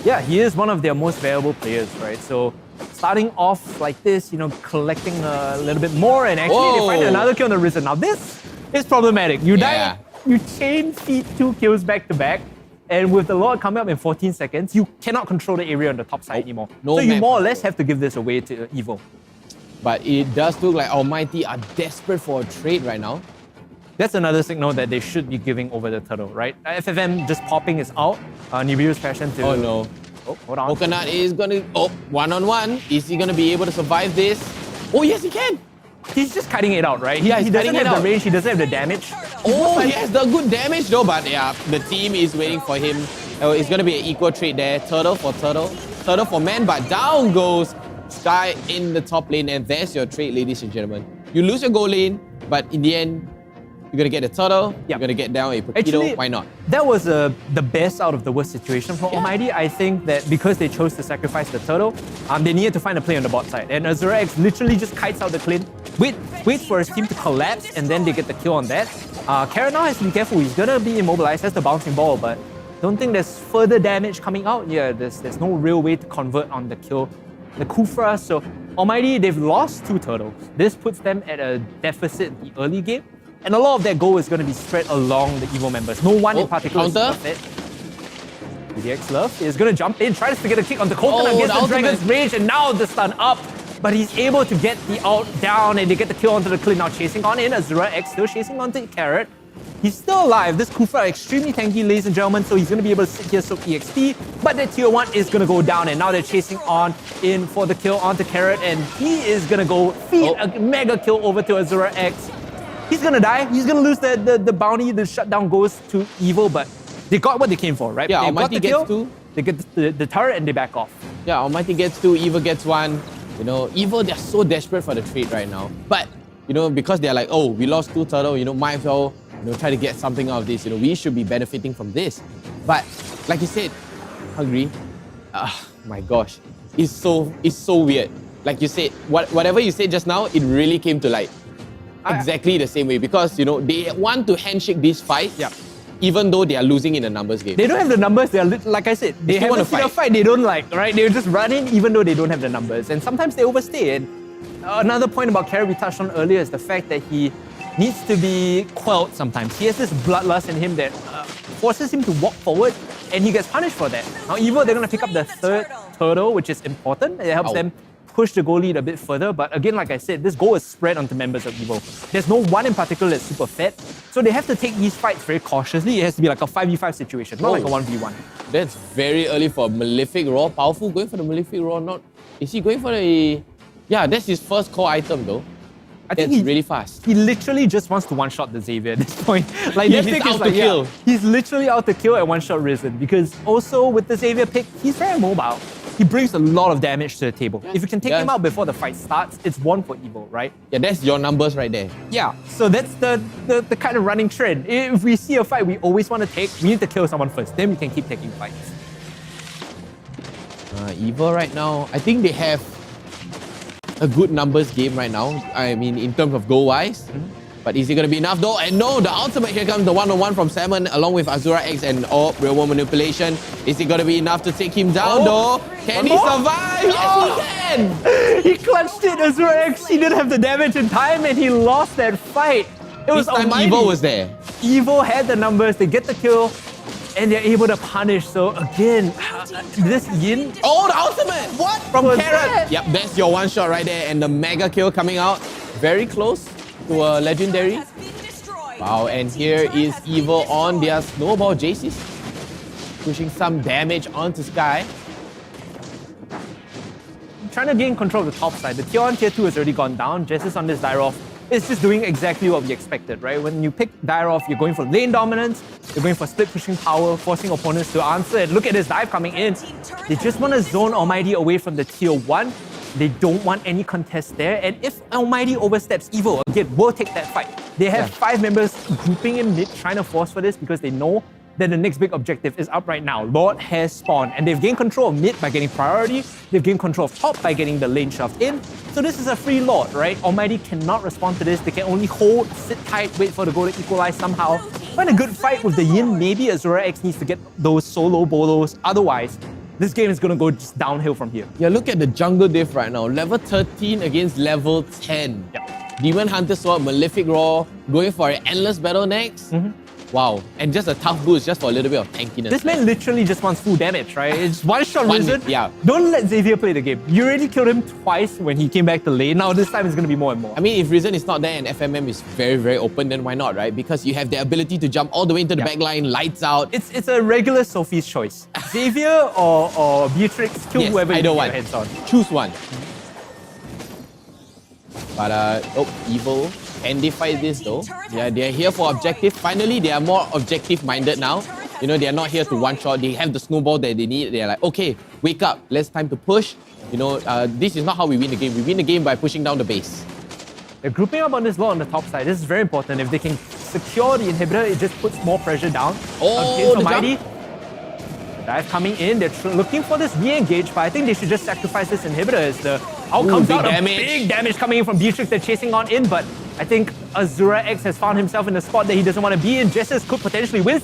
Yeah, he is one of their most valuable players, right? So starting off like this, collecting a little bit more, and actually they find another kill on the Risen. Now this is problematic. You die, you chain feed 2 kills back to back, and with the Lord coming up in 14 seconds, you cannot control the area on the top side anymore. So you more or less have to give this away to Evil. But it does look like Almighty are desperate for a trade right now. That's another signal that they should be giving over the turtle, right? FFM just popping is out. Nibiru's passion to... Oh no. Oh, hold on. Coconut is gonna... Oh, one-on-one. Is he gonna be able to survive this? Oh yes, he can! He's just cutting it out, right? He doesn't have the range, he doesn't have the damage. Oh, he has the good damage though, but yeah, the team is waiting for him. It's gonna be an equal trade there. Turtle for turtle. Turtle for man, but down goes Sky in the top lane, and there's your trade, ladies and gentlemen. You lose your gold lane, but in the end, you're gonna get a turtle, you're gonna get down a Potato, Actually, why not? That was the best out of the worst situation for Almighty. I think that because they chose to sacrifice the turtle, they needed to find a play on the bot side. And Azura X literally just kites out the clean, waits for his team to collapse, and then they get the kill on that. Carrot now has to be careful. He's gonna be immobilized as the bouncing ball, but don't think there's further damage coming out. Yeah, there's no real way to convert on the kill. The Kufra, so Almighty, they've lost 2 turtles. This puts them at a deficit in the early game. And a lot of that goal is going to be spread along the Evo members. No one in particular is perfect. DDX Love is going to jump in, tries to get a kick on the Coconut, gets the Dragon's Rage, and now the stun up. But he's able to get the ult down, and they get the kill onto the Clint. Now chasing on in, Azura X still chasing onto Carrot. He's still alive. This Kufra extremely tanky, ladies and gentlemen, so he's going to be able to sit here, soak EXP. But the tier 1 is going to go down, and now they're chasing on in for the kill onto Carrot, and he is going to go feed a mega kill over to Azura X. He's gonna die. He's gonna lose the bounty. The shutdown goes to Evo, but they got what they came for, right? Yeah, they Almighty got the gets kill, 2. They get the turret and they back off. Yeah, Almighty gets 2, Evo gets 1. You know, Evo, they're so desperate for the trade right now. But, you know, because they're like, oh, we lost 2 turtle, you know, might as well, you know, try to get something out of this. You know, we should be benefiting from this. But, like you said, Hungry, my gosh, it's so weird. Like you said, whatever you said just now, it really came to light. Exactly the same way, because you know they want to handshake this fight, even though they are losing in a numbers game. They don't have the numbers. They are like I said, they haven't seen a fight they don't like, right? They're just running even though they don't have the numbers, and sometimes they overstay. And another point about Carrot we touched on earlier is the fact that he needs to be quelled sometimes. He has this bloodlust in him that forces him to walk forward, and he gets punished for that. Now Evo, they're gonna pick up the 3rd turtle, which is important. It helps them push the goal lead a bit further, but again, like I said, this goal is spread onto members of Evo. There's no one in particular that's super fed, so they have to take these fights very cautiously. It has to be like a 5v5 situation, not like a 1v1. That's very early for Malefic Raw. Powerful going for the Malefic Raw. Not is he going for the? Yeah, that's his first core item though. I think he's really fast. He literally just wants to one-shot the Xavier at this point. Like he's out to kill. He's literally out to kill and one-shot Risen, because also with the Xavier pick, he's very mobile. He brings a lot of damage to the table. If you can take him out before the fight starts, it's 1 for Evo, right? Yeah, that's your numbers right there. Yeah, so that's the kind of running trend. If we see a fight we always want to take, we need to kill someone first, then we can keep taking fights. Evo right now, I think they have a good numbers game right now. I mean, in terms of goal-wise. But is it going to be enough though? And no, the ultimate, here comes the 1-on-1 from Salmon along with Azura X and real world manipulation. Is it going to be enough to take him down though? Can he survive? Yes, he can! He clutched it, Azura X. He didn't have the damage in time and he lost that fight. It was Almighty. Evo was there. Evo had the numbers, they get the kill, and they're able to punish. So again, this Yin... Oh, the ultimate! What? From Carrot. Yep, that's your one shot right there. And the mega kill coming out. Very close to a legendary. Wow, and here is Evo on their snowball Jaycees. Pushing some damage onto Sky. Trying to gain control of the top side. The tier 1, tier 2 has already gone down. Jessis on this Dairoff is just doing exactly what we expected, right? When you pick Dairoff, you're going for lane dominance, you're going for split pushing power, forcing opponents to answer. And look at this dive coming in. They just want to zone Almighty away from the tier 1. They don't want any contest there. And if Almighty oversteps Evo, again, we'll take that fight. They have 5 members grouping in mid, trying to force for this because they know that the next big objective is up right now. Lord has spawned, and they've gained control of mid by getting priority. They've gained control of top by getting the lane shoved in. So this is a free Lord, right? Almighty cannot respond to this. They can only hold, sit tight, wait for the goal to equalize somehow. Find a good fight with the Yin. Maybe Azura X needs to get those solo bolos. Otherwise, this game is going to go just downhill from here. Yeah, look at the jungle diff right now. Level 13 against level 10. Yep. Demon Hunter Sword, Malefic Raw, going for an endless battle next. Wow, and just a tough boost just for a little bit of tankiness. This man literally just wants full damage, right? It's one-shot Risen. Yeah. Don't let Xavier play the game. You already killed him twice when he came back to lane. Now this time it's going to be more and more. I mean, if Risen is not there and FMM is very, very open, then why not, right? Because you have the ability to jump all the way into the back line, lights out. It's a regular Sophie's choice. Xavier or Beatrix, kill whoever you get your hands on. Choose one. But, Evo. Can they fight this though? Yeah, they're here for objective. Finally, they are more objective-minded now. You know, they are not here to one-shot. They have the snowball that they need. They're like, okay, wake up. Let's time to push. You know, this is not how we win the game. We win the game by pushing down the base. They're grouping up on this Lord on the top side. This is very important. If they can secure the inhibitor, it just puts more pressure down Oh, against the Almighty. jump. Dive coming in, they're looking for this re-engage, but I think they should just sacrifice this inhibitor as the outcomes big out. damage. Big damage coming in from Beatrix, they're chasing on in, but I think Azura X has found himself in a spot that he doesn't want to be in. Jessus could potentially win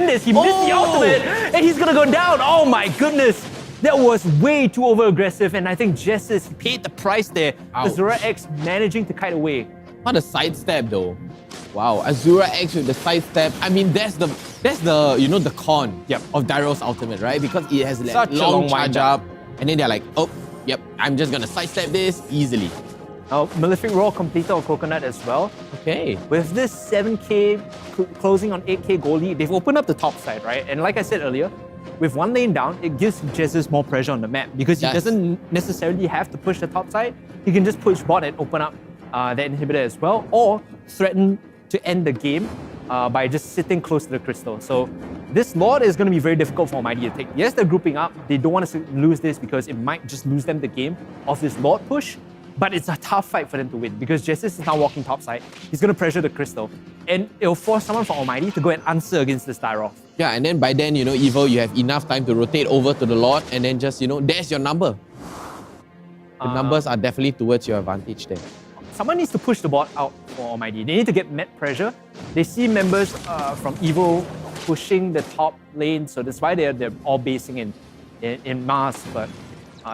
this. He missed the ultimate, and he's gonna go down. Oh my goodness. That was way too over-aggressive, and I think Jessus paid the price there. Ouch. Azura X managing to kite away. What a sidestep though. Wow, Azura X with the sidestep. I mean, that's the the con of Dairo's ultimate, right? Because it has that Such a long long charge wind-up. up, and then they're like, oh, yep, I'm just gonna sidestep this easily. Now, Malefic Roar completed on Coconut as well. Okay. With this 7k closing on 8k goal lead, they've opened up the top side, right? And like I said earlier, with one lane down, it gives Jessus more pressure on the map because he doesn't necessarily have to push the top side. He can just push bot and open up that inhibitor as well, or threaten to end the game by just sitting close to the crystal. So this Lord is going to be very difficult for Almighty to take. Yes, they're grouping up. They don't want to lose this because it might just lose them the game of this Lord push. But it's a tough fight for them to win because Jessus is now walking topside. He's going to pressure the crystal. And it'll force someone from Almighty to go and answer against this Tyroth. Yeah, and then by then, Evo, you have enough time to rotate over to the Lord and then just, there's your number. The numbers are definitely towards your advantage there. Someone needs to push the bot out for Almighty. They need to get met pressure. They see members from Evo pushing the top lane, so that's why they're all basing in Mars. But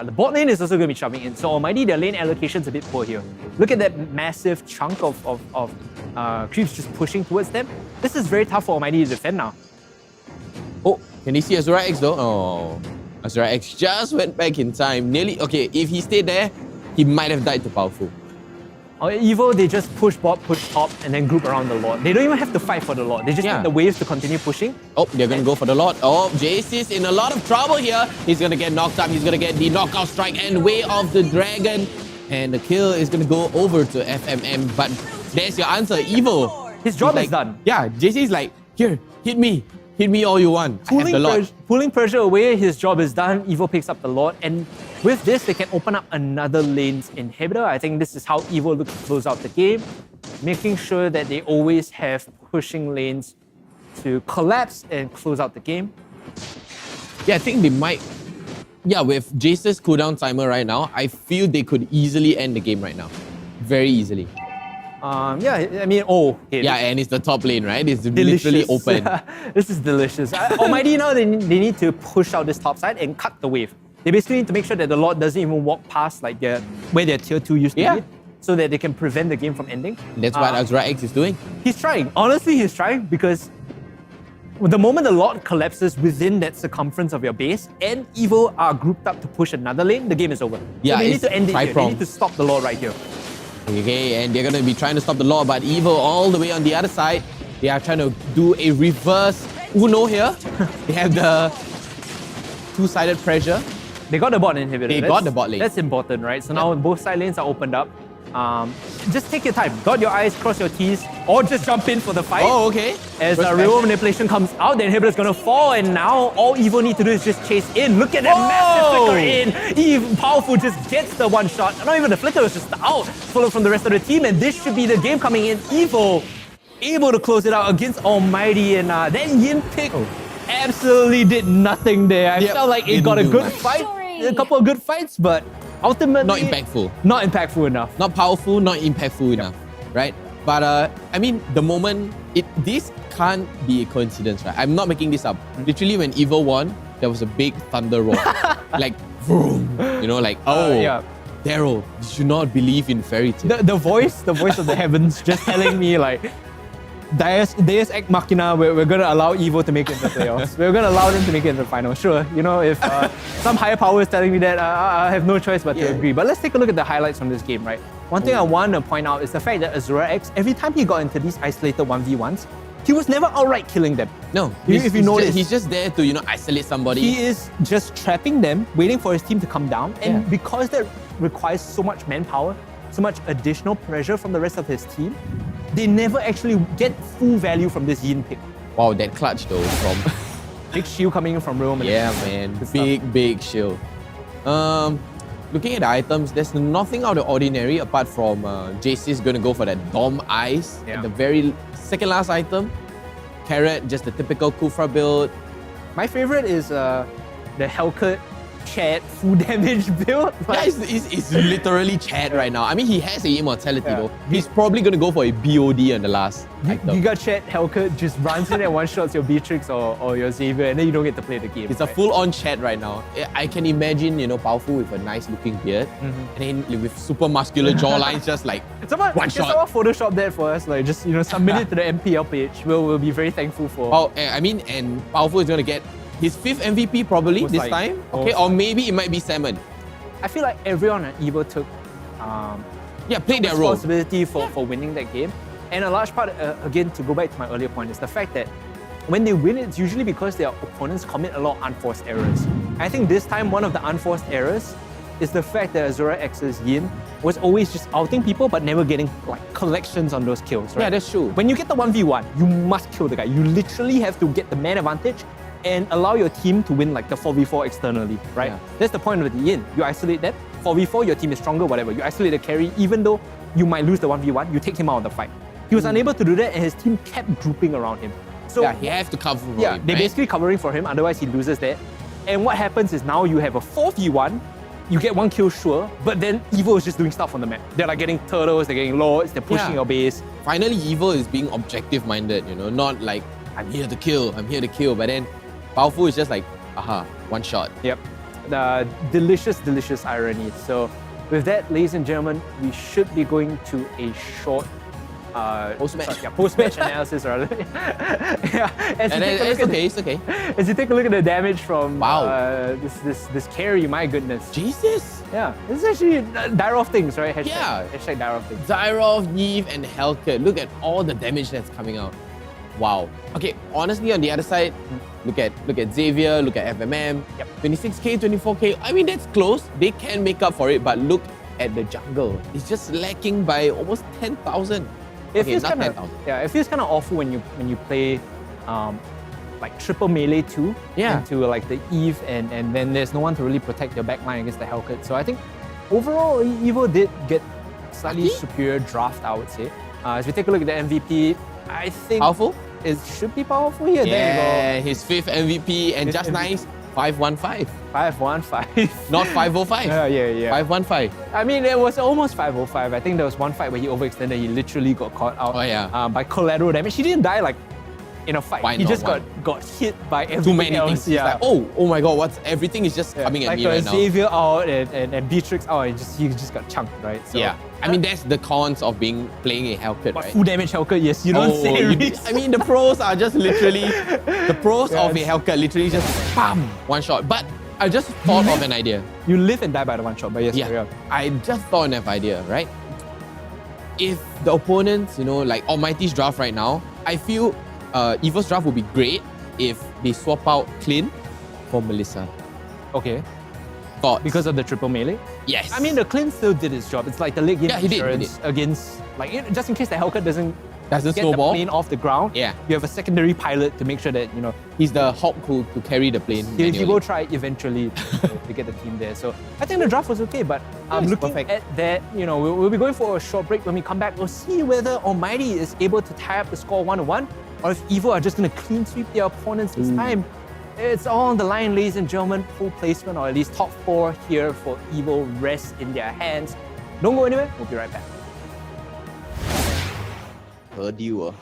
the bot lane is also going to be shoving in. So Almighty, their lane allocation's a bit poor here. Look at that massive chunk of creeps just pushing towards them. This is very tough for Almighty to defend now. Oh, can you see Azura X though? Oh, Azura X just went back in time. Nearly, okay, if he stayed there, he might have died to powerful. Evo, they just push bot, push top, and then group around the Lord. They don't even have to fight for the Lord. They just need the waves to continue pushing. Oh, they're going to go for the Lord. Oh, Jace is in a lot of trouble here. He's going to get knocked up. He's going to get the knockout strike and Way of the Dragon. And the kill is going to go over to FMM. But there's your answer, Evo. His job is done. Yeah, JC is like, here, hit me. Hit me all you want. Pulling pressure away, his job is done. Evo picks up the Lord. And with this, they can open up another lane's inhibitor. I think this is how Evo looks to close out the game, making sure that they always have pushing lanes to collapse and close out the game. Yeah, I think they might. Yeah, with Jace's cooldown timer right now, I feel they could easily end the game right now. Very easily. Yeah, I mean, yeah, and it's the top lane, right? It's literally open. This is delicious. Almighty now, they need to push out this top side and cut the wave. They basically need to make sure that the Lord doesn't even walk past like where their tier 2 used to be, so that they can prevent the game from ending. That's what Azura X is doing. He's trying. Honestly, he's trying because the moment the Lord collapses within that circumference of your base and Evo are grouped up to push another lane, the game is over. Yeah, so they need to end it here. They tri-pronged. need to stop the Lord right here. Okay, and they're going to be trying to stop the Lord, but Evo all the way on the other side, they are trying to do a reverse Uno here. They have the two-sided pressure. They got the bot inhibitor. They got the bot lane. That's important, right? So now both side lanes are opened up. Just take your time. Dot your I's, cross your T's, or just jump in for the fight. Oh, okay. As real manipulation comes out, the inhibitor is going to fall, and now all Evo need to do is just chase in. Look at that massive flicker in. Eve Powerful just gets the one shot. Not even the flicker, was just out, followed from the rest of the team, and this should be the game coming in. Evo able to close it out against Almighty, and then Yin Pick absolutely did nothing there. I felt like it got a good fight, a couple of good fights, but ultimately not impactful. Not impactful enough. Not powerful, not impactful enough, right? But I mean, the moment this can't be a coincidence, right? I'm not making this up. Literally, when Evo won, there was a big thunder roar, like vroom, like Daryl, you should not believe in fairy tales. The voice of the heavens just telling me like, Deus Ex Machina, we're going to allow Evo to make it in the playoffs. We're going to allow them to make it in the final. Sure, if some higher power is telling me that, I have no choice but to agree. But let's take a look at the highlights from this game, right? One thing I want to point out is the fact that Azura X, every time he got into these isolated 1v1s, he was never outright killing them. No, if you notice, he's just there to isolate somebody. He is just trapping them, waiting for his team to come down, and because that requires so much manpower, so much additional pressure from the rest of his team, they never actually get full value from this Yin Pick. Wow, that clutch though from big shield coming in from Rome. Yeah, man, big shield. looking at the items, there's nothing out of the ordinary apart from JC is going to go for that Dom Eyes. Yeah. The very second last item. Carrot, just the typical Kufra build. My favorite is the Hellcut Chad full damage build. Yeah, it's literally Chad right now. I mean, he has a immortality though. He's probably going to go for a BOD on the last item. Giga Chad Hellcut just runs in and one-shots your Beatrix or your Xavier, and then you don't get to play the game. It's a full-on Chad right now. I can imagine, powerful with a nice-looking beard, and then with super muscular jawlines, just like one shot. Someone Photoshop that for us, like just submit it to the MPL page. We'll be very thankful for. Oh, and Powerful is going to get his 5th MVP probably this time. Okay, or maybe it might be Salmon. I feel like everyone at EVO took played their role. Responsibility for winning that game. And a large part, again, to go back to my earlier point, is the fact that when they win, it's usually because their opponents commit a lot of unforced errors. I think this time, one of the unforced errors is the fact that Azura X's Yin was always just outing people but never getting collections on those kills, right? Yeah, that's true. When you get the 1v1, you must kill the guy. You literally have to get the man advantage and allow your team to win the 4v4 externally, right? Yeah. That's the point of the Yin. You isolate them, 4v4, your team is stronger, whatever. You isolate the carry, even though you might lose the 1v1, you take him out of the fight. He was unable to do that and his team kept grouping around him. So he has to cover for him, they're right? basically covering for him, otherwise he loses that. And what happens is now you have a 4v1, you get 1 kill sure, but then EVO is just doing stuff on the map. They're getting turtles, they're getting lords, they're pushing your base. Finally, EVO is being objective-minded, not like, I'm here to kill, but then Powerful is just like, aha, one shot. Yep. The delicious, delicious irony. So with that, ladies and gentlemen, we should be going to a short post-match analysis rather. It's okay. As you take a look at the damage from this carry, my goodness. Jesus! Yeah, this is actually Dyrov things, right? Hashtag Dyrov things. Dyrov, Neve, and Hellcat. Look at all the damage that's coming out. Wow. Okay, honestly, on the other side, look at Xavier, look at FMM. 26k, 24k. I mean, that's close. They can make up for it, but look at the jungle. It's just lacking by almost 10,000. It feels kind of awful when you play triple melee too into the Eve and then there's no one to really protect your backline against the Hellcat. So I think overall EVO did get slightly superior draft, I would say. As we take a look at the MVP, I think Powerful? It should be Powerful here. There you go. His 5th MVP and just nice 515. 515. Not 505. Yeah. 515. I mean, it was almost 505. I think there was one fight where he overextended. He literally got caught out by collateral damage. He didn't die in a fight. He just got hit by everything too many else. things. Yeah. Like, oh my god, everything is just coming at me right now. Xavier out and Beatrix out, and he just got chunked, right? So, I mean, that's the cons of playing a Hellcat, right? Full damage Hellcat, yes, you don't say. I mean, the pros are just literally, the pros of a Hellcat literally just bam, one shot. But I just thought of an idea. You live and die by the one shot, but yes, I just thought of an idea, right? If the opponents, like Almighty's draft right now, I feel EVO's draft would be great if they swap out Clint for Melissa. Okay. Thoughts? Because of the triple melee? Yes. I mean, the Clint still did his job. It's like the late game insurance he did. Against, just in case the Hellcat doesn't get snowball. the plane off the ground. Yeah. You have a secondary pilot to make sure that, he's the Hawk to carry the plane. He will try eventually to get the team there. So I think the draft was okay, but looking at that, we'll be going for a short break. When we come back, we'll see whether Almighty is able to tie up the score 1-1, or if EVO are just going to clean sweep their opponents this time. It's all on the line, ladies and gentlemen. Full placement, or at least top 4 here for EVO rests in their hands. Don't go anywhere. We'll be right back. Heard you.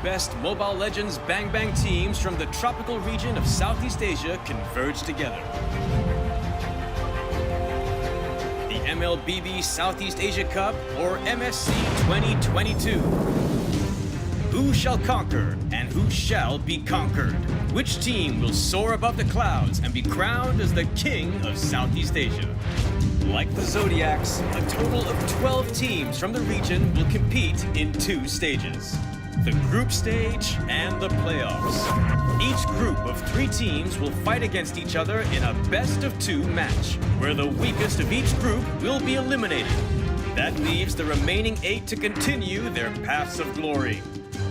best Mobile Legends Bang Bang teams from the tropical region of Southeast Asia converge together. The MLBB Southeast Asia Cup, or MSC 2022. Who shall conquer and who shall be conquered? Which team will soar above the clouds and be crowned as the king of Southeast Asia? Like the Zodiacs, a total of 12 teams from the region will compete in 2 stages: the group stage and the playoffs. Each group of 3 teams will fight against each other in a best-of-2 match, where the weakest of each group will be eliminated. That leaves the remaining 8 to continue their paths of glory.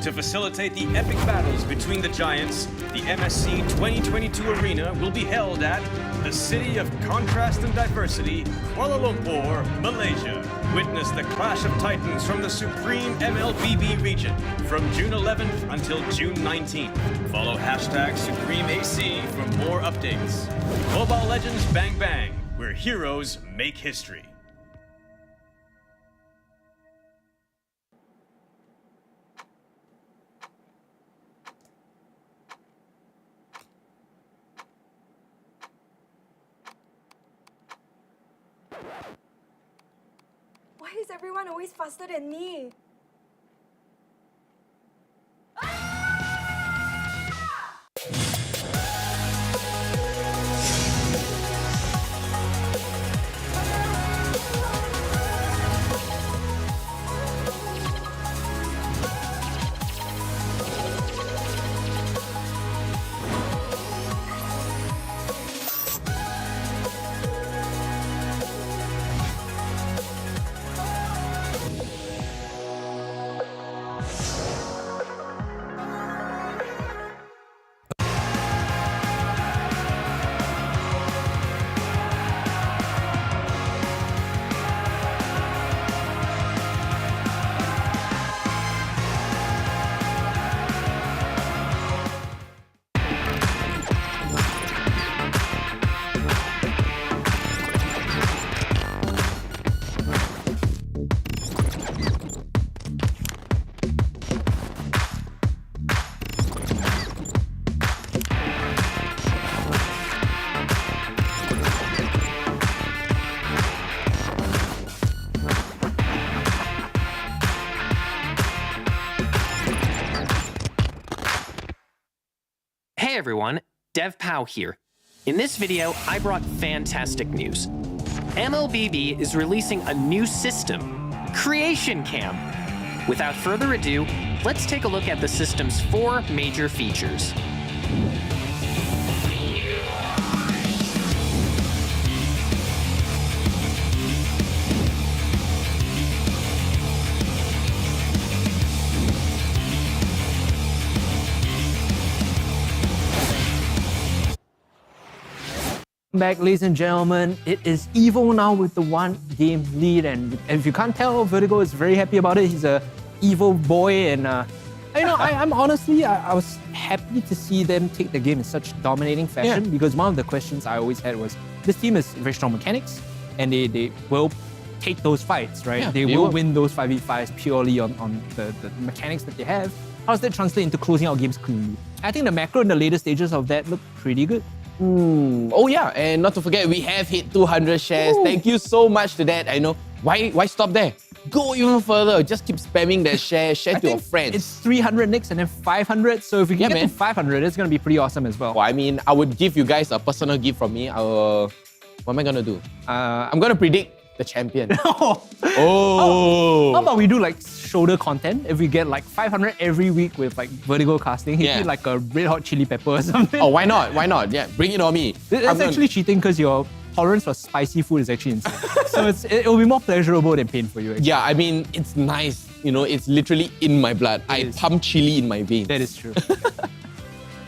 To facilitate the epic battles between the giants, the MSC 2022 arena will be held at the City of Contrast and Diversity, Kuala Lumpur, Malaysia. Witness the clash of titans from the supreme MLBB region from June 11th until June 19th. Follow #SupremeAC for more updates. Mobile Legends Bang Bang, where heroes make history. Why is everyone always faster than me? Hey everyone, DevPow here. In this video, I brought fantastic news. MLBB is releasing a new system, Creation Cam. Without further ado, let's take a look at the system's 4 major features. Back, ladies and gentlemen, it is Evo now with the 1 game lead, and if you can't tell, Vertigo is very happy about it. He's a Evo boy, and I'm honestly, I was happy to see them take the game in such dominating fashion, because one of the questions I always had was, this team is very strong mechanics, and they will take those fights, right? They will win those 5v5s purely on the mechanics that they have. How does that translate into closing out games cleanly? I think the macro in the later stages of that looked pretty good. Oh yeah, and not to forget, we have hit 200 shares. Thank you so much to that. I know. Why stop there? Go even further. Just keep spamming that share to your friends. It's 300 nicks and then 500. So if we can get to 500, it's going to be pretty awesome as well. Well, I mean, I would give you guys a personal gift from me. What am I going to do? I'm going to predict the champion. How about we do like shoulder content? If we get like 500 every week with like Vertigo casting, he'd be like a red hot chili pepper or something. Oh, why not? Why not? Yeah, bring it on me. It's actually cheating because your tolerance for spicy food is actually insane. So it'll be more pleasurable than pain for you. Actually. Yeah, I mean, it's nice. You know, it's literally in my blood. I pump chili in my veins. That is true.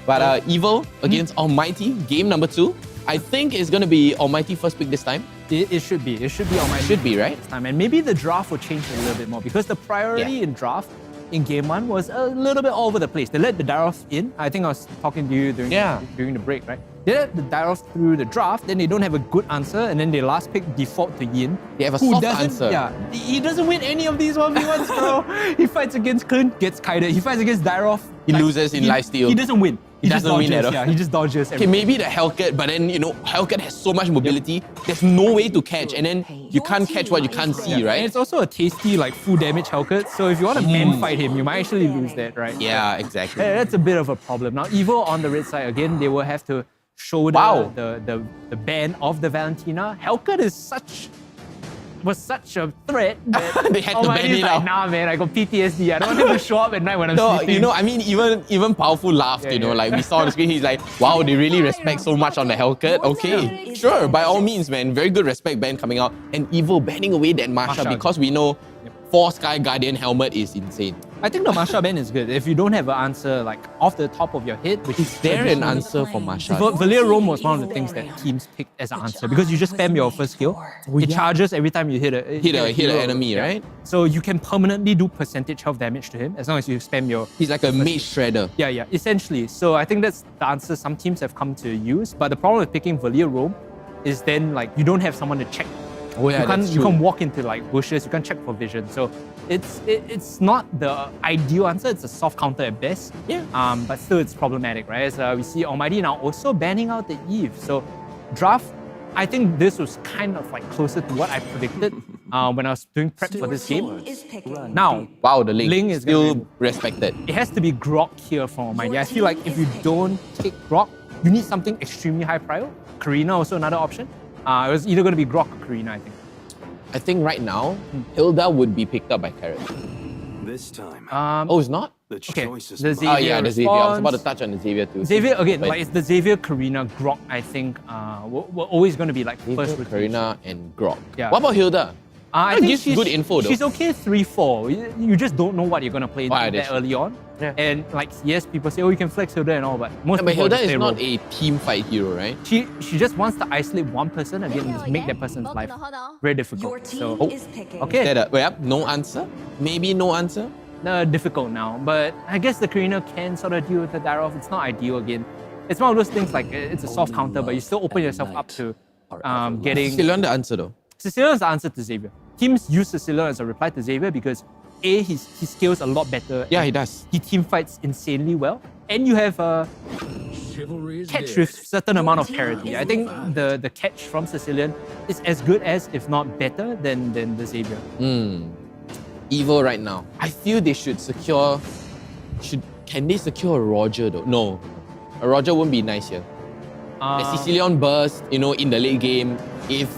But Evil against Almighty, game number 2. I think it's going to be Almighty first pick this time. It should be. It should be Almighty. Should be, right? This time. And maybe the draft will change a little bit more, because the priority in draft in game 1 was a little bit all over the place. They let the Daroth in. I think I was talking to you during the break, right? They let the Daroth through the draft, then they don't have a good answer, and then they last pick default to Yin. They have a who soft doesn't- answer. Yeah, he doesn't win any of these 1v1s, bro. He fights against Clint, gets kited. He fights against Daroth. He loses in lifesteal. He doesn't win. He just doesn't win dodges, at all. Yeah, he just dodges. Okay, everything. maybe the Hellcat, but then, Hellcat has so much mobility, there's no way to catch, and then you can't catch what you can't see, right? And it's also a tasty, like, full damage Hellcat, so if you want to man fight him, you might actually lose that, right? Yeah, exactly. That's a bit of a problem. Now, Evo on the red side, again, they will have to show the ban of the Valentina. Hellcat was such a threat that They had to ban Almighty's it like, out. nah, man, I got PTSD. I don't want him to show up at night when I'm sleeping. I mean, even Powerful laughed, like we saw on the screen, he's like, wow, they really respect so much on the Hellcat. Okay, sure, by all means, man. Very good respect ban coming out. And Evo banning away that Masha because we know 4 Sky Guardian helmet is insane. I think the Masha ban is good. If you don't have an answer like off the top of your head, which is there an answer for Masha? Valir Rome was one of the things that teams picked as an answer because you just spam your first skill. It charges every time you hit an enemy, right? So you can permanently do percentage health damage to him as long as you spam your. He's like a mage shredder. Yeah, essentially. So I think that's the answer some teams have come to use. But the problem with picking Valir Rome is then like you don't have someone to check. Oh yeah, you can't walk into like bushes, you can't check for vision. So it's not the ideal answer, it's a soft counter at best. Yeah. But still it's problematic, right? As we see Almighty now also banning out the Eve. So draft, I think this was kind of like closer to what I predicted when I was doing prep for this game. Now, wow, the Ling is still respected. It has to be Grok here for Almighty. I feel like if you don't take Grok, you need something extremely high prio. Karina also another option. It was either going to be Grok or Karina, I think. I think right now, Hilda would be picked up by Carrot. This time. Oh, it's not? The choice is the mine. Xavier Oh yeah, the Xavier. I was response. about to touch on the Xavier too. Xavier, again, But like it's the Xavier, Karina, Grok, I think, we're always going to be like Xavier, first rotation. Karina, and Grok. Yeah. What about Hilda? I That think gives good info though. She's okay 3-4. You just don't know what you're going to play into Wow, that that's early on. Yeah. And like, yes, people say, oh, you can flex Hilda and all, but most But people Hilda just is play not rogue. a team fight hero, right? She just wants to isolate one person again and just make that person's life very difficult. So, okay. No answer? Maybe no answer? Difficult now, but I guess the Karina can sort of deal with the Daroth. It's not ideal again. It's one of those things like it's a soft counter, but you still open yourself up to getting. Sicilian the answer though. Sicilian is the answer to Xavier. Teams use Sicilian as a reply to Xavier because A, he scales a lot better. Yeah, he does. He team fights insanely well, and you have a catch with certain amount of parity. I think the catch from Sicilian is as good as, if not better, than the Xavier. Evo right now. I feel they should secure. Can they secure a Roger though? No, a Roger wouldn't be nice here. A Sicilian burst, in the late game, if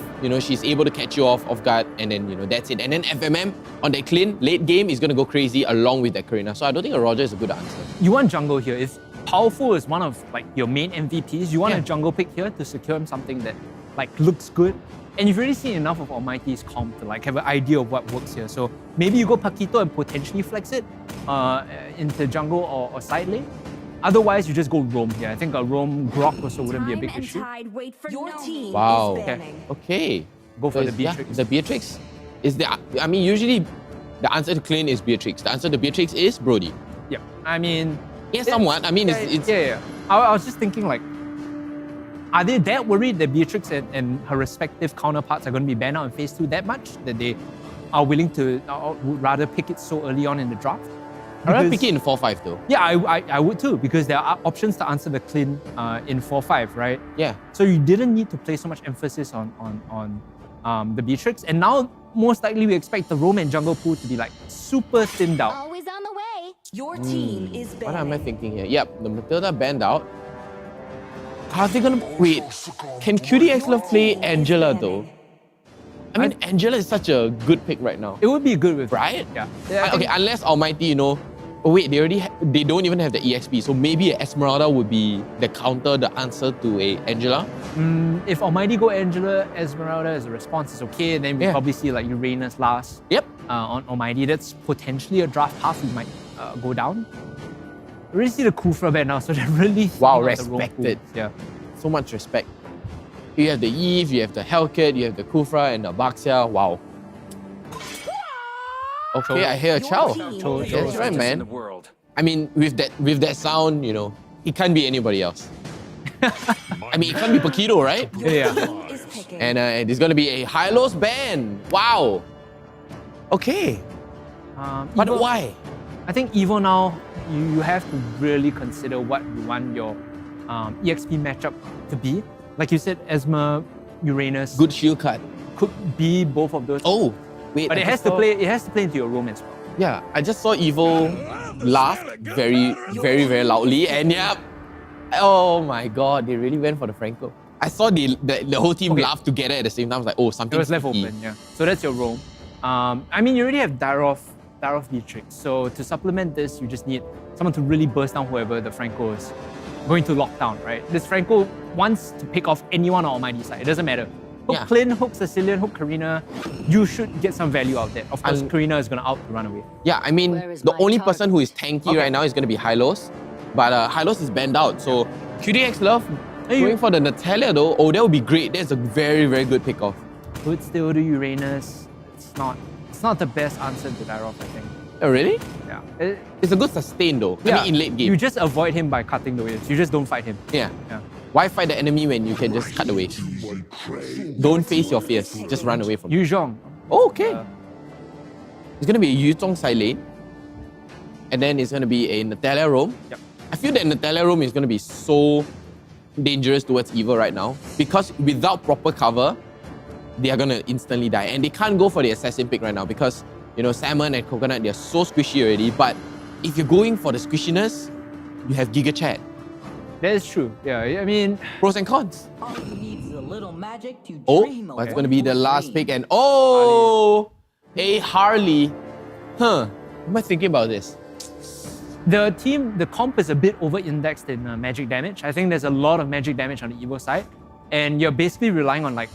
she's able to catch you off guard, and then that's it. And then FMM on that clean late game is gonna go crazy along with that Karina. So I don't think a Roger is a good answer. You want jungle here. If Powerful is one of like your main MVPs, you want a jungle pick here to secure him something that like looks good. And you've already seen enough of Almighty's comp to like have an idea of what works here. So maybe you go Paquito and potentially flex it into jungle or side lane. Otherwise, you just go Roam here. I think a Roam Grok also wouldn't be a big issue. Your team Wow. is banning. Okay. Go for So the Beatrix. Yeah, the Beatrix is usually the answer to clean is Beatrix. The answer to Beatrix is Brody. Yeah, I mean... Yeah, somewhat. I mean, it's Yeah. I was just thinking like, are they that worried that Beatrix and her respective counterparts are going to be banned out in Phase 2 that much that they are willing to would rather pick it so early on in the draft? I'd rather pick it in 4-5 though. Yeah, I would too, because there are options to answer the clean in 4-5, right? Yeah. So you didn't need to place so much emphasis on the Beatrix, and now most likely we expect the Roam and jungle pool to be like super thinned out. Always on the way. Your team is What am I banning. thinking here? Yep, the Matilda banned out. Are they gonna wait? Can QDX Love play Angela though? I mean, Angela is such a good pick right now. It would be good with right. Yeah. Okay, unless Almighty, oh wait, they don't even have the EXP, so maybe Esmeralda would be the counter, the answer to a Angela. If Almighty go Angela, Esmeralda as a response is okay, then we probably see like Uranus last. Yep. On Almighty, that's potentially a draft path we might go down. I really see the Kufra ban now, so they're really Wow, thinking of the roam respected. pools. Yeah. So much respect. You have the Eve, you have the Hellcat, you have the Kufra and the Baxia. Wow. Okay, I hear a chow. Chow. That's right, man. I mean, with that sound, you know, it can't be anybody else. I mean, it can't be Paquito, right? Yeah. And there's gonna be a high-lows band. Wow. Okay. But Evo- why? I think Evo now, you have to really consider what you want your EXP matchup to be. Like you said, Esma, Uranus. Good shield card. Could be both of those. Oh, wait. But it has to play into your roam as well. Yeah, I just saw Evo laugh very, very, very loudly, and yeah, oh my god, they really went for the Franco. I saw the whole team laugh together at the same time. I was like, oh, something. It was left open, yeah. So that's your roam. I mean, you already have Darov Beatrix. So to supplement this, you just need someone to really burst down whoever the Franco is going to lock down, right? This Franco wants to pick off anyone on Almighty side. It doesn't matter. Hook Clint, hook Sicilian, hook Karina. You should get some value out of that. Of course, Karina is going to out to run away. Yeah, I mean, the only person who is tanky right now is going to be Hylos. But Hylos is banned out. So QDX Love going for the Natalia though. Oh, that would be great. That's a very, very good pick-off. Could still do Uranus. It's not the best answer to Darov, I think. Oh, really? Yeah. It's a good sustain though. Yeah. I mean, in late game. You just avoid him by cutting the waves. You just don't fight him. Yeah. Why fight the enemy when you can just cut the wave? Don't face your fears. Just run away from it. Yu Zhong. Oh, okay. It's going to be a Yu Zhong side lane. And then it's going to be a Natalia roam. Yep. I feel that Natalia roam is going to be so dangerous towards Evil right now. Because without proper cover, they are going to instantly die. And they can't go for the assassin pick right now because, you know, Salmon and Coconut, they're so squishy already. But if you're going for the squishiness, you have Giga Chat. That is true. Yeah, I mean... Pros and cons. All you need is a little magic to Oh, dream that's going to be the last pick. And oh, a Harley. Huh. What am I thinking about this? The comp is a bit over-indexed in magic damage. I think there's a lot of magic damage on the Evo side. And you're basically relying on like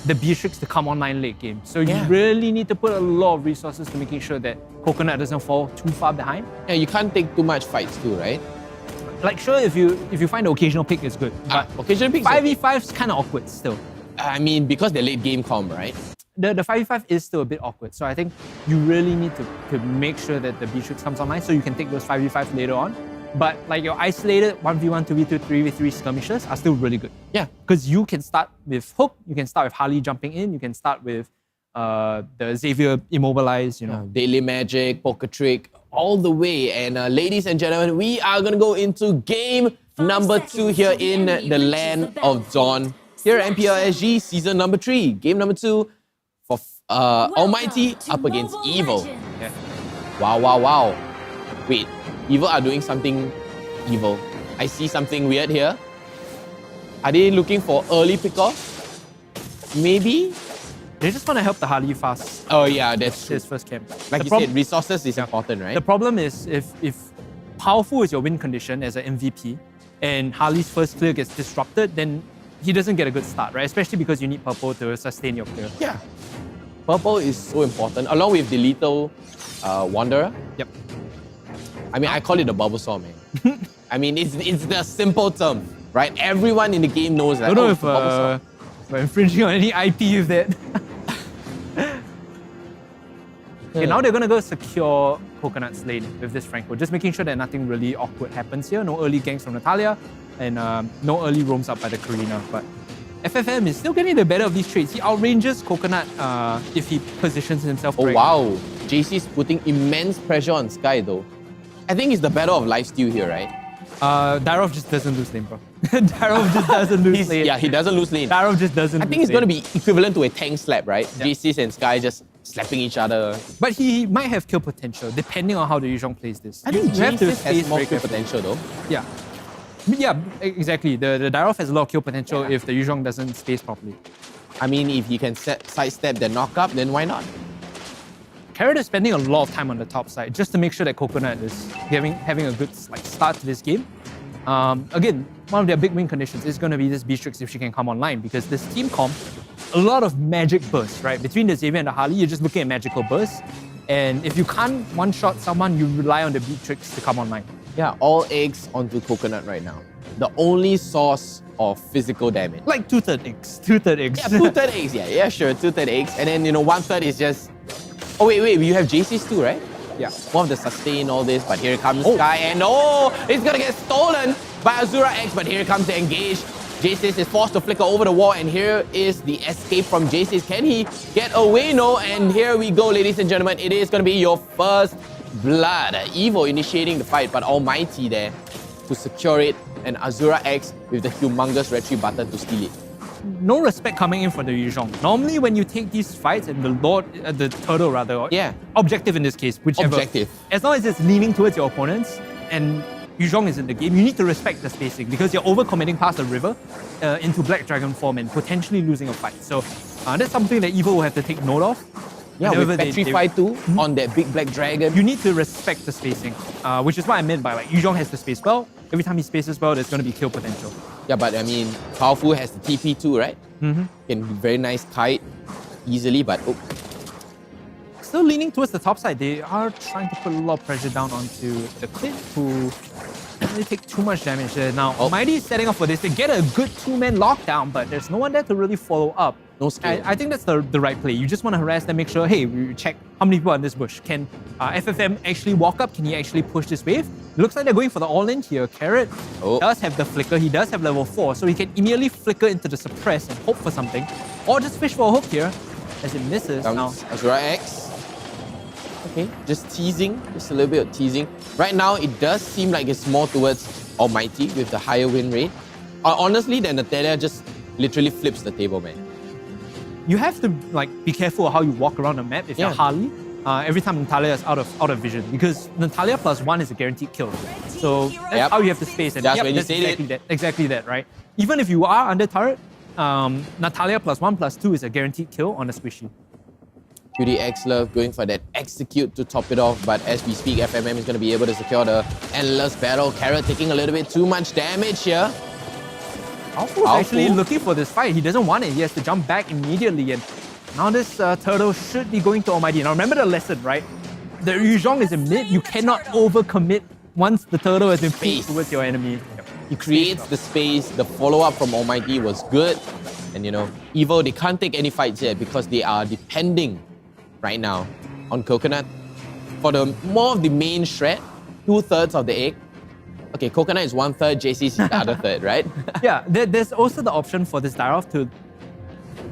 the Beatrix to come online late game. So you really need to put a lot of resources to making sure that Coconut doesn't fall too far behind. Yeah, you can't take too much fights too, right? Like sure, if you find the occasional pick is good, but occasional pick 5v5 is kind of awkward still. I mean, because they're late game comp, right? The 5v5 is still a bit awkward. So I think you really need to make sure that the Beatrix comes online so you can take those 5v5s later on. But like your isolated 1v1, 2v2, 3v3 skirmishes are still really good. Yeah. Because you can start with Hook, you can start with Harley jumping in, you can start with the Xavier immobilized, you know. Daily Magic, Poker Trick, all the way. And ladies and gentlemen, we are going to go into game number 2 here in the land of Dawn. Here at MPL SG, season number 3. Game number 2 for Almighty up against Evil. Yeah. Wow. Wait, Evil are doing something evil. I see something weird here. Are they looking for early pickoff? Maybe? They just want to help the Harley fast. Oh yeah, that's true. His first camp. Like you said, resources is important, right? The problem is if powerful is your win condition as an MVP and Harley's first clear gets disrupted, then he doesn't get a good start, right? Especially because you need purple to sustain your clear. Yeah. Purple is so important, along with the lethal Wanderer. Yep. I mean, I call it the Bulbasaur, man. I mean, it's the simple term, right? Everyone in the game knows that. I don't know if we're infringing on any IP with that. Okay, now they're going to go secure Coconut's lane with this Franco, just making sure that nothing really awkward happens here. No early ganks from Natalia, and no early roams up by the Karina. But FFM is still getting the better of these trades. He outranges Coconut if he positions himself correctly. Oh wow, JC is putting immense pressure on Sky though. I think it's the battle of lifesteal here, right? Darov just doesn't lose lane, bro. Darov just doesn't lose lane. Yeah, he doesn't lose lane. Darov just doesn't I think it's going to be equivalent to a tank slap, right? Yeah. JCs and Sky just slapping each other. But he might have kill potential, depending on how the Yu Zhong plays this. I think JCs has more kill careful. potential though. Yeah. Yeah, exactly. The Darov has a lot of kill potential if the Yu Zhong doesn't space properly. I mean, if he can sidestep the knock-up, then why not? Carrot is spending a lot of time on the top side just to make sure that Coconut is having a good start to this game. Again, one of their big win conditions is going to be this Beatrix if she can come online, because this team comp, a lot of magic bursts, right? Between the Xavier and the Harley, you're just looking at magical bursts. And if you can't one-shot someone, you rely on the Beatrix to come online. Yeah, all eggs onto Coconut right now. The only source of physical damage. Like 2/3 eggs. 2/3 eggs. Yeah, 2/3 eggs, yeah, sure, 2/3 eggs. And then, 1/3 is just Oh, wait, you have JCs too, right? Yeah. One of the sustain all this, but here comes Sky, and it's gonna get stolen by Azura X, but here comes the engage. Jace's is forced to flicker over the wall, and here is the escape from Jace's. Can he get away? No, and here we go, ladies and gentlemen. It is gonna be your first blood. Evo initiating the fight, but Almighty there to secure it, and Azura X with the humongous retrieve button to steal it. No respect coming in for the Yu Zhong. Normally when you take these fights and the turtle rather, or objective in this case, whichever. Objective. As long as it's leaning towards your opponents and Yu Zhong is in the game, you need to respect the spacing because you're overcommitting past the river into Black Dragon form and potentially losing a fight. So that's something that Evo will have to take note of. Yeah, with Petrify 2 on that big Black Dragon. You need to respect the spacing, which is what I meant by like Yu Zhong has to space well. Every time he spaces well, there's going to be kill potential. Yeah, but I mean, Powerful has the TP too, right? Mm-hmm. Can be very nice kite easily, but still leaning towards the top side. They are trying to put a lot of pressure down onto the Clint, who doesn't really take too much damage there. Now, Almighty is setting up for this. They get a good two-man lockdown, but there's no one there to really follow up. No skill. I think that's the right play. You just want to harass them, make sure, hey, we check how many people are in this bush. Can FFM actually walk up? Can he actually push this wave? It looks like they're going for the all-in here. Carrot does have the flicker. He does have level 4, so he can immediately flicker into the suppress and hope for something. Or just fish for a hook here as it misses. Now, Azura X. Okay, just teasing, just a little bit of teasing. Right now, it does seem like it's more towards Almighty with the higher win rate. Honestly, then Natalia just literally flips the table, man. You have to be careful of how you walk around the map if you're Harley. Every time Natalia is out of vision, because Natalia +1 is a guaranteed kill. So that's how you have to space. And That's when you say exactly that, right? Even if you are under turret, Natalia +1/+2 is a guaranteed kill on a squishy. QDX Love going for that execute to top it off, but as we speak, FMM is going to be able to secure the endless battle. Carrot taking a little bit too much damage here. Powerful is actually looking for this fight. He doesn't want it. He has to jump back immediately, and now this turtle should be going to Almighty. Now remember the lesson, right? The Yu Zhong is in mid. You cannot overcommit once the turtle has been pushed towards your enemy. He creates the space. The follow-up from Almighty was good. And you know, Evo, they can't take any fights yet because they are depending right now on Coconut for the more of the main shred, 2/3 of the egg. Okay, Coconut is 1/3, JC is the other third, right? Yeah, there's also the option for this Dyrov to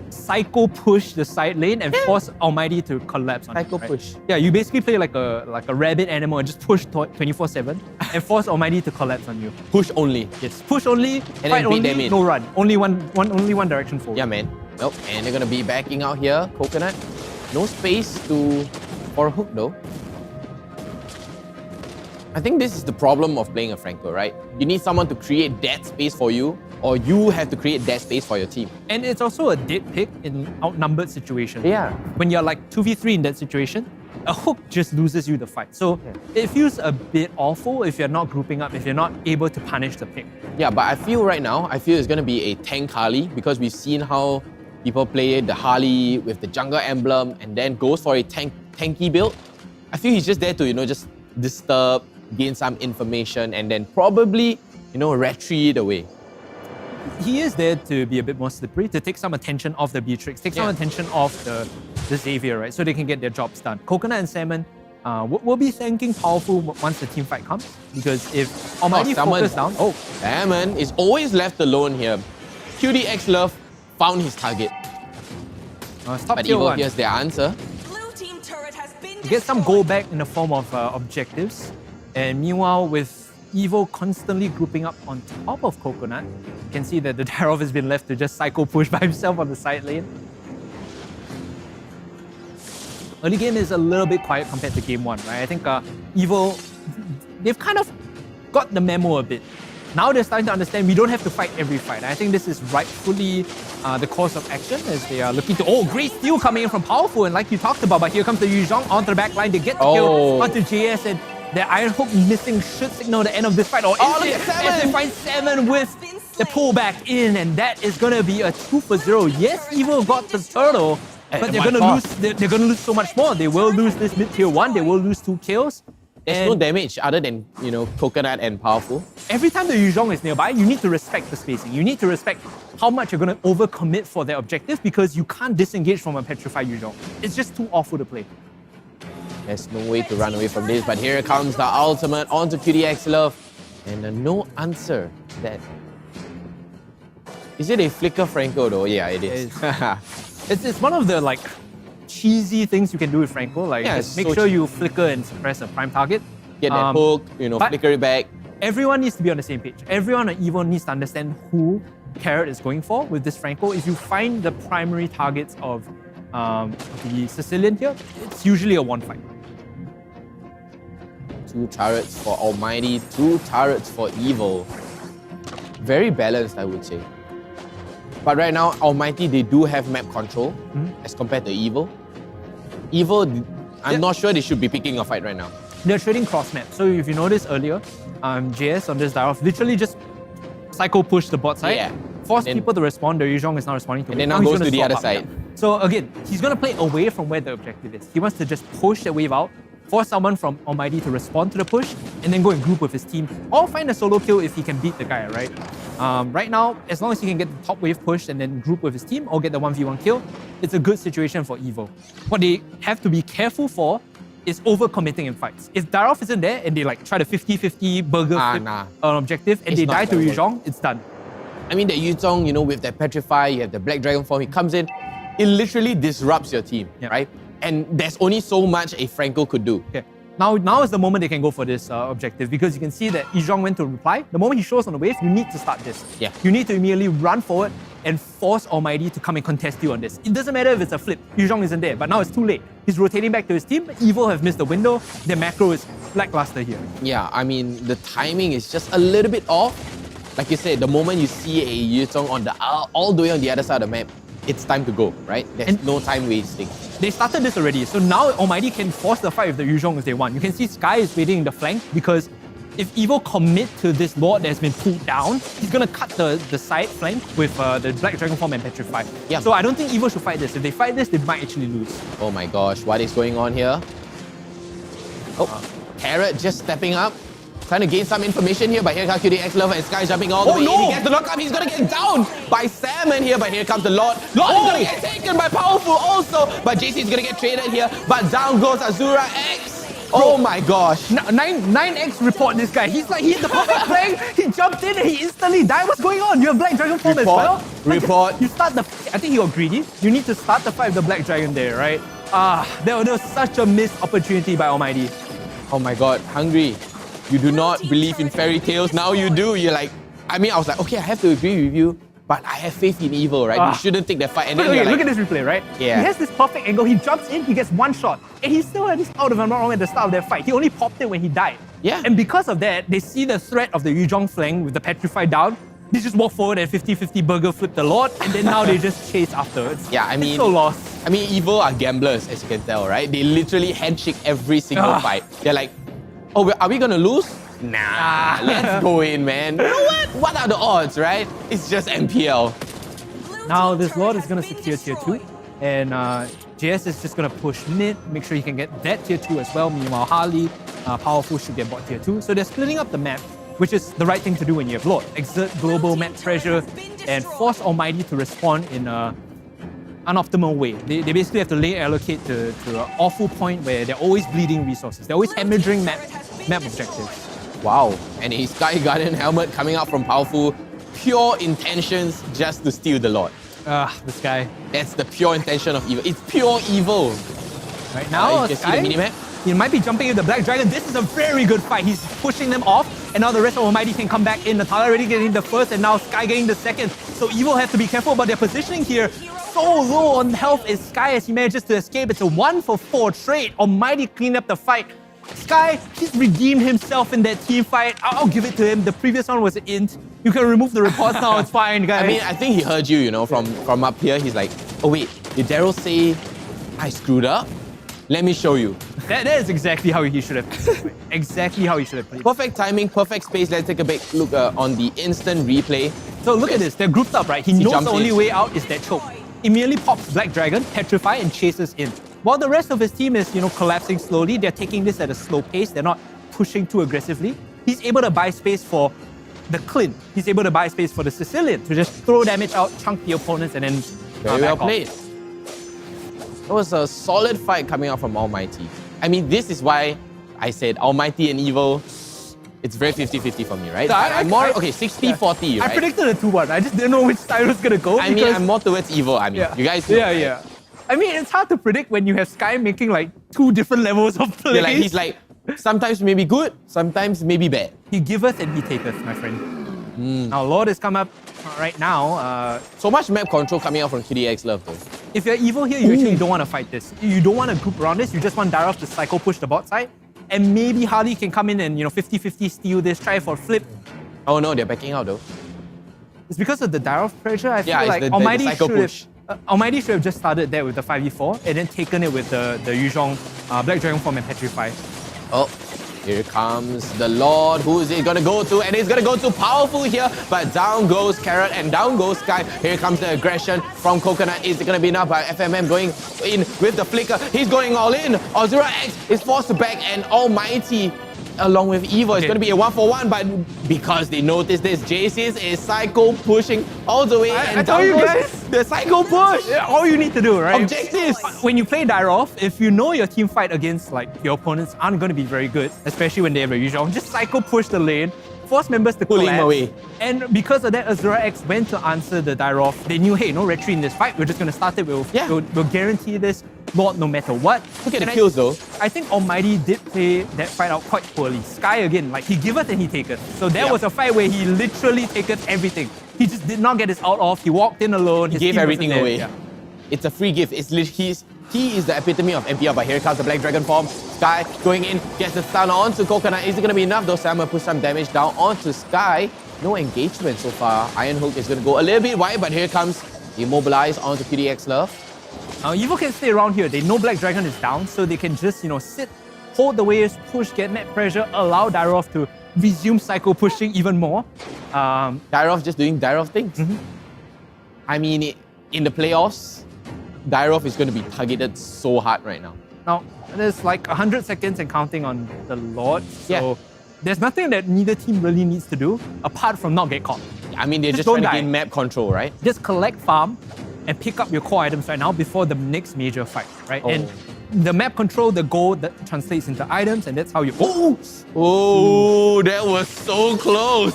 psycho push the side lane and force Almighty to collapse on Psycho it, right? push. Yeah, you basically play like a rabbit animal and just push 24/7 and force Almighty to collapse on you. Push only. Yes, push only, And fight then beat only, them in. no run. Only one direction forward. Yeah, man. Nope. And they're gonna be backing out here. Coconut. No space for a hook though. I think this is the problem of playing a Franco, right? You need someone to create that space for you, or you have to create that space for your team. And it's also a dead pick in outnumbered situation. Yeah. When you're like 2v3 in that situation, a hook just loses you the fight. So it feels a bit awful if you're not grouping up, if you're not able to punish the pick. Yeah, but I feel right now, it's gonna be a tank Harley because we've seen how people play the Harley with the jungle emblem and then goes for a tanky build. I feel he's just there to, just disturb, gain some information, and then probably, retreat away. He is there to be a bit more slippery, to take some attention off the Beatrix, take some attention off the Xavier, right? So they can get their jobs done. Coconut and Salmon will be thanking Powerful once the team fight comes, because if Almighty focus down... Salmon is always left alone here. QDX Love found his target. But Evo here's their answer. Get some goal back in the form of objectives. And meanwhile, with Evo constantly grouping up on top of Coconut, you can see that the Dyrov has been left to just psycho push by himself on the side lane. Early game is a little bit quiet compared to game 1, right? I think Evo, they've kind of got the memo a bit. Now they're starting to understand we don't have to fight every fight. I think this is rightfully the course of action as they are looking to... great steal coming in from Powerful, and like you talked about, but here comes the Yu Zhong onto the back line. They get the kill onto JS, and their Iron Hook missing should signal the end of this fight. Or look at Salmon! As they find Salmon with the pullback in, and that is going to be a 2-for-0. Yes, Evo got the turtle, but they're going to lose. They're going to lose so much more. They will lose this mid-tier 1. They will lose 2 kills. There's no damage other than, Coconut and Powerful. Every time the Yu Zhong is nearby, you need to respect the spacing. You need to respect how much you're going to overcommit for their objective, because you can't disengage from a petrified Yu Zhong. It's just too awful to play. There's no way to run away from this, but here comes the ultimate onto QDX Love. And no answer to that. Is it a flicker Franco though? Yeah, it is. It's one of the like cheesy things you can do with Franco. Like just make sure you flicker and suppress a prime target. Get that hook, flicker it back. Everyone needs to be on the same page. Everyone on Evo needs to understand who Carrot is going for with this Franco. If you find the primary targets of the Sicilian here, it's usually a one fight. 2 turrets for Almighty, 2 turrets for Evil. Very balanced, I would say. But right now, Almighty, they do have map control as compared to Evil. Evil, I'm not sure they should be picking a fight right now. They're trading cross map. So if you notice earlier, JS on this Daroff literally just psycho push the bot side, force people to respond. The Yuzhong is not responding to it. And then now goes to the other side. So again, he's going to play away from where the objective is. He wants to just push the wave out, force someone from Almighty to respond to the push, and then go and group with his team, or find a solo kill if he can beat the guy, right? Right now, as long as he can get the top wave pushed and then group with his team, or get the 1v1 kill, it's a good situation for Evo. What they have to be careful for is overcommitting in fights. If Daroff isn't there and they like try to 50-50 burger flip an objective and they die to Yuzhong, it's done. I mean, the Yuzhong, with that Petrify, you have the Black Dragon form, he comes in, it literally disrupts your team, right? And there's only so much a Franco could do. Okay. Now is the moment they can go for this objective, because you can see that Yuzhong went to reply. The moment he shows on the wave, you need to start this. Yeah. You need to immediately run forward and force Almighty to come and contest you on this. It doesn't matter if it's a flip. Yuzhong isn't there, but now it's too late. He's rotating back to his team. Evil have missed the window. Their macro is lackluster here. Yeah, I mean, the timing is just a little bit off. Like you said, the moment you see a Yuzhong on the all the way on the other side of the map, it's time to go, right? There's no time wasting. They started this already, so now Almighty can force the fight with the Yuzhong if they want. You can see Sky is waiting in the flank, because if Evo commit to this Lord that has been pulled down, he's gonna cut the side flank with the Black Dragon form and Petrify. Yeah. So I don't think Evo should fight this. If they fight this, they might actually lose. Oh my gosh, what is going on here? Oh, Carrot just stepping up. Trying to gain some information here, but here comes QDX Lover and Sky jumping all the way in. He gets the knock up, he's gonna get down by Salmon here, but here comes the Lord. Lord is gonna get taken by Powerful also, but JC is gonna get traded here, but down goes Azura X. Oh my gosh. 9X report this guy. He's like, he's the perfect flank. He jumped in and he instantly died. What's going on? You have Black Dragon form as well? Report. You start the, I think he got greedy. You need to start the fight with the Black Dragon there, right? There was such a missed opportunity by Almighty. Oh my god, Hungry. You do not believe in fairy tales, now you do. You're like, I mean, I was like, okay, I have to agree with you, but I have faith in Evil, right? You shouldn't take that fight. And then okay, like, look at this replay, right? Yeah. He has this perfect angle. He jumps in, he gets one shot, and he still had this out, if I'm not wrong, at the start of their fight. He only popped it when he died. Yeah. And because of that, they see the threat of the Yuzhong flank with the Petrify down. They just walk forward and 50-50 burger flip the Lord, and then now they just chase afterwards. Yeah, I mean, it's so lost. I mean, Evil are gamblers, as you can tell, right? They literally handshake every single fight. They're like, oh, are we gonna lose? Nah, let's go in, man. You know what? What are the odds, right? It's just MPL. Now this Lord is gonna secure tier 2, and JS is just gonna push mid, make sure he can get that tier 2 as well. Meanwhile, Harley, Powerful should get bot tier 2. So they're splitting up the map, which is the right thing to do when you have Lord. Exert global map pressure and force Almighty to respond in an optimal way. They basically have to lay allocate to an awful point where they're always bleeding resources. They're always hemorrhaging map objectives. Wow, and a Sky Guardian helmet coming out from Powerful. Pure intentions just to steal the Lord. This guy. That's the pure intention of Evil. It's pure evil. Right now, you can see the minimap. He might be jumping with the Black Dragon. This is a very good fight. He's pushing them off, and now the rest of Almighty can come back in. Natala already getting the first, and now Sky getting the second. So Evil have to be careful about their positioning here. So low on health is Sky as he manages to escape. It's a 1-for-4 trade. Almighty cleaned up the fight. Sky, he's redeemed himself in that team fight. I'll give it to him. The previous one was an int. You can remove the reports now, it's fine, guys. I mean, I think he heard you, from up here. He's like, oh wait, did Daryl say I screwed up? Let me show you. That is exactly how he should have played. Exactly how he should have played. Perfect timing, perfect space. Let's take a big look on the instant replay. So look at this, they're grouped up, right? He knows the only way out is that choke. Immediately pops Black Dragon, Petrify, and chases in. While the rest of his team is, collapsing slowly, they're taking this at a slow pace. They're not pushing too aggressively. He's able to buy space for the Clint. He's able to buy space for the Sicilian to just throw damage out, chunk the opponents, and then very well played. It was a solid fight coming out from Almighty. I mean, this is why I said Almighty and Evil, it's very 50-50 for me, right? So I'm more, okay, 60-40, right? I predicted a 2-1. I just didn't know which side was going to go. I mean, I'm more towards Evil. I mean, you guys know, right? I mean, it's hard to predict when you have Sky making like 2 different levels of play. Yeah, like, he's like, sometimes maybe good, sometimes maybe bad. He giveth and he taketh, my friend. Now, Lord has come up right now. So much map control coming out from QDX Love, though. If you're Evil here, you actually don't want to fight this. You don't want to group around this. You just want Daroff to cycle push the bot side. And maybe Harley can come in and, 50-50 steal this, try for flip. Oh no, they're backing out though. It's because of the Daroff pressure. I feel like the Almighty cycle push. Almighty should have just started there with the 5v4 and then taken it with the Yuzhong, Black Dragon Form and Petrify. Oh, here comes the Lord. Who is it gonna go to? And he's gonna go to Powerful here, but down goes Carrot and down goes Sky. Here comes the aggression from Coconut. Is it gonna be enough? By FMM going in with the flicker. He's going all in. Ozura X is forced to back, and Almighty along with Evil. It's going to be a 1-for-1, but because they noticed this, JCS is cycle pushing all the way. I told you guys, the cycle push. Yeah, all you need to do, right? Objectives. When you play Daroff, if you know your team fight against like your opponents aren't going to be very good, especially when they have a Yuzhong, just cycle push the lane, force members to pull him away. And because of that, Azura X went to answer the Daroff. They knew, hey, no retreat in this fight. We're just going to start it. We'll guarantee this Lord no matter what. Look at the kills though. I think Almighty did play that fight out quite poorly. Sky again, like he giveth and he taketh. So that was a fight where he literally taketh everything. He just did not get his out off. He walked in alone. He gave everything away. Yeah. It's a free gift. He is the epitome of MPL, but here comes the Black Dragon form. Sky going in, gets the stun on to Coconut. Is it going to be enough though? Sam will push some damage down onto Sky. No engagement so far. Iron Hook is going to go a little bit wide, but here comes Immobilize onto QDX Love. Evil can stay around here. They know Black Dragon is down, so they can just, sit, hold the waves, push, get net pressure, allow Daroff to resume cycle pushing even more. Daroff just doing Daroff things. I mean, in the playoffs, Daroff is going to be targeted so hard right now. Now, there's like 100 seconds and counting on the Lord, so there's nothing that neither team really needs to do apart from not get caught. I mean, they're just trying to gain map control, right? Just collect farm and pick up your core items right now before the next major fight, right? And the map control, the gold that translates into items, and that's how you... Oh, that was so close.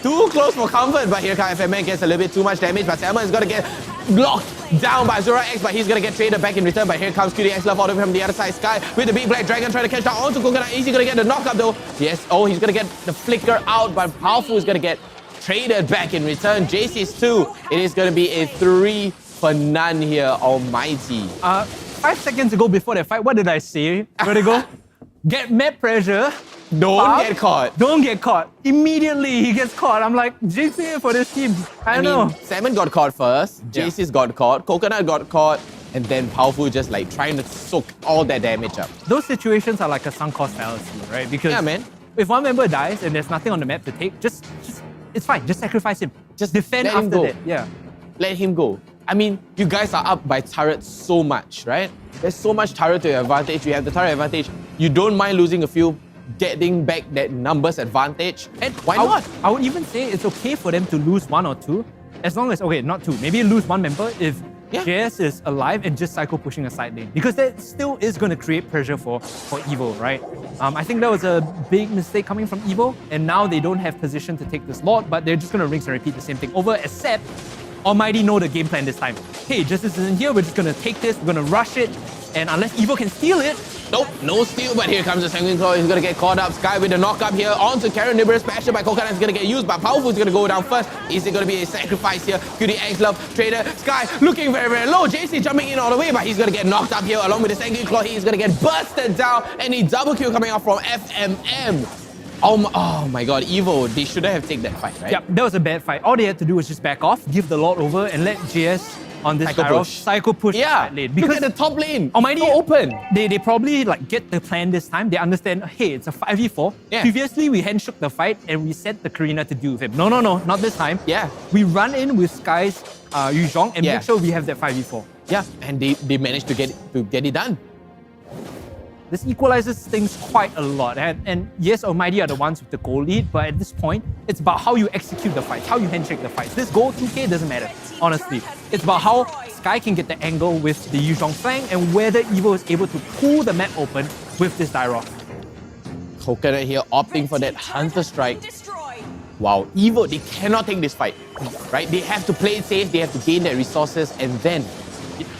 Too close for comfort, but here comes FMN, gets a little bit too much damage, but Salmon is going to get blocked down by Azura X, but he's going to get traded back in return, but here comes QDX Love all the way from the other side. Sky with the big Black Dragon trying to catch down onto Coconut. Is he going to get the knockup though? Yes, he's going to get the flicker out, but Powerful is going to get traded back in return. JC's 2. It is going to be a 3 for none here, Almighty. 5 seconds ago before that fight, what did I say? Where'd it go? Get map pressure. Don't get caught. Don't get caught. Immediately he gets caught. I'm like, JC for this team. I don't know. Salmon got caught first. JC's got caught. Coconut got caught. And then Powerful just like trying to soak all that damage up. Those situations are like a sunk cost fallacy, right? Because if one member dies and there's nothing on the map to take, just it's fine. Just sacrifice him. Just defend after that. Yeah. Let him go. I mean, you guys are up by turret so much, right? There's so much turret to your advantage. You have the turret advantage. You don't mind losing a few, getting back that numbers advantage. And why not? I would even say it's okay for them to lose 1 or 2, as long as, not 2, maybe lose 1 member if JS is alive and just cycle pushing a side lane. Because that still is going to create pressure for Evil, right? I think that was a big mistake coming from Evil, and now they don't have position to take this Lord, but they're just going to rinse and repeat the same thing over, except Almighty know the game plan this time. Hey, Justice isn't here, we're just going to take this, we're going to rush it, and unless Evil can steal it... Nope, no steal, but here comes the Sanguine Claw. He's going to get caught up. Sky with the knock-up here onto Karen Nibber. Special by Coconut is going to get used, but Powerful is going to go down first. Is it going to be a sacrifice here? QDX Love, Trader, Sky looking very, very low. JC jumping in all the way, but he's going to get knocked up here along with the Sanguine Claw. He's going to get busted down, and a double kill coming out from FMM. Oh my god, Evil, they shouldn't have taken that fight, right? Yeah, that was a bad fight. All they had to do was just back off, give the Lord over, and let JS on this cycle push that lane. Because look at the top lane. Almighty so open. They probably get the plan this time. They understand, hey, it's a 5v4. Previously, we handshook the fight and we sent the Karina to deal with him. No, not this time. We run in with Sky's Yuzhong and make sure we have that 5v4. Yeah, and they managed to get it done. This equalizes things quite a lot. And yes, Almighty are the ones with the goal lead, but at this point, it's about how you execute the fights, how you handshake the fights. This goal 2K doesn't matter, honestly. It's about how Sky can get the angle with the Yuzhong flank and whether Evil is able to pull the map open with this Dyrock. Coconut here opting for that Hunter Strike. Wow, Evo, they cannot take this fight, right? They have to play it safe, they have to gain their resources, and then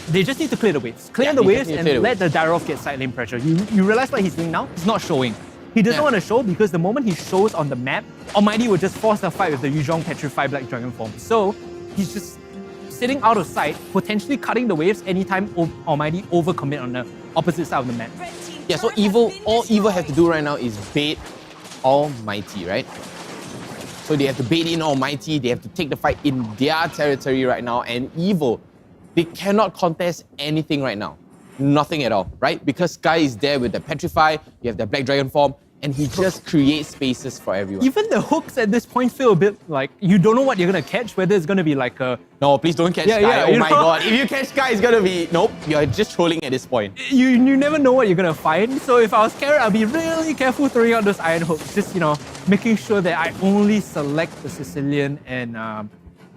they just need to clear the waves. Clear the waves and let the Dyroff get side lane pressure. You realize what he's doing now? He's not showing. He doesn't want to show because the moment he shows on the map, Almighty will just force a fight with the Yuzhong Petrify Black Dragon form. So he's just sitting out of sight, potentially cutting the waves anytime Almighty overcommit on the opposite side of the map. yeah, so all Evo has to do right now is bait Almighty, right? So they have to bait in Almighty, they have to take the fight in their territory right now, and Evo, they cannot contest anything right now. Nothing at all, right? Because Sky is there with the Petrify, you have the Black Dragon form, and he just creates spaces for everyone. Even the hooks at this point feel a bit like you don't know what you're gonna catch, whether it's gonna be like a... No, please don't catch Sky. Oh my god. If you catch Sky, it's gonna be... Nope, you're just trolling at this point. You never know what you're gonna find. So if I was Carrot, I'd be really careful throwing out those iron hooks. Just, making sure that I only select the Sicilian and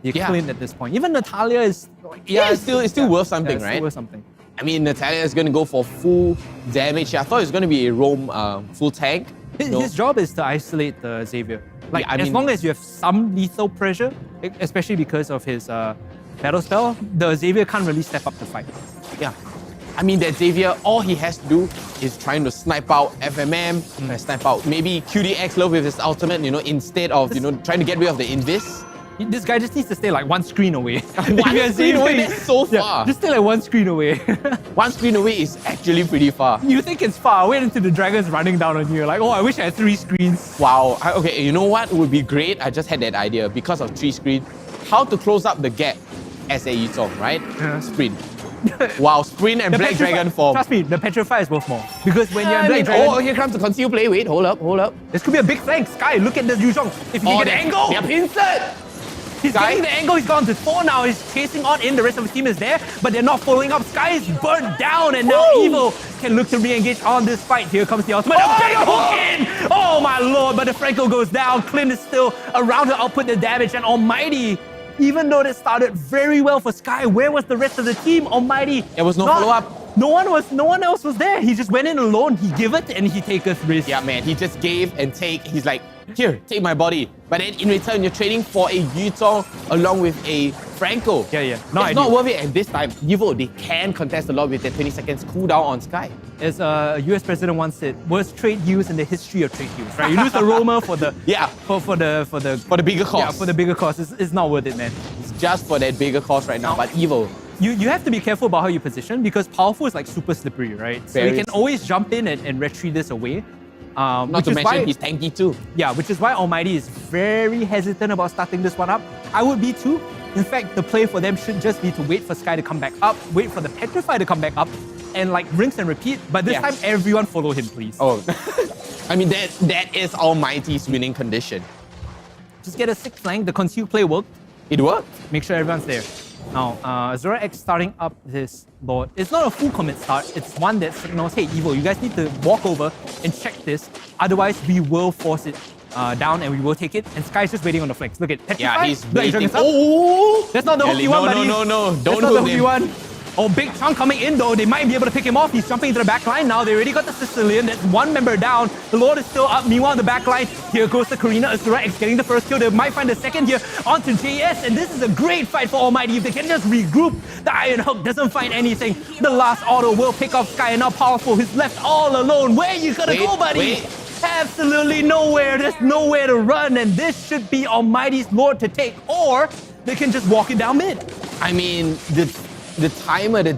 the Clint at this point. Even Natalia is... it's still worth something, right? Still worth something. I mean, Natalia is going to go for full damage. I thought it was going to be a roam full tank. His job is to isolate the Xavier. As long as you have some lethal pressure, especially because of his battle spell, the Xavier can't really step up to fight. Yeah. I mean, that Xavier, all he has to do is trying to snipe out FMM, snipe out maybe QDX Love with his ultimate, instead of, trying to get rid of the Invis. This guy just needs to stay like one screen away. One screen away? That's so far. Just stay like one screen away. One screen away is actually pretty far. You think it's far. Wait until the dragon's running down on you. Like, oh, I wish I had 3 screens. Wow. Okay, you know what would be great? I just had that idea because of 3 screens. How to close up the gap as a Yuzhong, right? Sprint. Wow, Sprint and Black Dragon form. Trust me, the Petrify is worth more. Because when you're in Black Dragon... Oh, here comes the conceal play. Wait, hold up. This could be a big flank. Sky, look at this Yuzhong. If you can get the angle... They're pincered! He's getting the angle, he's gone to 4 now, he's chasing on in, the rest of his team is there, but they're not following up. Sky is burnt down, and now Evo can look to re-engage on this fight. Here comes the ultimate. A big hook in! Oh my lord, but the Franco goes down. Clint is still around to output the damage, and Almighty, even though that started very well for Sky, where was the rest of the team? Almighty. There was no follow-up. No one else was there. He just went in alone, he gave it, and he taketh risk. Yeah, man, he just gave and take. He's like, here, take my body. But then in return, you're trading for a Yuzhong along with a Franco. Yeah. It's not worth it. And this time, Evo, they can contest a lot with their 20 seconds cooldown on Sky. As a US president once said, worst trade use in the history of trade use, right? You lose the Roma for the for the bigger cost. Yeah, for the bigger cost. It's not worth it, man. It's just for that bigger cost right now. But Evo, you have to be careful about how you position because Powerful is like super slippery, right? So you can always jump in and retreat this away. Not to mention he's tanky too. Yeah, which is why Almighty is very hesitant about starting this one up. I would be too. In fact, the play for them should just be to wait for Sky to come back up, wait for the Petrify to come back up, and like rinse and repeat. But this time, everyone follow him, please. Oh, I mean, that is Almighty's winning condition. Just get a 6 flank. The conceal play worked. It worked. Make sure everyone's there. Now, Azura X starting up this Lord. It's not a full commit start. It's one that signals, hey, Evo, you guys need to walk over and check this. Otherwise, we will force it down and we will take it. And Sky's just waiting on the flanks. Look at Petrify. Yeah, he's waiting. Oh! That's not the hook you want, buddy. No. Don't That's not the hook you want. Oh, big chunk coming in though. They might be able to pick him off. He's jumping into the back line now. They already got the Sicilian. That's 1 member down. The Lord is still up. Meanwhile, on the back line, here goes the Karina. Azura X getting the first kill. They might find the second here onto JS. And this is a great fight for Almighty. If they can just regroup, the Iron Hook doesn't find anything. The last auto will pick off Sky and now Powerful. He's left all alone. Where you gonna go, buddy? Absolutely nowhere. There's nowhere to run. And this should be Almighty's Lord to take. Or they can just walk it down mid. I mean, the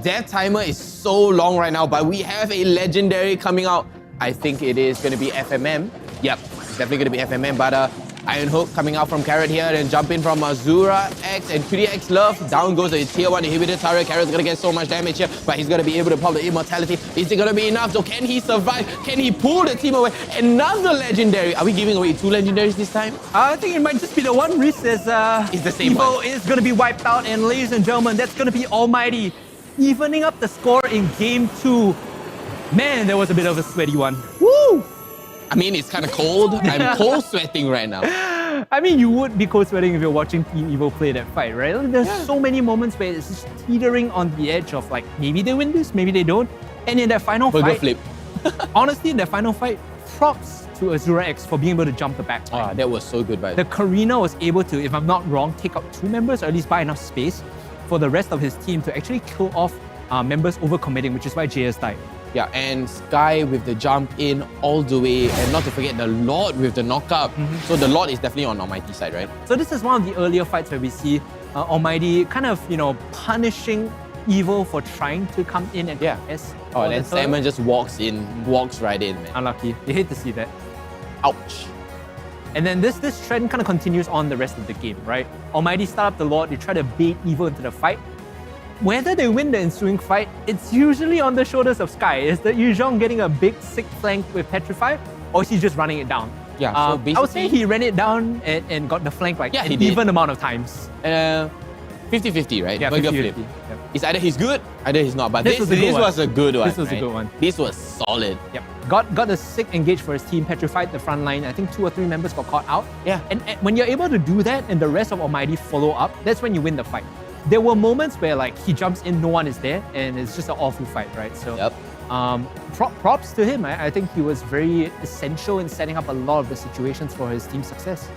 death timer is so long right now, but we have a legendary coming out. I think it is going to be FMM. Yep, it's definitely going to be FMM, but Iron Hook coming out from Carrot here, then jump in from Azura X and QDX Love. Down goes the tier 1 inhibitor turret. Carrot's going to get so much damage here, but he's going to be able to pop the immortality. Is it going to be enough? So can he survive? Can he pull the team away? Another legendary. Are we giving away 2 legendaries this time? I think it might just be the one. Reese says it's the same Evo one. is going to be wiped out, and ladies and gentlemen, that's going to be Almighty evening up the score in game 2. Man, that was a bit of a sweaty one. Woo! I mean, it's kind of cold. I'm cold sweating right now. I mean, you would be cold sweating if you're watching Team Evo play that fight, right? There's so many moments where it's just teetering on the edge of like, maybe they win this, maybe they don't. And in that final fight, honestly, in the final fight, props to Azura X for being able to jump the back line. That was so good, by The Karina was able to, if I'm not wrong, take out 2 members or at least buy enough space for the rest of his team to actually kill off members overcommitting, which is why JS died. Yeah, and Sky with the jump in all the way, and not to forget the Lord with the knockup. So the Lord is definitely on Almighty side, right? So this is one of the earlier fights where we see Almighty kind of, punishing Evil for trying to come in and contest. Oh, and then Salmon just walks right in, man. Unlucky. You hate to see that. Ouch. And then this trend kind of continues on the rest of the game, right? Almighty start up the Lord, they try to bait Evil into the fight. Whether they win the ensuing fight, it's usually on the shoulders of Sky. Is the Yuzhong getting a big sick flank with Petrify, or is he just running it down? Yeah, so basically, I would say he ran it down and got the flank like an even amount of times. 50-50, right? Yeah, Burger 50-50. flip. Yep. It's either he's good, either he's not. But This was a good one. This was a good one. This was solid. Yep. Got a sick engage for his team, petrified the front line. I think 2 or 3 members got caught out. Yeah. And when you're able to do that and the rest of Almighty follow up, that's when you win the fight. There were moments where like he jumps in, no one is there, and it's just an awful fight, right? So props to him. I think he was very essential in setting up a lot of the situations for his team's success.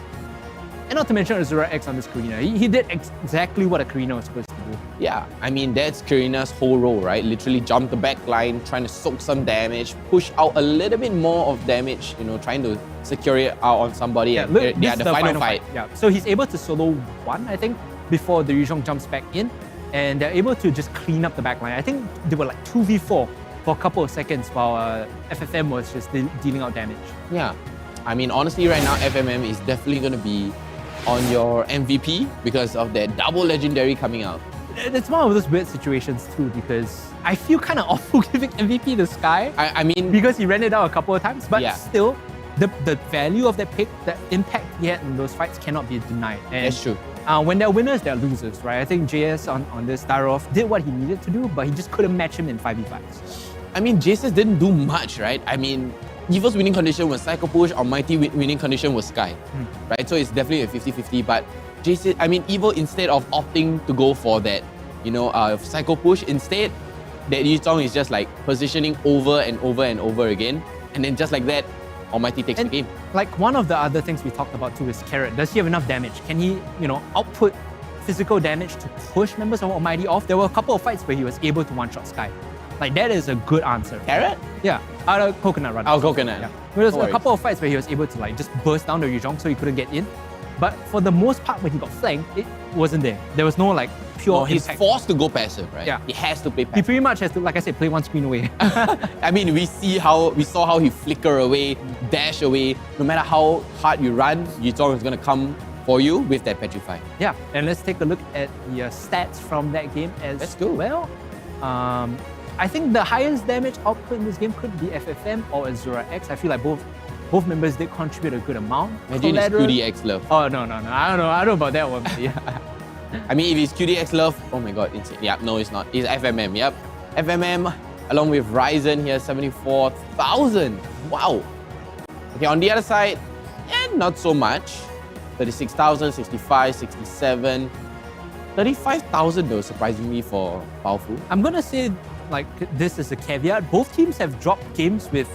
And not to mention Azura X on this Karina. He did exactly what a Karina was supposed to do. Yeah, I mean, that's Karina's whole role, right? Literally jump the back line, trying to soak some damage, push out a little bit more of damage, trying to secure it out on somebody. Yeah, and look, this is the final fight. Yeah, so he's able to solo 1, I think, before the Yuzhong jumps back in, and they're able to just clean up the back line. I think they were like 2v4 for a couple of seconds while FFM was just dealing out damage. Yeah, I mean, honestly, right now, FMM is definitely going to be on your MVP because of that double legendary coming out. It's one of those weird situations too, because I feel kind of awful giving MVP to Sky. I mean, because he ran it out a couple of times, but yeah. Still, the value of that pick, the impact he had in those fights cannot be denied. And that's true. When they're winners, they're losers, right? I think JS on this Starov did what he needed to do, but he just couldn't match him in 5v5s. I mean, JS didn't do much, right? I mean, Evil's winning condition was Psycho Push, Almighty winning condition was Sky, right? So it's definitely a 50-50, but JC, I mean, Evil, instead of opting to go for that, Psycho Push, instead, that Yuzhong is just like positioning over and over and over again, and then just like that, Almighty takes the game. Like one of the other things we talked about too is Carrot. Does he have enough damage? Can he, output physical damage to push members of Almighty off? There were a couple of fights where he was able to one-shot Sky. Like that is a good answer. Carrot? Yeah, Coconut rather. Oh, Coconut. Yeah. There was a couple of fights where he was able to like just burst down the Yuzhong so he couldn't get in. But for the most part, when he got flanked, it wasn't there. There was no like pure he's impact. forced to go passive, right? Yeah. He has to play passive. He pretty much has to, like I said, play one screen away. I mean, we saw how he flicker away, dash away. No matter how hard you run, Yuzhong is gonna come for you with that Petrify. Yeah, and let's take a look at the stats from that game as well. I think the highest damage output in this game could be FFM or Azura X. I feel like both members did contribute a good amount. Imagine it's QDX love. Oh, no. I don't know about that one. Yeah. I mean, if it's QDX love, oh my god, insane. Yeah, no, it's not. It's FMM, yep. FMM, along with Ryzen here, 74,000. Wow. Okay, on the other side, not so much. 36,000, 65, 67. 35,000 though, surprisingly for Powerful. I'm gonna say, like, this is a caveat. Both teams have dropped games with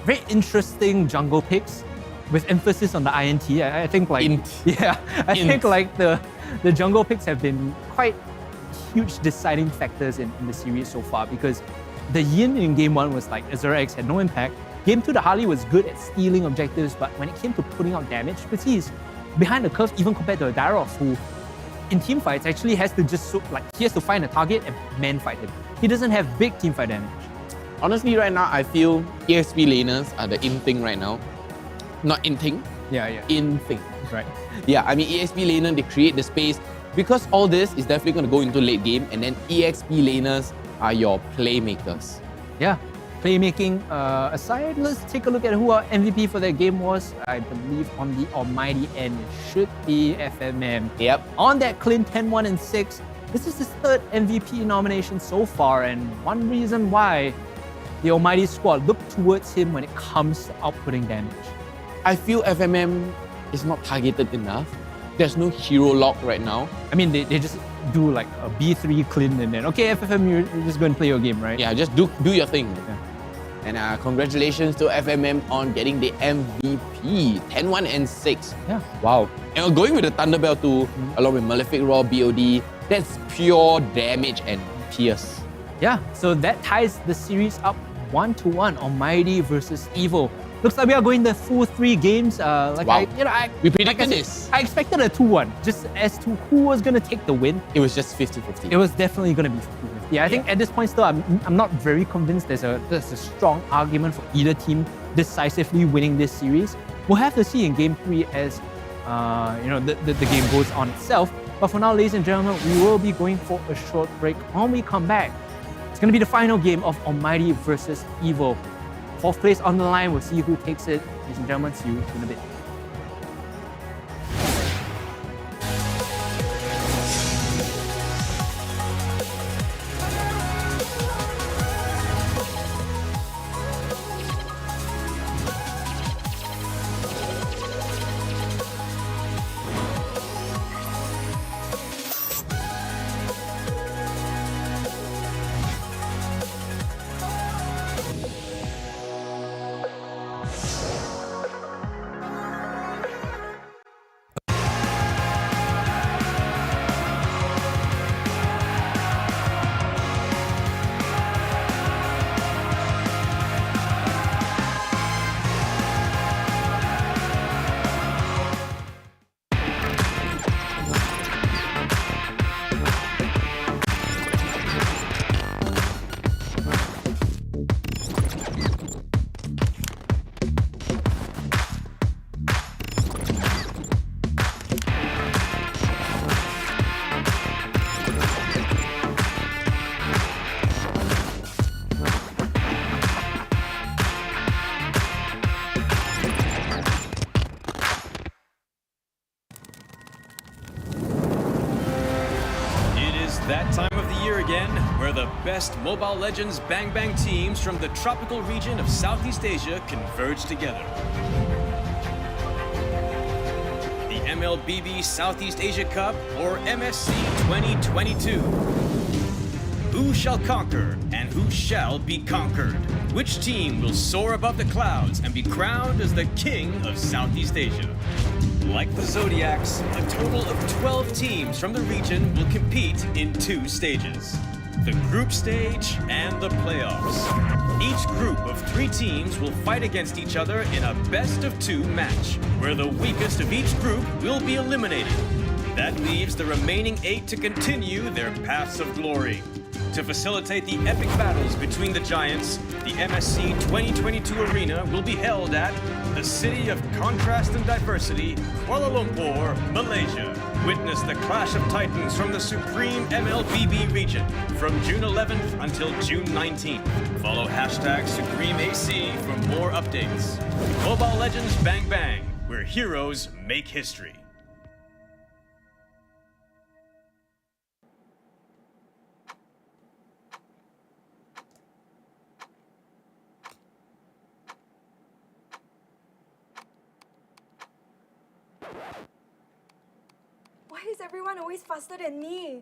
very interesting jungle picks with emphasis on the INT. I think like think like the jungle picks have been quite huge deciding factors in the series so far, because the Yin in game 1 was like Azura X had no impact. Game 2, the Harley was good at stealing objectives, but when it came to putting out damage, because he's behind the curve even compared to a Darov, who in team fights actually has to just he has to find a target and man fight him. He doesn't have big team fight damage. Honestly, right now, I feel EXP laners are the in thing right now. Not in thing. Yeah. In thing. Right. Yeah, I mean, EXP laner, they create the space. Because all this is definitely going to go into late game, and then EXP laners are your playmakers. Yeah. Playmaking aside, let's take a look at who our MVP for that game was. I believe on the Almighty end, it should be FMM. Yep. On that clean 10-1 and 6, this is his 3rd MVP nomination so far, and one reason why the Almighty squad look towards him when it comes to outputting damage. I feel FMM is not targeted enough. There's no hero lock right now. I mean, they just do like a B3 clean and then, okay, FFM, you're just going to play your game, right? Yeah, just do your thing. Yeah. And congratulations to FMM on getting the MVP, 10-1 and 6. Yeah, wow. And going with the Thunderbell too, along with Malefic Roar, BOD, that's pure damage and pierce. Yeah, so that ties the series up 1-1, Almighty versus Evil. Looks like we are going the full 3 games. We predicted this. I expected a 2-1, just as to who was going to take the win. It was just 50-50. It was definitely going to be 50-50. I think at this point still, I'm not very convinced there's a strong argument for either team decisively winning this series. We'll have to see in Game 3 as the game goes on itself. But for now, ladies and gentlemen, we will be going for a short break. When we come back, it's going to be the final game of Almighty versus Evil. 4th place on the line, we'll see who takes it. Ladies and gentlemen, see you in a bit. That time of the year again, where the best Mobile Legends Bang Bang teams from the tropical region of Southeast Asia converge together. The MLBB Southeast Asia Cup, or MSC 2022. Who shall conquer and who shall be conquered? Which team will soar above the clouds and be crowned as the king of Southeast Asia? Like the Zodiacs, a total of 12 teams from the region will compete in 2 stages: the group stage and the playoffs. Each group of 3 teams will fight against each other in a best-of-2 match, where the weakest of each group will be eliminated. That leaves the remaining 8 to continue their paths of glory. To facilitate the epic battles between the giants, the MSC 2022 arena will be held at the City of Contrast and Diversity, Kuala Lumpur, Malaysia. Witness the clash of titans from the supreme MLBB region from June 11th until June 19th. Follow #SupremeAC for more updates. Mobile Legends Bang Bang, where heroes make history. Why is everyone always faster than me?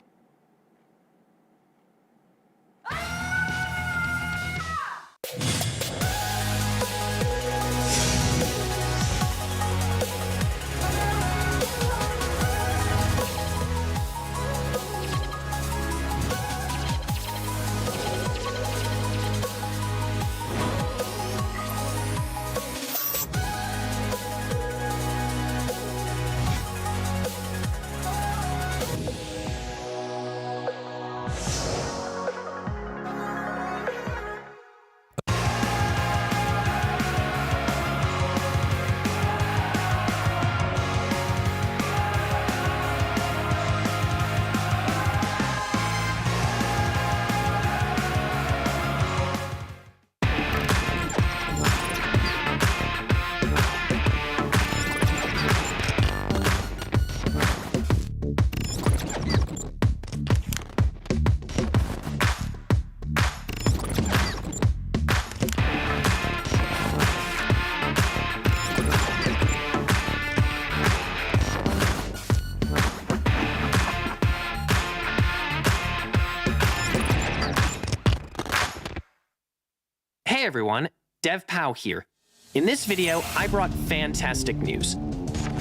everyone, DevPow here. In this video, I brought fantastic news.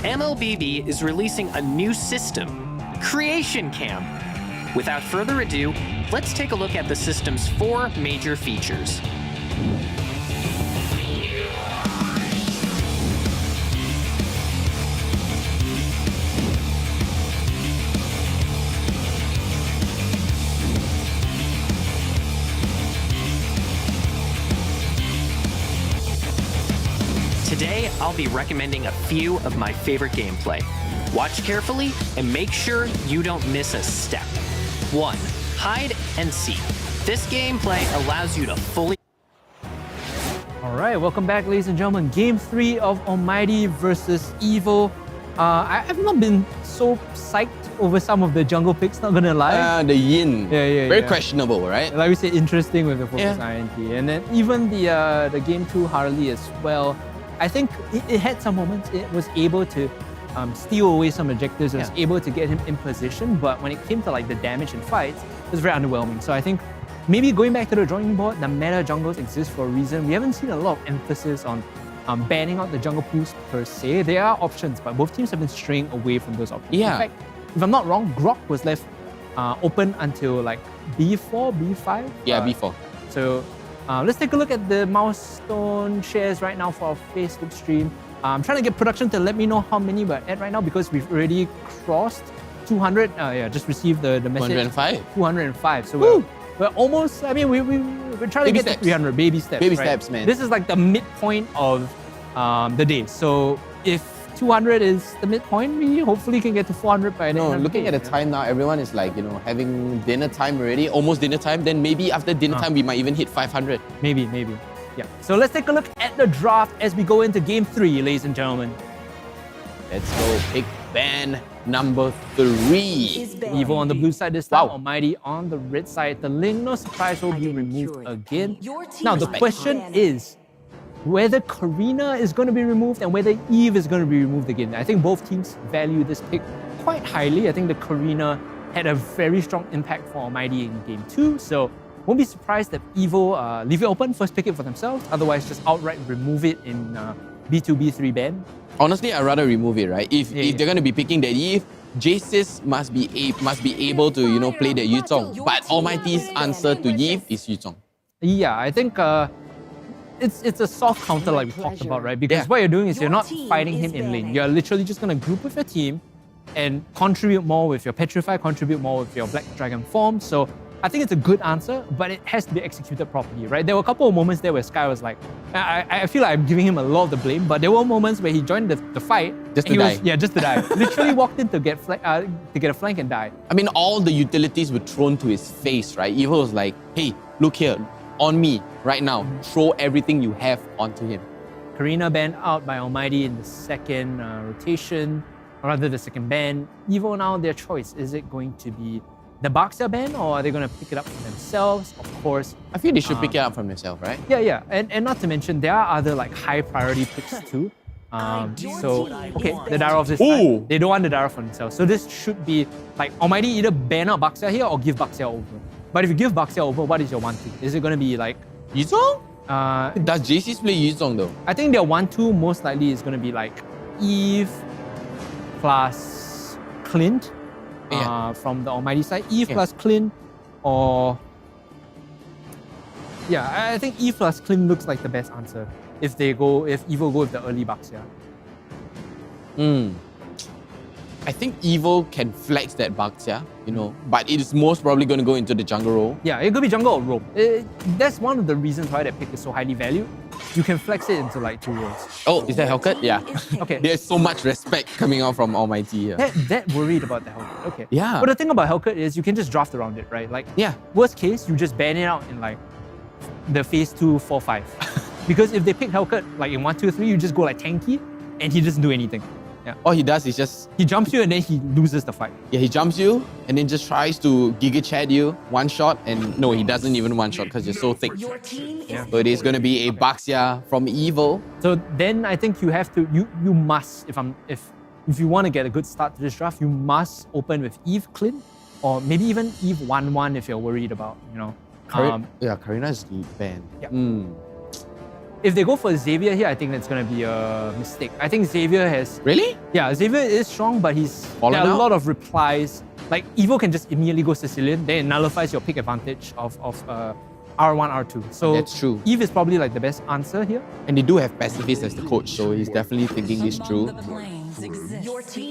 MLBB is releasing a new system, Creation Cam. Without further ado, let's take a look at the system's 4 major features. Today, I'll be recommending a few of my favorite gameplay. Watch carefully and make sure you don't miss a step. 1. Hide and seek. This gameplay allows you to fully... Alright, welcome back ladies and gentlemen. Game 3 of Almighty versus Evo. I've not been so psyched over some of the jungle picks, not gonna lie. The yin. Very Yeah. questionable, right? Like we said, interesting with the focus INT. And then even the game 2 Harley as well. I think it had some moments. It was able to steal away some objectives. It was able to get him in position. But when it came to like the damage and fights, it was very underwhelming. So I think maybe going back to the drawing board, the meta jungles exist for a reason. We haven't seen a lot of emphasis on banning out the jungle pools per se. There are options, but both teams have been straying away from those options. Yeah. In fact, if I'm not wrong, Grok was left open until like B4, B5? Yeah, B4. So let's take a look at the milestone shares right now for our Facebook stream. I'm trying to get production to let me know how many we're at right now because we've already crossed 200. Just received the message. 205. 205. So we're almost, I mean, we're trying to get to 300. Baby steps. Baby right? steps, man. This is like the midpoint of the day. So if 200 is the midpoint, we hopefully can get to 400 by the end of the looking day, at the time now, everyone is like, having dinner time already, almost dinner time. Then maybe after dinner time, we might even hit 500. Maybe. Yeah. So let's take a look at the draft as we go into game 3, ladies and gentlemen. Let's go pick ban number 3. Evo on the blue side this time, Almighty on the red side. The link, no surprise, will be removed again. Now the question is whether Karina is going to be removed and whether Eve is going to be removed again. I think both teams value this pick quite highly. I think the Karina had a very strong impact for Almighty in game 2, so won't be surprised if Evo leave it open, first pick it for themselves, otherwise just outright remove it in B2, B3 ban. Honestly, I'd rather remove it, right? If they're going to be picking that Eve, Jace's must be able to, play the Yuzhong. But Almighty's answer to Eve is Yuzhong. Yeah, I think it's a soft counter like we talked about, right? Because what you're doing is you're not fighting him in lane. You're literally just going to group with your team and contribute more with your Petrify, contribute more with your Black Dragon form. So I think it's a good answer, but it has to be executed properly, right? There were a couple of moments there where Sky was like, I feel like I'm giving him a lot of the blame, but there were moments where he joined the fight. Just to die. Just to die. Literally walked in to get a flank and died. I mean, all the utilities were thrown to his face, right? Evil was like, hey, look here, on me right now. Throw everything you have onto him. Karina banned out by Almighty in the second rotation, or rather the second ban. Evo now, their choice. Is it going to be the Baxia ban, or are they going to pick it up for themselves? Of course. I feel they should pick it up from themselves, right? Yeah. And not to mention, there are other like high priority picks too. So, okay, the Darov this time. They don't want the Darov for themselves. So this should be like Almighty either ban out Baxia here or give Baxia over. But if you give Baxia over, what is your 1-2? Is it going to be like Yuzhong? Does JC's play Yuzhong though? I think their 1-2 most likely is going to be like Eve plus Clint from the Almighty side. Eve plus Clint, or I think Eve plus Clint looks like the best answer if Evo go with the early Baxia. I think Evo can flex that Baxia, but it is most probably going to go into the jungle role. Yeah, it could be jungle or roam. That's one of the reasons why that pick is so highly valued. You can flex it into like 2 roles. Oh, is that Hellcat? Yeah. Okay. There's so much respect coming out from Almighty here. That worried about the Hellcat. Okay. Yeah. But the thing about Hellcat is you can just draft around it, right? Like, worst case, you just ban it out in like the phase 2, 4, 5. Because if they pick Hellcat like in 1, 2, 3, you just go like tanky and he doesn't do anything. Yeah. All he does is just... He jumps you and then he loses the fight. Yeah, he jumps you and then just tries to Giga Chad you one shot, and no, he doesn't even one shot because you're so thick. So it is going to be a Baxia from Evo. So then I think you have to, you must, if you want to get a good start to this draft, you must open with Eve Clint, or maybe even Eve 1-1 if you're worried about, Karina is banned. Yeah. if they go for Xavier here, I think that's going to be a mistake. I think Xavier has... Really? Yeah, Xavier is strong, but there are a lot of replies. Like, Evo can just immediately go Sicilian, then it nullifies your pick advantage of R1, R2. So that's true. Eve is probably like the best answer here. And they do have pacifist as the coach, so he's definitely thinking this through.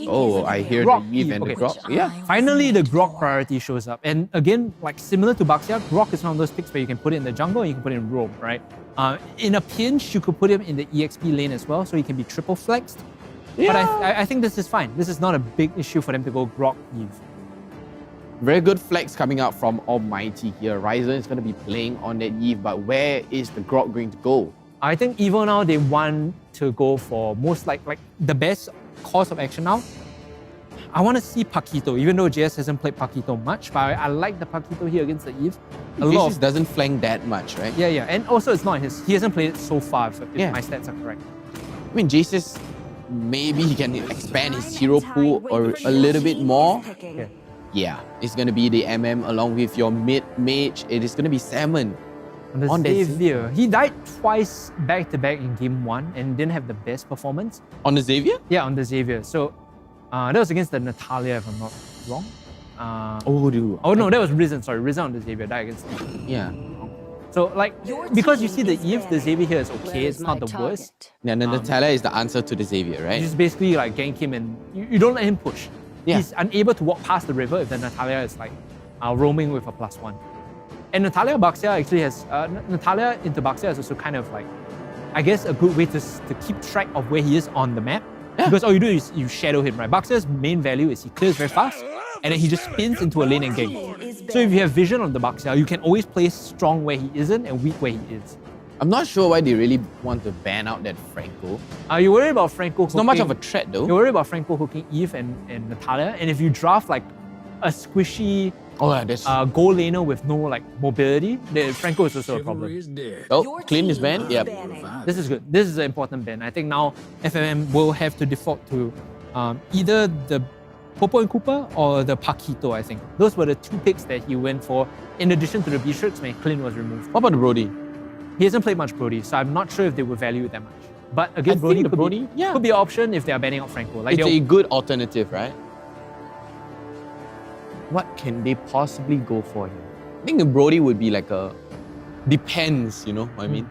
Oh, I hear Grok the Eve and the okay. Grok. Yeah. Finally, the Grok priority shows up. And again, like similar to Baxia, Grok is one of those picks where you can put it in the jungle and you can put it in roam, right? In a pinch, you could put him in the EXP lane as well, so he can be triple flexed. Yeah. But I think this is fine. This is not a big issue for them to go Grok Eve. Very good flex coming out from Almighty here. Ryzen is going to be playing on that Eve, but where is the Grok going to go? I think Evo now, they want to go for most like the best course of action now. I want to see Paquito, even though JS hasn't played Paquito much, but I like the Paquito here against the Eve. This doesn't flank that much, right? Yeah, yeah. And also it's not he hasn't played it so far, if my stats are correct. I mean, JS, maybe he can expand his hero pool or a little bit more. Yeah, it's going to be the MM along with your mid mage. It is going to be Salmon. On the Xavier. He died twice back-to-back in game 1 and didn't have the best performance. On the Xavier? Yeah, on the Xavier. So that was against the Natalia, if I'm not wrong. Oh no, that was Risen. Sorry, Risen on the Xavier died against him. Yeah. So like, because you see the Eve, the Xavier here is okay. It's not the worst. Yeah, the Natalia is the answer to the Xavier, right? You just basically like gank him and you don't let him push. Yeah. He's unable to walk past the river if the Natalia is like roaming with a +1. And Natalia Baxia actually has, Natalia into Baxia is also kind of like, I guess, a good way to keep track of where he is on the map. Yeah. Because all you do is you shadow him, right? Baxia's main value is he clears very fast and then he just spins into a lane and gank. So if you have vision on the Baxia, you can always play strong where he isn't and weak where he is. I'm not sure why they really want to ban out that Franco. Are you worried about Franco It's not much of a threat though. You're worried about Franco hooking Eve and Natalia, and if you draft like a squishy goal laner with no like mobility, then Franco is also a problem. Oh, clean is banned? Yep. This is good. This is an important ban. I think now FMM will have to default to either the Popo and Cooper or the Paquito, I think. Those were the two picks that he went for, in addition to the Beatrix when Clint was removed. What about the Brody? He hasn't played much Brody, so I'm not sure if they would value it that much. But again, Brody could be an option if they are banning out Franco. Like it's a good alternative, right? What can they possibly go for here? I think the Brody would be like a... Depends, you know what I mean?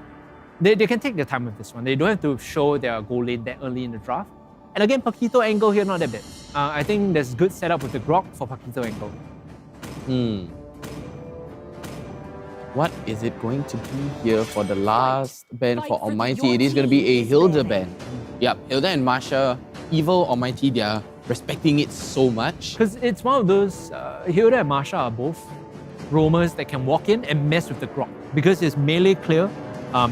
They can take their time with this one. They don't have to show their goal lane that early in the draft. And again, Paquito angle here, not that bad. I think there's good setup with the Grok for Paquito angle. What is it going to be here for the last ban for Almighty? It is going to be a Hilda ban. Yep, Hilda and Marsha, Evil, Almighty, they are respecting it so much. Because it's one of those, Hilda and Marsha are both roamers that can walk in and mess with the Grok. Because it's melee clear,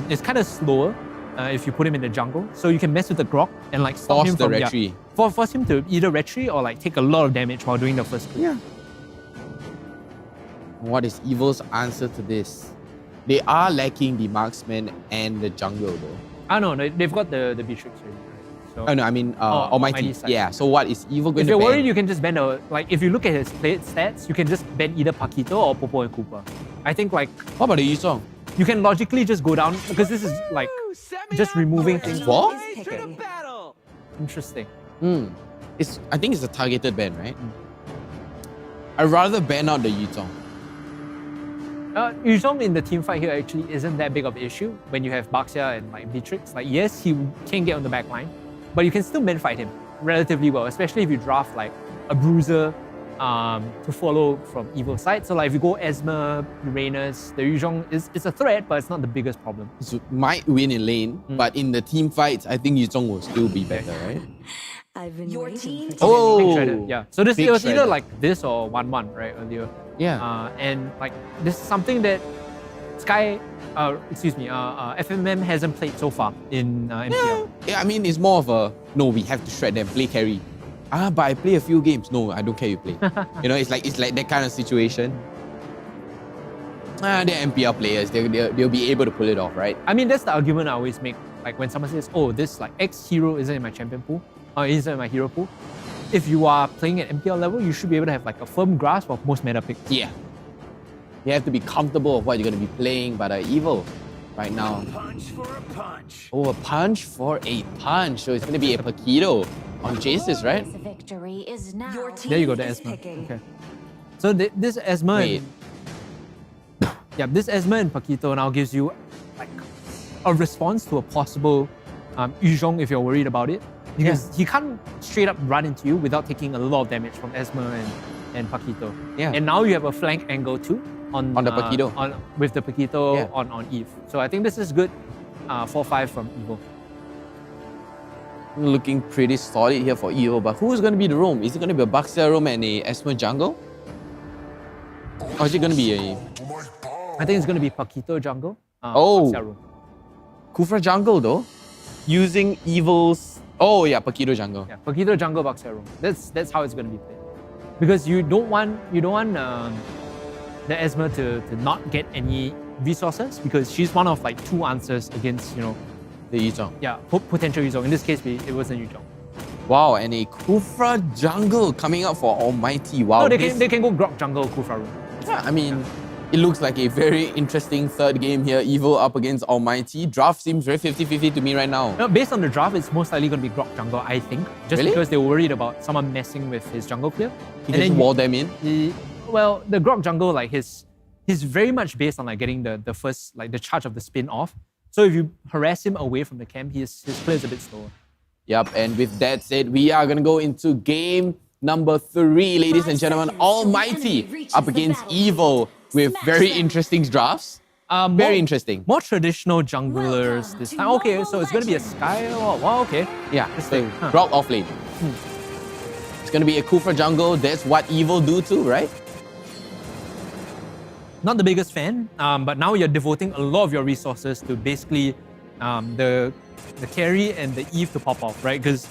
it's kind of slower if you put him in the jungle. So you can mess with the Grok and like stop him from... retry. Force him to either retry or like take a lot of damage while doing the first click. Yeah. What is Evil's answer to this? They are lacking the marksman and the jungle though. No, they've got the Beatrix already. Right? So, no, I mean Almighty. Yeah, so what is Evil going to ban? If you're worried, you can just ban like if you look at his played stats, you can just ban either Paquito or Popo and Cooper. I think like... What about the Yusong? You can logically just go down, because this is like just removing things. What? Interesting. I think it's a targeted ban, right? I'd rather ban out the Yutong. Yuzong in the team fight here actually isn't that big of an issue when you have Baxia and like Beatrix. Like yes, he can get on the back line, but you can still mid fight him relatively well, especially if you draft like a bruiser to follow from Evil's side. So like if you go Esmer, Uranus, the Yuzong is a threat, but it's not the biggest problem. So might win in lane, but in the team fights, I think Yuzong will still be better, right? Your team. Yeah. So this it was either like this or 1-1 right earlier. Yeah. And like this is something that FMM hasn't played so far in MPL. Yeah, I mean it's more of a no. We have to shred them, play carry. But I play a few games. No, I don't care you play. You know, it's like that kind of situation. They're MPL players. They'll be able to pull it off, right? I mean that's the argument I always make. Like when someone says, "Oh, this like X hero isn't in my champion pool, or isn't in my hero pool." If you are playing at MPL level, you should be able to have like a firm grasp of most meta picks. Yeah. You have to be comfortable of what you're going to be playing, but Evil, right now. Punch for a punch. Oh, a punch for a punch. So it's going to be a Paquito on Jace's, right? Victory is now. Your team There you go, the is Esma. picking. Okay. So this Esma, Wait. this Esma and Paquito now gives you like a response to a possible Yuzhong if you're worried about it, because he can't straight up run into you without taking a lot of damage from Esma and Paquito. Yeah. And now you have a flank angle too on the Paquito. With the Paquito Yeah. on Eve. So I think this is good 4-5 from Evo. Looking pretty solid here for Evo, but who's going to be the roam? Is it going to be a Baxia roam and a Esma jungle? Or is it going to be a... I think it's going to be Paquito jungle. Oh. Baxia roam. Kufra jungle though? Using Evil's... Oh yeah, Paquito jungle. Yeah, Paquito jungle Baxia roam. That's how it's going to be played. Because you don't want the Esma to not get any resources, because she's one of like two answers against, you know, the Yuzhong. Yeah, potential Yuzhong. In this case, it wasn't Yuzhong. Wow, and a Kufra jungle coming up for Almighty. Wow. No, they can go Grok jungle Kufra room. Yeah, I mean, it looks like a very interesting third game here. Evil up against Almighty. Draft seems very 50-50 to me right now. No, based on the draft, it's most likely going to be Grok jungle, I think. Just Really? because they were worried about someone messing with his jungle clear. He just wall them in? Well, the Grok jungle, like he's very much based on like getting the first, like the charge of the spin off. So if you harass him away from the camp, his play is a bit slower. Yep, and with that said, we are going to go into game number 3, ladies and gentlemen. Almighty up against Evil with very interesting drafts. Very interesting. More traditional junglers this time. Okay, so it's going to be a Sky. Oh, wow, okay. Yeah, so Grok off lane. It's going to be a Kufra jungle. That's what Evil do too, right? Not the biggest fan, but now you're devoting a lot of your resources to basically the carry and the Eve to pop off, right? Because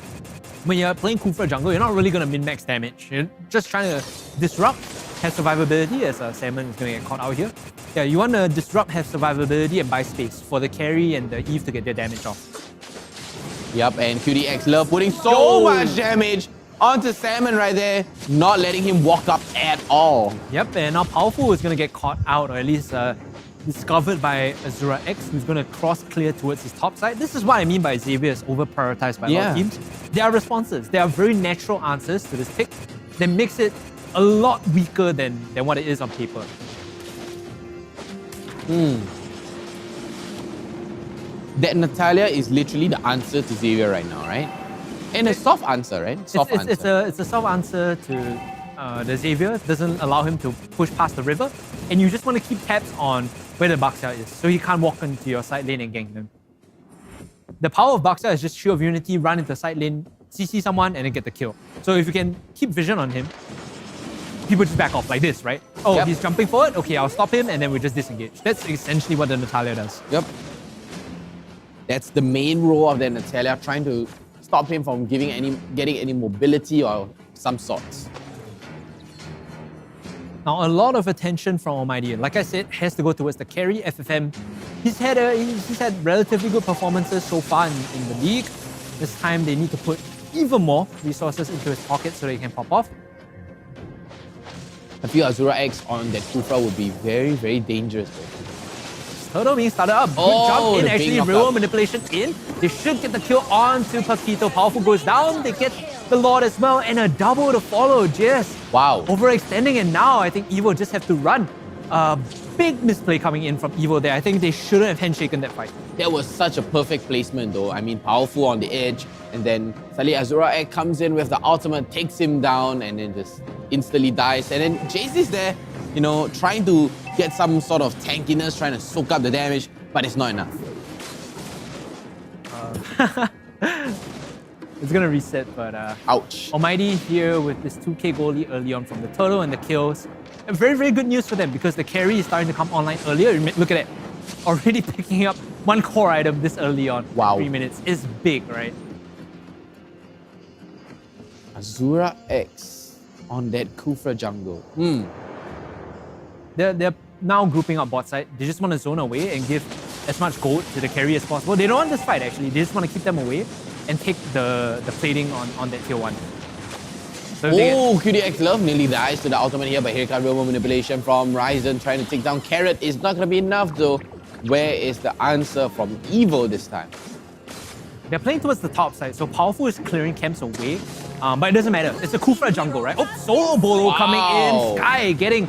when you're playing Kufra jungle, you're not really going to min-max damage. You're just trying to disrupt, have survivability, as Salmon is going to get caught out here. Yeah, you want to disrupt, have survivability, and buy space for the carry and the Eve to get their damage off. Yep, and QDX Love putting so much damage onto Salmon right there, not letting him walk up at all. Yep, and now Powerful is going to get caught out, or at least discovered by Azura X, who's going to cross clear towards his top side. This is what I mean by Xavier is over-prioritized by a lot of teams. There are responses. There are very natural answers to this pick that makes it a lot weaker than what it is on paper. That Natalia is literally the answer to Xavier right now, right? And a soft answer, right? It's a soft answer to the Xavier. It doesn't allow him to push past the river. And you just want to keep tabs on where the Baxia is, so he can't walk into your side lane and gank them. The power of Baxia is just Shield of Unity, run into side lane, CC someone, and then get the kill. So if you can keep vision on him, people just back off like this, right? Oh, he's jumping forward? Okay, I'll stop him, and then we just disengage. That's essentially what the Natalia does. Yep. That's the main role of the Natalia, trying to stop him from getting any mobility or some sorts. Now, a lot of attention from Almighty, like I said, has to go towards the carry, FFM. He's had relatively good performances so far in the league. This time, they need to put even more resources into his pocket so that he can pop off. I feel Azura X on that Kufra would be very, very dangerous. Turtle being started up. Good jump in, actually. Real manipulation in. They should get the kill onto Paquito. Powerful goes down. They get the Lord as well. And a double to follow. Just wow. Overextending. And now I think Evo just have to run. Big misplay coming in from Evo there. I think they shouldn't have handshaken that fight. That was such a perfect placement though. I mean, Powerful on the edge. And then suddenly Azura X comes in with the ultimate, takes him down, and then just instantly dies. And then Jace is there, you know, trying to get some sort of tankiness, trying to soak up the damage, but it's not enough. It's gonna reset, but ouch. Almighty here with this 2k goalie early on from the turtle and the kills. Very, very good news for them because the carry is starting to come online earlier. Look at it. Already picking up one core item this early on. Wow. 3 minutes is big, right? Azura X on that Kufra jungle. They're now grouping up bot side. They just want to zone away and give as much gold to the carry as possible. They don't want this fight actually. They just want to keep them away and take the plating on that tier 1. So QDX Love nearly dies to the ultimate here, but here comes real manipulation from Ryzen trying to take down Carrot. It's not going to be enough though. where is the answer from Evil this time? They're playing towards the top side, so Powerful is clearing camps away. But it doesn't matter. It's a Kufra jungle, right? Oh, Solo Bolo coming in. Sky getting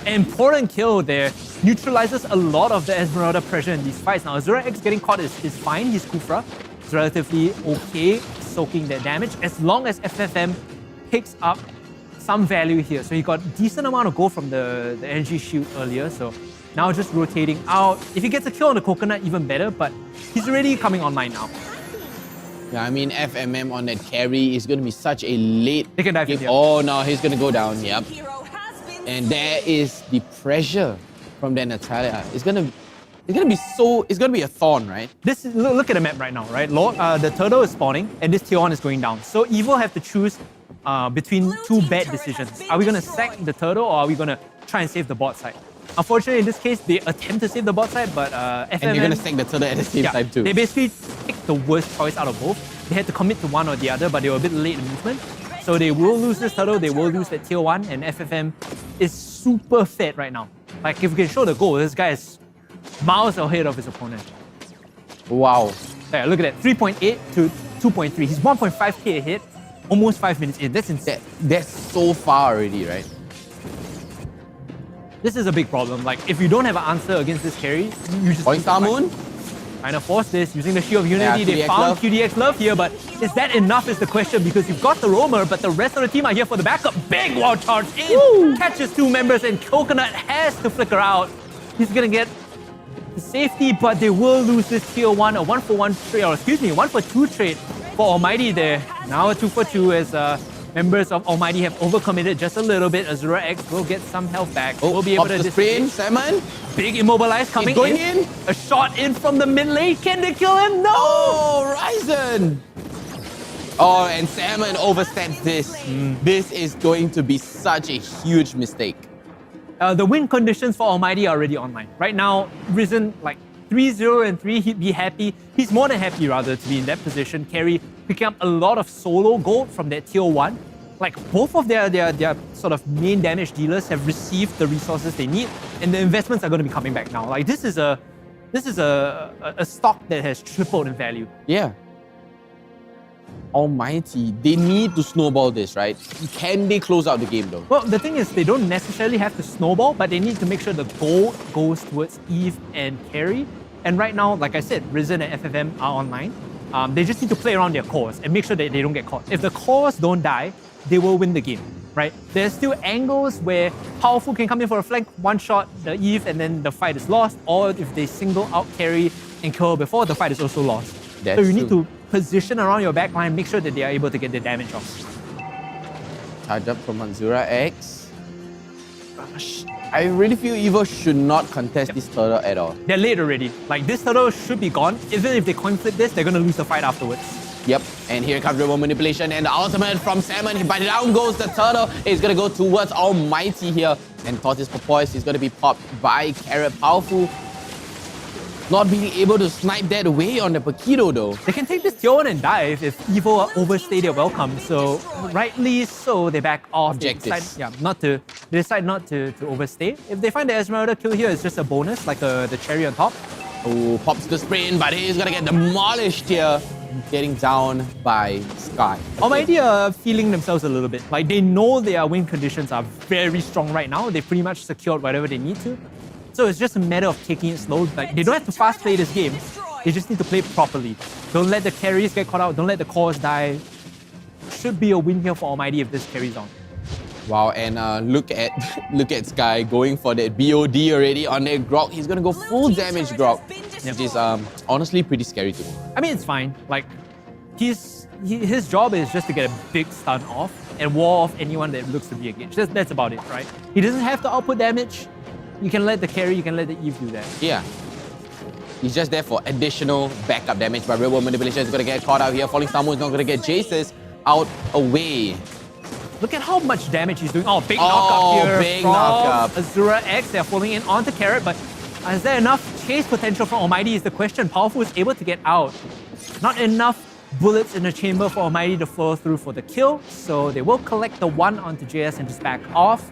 an important kill there. Neutralizes a lot of the Esmeralda pressure in these fights. Now, Azura X getting caught is fine. He's Kufra. It's relatively okay soaking that damage as long as FFM picks up some value here. So he got decent amount of gold from the energy shield earlier. So now just rotating out. If he gets a kill on the coconut, even better, but he's already coming online now. Yeah, I mean, FMM on that carry is going to be such a late They can dive game. in, Oh, no, he's going to go down. Yep. And there is the pressure from that Natalia. It's going to be a thorn, right? This is, look at the map right now, right? The turtle is spawning and this tier 1 is going down. So Evil have to choose between two bad decisions. Are we going to sack the turtle or are we going to try and save the bot side? Unfortunately, in this case, they attempt to save the bot side, but FMM... And they're going to sack the turtle at the same time too. They basically picked the worst choice out of both. They had to commit to one or the other, but they were a bit late in movement. So they will lose this turtle, they will lose that tier 1, and FFM is super fed right now. Like, if we can show the goal, this guy is miles ahead of his opponent. Wow. Yeah, look at that, 3.8 to 2.3. He's 1.5k ahead, almost 5 minutes in. That's insane. That's so far already, right? This is a big problem. Like, if you don't have an answer against this carry, you just... Star Moon? Trying to force this, using the Shield of Unity. Yeah, they found QDX Love here, but is that enough is the question, because you've got the roamer, but the rest of the team are here for the backup. Big wall charge in! Woo! Catches 2 members, and Coconut has to flicker out. He's gonna get the safety, but they will lose this tier 1, a 1-for-1 trade, or excuse me, 1-for-2 trade for Almighty there. Now a 2-for-2 as members of Almighty have overcommitted just a little bit. Azura X will get some health back. Oh, will be able to disengage. Salmon. Big immobilize coming going in. A shot in from the mid lane. Can they kill him? No! Oh, Ryzen! Oh, and Salmon oversteps this. This is going to be such a huge mistake. The win conditions for Almighty are already online. Right now, Risen, like 3-0 and 3, he'd be happy. He's more than happy, rather, to be in that position. Carry picking up a lot of solo gold from that tier 1. Like, both of their sort of main damage dealers have received the resources they need, and the investments are going to be coming back now. Like, this is a stock that has tripled in value. Yeah. Almighty, they need to snowball this, right? Can they close out the game though? Well, the thing is, they don't necessarily have to snowball, but they need to make sure the goal goes towards Eve and Carry. And right now, like I said, Risen and FFM are online. They just need to play around their cores and make sure that they don't get caught. If the cores don't die, they will win the game, right? There's still angles where Powerful can come in for a flank, one shot the Eve, and then the fight is lost. Or if they single out Carry and kill before, the fight is also lost. That's so you need true. to position around your backline, make sure that they are able to get the damage off. Charge up from Azura X. I really feel Evo should not contest this turtle at all. They're late already. Like, this turtle should be gone. Even if they coin flip this, they're going to lose the fight afterwards. Yep, and here comes River Manipulation and the ultimate from Salmon. But down goes the turtle. It's going to go towards Almighty here. And Tortoise Porpoise is going to be popped by Carrot. Powerful. Not being able to snipe that away on the Paquito though. They can take this tier 1 and dive if Evo overstay their welcome. So rightly so, they back off. Objectives. They decide not to overstay. If they find the Esmeralda kill here, it's just a bonus, like the cherry on top. Oh, pops the sprint, but he's gonna get demolished here. Getting down by Sky. Almighty are feeling themselves a little bit. Like, they know their win conditions are very strong right now. They pretty much secured whatever they need to. So it's just a matter of taking it slow. Like, they don't have to fast play this game. They just need to play properly. Don't let the carries get caught out. Don't let the cores die. Should be a win here for Almighty if this carries on. Wow, and look at Sky going for that BOD already on that Grok. He's gonna go full damage Grok, which is honestly pretty scary to me. I mean, it's fine. Like, his job is just to get a big stun off and wall off anyone that looks to be engaged. That's about it, right? He doesn't have to output damage. You can let the carry, you can let the Eve do that. Yeah. He's just there for additional backup damage, but Real World Manipulation is going to get caught out here. Falling Star Moon is not going to get Jace's out away. Look at how much damage he's doing. Oh, big knockup here big from knockup. Azura X. They're falling in onto Carrot, but is there enough chase potential from Almighty is the question. Powerful is able to get out. Not enough bullets in the chamber for Almighty to flow through for the kill, so they will collect the 1 onto JS and just back off.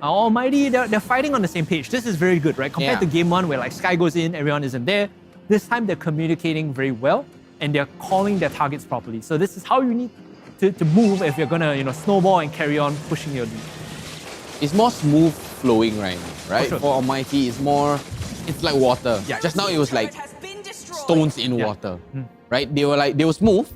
Almighty, they're fighting on the same page. This is very good, right? Compared to game 1 where like Sky goes in, everyone isn't there. This time they're communicating very well and they're calling their targets properly. So this is how you need to move if you're gonna, snowball and carry on pushing your lead. It's more smooth flowing right now, right? sure. For Almighty, it's like water. Yeah. Just now it was like stones in water, right? They were smooth,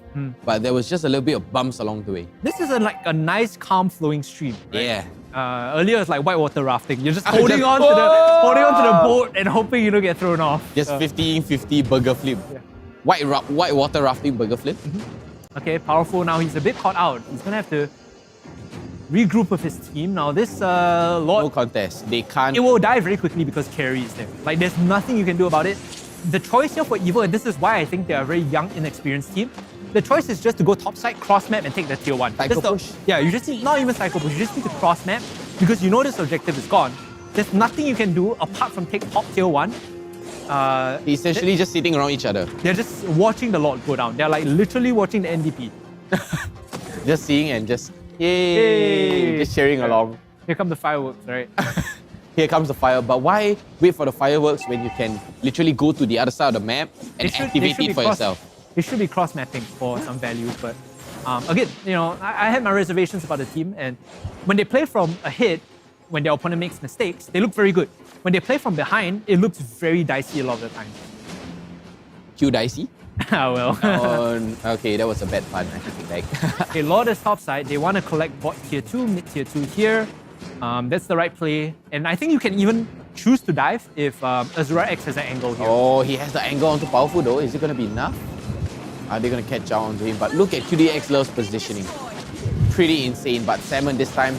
but there was just a little bit of bumps along the way. This is like a nice, calm flowing stream. Right? Yeah. Earlier it's like whitewater rafting. You're just holding on to the boat and hoping you don't get thrown off. Just 50-50 burger flip. White water rafting burger flip. Okay, powerful. Now he's a bit caught out. He's gonna have to regroup with his team. Now this Lord... No contest. They can't... It will die very quickly because Carry is there. Like there's nothing you can do about it. The choice here for Evil, and this is why I think they're a very young, inexperienced team, the choice is just to go topside, cross map, and take the tier 1. Psycho push? Yeah, you just need, not even psycho push, you just need to cross map because you know this objective is gone. There's nothing you can do apart from take top tier 1. Essentially just sitting around each other. They're just watching the Lord go down. They're like literally watching the NDP. Just seeing and just, yay, just cheering along. Here come the fireworks, right? Here comes the fire. But why wait for the fireworks when you can literally go to the other side of the map and activate it for yourself? It should be cross-mapping for some value, but again, I had my reservations about the team, and when they play from ahead, when their opponent makes mistakes, they look very good. When they play from behind, it looks very dicey a lot of the time. Cue dicey? Well. Okay, that was a bad pun. I take it back. Okay, Lord is topside. They want to collect bot tier 2, mid tier 2 here. That's the right play. And I think you can even choose to dive if Azura X has an angle here. Oh, he has the angle onto powerful though. Is it going to be enough? Are they going to catch out onto him? But look at QDX love's positioning. Pretty insane. But Salmon this time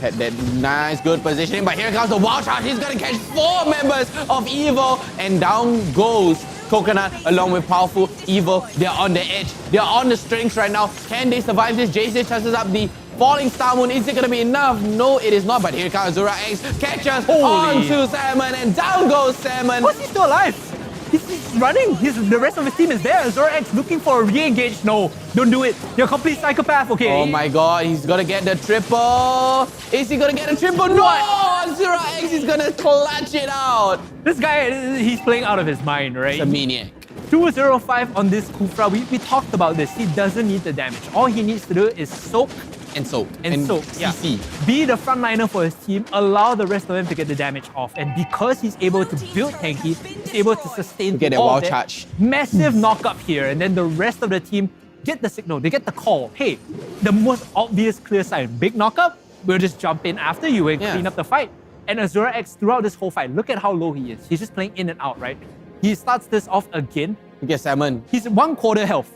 had that nice, good positioning. But here comes the wild charge. He's going to catch 4 members of Evil. And down goes Coconut along with powerful Evil. They're on the edge. They're on the strings right now. Can they survive this? Jace chases up the falling Star Moon. Is it going to be enough? No, it is not. But here comes Azura X. Catches onto Salmon. And down goes Salmon. What's he still alive? He's running. The rest of his team is there. Azura X looking for a re-engage. No, don't do it. You're a complete psychopath, okay? Oh my god, he's gonna get the triple. Is he gonna get a triple? No! Azura X is gonna clutch it out. This guy, he's playing out of his mind, right? He's a maniac. 205 on this Kufra. We talked about this. He doesn't need the damage. All he needs to do is soak. And soak. And soak. CC. Yeah. Be the frontliner for his team. Allow the rest of them to get the damage off. And because he's able to build tanky, he's able to sustain get a wild charge. Massive knock-up here. And then the rest of the team get the signal. They get the call. Hey, the most obvious clear sign. Big knock-up. We'll just jump in after you and clean up the fight. And Azura X, throughout this whole fight, look at how low he is. He's just playing in and out, right? He starts this off again. Look at Salmon. He's 1/4 health.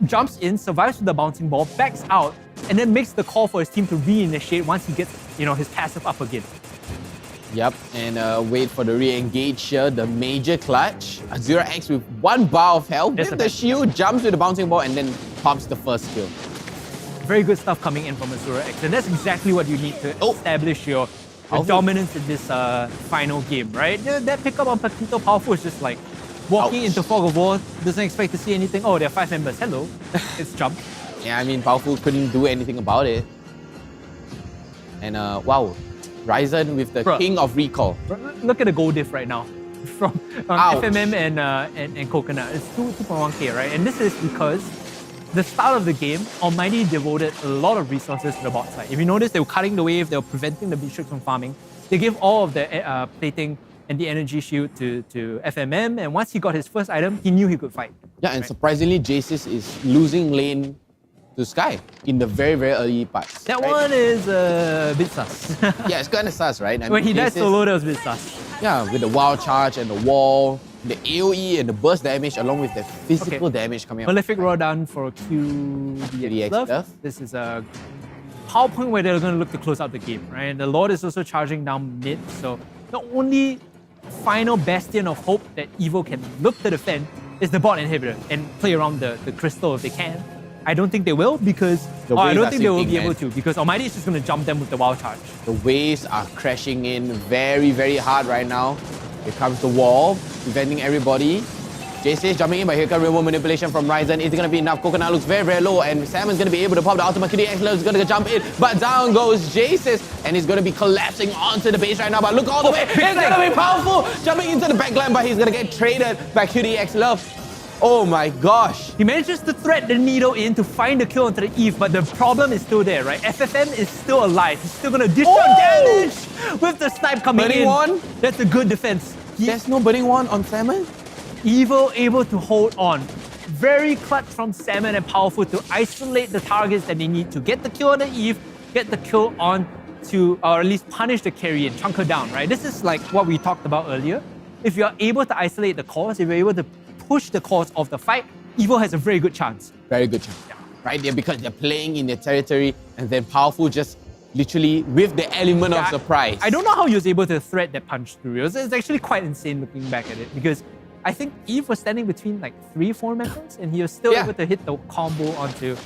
Jumps in, survives with the bouncing ball, backs out, and then makes the call for his team to reinitiate once he gets, his passive up again. Yep, and wait for the re-engage here, the major clutch. Azura X with 1 bar of health, with the shield, jumps with the bouncing ball, and then pumps the first kill. Very good stuff coming in from Azura X, and that's exactly what you need to establish your dominance in this final game, right? That pickup on Paquito Powerful is just like walking into Fog of War, doesn't expect to see anything. Oh, there are 5 members. Hello. It's jumped. Yeah, I mean, Powerful couldn't do anything about it. And wow, Ryzen with the king of recall. Look at the goal diff right now from FMM and Coconut. It's 2.1k, right? And this is because the start of the game, Almighty devoted a lot of resources to the bot side. If you notice, they were cutting the wave, they were preventing the Beatrix from farming. They gave all of the plating and the energy shield to FMM, and once he got his first item, he knew he could fight. Yeah, and surprisingly, Jace is losing lane to Sky in the very, very early parts. That one is a bit sus. Yeah, it's kind of sus, right? I when mean, he died solo, that was a bit sus. Yeah, with the wild charge and the wall, the AoE and the burst damage along with the physical damage coming out. Malefic Raw down for QDX stuff. This is a power point where they're going to look to close out the game, right? The Lord is also charging down mid, so the only final bastion of hope that Evo can look to defend is the bot inhibitor and play around the crystal if they can. I don't think they will because I don't think they will be able to because Almighty is just going to jump them with the wild charge. The waves are crashing in very, very hard right now. Here comes the wall, preventing everybody. JC is jumping in, but here comes real world manipulation from Ryzen. Is it gonna be enough? Coconut looks very, very low, and Salmon's gonna be able to pop the ultimate. QDX Love is gonna jump in, but down goes Jace's, and he's gonna be collapsing onto the base right now. But look all the way, it's gonna be powerful, jumping into the backline, but he's gonna get traded by QDX Love. Oh my gosh. He manages to thread the needle in to find the kill onto the Eve, but the problem is still there, right? FFM is still alive. He's still gonna dish out damage with the snipe coming Burning in. Wand? That's a good defense. There's no Burning Wand on Salmon? Evil able to hold on. Very clutch from Salmon and powerful to isolate the targets that they need to get the kill on the Eve, get the kill on to, or at least punish the carry and chunk her down, right? This is like what we talked about earlier. If you're able to isolate the cores, if you're able to push the cause of the fight, Evil has a very good chance. Very good chance. Yeah. Right there, because they're playing in their territory, and then Powerful just literally with the element of surprise. I don't know how he was able to thread that punch through. It's actually quite insane looking back at it, because I think Eve was standing between like 3-4 members, and he was still able to hit the combo onto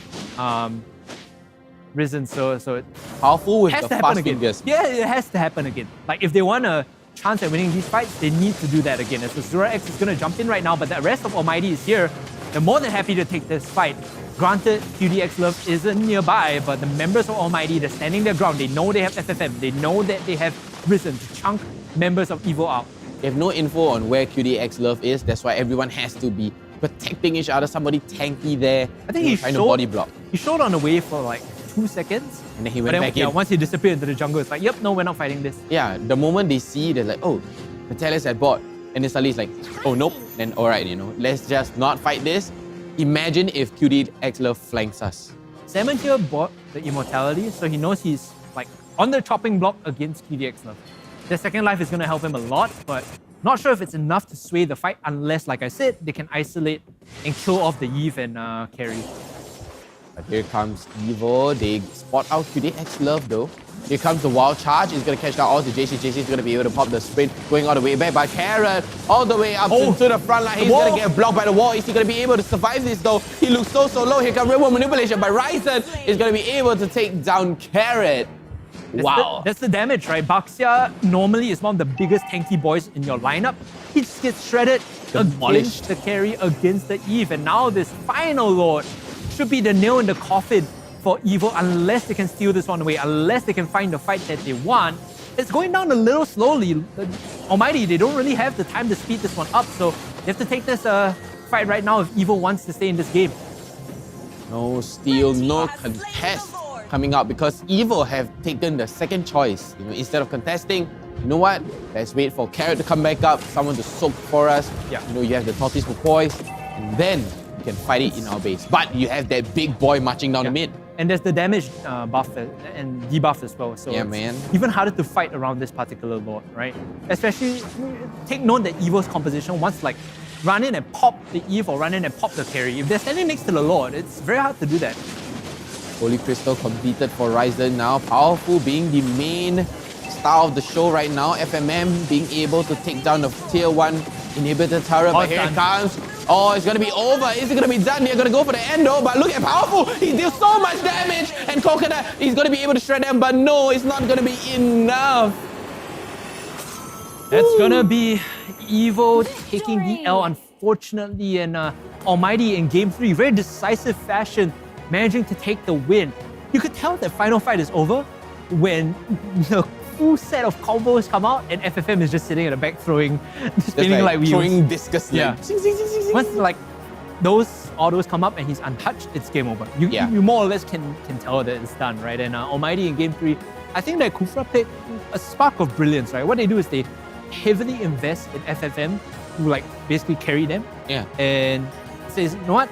Risen. So it Powerful with has the to happen fast again. fingers. Yeah, it has to happen again. Like if they want a chance at winning these fights, they need to do that again. As Azura X is going to jump in right now, but the rest of Almighty is here. They're more than happy to take this fight. Granted, QDX Love isn't nearby, but the members of Almighty, they're standing their ground. They know they have FFM. They know that they have Risen to chunk members of Evo out. They have no info on where QDX Love is. That's why everyone has to be protecting each other. Somebody tanky there. I think he's trying to body block. He showed on the wave for like 2 seconds. And then he went back in. Once he disappeared into the jungle, it's like, yep, no, we're not fighting this. Yeah, the moment they see, they're like, oh, Metellus at bot. And then suddenly it's like, oh, nope. Then, all right, let's just not fight this. Imagine if QDX Love flanks us. Salmon here bought the immortality, so he knows he's like on the chopping block against QDX Love. The second life is going to help him a lot, but not sure if it's enough to sway the fight unless, like I said, they can isolate and kill off the Eve and carry. But here comes Evo. They spot out QDX Love though. Here comes the wild charge. It's going to catch down all to JC. JC is going to be able to pop the sprint going all the way back. But Karen all the way up to the front line. He's going to get blocked by the wall. Is he going to be able to survive this though? He looks so low. Here comes Real World Manipulation. But Ryzen is going to be able to take down Carrot. Wow. That's the damage, right? Baxia normally is one of the biggest tanky boys in your lineup. He just gets shredded against the carry, against the Eve. And now this final Lord should be the nail in the coffin for Evo, unless they can steal this one away, unless they can find the fight that they want. It's going down a little slowly. Almighty, they don't really have the time to speed this one up, so they have to take this fight right now if Evo wants to stay in this game. No steal, no contest coming up because Evo have taken the second choice. Instead of contesting, you know what? Let's wait for Carrot to come back up, someone to soak for us. Yeah. You have the tortoise for poise, and then you can fight it in our base. But you have that big boy marching down the mid. And there's the damage buff and debuff as well. So yeah, it's man. even harder to fight around this particular Lord, right? Especially, take note that Evo's composition, once like run in and pop the Eve or run in and pop the carry. If they're standing next to the Lord, it's very hard to do that. Holy Crystal completed for Ryzen now. Powerful being the main star of the show right now. FMM being able to take down the tier 1 inhibitor turret. But here it comes. Oh, it's going to be over. Is it going to be done? They're going to go for the endo. But look at Powerful. He deals so much damage. And Coconut, he's going to be able to shred them. But no, it's not going to be enough. That's going to be Evo taking the L, unfortunately. And Almighty in Game 3, very decisive fashion, managing to take the win. You could tell that final fight is over when the full set of combos come out and FFM is just sitting at the back throwing, spinning like wheels. Throwing discus. Yeah. Once like those autos come up and he's untouched, it's game over. You more or less can tell that it's done, right? And Almighty in Game 3, I think that Kufra played a spark of brilliance, right? What they do is they heavily invest in FFM to like basically carry them. Yeah. And says, you know what?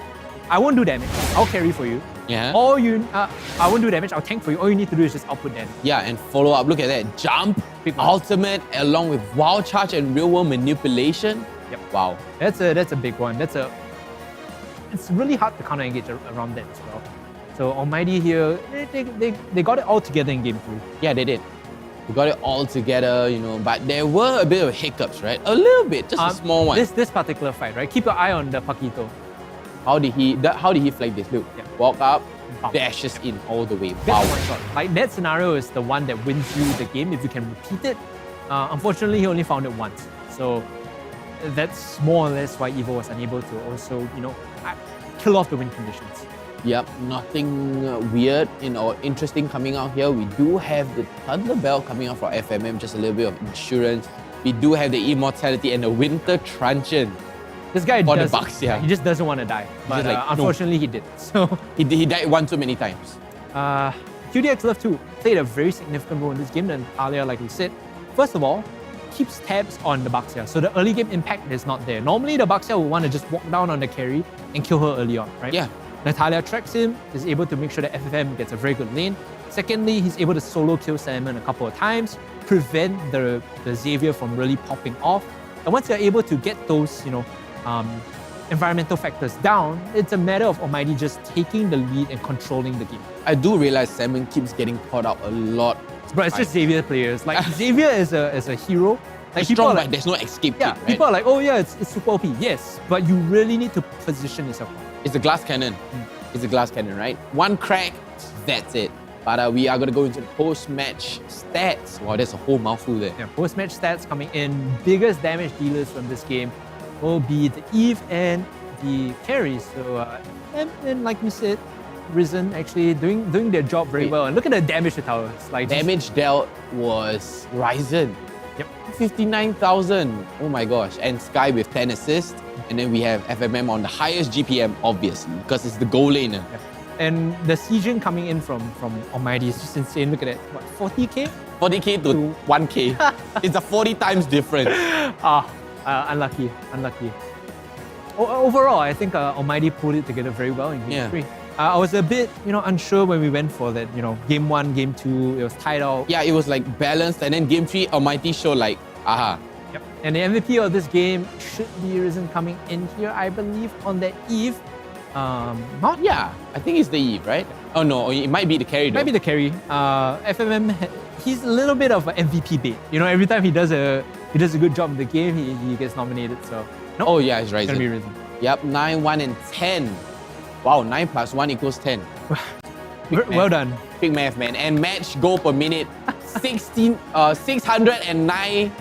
I won't do damage. I'll carry for you. Yeah. Or I won't do damage. I'll tank for you. All you need to do is just output damage. Yeah, and follow up. Look at that. Jump, ultimate, along with wild charge and real world manipulation. Yep. Wow. That's a big one. It's really hard to counter engage around that as well. So Almighty here, they got it all together in Game 3. Yeah, they did. They got it all together, but there were a bit of hiccups, right? A little bit, just a small one. This particular fight, right? Keep your eye on the Paquito. How did he flag this? Look, walk up, dashes in all the way. Wow. Like that scenario is the one that wins you the game if you can repeat it. Unfortunately, he only found it once. So that's more or less why Evo was unable to also, kill off the win conditions. Yep, nothing weird or interesting coming out here. We do have the Thunder Bell coming out for FMM, just a little bit of insurance. We do have the Immortality and the Winter Truncheon. This guy for does, the Bucks, yeah. He just doesn't want to die. But like, unfortunately, he did. So he died one too many times. QDX Love 2 played a very significant role in this game, and Talia, like we said, first of all, keeps tabs on the Baxia. So the early game impact is not there. Normally, the Baxia will want to just walk down on the carry and kill her early on, right? Yeah. Natalia tracks him, is able to make sure that FFM gets a very good lane. Secondly, he's able to solo kill Salmon a couple of times, prevent the Xavier from really popping off. And once you're able to get those, environmental factors down, it's a matter of Almighty just taking the lead and controlling the game. I do realize Salmon keeps getting caught out a lot. But it's just Xavier players. Like Xavier as a hero, like he's strong, but there's no escape kit, right? People are like, oh yeah, it's super OP. Yes, but you really need to position yourself. It's a glass cannon. It's a glass cannon, right? One crack, that's it. But we are going to go into the post-match stats. Wow, there's a whole mouthful there. Yeah, post-match stats coming in. Biggest damage dealers from this game will be the Eve and the carries. So, and like we said, Risen actually doing their job very well. And look at the damage to towers. Like damage dealt was Ryzen. Yep. 59,000. Oh my gosh. And Sky with 10 assists. And then we have FMM on the highest GPM, obviously, because it's the goal laner. Yep. And the Siegen coming in from Almighty is just insane. Look at that. What, 40k? 40k to 1k. It's a 40 times difference. Unlucky. Overall, I think Almighty pulled it together very well in game 3. I was a bit, unsure when we went for that, game 1, game 2, it was tied out. Yeah, it was like balanced, and then game 3, Almighty showed like, aha. Yep. And the MVP of this game should be Risen coming in here, I believe, on that Eve. I think it's the Eve, right? Oh no, it might be the carry though. Might be the carry. FMM, he's a little bit of an MVP bait. Every time he does a good job in the game, he gets nominated. So nope. Oh yeah, it's Ryzen. It's gonna be Risen. Yep, 9, 1, and 10. Wow, 9 plus 1 equals 10. Well done. Big math, man. And match goal per minute, 609.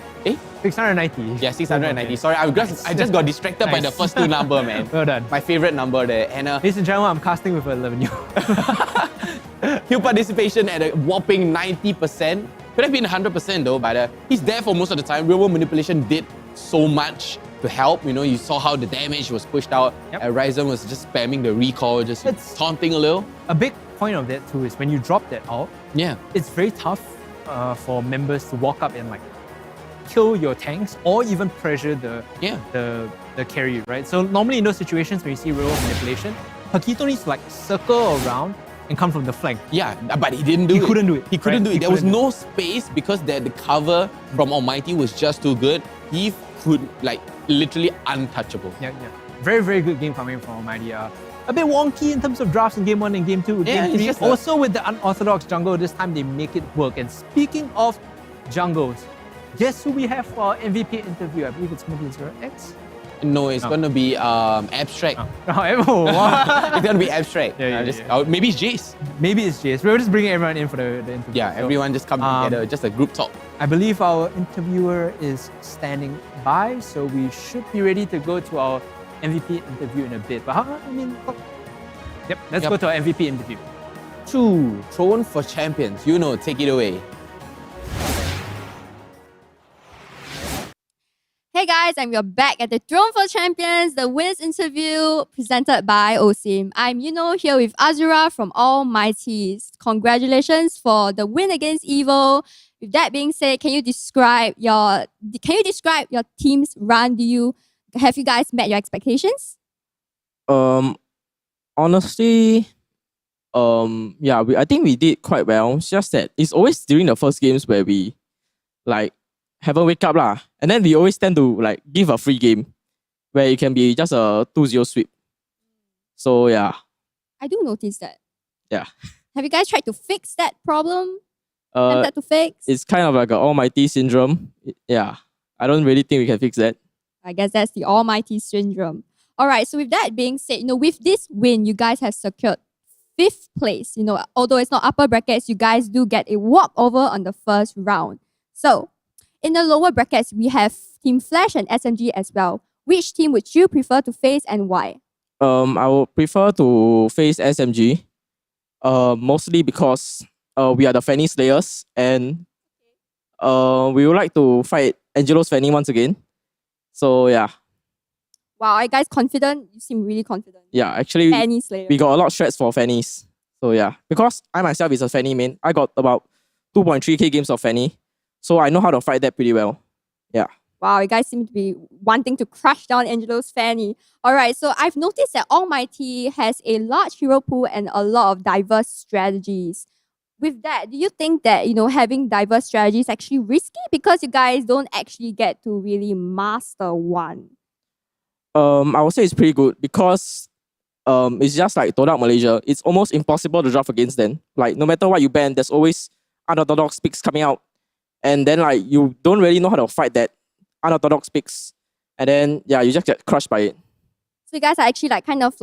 690. Yeah, 690. Sorry, I just got distracted by the first two number, man. Well done. My favorite number there. And ladies and gentlemen, I'm casting with 11. Field participation at a whopping 90%. Could have been 100% though, but he's there for most of the time. Real world manipulation did so much to help. You saw how the damage was pushed out. Yep. Ryzen was just spamming the recall, just taunting a little. A big point of that too is when you drop that out, it's very tough for members to walk up and kill your tanks or even pressure the carry, right? So normally in those situations when you see real world manipulation, Hakito needs to circle around and come from the flank. Yeah, but he didn't do it. He couldn't do it. He couldn't do it. There was no space because the cover from Almighty was just too good. He could literally untouchable. Yeah. Very, very good game coming from Almighty. A bit wonky in terms of drafts in game 1 and game 2. Game 3, also with the unorthodox jungle, this time they make it work. And speaking of jungles, guess who we have for our MVP interview? I believe it's going to be 0x. No, it's going to be Abstract. Wow. It's going to be Abstract. Maybe it's Jace. Maybe it's Jace. We're just bringing everyone in for the interview. Yeah, everyone just come together, just a group talk. I believe our interviewer is standing by, so we should be ready to go to our MVP interview in a bit. But let's go to our MVP interview. 2, Throne for Champions. Take it away. Hey guys, I'm back at the Throne for Champions, the winners interview presented by OSIM. I'm here with Azura from Almighties. Congratulations for the win against Evo. With that being said, can you describe your team's run? Have you guys met your expectations? Honestly, I think we did quite well. It's just that it's always during the first games where we haven't wake up lah. And then we always tend to give a free game where it can be just a 2-0 sweep. So yeah. I do notice that. Yeah. Have you guys tried to fix that problem? Attempted to fix? It's kind of like an Almighty syndrome. Yeah. I don't really think we can fix that. I guess that's the Almighty syndrome. Alright, so with that being said, with this win, you guys have secured 5th place. Although it's not upper brackets, you guys do get a walkover on the first round. So, In the lower brackets, we have Team Flash and SMG as well. Which team would you prefer to face and why? I would prefer to face SMG, mostly because we are the Fanny Slayers and we would like to fight Angelo's Fanny once again. So yeah. Wow, are you guys confident? You seem really confident. Yeah, actually, Fanny Slayer. we got a lot of strats for Fannies. So yeah, because I myself is a Fanny main, I got about 2.3k games of Fanny. So I know how to fight that pretty well. Yeah. Wow, you guys seem to be wanting to crush down Angelo's Fanny. Alright, so I've noticed that Almighty has a large hero pool and a lot of diverse strategies. With that, do you think that, having diverse strategies is actually risky because you guys don't actually get to really master one? I would say it's pretty good because it's just like Todak Malaysia. It's almost impossible to draft against them. Like no matter what you ban, there's always unorthodox picks coming out. And then like you don't really know how to fight that unorthodox picks. And then yeah, you just get crushed by it. So you guys are actually kind of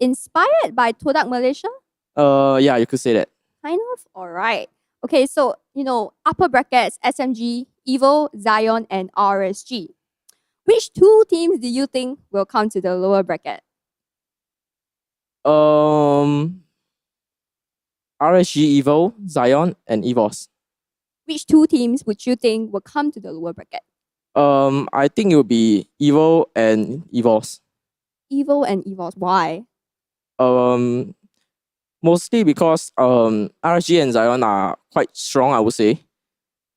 inspired by Todak Malaysia? Yeah, you could say that. Kind of? Alright. Okay, so upper brackets, SMG, Evo, Zion, and RSG. Which two teams do you think will come to the lower bracket? RSG, Evo, Zion, and EVOS. Which two teams would you think will come to the lower bracket? I think it would be Evo and EVOS. Evo and EVOS. Why? Mostly because RSG and Zion are quite strong, I would say.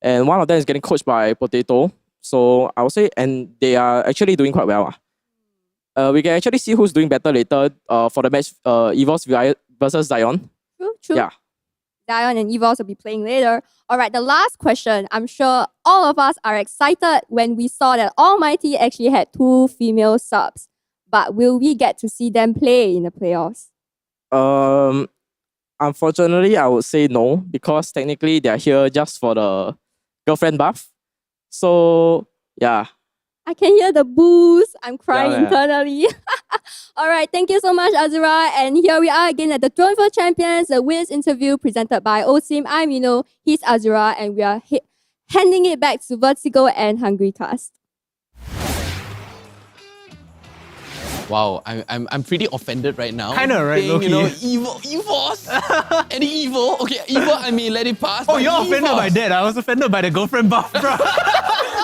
And one of them is getting coached by Potato. So I would say, and they are actually doing quite well. We can actually see who's doing better later for the match EVOS versus Zion. True. Yeah. Zion and EVOS will be playing later. Alright, the last question. I'm sure all of us are excited when we saw that Almighty actually had 2 female subs. But will we get to see them play in the playoffs? Unfortunately, I would say no, because technically they're here just for the girlfriend buff. So, yeah. I can hear the boos. I'm crying Yeah. internally. Alright, thank you so much, Azura. And here we are again at the Throne for Champions, the Wiz interview presented by OSIM. I'm he's Azura, and we are handing it back to Vertigo and Hungry Cast. Wow, I'm pretty offended right now. Kinda, right, Saying, low-key. EVOS. Any Evo? Okay, Evo, I mean, let it pass. Oh, but you're offended EVOS. by that. I was offended by the girlfriend buff, bro.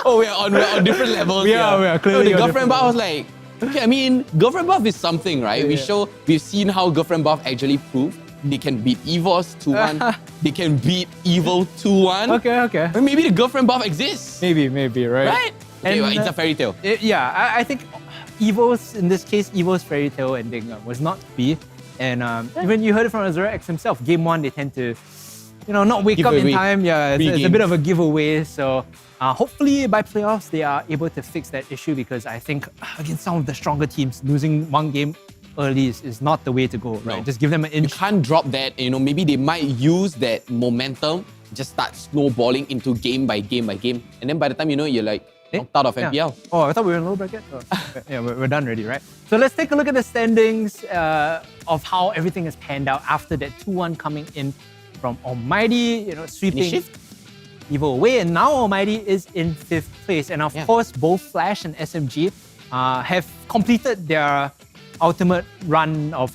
Oh, we're on different levels. We are clearly the on girlfriend different buff was like, okay, I mean, girlfriend buff is something, right? Yeah. We've seen how girlfriend buff actually proved they can beat EVOS 2-1. They can beat Evo 2-1. Okay. Or maybe the girlfriend buff exists. Maybe, right? Right? Okay, well, it's a fairy tale. I think Evo's, in this case, Evo's fairy tale ending was not to be. And even you heard it from Azura X himself. Game 1, they tend to, not wake Give up in away. time. Yeah, it's a Pre-game. bit of a giveaway. So hopefully by playoffs, they are able to fix that issue, because I think against some of the stronger teams, losing one game early is not the way to go, right? No. Just give them an You inch. can't drop that. Maybe they might use that momentum, just start snowballing into game by game by game. And then by the time you know, you're like, knocked out of Yeah. MPL. Oh, I thought we were in low bracket. Oh, yeah, we're done already, right? So let's take a look at the standings of how everything has panned out after that 2-1 coming in from Almighty, sweeping Evo away. And now Almighty is in 5th place. And of course, both Flash and SMG have completed their ultimate run of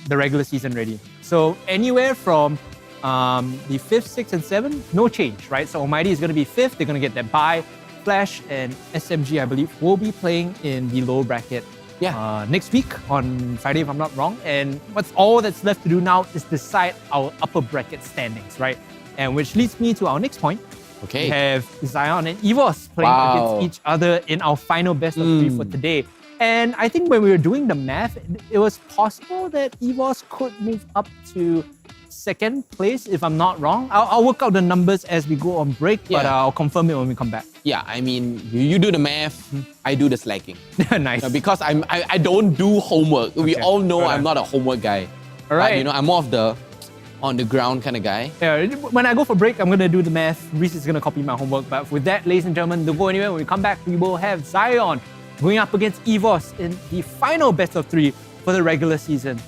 the regular season already. So anywhere from the 5th, 6th, and 7th, no change, right? So Almighty is going to be 5th. They're going to get that bye. Flash and SMG, I believe, will be playing in the low bracket next week on Friday, if I'm not wrong. And all that's left to do now is decide our upper bracket standings, right? And which leads me to our next point. Okay. We have Zion and EVOS playing against each other in our final best of 3 for today. And I think when we were doing the math, it was possible that EVOS could move up to 2nd place, if I'm not wrong. I'll work out the numbers as we go on break, but I'll confirm it when we come back. Yeah, I mean, you do the math, I do the slacking. Nice. Because I don't do homework. We all know I'm not a homework guy. All right. But, I'm more of the on the ground kind of guy. Yeah, when I go for break, I'm going to do the math. Reese is going to copy my homework. But with that, ladies and gentlemen, don't go anywhere. When we come back, we will have Zion going up against EVOS in the final best of 3 for the regular season.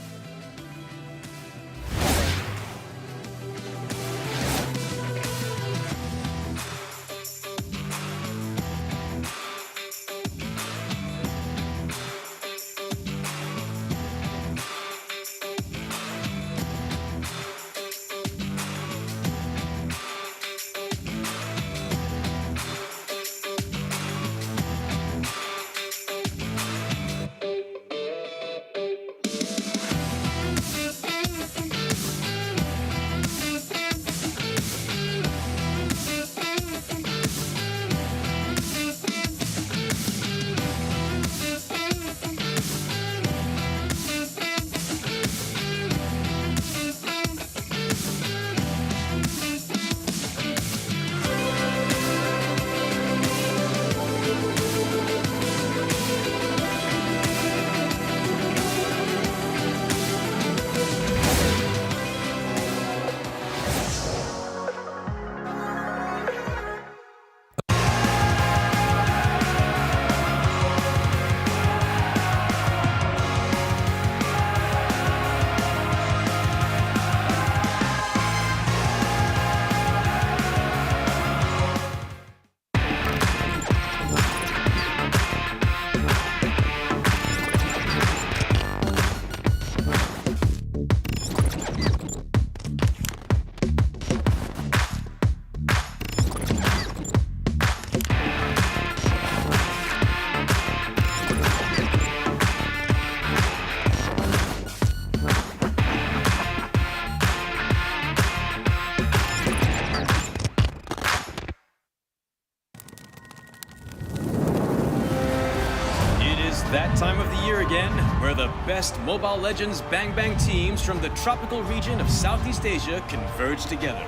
that time of the year again, where the best Mobile Legends Bang Bang teams from the tropical region of Southeast Asia converge together.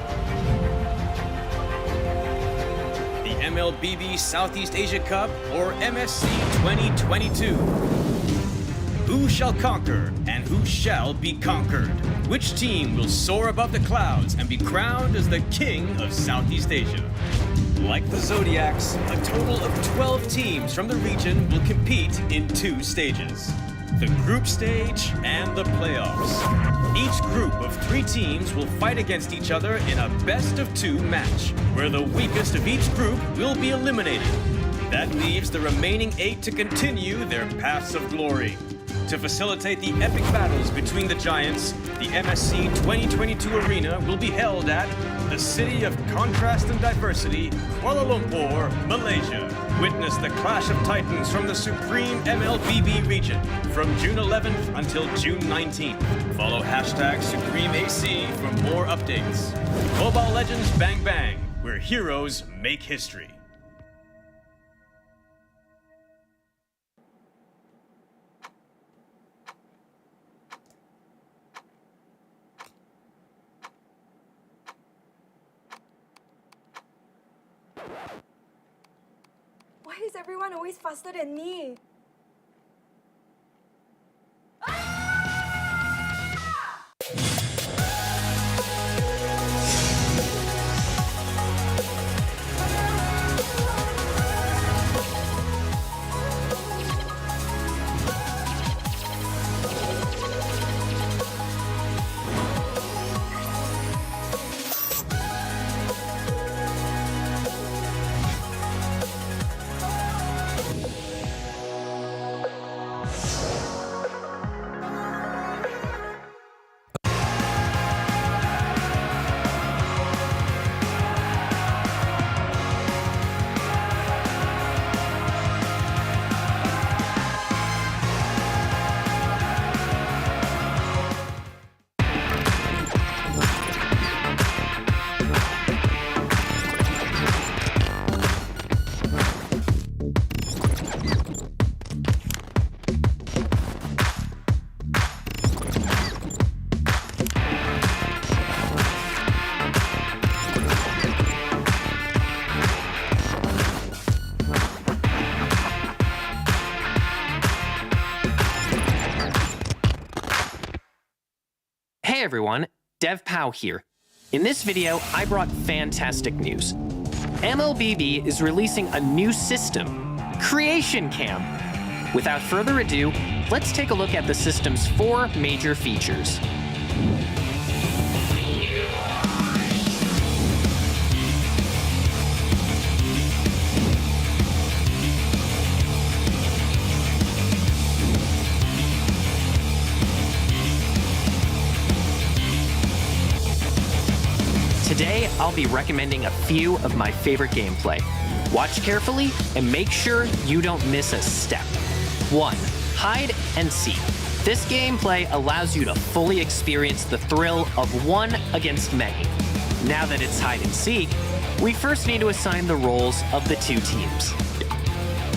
The MLBB Southeast Asia Cup, or MSC 2022. Who shall conquer and who shall be conquered? Which team will soar above the clouds and be crowned as the king of Southeast Asia? Like the Zodiacs, a total of 12 teams from the region will compete in 2 stages: the group stage and the playoffs. Each group of 3 teams will fight against each other in a best-of-2 match, where the weakest of each group will be eliminated. That leaves the remaining 8 to continue their paths of glory. To facilitate the epic battles between the giants, the MSC 2022 arena will be held at the City of Contrast and Diversity, Kuala Lumpur, Malaysia. Witness the clash of titans from the supreme MLBB region from June 11th until June 19th. Follow #SupremeAC for more updates. Mobile Legends Bang Bang, where heroes make history. Why is everyone always faster than me? Hey everyone, DevPow here. In this video, I brought fantastic news. MLBB is releasing a new system, Creation Cam. Without further ado, let's take a look at the system's 4 major features. Today, I'll be recommending a few of my favorite gameplay. Watch carefully and make sure you don't miss a step. 1. Hide and seek. This gameplay allows you to fully experience the thrill of 1 against many. Now that it's hide and seek, we first need to assign the roles of the 2 teams.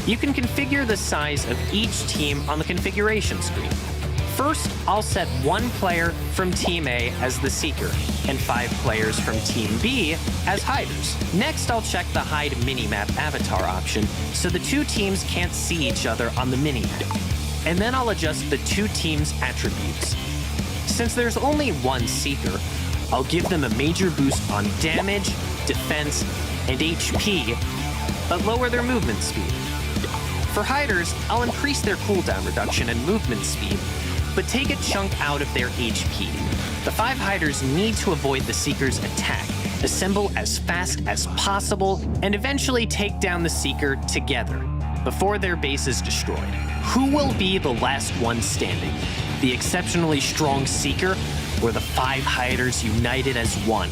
You can configure the size of each team on the configuration screen. First, I'll set 1 player from Team A as the Seeker, and 5 players from Team B as Hiders. Next, I'll check the Hide Minimap avatar option, so the 2 teams can't see each other on the minimap. And then I'll adjust the 2 teams' attributes. Since there's only 1 Seeker, I'll give them a major boost on damage, defense, and HP, but lower their movement speed. For Hiders, I'll increase their cooldown reduction and movement speed, but take a chunk out of their HP. The 5 Hiders need to avoid the Seeker's attack, assemble as fast as possible, and eventually take down the Seeker together, before their base is destroyed. Who will be the last one standing? The exceptionally strong Seeker, or the 5 Hiders united as one?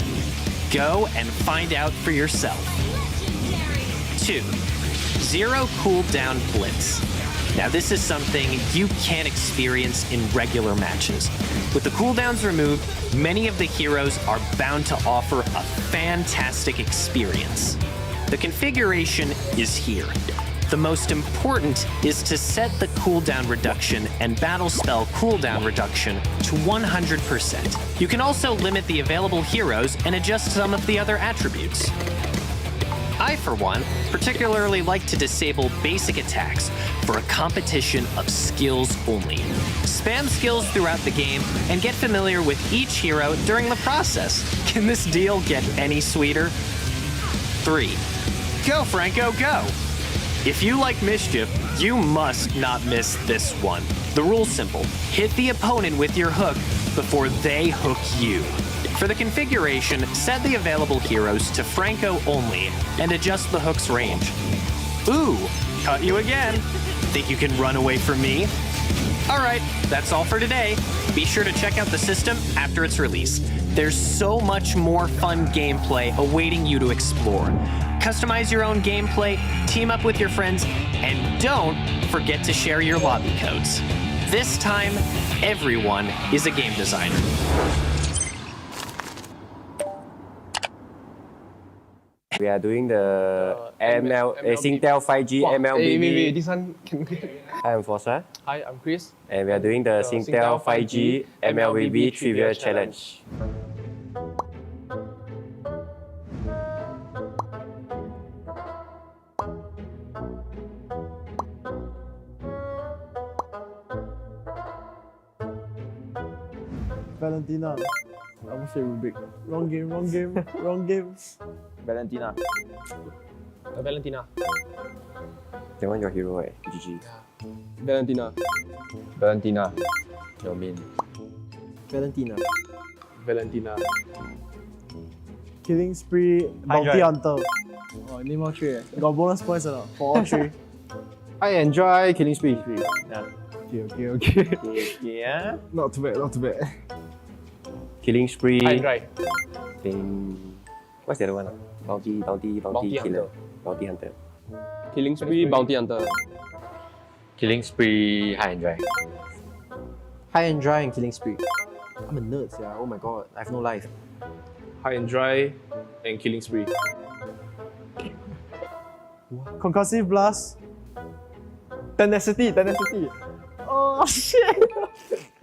Go and find out for yourself. 2. Zero cooldown blitz. Now this is something you can't experience in regular matches. With the cooldowns removed, many of the heroes are bound to offer a fantastic experience. The configuration is here. The most important is to set the cooldown reduction and battle spell cooldown reduction to 100%. You can also limit the available heroes and adjust some of the other attributes. I, for one, particularly like to disable basic attacks for a competition of skills only. Spam skills throughout the game and get familiar with each hero during the process. Can this deal get any sweeter? 3. Go, Franco, go! If you like mischief, you must not miss this one. The rule's simple. Hit the opponent with your hook before they hook you. For the configuration, set the available heroes to Franco only and adjust the hook's range. Ooh, caught you again. Think you can run away from me? Alright, that's all for today. Be sure to check out the system after its release. There's so much more fun gameplay awaiting you to explore. Customize your own gameplay, team up with your friends, and don't forget to share your lobby codes. This time, everyone is a game designer. We are doing the Singtel 5G MLBB. Wait, this one can. Hi, I'm Fossa. Hi, I'm Chris. And we are doing the Singtel 5G MLBB Trivia Challenge. Valentina. I almost say Rubik. Wrong game, wrong game, wrong game. Valentina. Valentina. That one your hero, eh? GG. Valentina. Valentina. Your main. Valentina. Valentina. Killing Spree, Bounty Hunter. Oh, name all three. Got bonus points or not? For all three. I enjoy Killing Spree. Yeah. Okay. Yeah. Not too bad, not too bad. Killing Spree. High and dry. What's the other one? Bounty Killer. Bounty Hunter. Killing Spree, Bounty Hunter. Killing Spree, High and Dry. High and Dry and Killing Spree. I'm a nerd, yeah. Oh my god, I have no life. High and Dry and Killing Spree. Concussive Blast. Tenacity. Oh shit!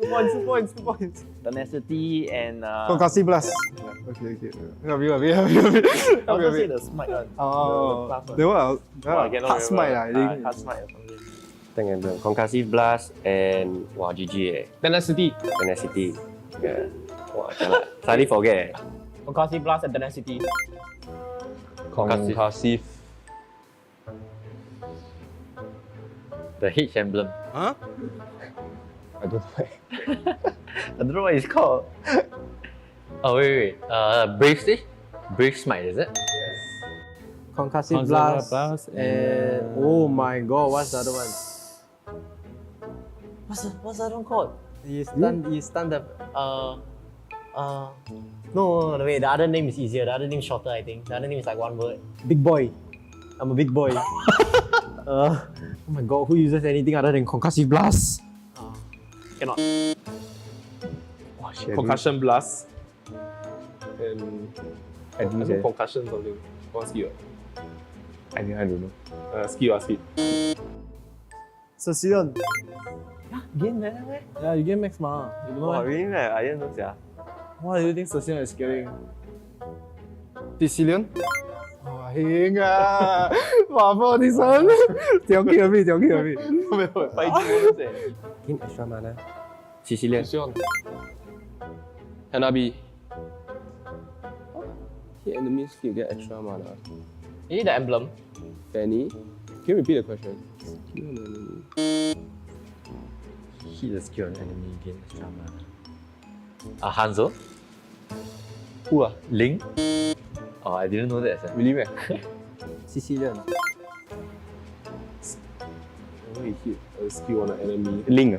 2 points. Tenacity and Concussive Blast. Okay. Help me. I was say the smite one. Oh, the one. Hard smite, I think. Hard smite or something. Thank you. Concussive Blast and GG, eh? Tenacity. Yeah. Wow, suddenly forget, eh? Concussive Blast and Tenacity. Concussive. The H emblem. Huh? I don't know. I don't know what it's called. Oh wait. Brave Smite, is it? Concussive Blast and oh my god, what's the other one? What's the other one called? He stunned the No, wait, the other name is easier. The other name is shorter, I think. The other name is like one word. Big boy. I'm a big boy. Oh my god, who uses anything other than Concussive Blast? Cannot. Oh, shit, Concussion Blast. And I don't know. concussion something. One skill. I don't know. Skill. Sicilian. Game that way? Yeah, you get max mana. You don't know Oh, why? really? I didn't know, yeah. Why do you think Sicilian is scaling? Sicilian? Oh, heng ah! Wow, this one. Talking a bit. Gain extra mana. Sicilian. Hanabi. Hit enemies skill get extra mana. You need the emblem. Fanny. Can you repeat the question? Skill on enemy. Hit the skill on enemy, gain extra mana. Hanzo? Who ah? Ling? Oh, I didn't know that. Really, man? Sicilian. Only hit a skill on an enemy. Ling.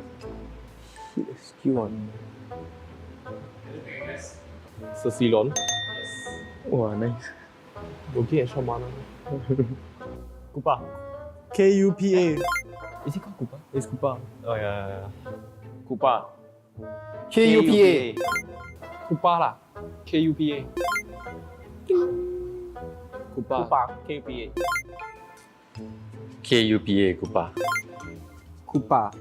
Hit a skill on. Sicilian. Wow, nice. You gain extra mana. Kupa. KUPA. Is it called Koopa? It's Kupa. Oh, yeah. Koopa. KUPA. Kupa lah. KUPA. Koopa. KPA. KUPA, Kupa. Kupa.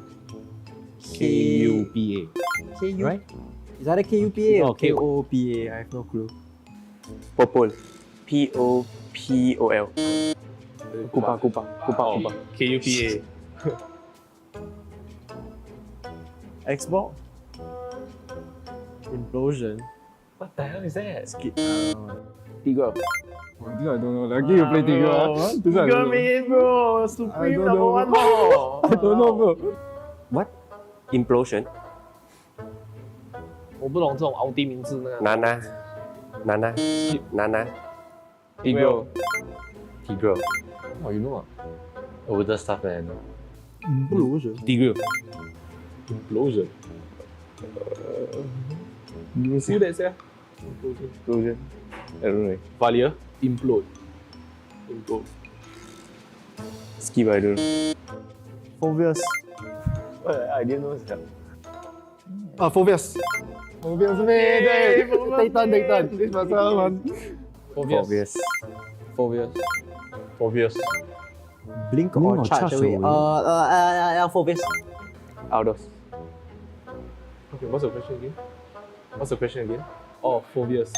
KUPA. KU? Right? Is either KUPA or Okay. KOPA? I have no clue. Popol. POPOL. Kupa. KUPA. Xbox? Implosion? What the hell is that? Skip. Tiga. I don't know. Lucky you play Tiga. Tiga main bro. Supreme number one bro. I don't know, bro. What? Implosion? 我不懂这种奥迪名字那个。 Nana. Tigro. Oh, you know older stuff man. Implosion? Tiga. Implosion. You see that, sir? Implosion. I don't know. Valia. Implode. Skip, I don't know. Phobias. I didn't know that. Phobias. Phobias man. Titan. This masa man. Phobias. Blink or charge away. Phobias. Outdoors. Okay, what's the question again? Oh, phobias.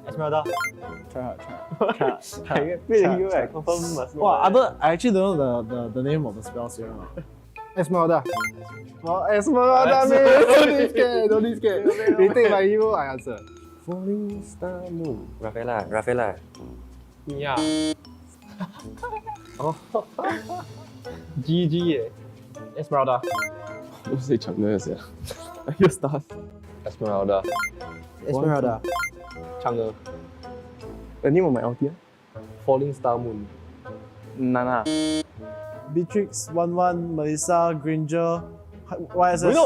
Esmeralda. Try. You confirm must know. I actually don't know the name of the spells here. Esmeralda. Esmeralda, man. Don't be scared. They take my hero, I answer. Falling Star Moon. Rafaela. Mia. GG 耶 Esmeralda. 我谁抢的是？又 start。 Esmeralda. Chang'e. The name of my ulti? Falling Star Moon. Nana. Beatrix, 1-1, Melissa, Granger, YSS.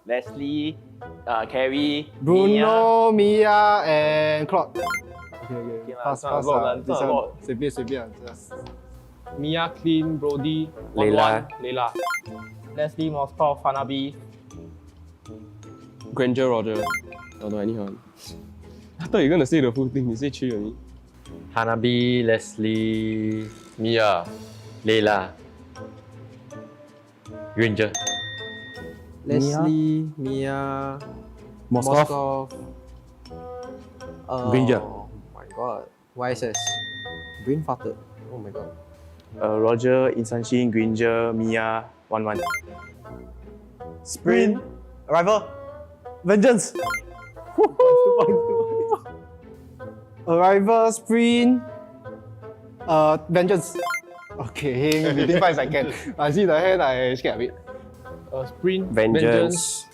Leslie, Carrie, Bruno, Mia, and Claude. Okay. Pass. 随便 just. Mia, Clean, Brody, Layla. Layla. Leslie, Moskov, Hanabi. Granger, Roger. Oh no, anyone. I thought you were gonna say the full thing. You say 3 only. Hanabi, Leslie, Mia, Layla, Granger. Leslie, Mia, Moskov. Granger. Oh my god. YSS. Brain farted. Oh my god. Roger, Insanshin, Granger, Mia, 1-1. Sprint. Arrival. Vengeance. Arrival, Sprint. Vengeance. Okay, within 5 seconds. I see the hand, I scared a bit. Sprint, Vengeance.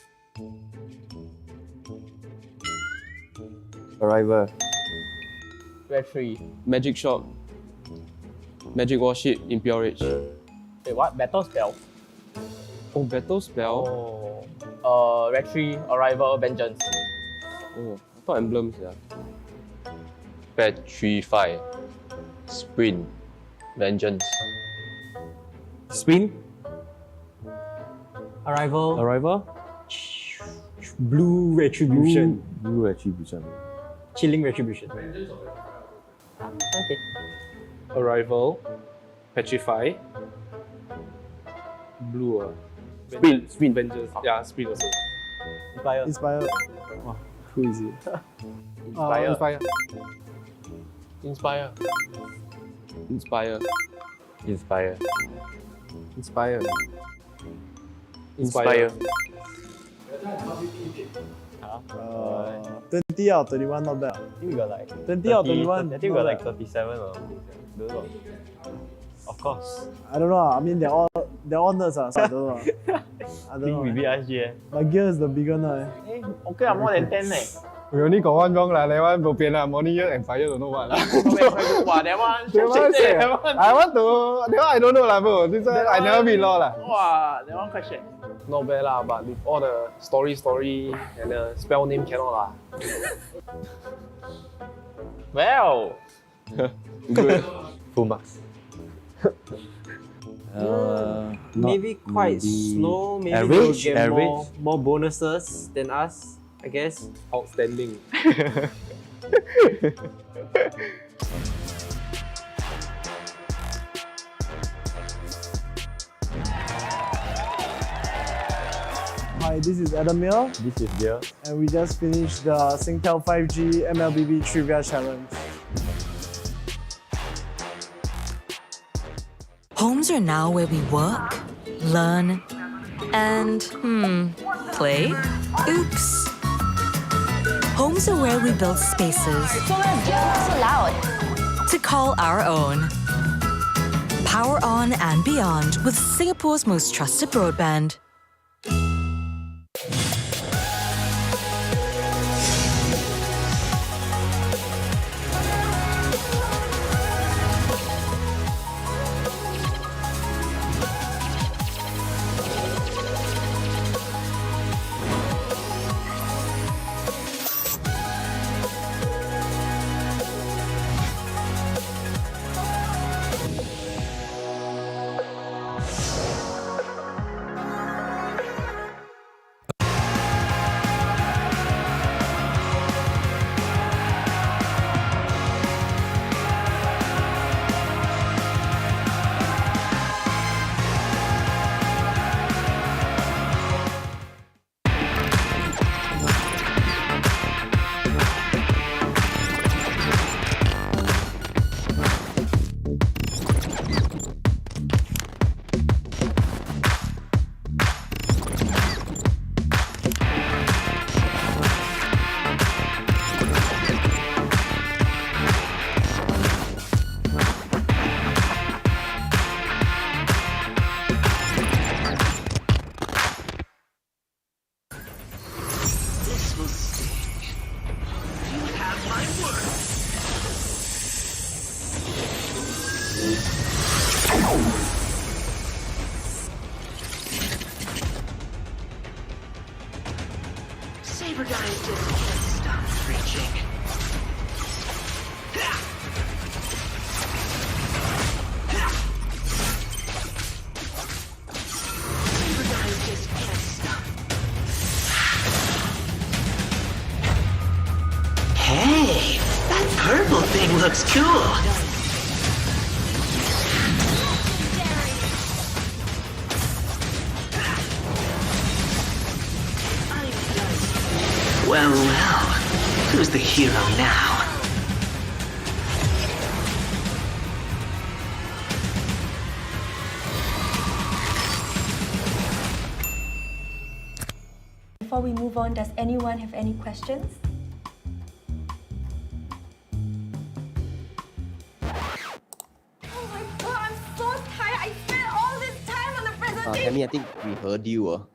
Arrival. Red 3. Magic Shot. Magic Warship, Impure Rage. Wait, what? Battle Spell? Oh, Battle Spell? Oh. Red 3, Arrival, Vengeance. Oh, I thought emblems, yeah. Petrify. Sprint. Vengeance. Sprint. Arrival. Blue Retribution. Chilling Retribution. Okay. Arrival. Petrify. Blue. Sprint. Vengeance. Yeah, Sprint also. Inspire. Wow, who is it? Inspire. Inspire. Inspire. 20 out of 21, not bad. I think we got like 20 out of 21. I think we got like 37 or something. Don't know. Of course. I don't know. I mean, they're all nerds, so I don't know. I don't know. We beat SG. My gear is the bigger nerd. Okay, more than 10 leh. We only got one wrong lah. That one bo pian lah. Morning year and fire don't know what lah. Wow, that one. I want to. That one I don't know lah, bro. This one I never been law lah. Wow, that one quite shit. Not bad lah, but with all the story and the spell name cannot lah. Well. Good. Full marks. Maybe quite slow. Maybe average, they'll get more bonuses than us. I guess. Outstanding. Hi, this is Adamir, This is Dear. and we just finished the Singtel 5G MLBB Trivia Challenge. Homes are now where we work, learn, and, play? Oops. Homes are where we build spaces So loud. to call our own. Power on and beyond with Singapore's most trusted broadband. This will stay. You have my word. Saberdine's just can't stop reaching. Saberdine just can't stop. Hey, that purple thing looks cool. Well, well, who's the hero now? Before we move on, does anyone have any questions? Oh my god, I'm so tired. I spent all this time on the presentation. Tammy, I think we heard you.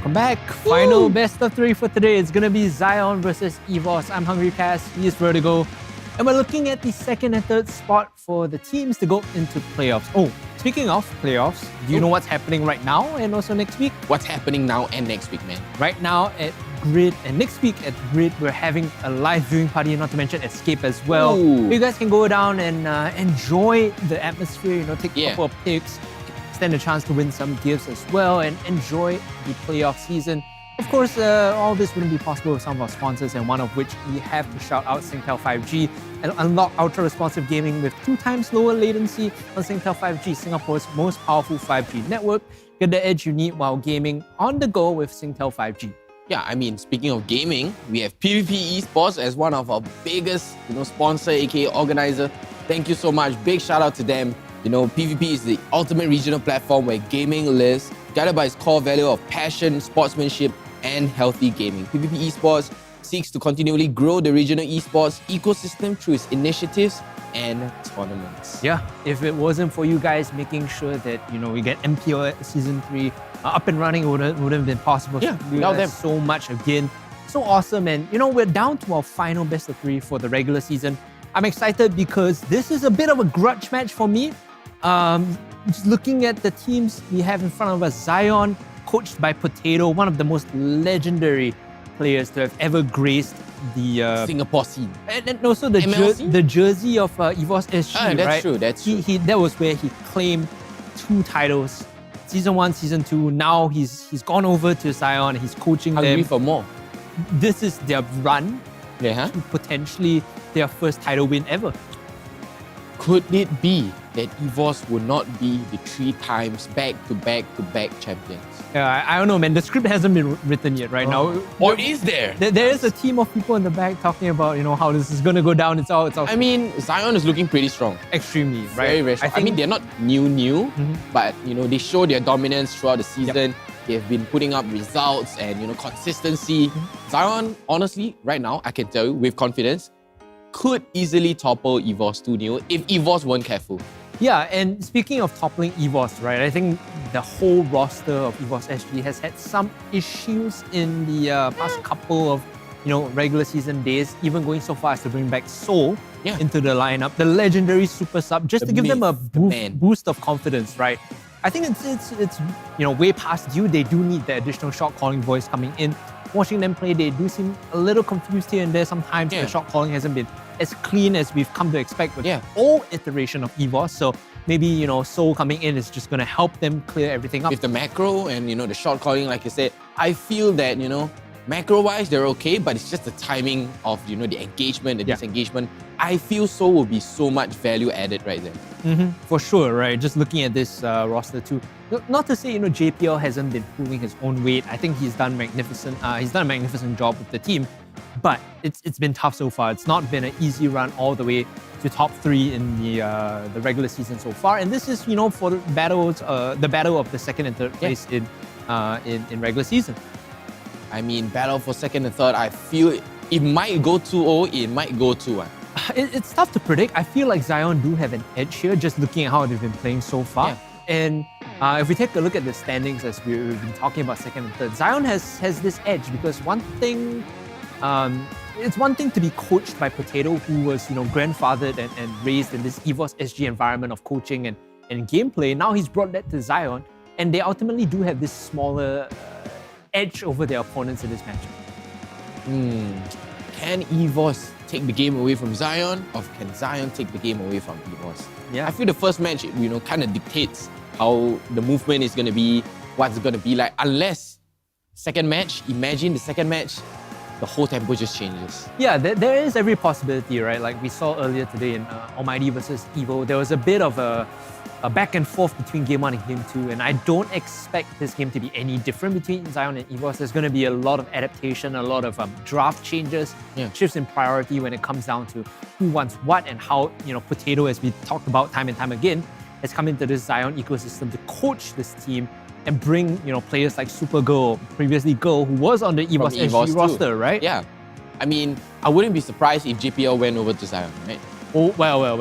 Welcome back. Final best of 3 for today. It's gonna be Zion versus EVOS. I'm Hungry Cass, he is Vertigo. And we're looking at the second and third spot for the teams to go into playoffs. Oh, speaking of playoffs, do you know what's happening right now and also next week? What's happening now and next week, man? Right now at Grid and next week at Grid, we're having a live viewing party, not to mention Escape as well. Ooh. You guys can go down and enjoy the atmosphere, take a couple of picks, stand a chance to win some gifts as well, and enjoy the playoff season. Of course, all this wouldn't be possible with some of our sponsors, and one of which we have to shout out Singtel 5G and unlock ultra-responsive gaming with 2 times lower latency on Singtel 5G, Singapore's most powerful 5G network. Get the edge you need while gaming on the go with Singtel 5G. Yeah, I mean, speaking of gaming, we have PvP Esports as one of our biggest, sponsor, aka organizer. Thank you so much. Big shout out to them. PvP is the ultimate regional platform where gaming lives, guided by its core value of passion, sportsmanship, and healthy gaming. PvP Esports seeks to continually grow the regional esports ecosystem through its initiatives and tournaments. Yeah, if it wasn't for you guys making sure that we get MPL Season 3 up and running, it wouldn't have been possible. Yeah, we without them. So much again. So awesome. And we're down to our final best of 3 for the regular season. I'm excited because this is a bit of a grudge match for me. Just looking at the teams we have in front of us, Zion, coached by Potato, one of the most legendary players to have ever graced the Singapore scene. And also the jersey of EVOS SG, that's right? true, that's true. That was where he claimed 2 titles. Season 1, Season 2. Now he's gone over to Zion. He's coaching them. Hungry for more. This is their run to potentially their first title win ever. Could it be that EVOS will not be the 3 times back-to-back champions? I don't know, man. The script hasn't been written yet right now. Or is there? There is a team of people in the back talking about, how this is going to go down. It's all. I mean, Zion is looking pretty strong. Extremely, right? Very, very strong. I mean, they're not new, but, they show their dominance throughout the season. They've been putting up results and, consistency. Zion, honestly, right now, I can tell you with confidence, could easily topple EVOS 2-0 if EVOS weren't careful. Yeah, and speaking of toppling EVOS, right, I think the whole roster of EVOS SG has had some issues in the past couple of, regular season days, even going so far as to bring back Soul into the lineup, the legendary super sub, just to give them a boost of confidence, right? I think it's way past due. They do need the additional shot calling voice coming in. Watching them play, they do seem a little confused here and there sometimes. The shot calling hasn't been as clean as we've come to expect with all iteration of EVOS. So maybe, Soul coming in is just going to help them clear everything up. With the macro and, the shot calling, like you said, I feel that, macro-wise, they're okay, but it's just the timing of, the engagement, the disengagement. I feel Soul will be so much value added right there. For sure, right? Just looking at this roster too. Not to say, JPL hasn't been pulling his own weight. I think he's done magnificent. He's done a magnificent job with the team, but it's been tough so far. It's not been an easy run all the way to top 3 in the regular season so far. And this is, for the battle of the second and third place in regular season. I mean, battle for second and third. I feel it might go 2-0. It might go 2-1. It's tough to predict. I feel like Zion do have an edge here, just looking at how they've been playing so far. And if we take a look at the standings as we've been talking about second and third, Zion has this edge because it's one thing to be coached by Potato, who was grandfathered and raised in this EVOS SG environment of coaching and gameplay. Now he's brought that to Zion, and they ultimately do have this smaller edge over their opponents in this matchup. Can EVOS take the game away from Zion, or can Zion take the game away from EVOS? I feel the first match, kind of dictates how the movement is going to be, what's it going to be like, unless second match, imagine the second match, the whole tempo just changes. Yeah, there is every possibility, right? Like we saw earlier today in Almighty versus Evo, there was a bit of a back and forth between Game 1 and Game 2, and I don't expect this game to be any different between Zion and EVOS. There's going to be a lot of adaptation, a lot of draft changes, shifts in priority when it comes down to who wants what and how, Potato, as we talked about time and time again, has come into this Zion ecosystem to coach this team and bring, players like Super Girl, previously Girl, who was on the EVOS SG roster, right? Yeah. I mean, I wouldn't be surprised if JPL went over to Zion, right? Oh well.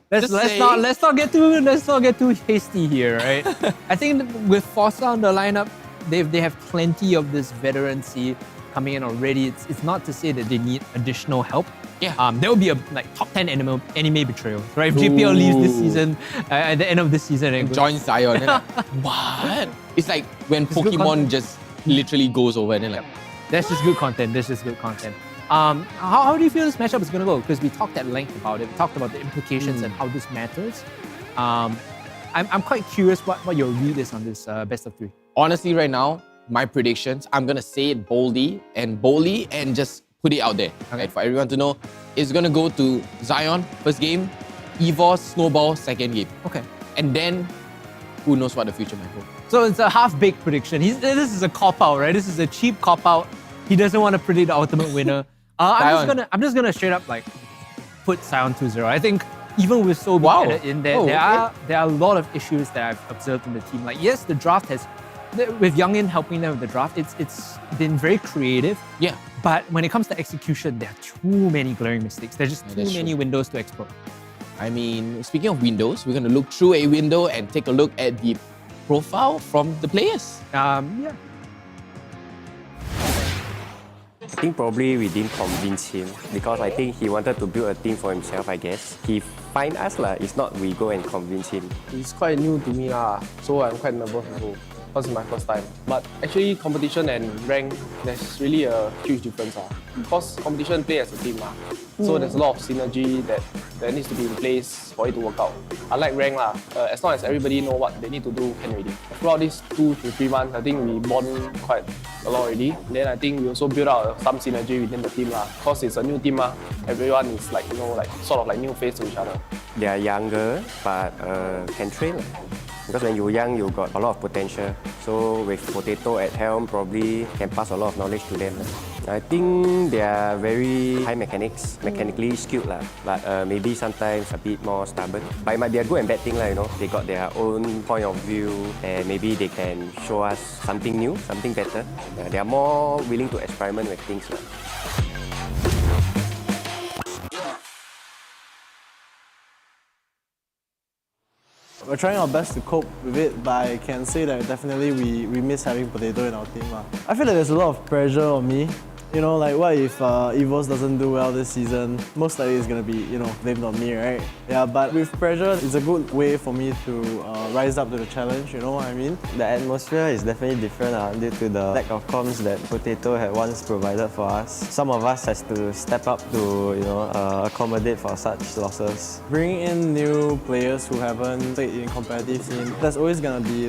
Let's not get too hasty here, right? I think with Forza on the lineup, they have plenty of this veterancy coming in already. It's not to say that they need additional help. Yeah. There will be a top 10 anime betrayal, right? If JPL leaves this season, at the end of this season, and join Zion. And what? It's like when Pokemon just literally goes over and then like. That's just good content. How do you feel this matchup is going to go? Because we talked at length about it. We talked about the implications and how this matters. I'm quite curious what your read is on this best of 3. Honestly, right now, my predictions, I'm going to say it boldly and just put it out there, right, for everyone to know. It's going to go to Zion, first game, EVOS, Snowball, second game. Okay. And then, who knows what the future might hold. So it's a half-baked prediction. This is a cop-out, right? This is a cheap cop-out. He doesn't want to predict the ultimate winner. I'm just gonna straight up like put Zion 2-0. I think even with Sobi added in there, there are a lot of issues that I've observed in the team. Like yes, the draft has, with Youngin helping them with the draft, it's been very creative. Yeah. But when it comes to execution, there are too many glaring mistakes. There's just too many windows to exploit. I mean, speaking of windows, we're gonna look through a window and take a look at the profile from the players. Yeah. I think probably we didn't convince him because I think he wanted to build a team for himself, I guess. He find us lah. It's not we go and convince him. It's quite new to me lah, so I'm quite nervous also. Because it's my first time. But actually, competition and rank, there's really a huge difference. Because competition play as a team. So there's a lot of synergy that needs to be in place for it to work out. Unlike rank, as long as everybody know what they need to do, can already. Throughout these 2 to 3 months, I think we bond quite a lot already. Then I think we also build out some synergy within the team. Because it's a new team, everyone is like, sort of like new face to each other. They are younger, but can train. Because when you're young, you got a lot of potential. So with Potato at helm, probably can pass a lot of knowledge to them. I think they are very high mechanically skilled but maybe sometimes a bit more stubborn. But it might be a good and bad thing They got their own point of view and maybe they can show us something new, something better. They are more willing to experiment with things. We're trying our best to cope with it, but I can say that definitely we miss having Potato in our team. I feel like there's a lot of pressure on me. Like what if EVOS doesn't do well this season? Most likely it's gonna be, blamed on me, right? Yeah, but with pressure, it's a good way for me to rise up to the challenge, you know what I mean? The atmosphere is definitely different due to the lack of comms that Potato had once provided for us. Some of us has to step up to, accommodate for such losses. Bringing in new players who haven't played in competitive scene, there's always gonna be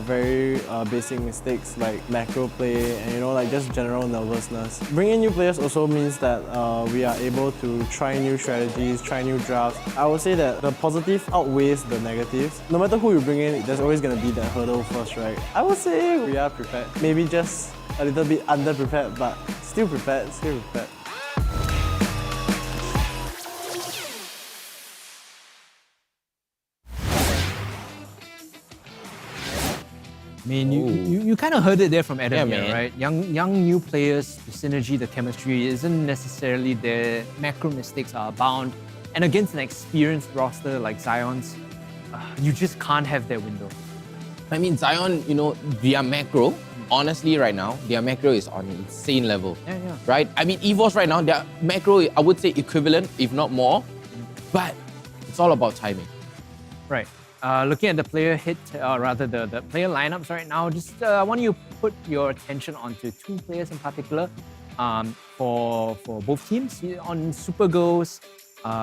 very basic mistakes like macro play and like just general nervousness. Bringing new players also means that we are able to try new strategies, try new drafts. I would say that the positive outweighs the negatives. No matter who you bring in, there's always going to be that hurdle first, right? I would say we are prepared. Maybe just a little bit under-prepared, but still prepared, I mean, you kind of heard it there from Adam here, right? Young new players, the synergy, the chemistry isn't necessarily there. Macro mistakes are abound. And against an experienced roster like Zion's, you just can't have that window. I mean, Zion, their macro, honestly right now, their macro is on an insane level. Yeah. Right? I mean, EVOS right now, their macro, I would say equivalent, if not more. But it's all about timing. Right. Looking at the player the player lineups right now, just I want you to put your attention onto 2 players in particular for both teams. On Supergirl's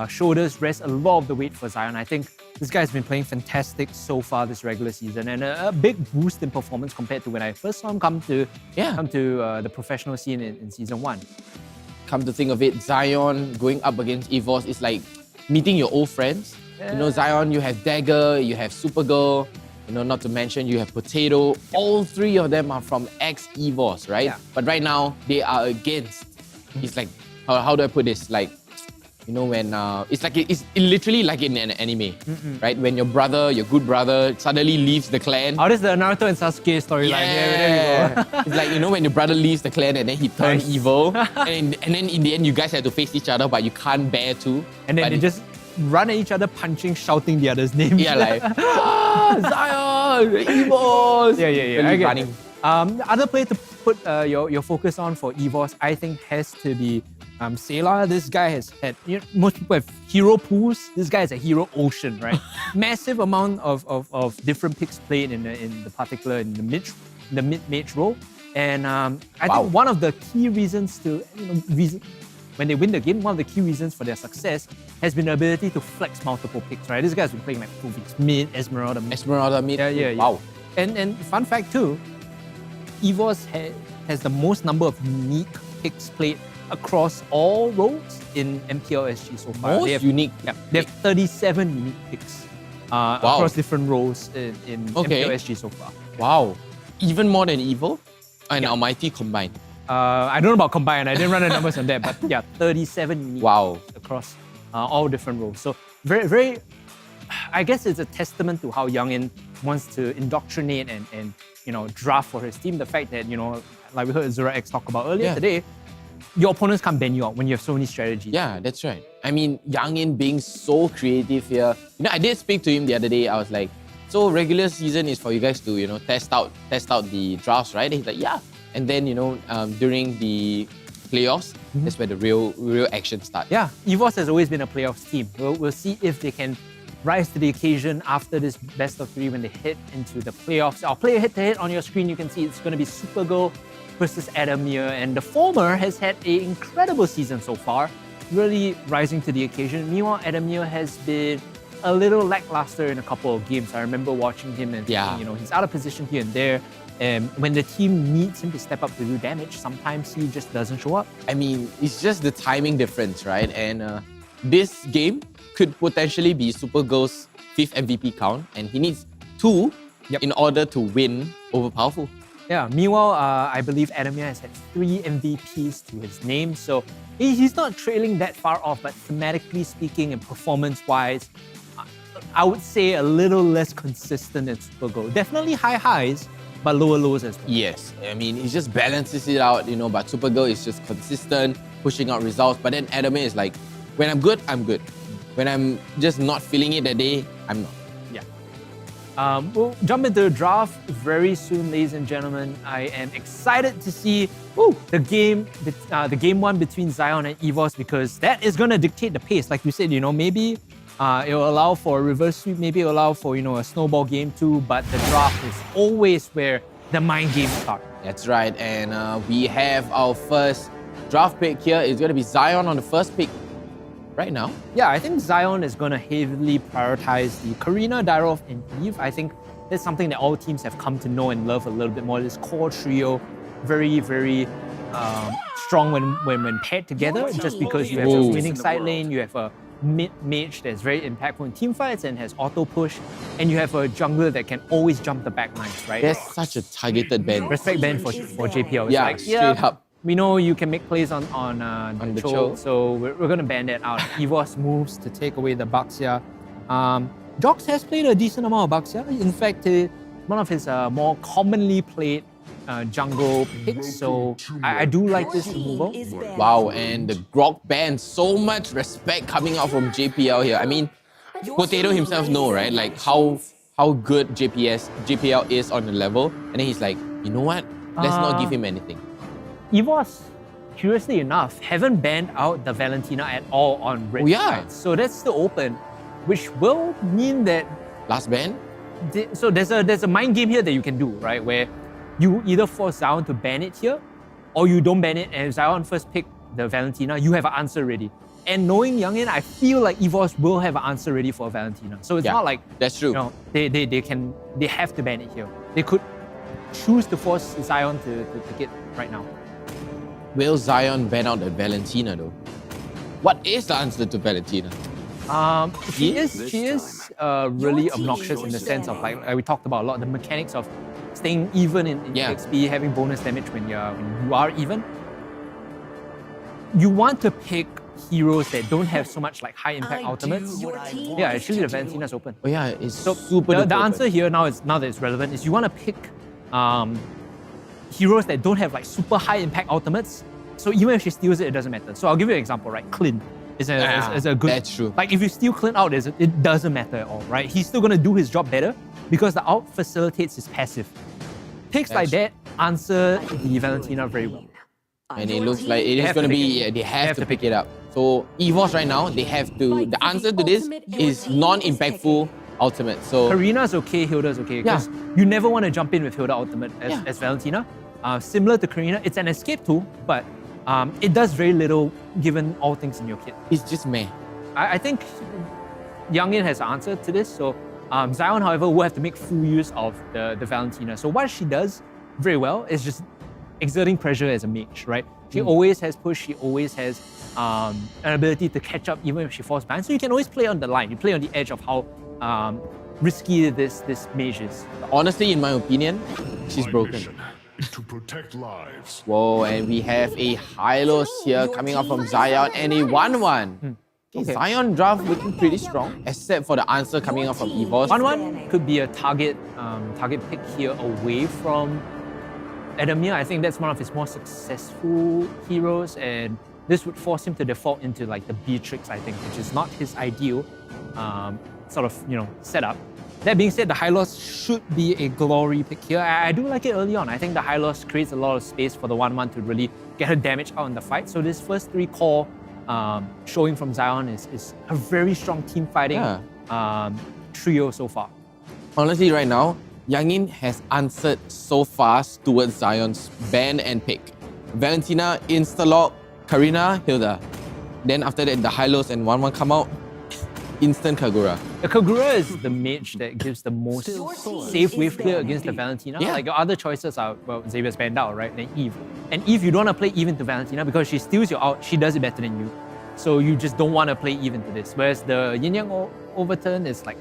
shoulders rests a lot of the weight for Zion. I think this guy's been playing fantastic so far this regular season and a big boost in performance compared to when I first saw him come to the professional scene in season 1. Come to think of it, Zion going up against EVOS is like meeting your old friends. Zion, you have Dagger, you have Supergirl, not to mention you have Potato. All 3 of them are from ex-EVOS, right? Yeah. But right now, they are against. It's like, how do I put this? Like, when it's literally like in an anime, right? When your good brother, suddenly leaves the clan. How does the Naruto and Sasuke storyline? Yeah. It's like, when your brother leaves the clan and then he turns evil, and then in the end, you guys have to face each other, but you can't bear to. And then they just run at each other, punching, shouting the other's names. Yeah, like, Zion, EVOS. Yeah. Really running. The other player to put your focus on for EVOS, I think, has to be Sela. This guy has had, most people have hero pools. This guy is a hero ocean, right? Massive amount of different picks played in the mid-mage role. And I think one of the key reasons when they win the game, one of the key reasons for their success has been the ability to flex multiple picks, right? This guy's been playing like Phoenix mid, Esmeralda mid. Yeah. Wow. And fun fact too, EVOS has the most number of unique picks played across all roles in MPL SG so far. Most unique? Yeah, they have 37 unique picks across different roles in MPL SG so far. Wow. Even more than Evo and Almighty combined. I don't know about combined. I didn't run the numbers on that, but yeah, 37 unique across all different roles. So very, very, I guess it's a testament to how Youngin wants to indoctrinate and draft for his team. The fact that, like we heard Zura X talk about earlier today, your opponents can't ban you out when you have so many strategies. Yeah, that's right. I mean, Youngin being so creative here. I did speak to him the other day. I was like, so regular season is for you guys to, test out the drafts, right? And he's like, yeah. And then, during the playoffs, that's where the real action starts. Yeah, EVOS has always been a playoffs team. We'll see if they can rise to the occasion after this best of three when they hit into the playoffs. I'll play a head-to-head on your screen. You can see it's going to be Supergirl versus Adamir. And the former has had an incredible season so far, really rising to the occasion. Meanwhile, Adamir has been a little lackluster in a couple of games. I remember watching him and he's out of position here and there. And when the team needs him to step up to do damage, sometimes he just doesn't show up. I mean, it's just the timing difference, right? And this game could potentially be Supergirl's 5th MVP count, and he needs 2 in order to win over Powerful. Yeah, meanwhile, I believe Adamir has had 3 MVPs to his name, so he's not trailing that far off, but thematically speaking and performance-wise, I would say a little less consistent than Supergirl. Definitely high highs, but lower lows as well. Yes, I mean, he just balances it out, but Supergirl is just consistent, pushing out results. But then Adamir is like, when I'm good, I'm good. When I'm just not feeling it that day, I'm not. Yeah. We'll jump into the draft very soon, ladies and gentlemen. I am excited to see the game one between Zion and EVOS, because that is going to dictate the pace. Like you said, maybe it will allow for a reverse sweep, maybe it will allow for, a snowball game too, but the draft is always where the mind games start. That's right, and we have our first draft pick here. It's going to be Zion on the first pick right now. Yeah, I think Zion is going to heavily prioritize the Karina, Dyrov, and Eve. I think that's something that all teams have come to know and love a little bit more. This core trio, very, very strong when paired together, just because you have a winning side lane, you have a mid-mage that's very impactful in teamfights and has auto-push, and you have a jungler that can always jump the back lines, right? That's such a targeted ban. Respect ban for JPL. It's yeah, like, straight up. We know you can make plays on the Cho, so we're going to ban that out. EVOS moves to take away the bucks here. Jox has played a decent amount of bucks here. In fact, one of his more commonly played jungle picks, so I do like this removal. Wow, and the Grog ban, so much respect coming out from JPL here. I mean, Potato himself know, right? Like how good JPL is on the level, and then he's like, you know what? Let's not give him anything. EVOS, curiously enough, haven't banned out the Valentina at all on red sides. So that's still open, which will mean that last ban. So there's a mind game here that you can do, right? Where you either force Zion to ban it here, or you don't ban it, and if Zion first pick the Valentina, you have an answer ready. And knowing Youngin, I feel like EVOS will have an answer ready for Valentina. So it's not like that's true. They have to ban it here. They could choose to force Zion to pick it right now. Will Zion ban out the Valentina though? What is the answer to Valentina? She is really obnoxious in the sense of like we talked about a lot, the mechanics of staying even in XP, having bonus damage when you are even. You want to pick heroes that don't have so much like high impact ultimates. Yeah, actually the Valentina's open. Oh yeah, it's super the answer here now that it's relevant is you want to pick heroes that don't have like super high impact ultimates. So even if she steals it, it doesn't matter. So I'll give you an example, right? Clint is a good. That's true. Like if you steal Clint out, it doesn't matter at all, right? He's still gonna do his job better because the ult facilitates his passive. Picks like that answer the Valentina very well. And it looks like it is going to be, they have to pick it up. So EVOS right now, they have to, the answer to this is non-impactful ultimate. So Karina's okay, Hilda's okay. Because you never want to jump in with Hilda ultimate as Valentina. Similar to Karina, it's an escape tool, but it does very little given all things in your kit. It's just meh. I think Youngin has answered to this. So Zion, however, will have to make full use of the Valentina. So what she does very well is just exerting pressure as a mage, right? She always has push, she always has an ability to catch up even if she falls behind. So you can always play on the line, you play on the edge of how risky this mage is. Honestly, in my opinion, she's broken. To protect lives. Whoa, and we have a Hylos here coming out from Zion and a 1-1. Okay. Zion draft looking pretty strong, except for the answer coming out from EVOS. 1-1 could be a target pick here away from Adamir. I think that's one of his more successful heroes, and this would force him to default into like the Beatrix, I think, which is not his ideal sort of, setup. That being said, the Hylos should be a glory pick here. I do like it early on. I think the Hylos creates a lot of space for the 1-1 to really get her damage out in the fight. So this first 3 core showing from Zion is a very strong team fighting trio so far. Honestly, right now, Youngin has answered so fast towards Zion's ban and pick. Valentina, Instalock, Karina, Hilda. Then after that, the Hylos and 1-1 come out. Instant Kagura. The Kagura is the mage that gives the most safe wave clear against the Valentina. Like your other choices are, well, Xavier's banned out, right? Then Eve. And Eve, you don't want to play Eve into Valentina because she steals you out, she does it better than you. So you just don't want to play Eve into this. Whereas the Yin Yang overturn is like...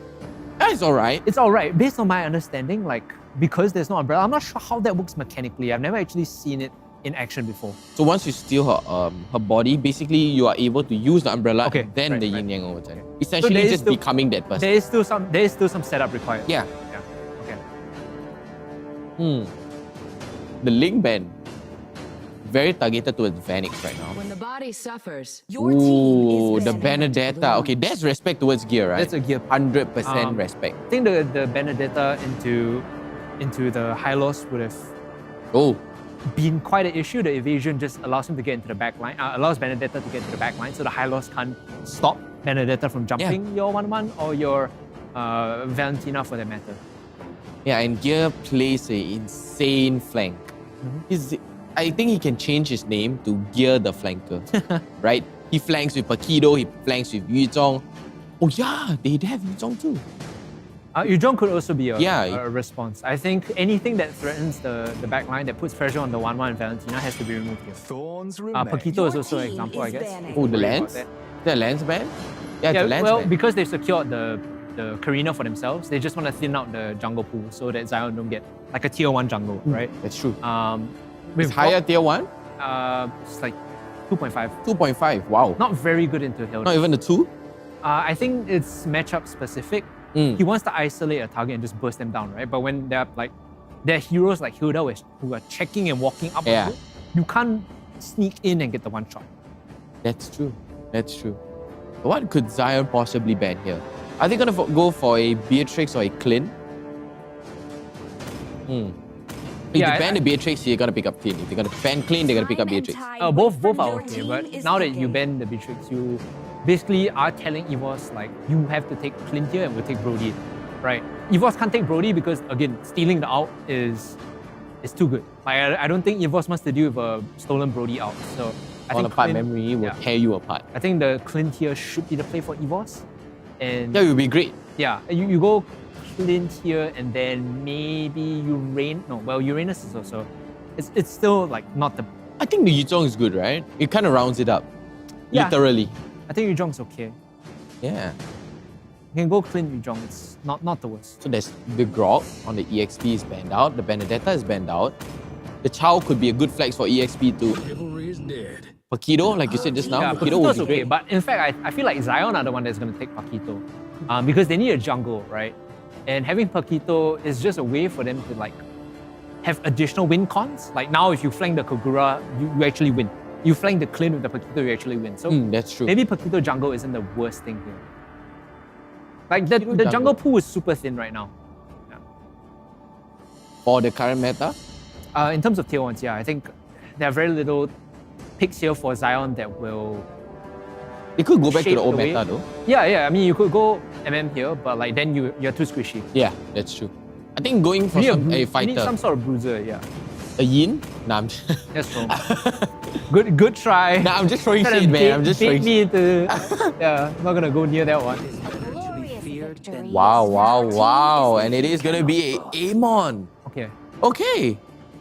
It's alright. It's alright. Based on my understanding, like, because there's no umbrella, I'm not sure how that works mechanically. I've never actually seen it in action before. So once you steal her body, basically you are able to use the umbrella and then the Yin Yang overturn. Okay. Essentially just becoming that person. There is still some setup required. Yeah. Okay. The Link ban. Very targeted towards Vanix right now. When the body suffers, Ooh, the Benedetta. Okay, that's respect towards gear, right? That's a gear. 100% respect. I think the Benedetta into the Hylos would have been quite an issue. The evasion just allows him to get into the back line, allows Benedetta to get into the back line, so the Hylos can't stop Benedetta from jumping your 1-1 or your Valentina for that matter. Yeah, and Gear plays an insane flank. I think he can change his name to Gear the Flanker, right? He flanks with Pakido, he flanks with Yuzhong. Oh yeah, they have Yuzhong too. Yuzhong could also be a response. I think anything that threatens the back line, that puts pressure on the 1-1 Valentina has to be removed here. Paquito is also an example, I guess. Oh, the Lance? The Lance ban? Yeah, the Lance ban. Because they've secured the Karina for themselves, they just want to thin out the jungle pool so that Zion don't get like a tier 1 jungle, right? That's true. With higher tier 1? It's like 2.5. 2.5, wow. Not very good into Hilda. Not even the 2? I think it's matchup specific. He wants to isolate a target and just burst them down, right? But when there are heroes like Hilda who are checking and walking up, you can't sneak in and get the 1 shot. That's true. That's true. What could Zion possibly ban here? Are they going to go for a Beatrix or a Clint? If you ban the Beatrix, you're going to pick up Clint. If you're going to ban Clint, they're going to pick up Beatrix. Both are okay, but now that you ban the Beatrix, you basically are telling EVOS, like, you have to take Clint here and we'll take Brody, right? EVOS can't take Brody because, again, stealing the out is too good. Like, I don't think EVOS wants to deal with a stolen Brody out. So I think Clint, memory will tear you apart. I think the Clint here should be the play for EVOS. And yeah, it would be great. Yeah, you go Clint here and then maybe Uranus is also, it's still like not the... I think the Yuzhong is good, right? It kind of rounds it up. Yeah. Literally. I think Yuzhong's okay. Yeah. You can go Clint Yuzhong, it's not the worst. So there's the Grog on the EXP is banned out, the Benedetta is banned out. The Chow could be a good flex for EXP too. Chivalry is dead. Paquito, like you said just now, yeah, Paquito would be okay, great. But in fact, I feel like Zion are the one that's going to take Paquito. Because they need a jungle, right? And having Paquito is just a way for them to like have additional win cons. Like now, if you flank the Kogura, you actually win. You flank the Clint with the Paquito, you actually win. So that's true. Maybe Paquito jungle isn't the worst thing here. Like the jungle pool is super thin right now. Yeah. For the current meta? In terms of tier 1s, yeah, I think there are very little picks here for Zion that will. It could go back to shape the old way. meta though. Yeah. I mean, you could go MM here, but like then you're too squishy. Yeah, that's true. I think going for You need a fighter. You need some sort of bruiser, yeah. A yin? Nah, I'm That's wrong. good try. Nah, I'm just throwing Kinda shade, man. bait- I'm just bait throwing me to. Yeah, I'm not gonna go near that one. Wow. And it is gonna be a Amon. Okay.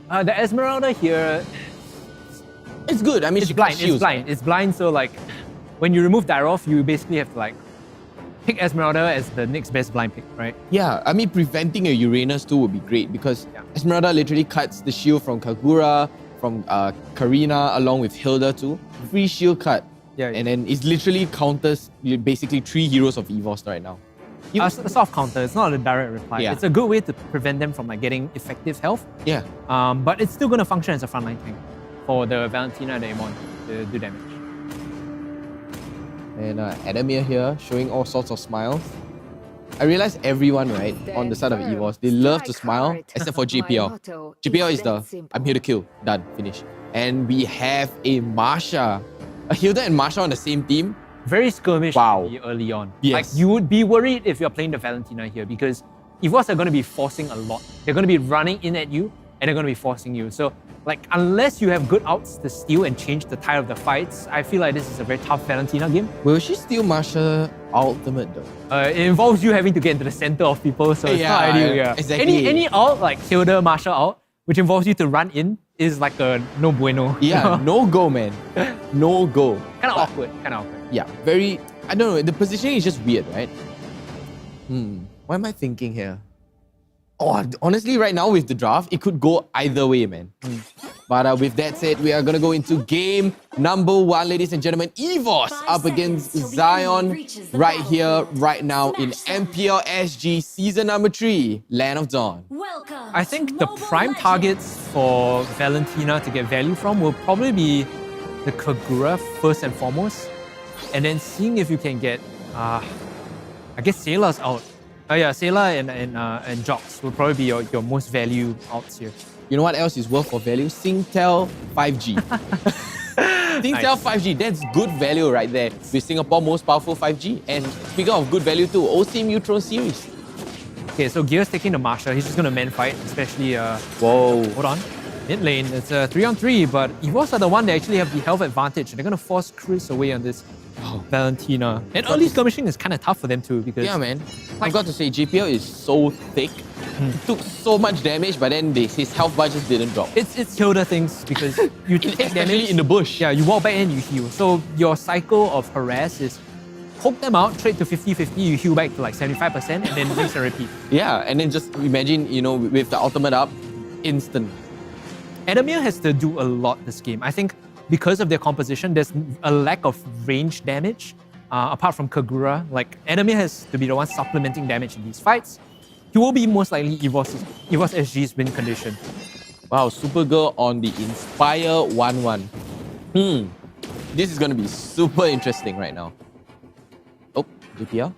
The Esmeralda here. It's good. I mean, it's she blind. cut shields. It's blind. So like, when you remove Dyrov, you basically have to like pick Esmeralda as the next best blind pick, right? Yeah, I mean, preventing a Uranus too would be great because Esmeralda literally cuts the shield from Kagura, from Karina, along with Hilda too. Free shield cut. Yeah. And then it literally counters basically 3 heroes of EVOS right now. A soft counter. It's not a direct reply. Yeah. It's a good way to prevent them from like getting effective health. Yeah. But it's still going to function as a frontline tank for the Valentina and the Amon to do damage. And Adamir here showing all sorts of smiles. I realize everyone, right, on the side of EVOS, they love to smile except for GPL. GPL is the I'm here to kill, done, finish. And we have a Marsha. A Hilda and Marsha on the same team. Very skirmish early on. Yes. Like you would be worried if you're playing the Valentina here because EVOS are going to be forcing a lot. They're going to be running in at you and they're going to be forcing you. So like unless you have good outs to steal and change the tide of the fights, I feel like this is a very tough Valentina game. Will she steal Marsha ultimate though? It involves you having to get into the center of people, so it's not ideal. Yeah. Exactly. Any ult like Hilda, Marsha ult, which involves you to run in, is like a no bueno. Yeah, no go, man. No go. Kind of awkward. Yeah, very. I don't know. The positioning is just weird, right? What am I thinking here? Oh, honestly, right now with the draft, it could go either way, man. But with that said, we are gonna go into game number 1, ladies and gentlemen. EVOS up against Zion right here, right now in MPL SG season number 3, Land of Dawn. I think the prime targets for Valentina to get value from will probably be the Kagura first and foremost, and then seeing if you can get, I guess Sayla's out. Sayla and Jox will probably be your most value outs here. You know what else is worth for value? Singtel 5G. Singtel 5G, that's good value right there with Singapore's most powerful 5G. And speaking of good value too, OC Neutron series. Okay, so Gear's taking the Marsha. He's just going to man fight, especially... Whoa. Hold on. Mid lane, it's a 3-on-3, but EVOS are the one that actually have the health advantage. They're going to force Chris away on this Valentina. And early skirmishing is kind of tough for them too because... Yeah, man. I've got to say, GPL is so thick. He took so much damage, but then his health bar just didn't drop. It's Hilda things because you take damage in the bush. Yeah, you walk back in, you heal. So your cycle of harass is poke them out, trade to 50-50, you heal back to like 75%, and then rinse and repeat. Yeah, and then just imagine, with the ultimate up, instant. Adamir has to do a lot this game. I think because of their composition, there's a lack of range damage. Apart from Kagura, like Adamir has to be the one supplementing damage in these fights. He will be most likely EVOS SG's win condition. Wow, Supergirl on the Inspire 1-1. This is going to be super interesting right now. Oh, GPL.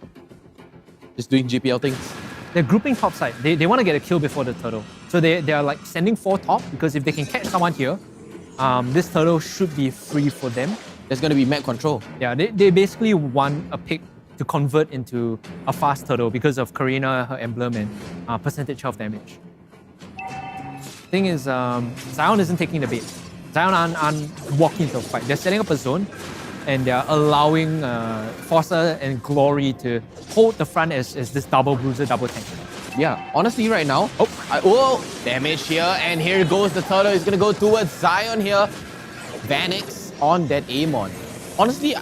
Just doing GPL things. They're grouping top side. They want to get a kill before the turtle. So they are like sending 4 top because if they can catch someone here, this turtle should be free for them. There's going to be map control. Yeah, they basically want a pick to convert into a fast turtle because of Karina, her emblem, and percentage health damage. Thing is, Zion isn't taking the bait. Zion aren't walking into a fight. They're setting up a zone and they're allowing Forza and Glory to hold the front as this double bruiser, double tank. Yeah, honestly right now, damage here, and here goes the turtle. He's gonna go towards Zion here. Vanix on that Amon. Honestly,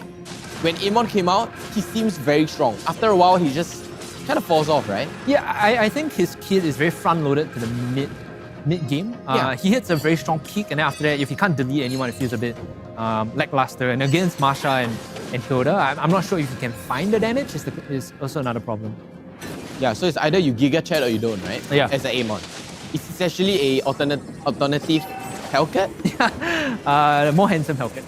when Amon came out, he seems very strong. After a while, he just kind of falls off, right? Yeah, I think his kit is very front-loaded to the mid game. He hits a very strong peak, and then after that, if he can't delete anyone, it feels a bit lackluster. And against Marsha and Hilda, I'm not sure if you can find the damage. Is also another problem. Yeah, so it's either you Giga Chat or you don't, right? Yeah. As an Amon. It's essentially a alternative Hellcat? More handsome Hellcat.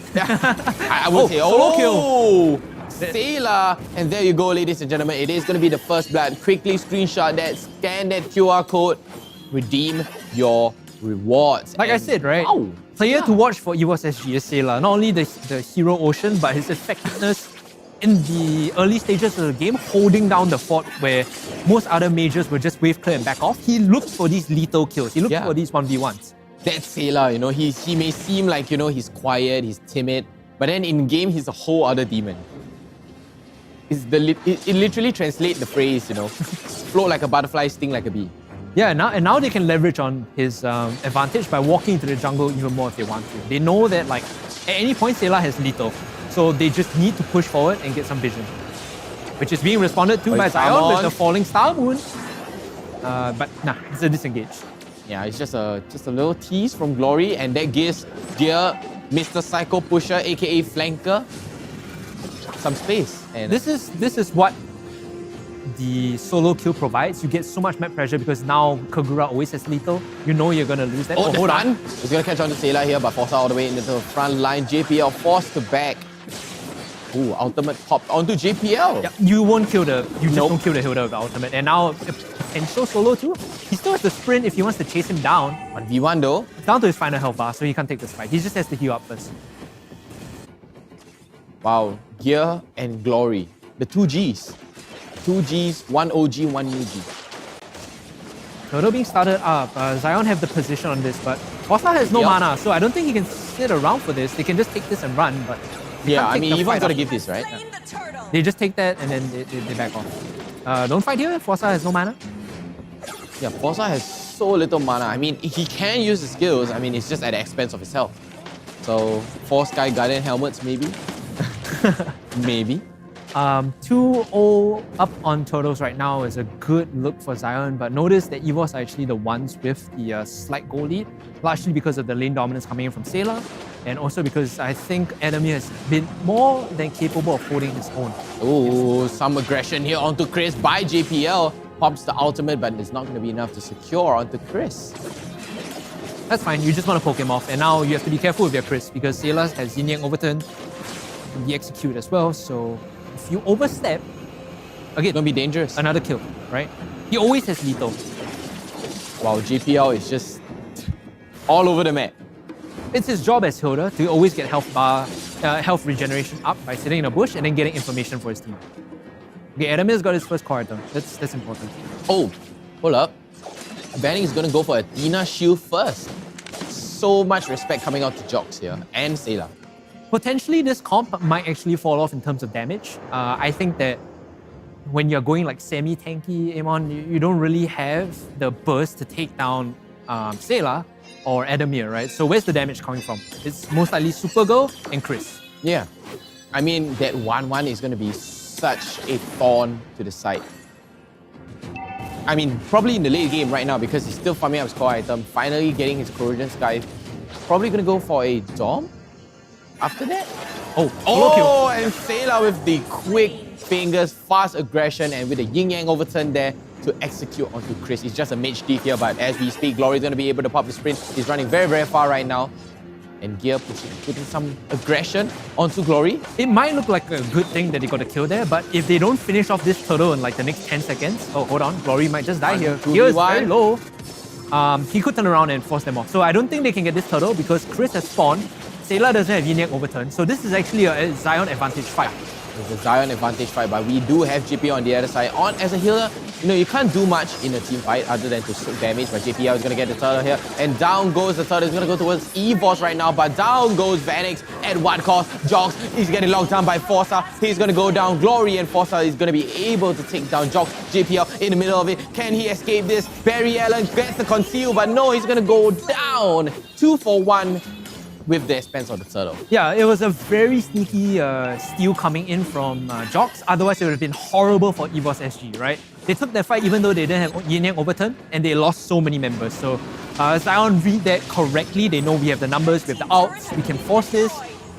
I would say, solo kill. Sayla. And there you go, ladies and gentlemen. It is going to be the first blood. Quickly screenshot that, scan that QR code, redeem your rewards. Like I and- said, right? Wow. Player to watch for EVOS SG is Sailor. Not only the hero Ocean, but his effectiveness in the early stages of the game, holding down the fort where most other majors were just wave clear and back off. He looks for these lethal kills. He looks for these 1v1s. That's Sailor, you know, he may seem like, you know, he's quiet, he's timid, but then in game, he's a whole other demon. It literally translates the phrase, you know, float like a butterfly, sting like a bee. Yeah, and now they can leverage on his advantage by walking into the jungle even more if they want to. They know that like at any point Sailor has lethal, so they just need to push forward and get some vision, which is being responded to by Zion with the falling star moon. But nah, it's a disengage. Yeah, it's just a little tease from Glory, and that gives Gear, Mr. Psycho Pusher, aka Flanker, some space. And This is what the solo kill provides. You get so much map pressure because now Kagura always has lethal. You know you're gonna lose that. oh, hold on. He's gonna catch on to Sailor here, but Forza all the way into the front line. JPL forced to back. Ooh, ultimate popped onto JPL. Yeah, you won't kill the don't kill the Hilda with the ultimate. And now a potential solo too. He still has to sprint if he wants to chase him down. 1v1 though. It's down to his final health bar, so he can't take this fight. He just has to heal up first. Wow, Gear and Glory. The two Gs. Two Gs, one OG, one new G. Turtle being started up. Zion have the position on this, but Forza has no mana, so I don't think he can sit around for this. They can just take this and run, but yeah, I mean, Eva's gotta give this, right? They just take that and then they back off. Don't fight here. Forza has no mana. Yeah, Forza has so little mana. I mean, he can use the skills. I mean, it's just at the expense of his health. So, 4 Sky Guardian helmets, maybe? Maybe. 2-0 up on Turtles right now is a good look for Zion, but notice that EVOS are actually the ones with the slight goal lead, largely because of the lane dominance coming in from Sailor, and also because I think Adamir has been more than capable of holding his own. Oh, some aggression here onto Chris by JPL. Pops the ultimate, but it's not going to be enough to secure onto Chris. That's fine, you just want to poke him off, and now you have to be careful with your Chris because Sailor has Yin Yang overturn, the execute as well, so if you overstep, again, it's gonna be dangerous. Another kill, right? He always has lethal. Wow, JPL is just all over the map. It's his job as Hilda to always get health regeneration up by sitting in a bush and then getting information for his team. Okay, Adamir's got his first core item. That's important. Oh, hold up. Banning is gonna go for Athena shield first. So much respect coming out to Jox here and Sailor. Potentially, this comp might actually fall off in terms of damage. I think that when you're going like semi-tanky, Amon, you don't really have the burst to take down Sailor or Adamir, right? So where's the damage coming from? It's most likely Supergirl and Chris. Yeah. I mean, that 1-1 is going to be such a thorn to the side. I mean, probably in the late game right now because he's still farming up his core item, finally getting his Corrosion Sky. Probably going to go for a Dom after that. Oh, and Sailor with the quick fingers, fast aggression, and with a Yin Yang overturn there to execute onto Chris. He's just a mage thief here, but as we speak, Glory is going to be able to pop the sprint. He's running very, very far right now. And Gear putting some aggression onto Glory. It might look like a good thing that they got a kill there, but if they don't finish off this turtle in like the next 10 seconds, oh, hold on, Glory might just die here. Gear is very low. He could turn around and force them off. So I don't think they can get this turtle because Chris has spawned. Sailor doesn't have Yin Yang overturn. So this is actually a Zion advantage fight. It's a Zion advantage fight, but we do have JPL on the other side. On as a healer, you know, you can't do much in a team fight other than to soak damage, but JPL is going to get the turtle here. And down goes the turtle. He's going to go towards EVOS right now, but down goes Vanix. At what cost? Jox, he's getting locked down by Forza. He's going to go down. Glory and Forza is going to be able to take down Jox. JPL in the middle of it. Can he escape this? Barry Allen gets the conceal, but no, he's going to go down. 2 for 1. With the expense of the turtle. Yeah, it was a very sneaky steal coming in from Jox. Otherwise, it would have been horrible for EVOS SG, right? They took that fight even though they didn't have Yin Yang overturn, and they lost so many members. So Zion read that correctly. They know we have the numbers, we have the outs, we can force this.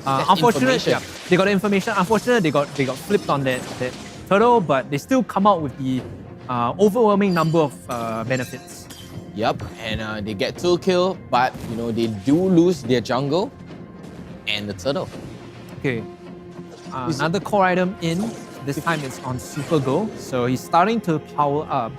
Unfortunate, yeah, they got the information. Unfortunate, they got flipped on that turtle, but they still come out with the overwhelming number of benefits. Yep, and they get 2 kills, but you know they do lose their jungle and the turtle. Okay, another core item in. This time it's on Supergirl, so he's starting to power up.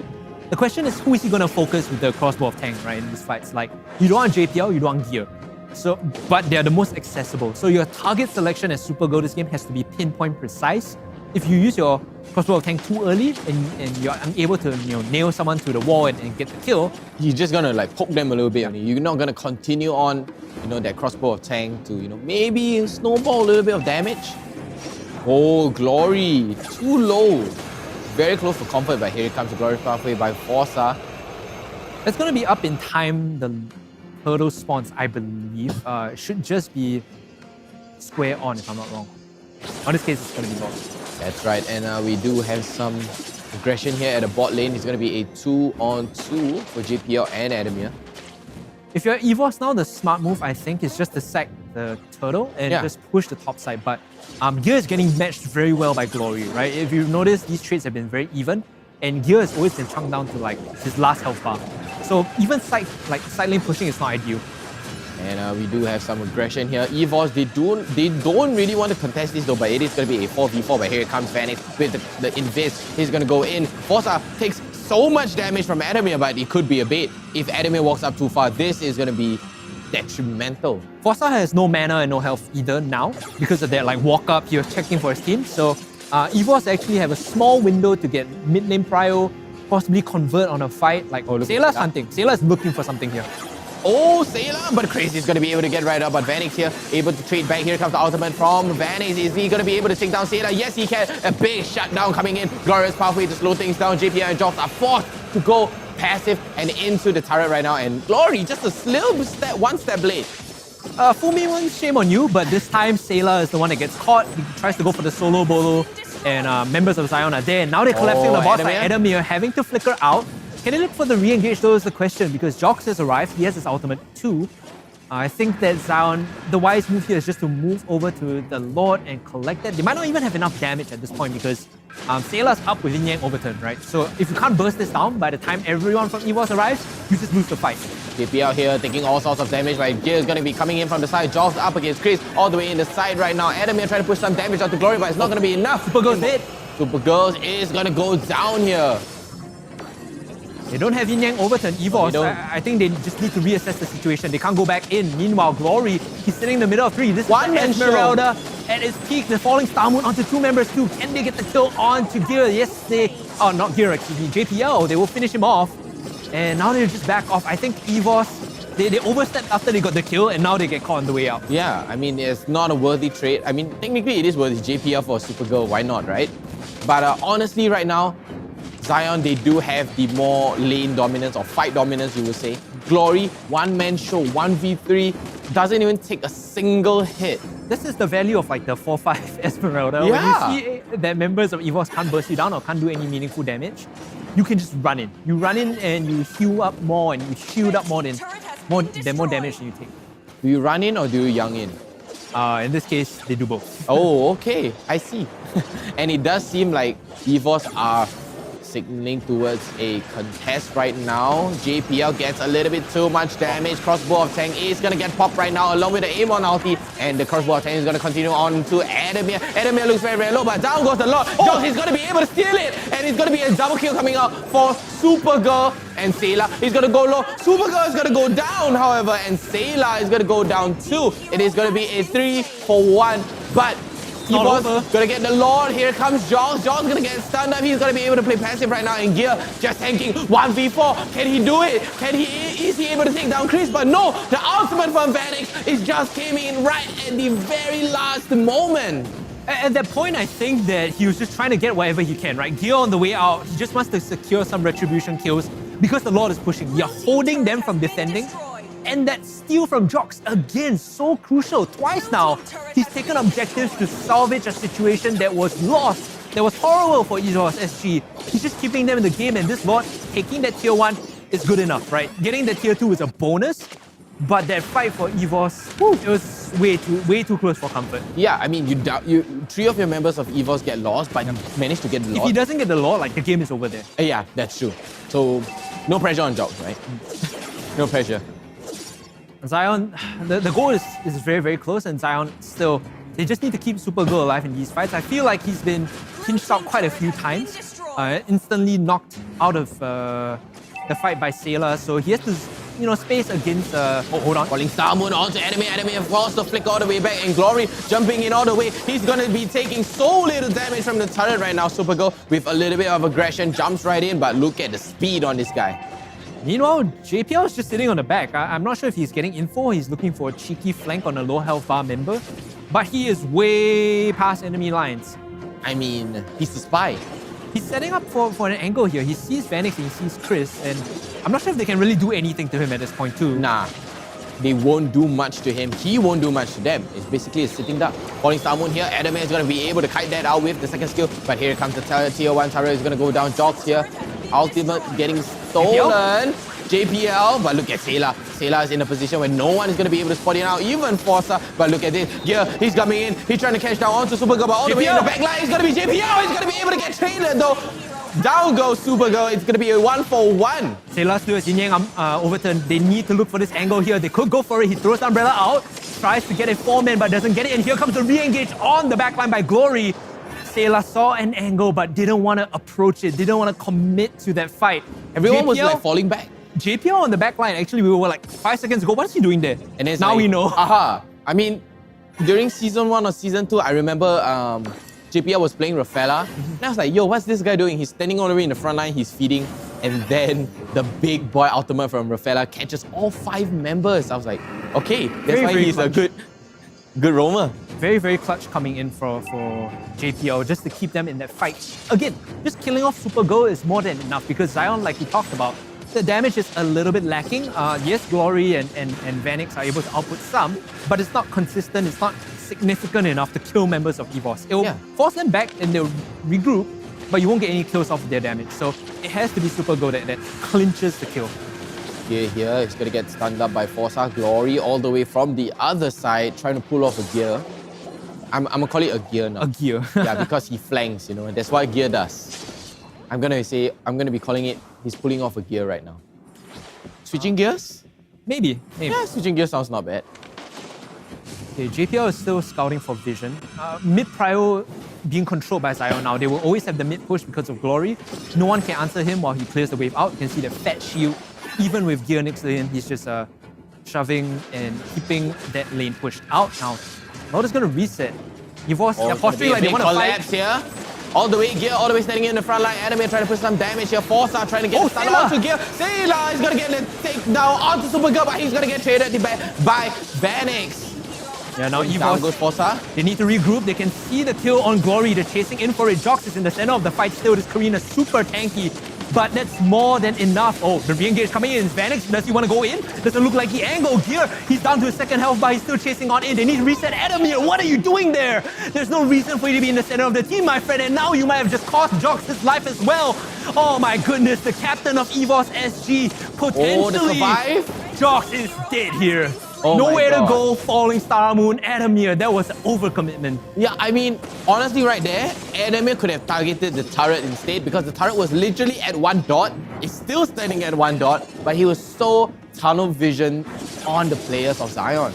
The question is, who is he going to focus with the crossbow of tank, right, in these fights? Like, you don't want JPL, you don't want gear. So, but they're the most accessible. So your target selection as Super Girl this game has to be pinpoint precise. If you use your crossbow of tank too early and you're unable to nail someone to the wall and get the kill, you're just gonna like poke them a little bit only. You're not gonna continue on, that crossbow of tank to, maybe snowball a little bit of damage. Oh, Glory, too low. Very close for comfort, but here it comes the Glory pathway by Forza. It's gonna be up in time. The turtle spawns, I believe, should just be square on, if I'm not wrong. In this case, it's gonna be lost. That's right, and we do have some aggression here at the bot lane. It's going to be a 2-on-2 for JPL and Adamir. If you're EVOS now, the smart move, I think, is just to sack the turtle and just push the top side. But Gear is getting matched very well by Glory, right? If you notice, these trades have been very even, and Gear has always been chunked down to like his last health bar. So even side lane pushing is not ideal. And we do have some aggression here. EVOS, they don't really want to contest this though, but it is going to be a 4v4. But here comes Vanix with the invis. He's going to go in. Forza takes so much damage from Adamir, but it could be a bait. If Adamir walks up too far, this is going to be detrimental. Forza has no mana and no health either now because of that walk up. He was checking for his team. So EVOS actually have a small window to get mid lane prio, possibly convert on a fight. Sayla's hunting. Sayla's looking for something here. Oh, Sailor, but Crazy is going to be able to get right up. But Vanix here, able to trade back. Here comes the ultimate from Vanix. Is he going to be able to take down Sailor? Yes, he can. A big shutdown coming in. Glorious pathway to slow things down. JPL and Jobs are forced to go passive and into the turret right now. And Glory, just a little step, one step late. Fumi one, shame on you, but this time Sailor is the one that gets caught. He tries to go for the solo bolo, and members of Zion are there. And now they're collapsing on the bot side. Adamir having to flicker out. Can he look for the re-engage though is the question, because Jox has arrived, he has his ultimate too. I think that Zion, the wise move here is just to move over to the Lord and collect that. They might not even have enough damage at this point because Sailor's up with Yin Yang Overturn, right? So if you can't burst this down, by the time everyone from EVOS arrives, you just lose the fight. JPL here taking all sorts of damage, right? Gear is going to be coming in from the side. Jox up against Chris, all the way in the side right now. Adamir trying to push some damage out to Glory, but it's not going to be enough. Supergirl's hit. Supergirl is going to go down here. They don't have Yin Yang Overturn. EVOS, I think they just need to reassess the situation. They can't go back in. Meanwhile, Glory, he's sitting in the middle of three. This is Esmeralda at its peak. The falling Star Moon onto two members too. Can they get the kill onto Gear? Yes, they... Oh, not Gear, excuse me. JPL, they will finish him off. And now they're just back off. I think EVOS, they overstepped after they got the kill, and now they get caught on the way out. Yeah, I mean, it's not a worthy trade. I mean, technically it is worthy. JPL for Supergirl, why not, right? But honestly, right now, Zion, they do have the more lane dominance or fight dominance, you would say. Glory, one-man show, 1v3, doesn't even take a single hit. This is the value of the 4-5 Esmeralda. Yeah. When you see that members of EVOS can't burst you down or can't do any meaningful damage, you can just run in. You run in and you heal up more and you shield up more damage than you take. Do you run in or do you young in? In this case, they do both. Oh, okay. I see. And it does seem like EVOS are signaling towards a contest right now. JPL gets a little bit too much damage. Crossbow of Tank is going to get popped right now along with the aim on ulti. And the crossbow of Tank is going to continue on to Adamir. Adamir looks very, very low, but down goes the Lord. Jox is going to be able to steal it. And it's going to be a double kill coming out for Supergirl and Sailor. He's going to go low. Supergirl is going to go down, however, and Sailor is going to go down too. It is going to be a 3-for-1, but EVOS gonna get the Lord. Here comes Jox. Jox gonna get stunned up. He's gonna be able to play passive right now in Gear. Just tanking 1v4. Can he do it? Is he able to take down Chris? But no, the ultimate from Vanix is just came in right at the very last moment. At that point, I think that he was just trying to get whatever he can, right? Gear on the way out, he just wants to secure some retribution kills because the Lord is pushing. You're holding them from defending. And that steal from Jox, again, so crucial. Twice now, he's taken objectives to salvage a situation that was lost, that was horrible for EVOS SG. He's just keeping them in the game, and this Lord, taking that tier 1 is good enough, right? Getting the tier 2 is a bonus, but that fight for EVOS, it was way too close for comfort. Yeah, I mean, three of your members of EVOS get lost, but you managed to get the Lord. If he doesn't get the Lord, the game is over there. Yeah, that's true. So, no pressure on Jox, right? No pressure. Zion, the goal is very, very close, and Zion they just need to keep Supergirl alive in these fights. I feel like he's been pinched out quite a few times. instantly knocked out of the fight by Sailor, so he has to, space against. Oh, hold on. Falling Star Moon onto Enemy. Enemy forced to flick all the way back, and Glory jumping in all the way. He's gonna be taking so little damage from the turret right now. Supergirl with a little bit of aggression jumps right in, but look at the speed on this guy. Meanwhile, JPL is just sitting on the back. I'm not sure if he's getting info. He's looking for a cheeky flank on a low health bar member, but he is way past enemy lines. I mean, he's the spy. He's setting up for an angle here. He sees Vanix and he sees Chris, and I'm not sure if they can really do anything to him at this point too. Nah, they won't do much to him. He won't do much to them. It's basically a sitting duck. Falling Star Moon here. Adam is going to be able to kite that out with the second skill, but here comes the tier 1 turret. Is going to go down. Jogs here. Ultimate getting stolen. JPL, but look at Sailor. Sailor is in a position where no one is going to be able to spot him out, even Forza. But look at this. Yeah, he's coming in. He's trying to catch down onto Supergirl, but all the way in the back line, it's going to be JPL. He's going to be able to get traded though. Down goes Supergirl. It's going to be a 1-for-1. Sailor still has Yin Yang overturned. They need to look for this angle here. They could go for it. He throws the umbrella out, tries to get a 4-man, but doesn't get it. And here comes the re-engage on the backline by Glory. Sailor saw an angle, but didn't want to approach it, didn't want to commit to that fight. Everyone was like falling back. JPL on the back line, actually, we were like 5 seconds ago, what is he doing there? And it's now like, we know. Aha. I mean, during season 1 or season 2, I remember JPL was playing Rafaela. And I was like, yo, what's this guy doing? He's standing all the way in the front line, he's feeding. And then the big boy ultimate from Rafaela catches all 5 members. I was like, okay, that's why he's a good roamer. Very, very clutch coming in for JPL just to keep them in that fight. Again, just killing off Supergirl is more than enough because Zion, like we talked about, the damage is a little bit lacking. Yes, Glory and Vanix are able to output some, but it's not consistent, it's not significant enough to kill members of EVOS. It will force them back and they'll regroup, but you won't get any kills off of their damage. So it has to be Supergirl that clinches the kill. Here, it's going to get stunned up by Forza. Glory all the way from the other side, trying to pull off a gear. I'm going to call it a gear now. A gear. Yeah, because he flanks, and that's what a gear does. I'm going to be calling it, he's pulling off a gear right now. Switching gears? Maybe. Yeah, switching gears sounds not bad. Okay, JPL is still scouting for vision. Mid-prio being controlled by Zion now. They will always have the mid-push because of Glory. No one can answer him while he clears the wave out. You can see the fat shield. Even with gear next to him, he's just shoving and keeping that lane pushed out. Now is going to reset. EVOS, they're posturing like they want to fight. Here. All the way, Gear all the way standing in the front line. Anime trying to put some damage here. Forza trying to get the stun onto Gear. Sailor is going to get the takedown onto Supergirl, but he's going to get traded by Vanix. Yeah, now Down goes EVOS, Forza. they need to regroup. They can see the kill on Glory. They're chasing in for it. Jox is in the center of the fight still. This Karina super tanky, but that's more than enough. Oh, the re-engage coming in. Vanix, does he want to go in? Doesn't look like he angled. Gear, he's down to his second health bar. He's still chasing on in. They need to reset Adamir. What are you doing there? There's no reason for you to be in the center of the team, my friend, and now you might have just cost Jox his life as well. Oh my goodness, the captain of EVOS SG, potentially. Jox is dead here. Oh Nowhere to go, falling Star Moon, Adamir. That was an overcommitment. Yeah, I mean, honestly right there, Adamir could have targeted the turret instead because the turret was literally at 1 dot. It's still standing at 1 dot, but he was so tunnel vision on the players of Zion.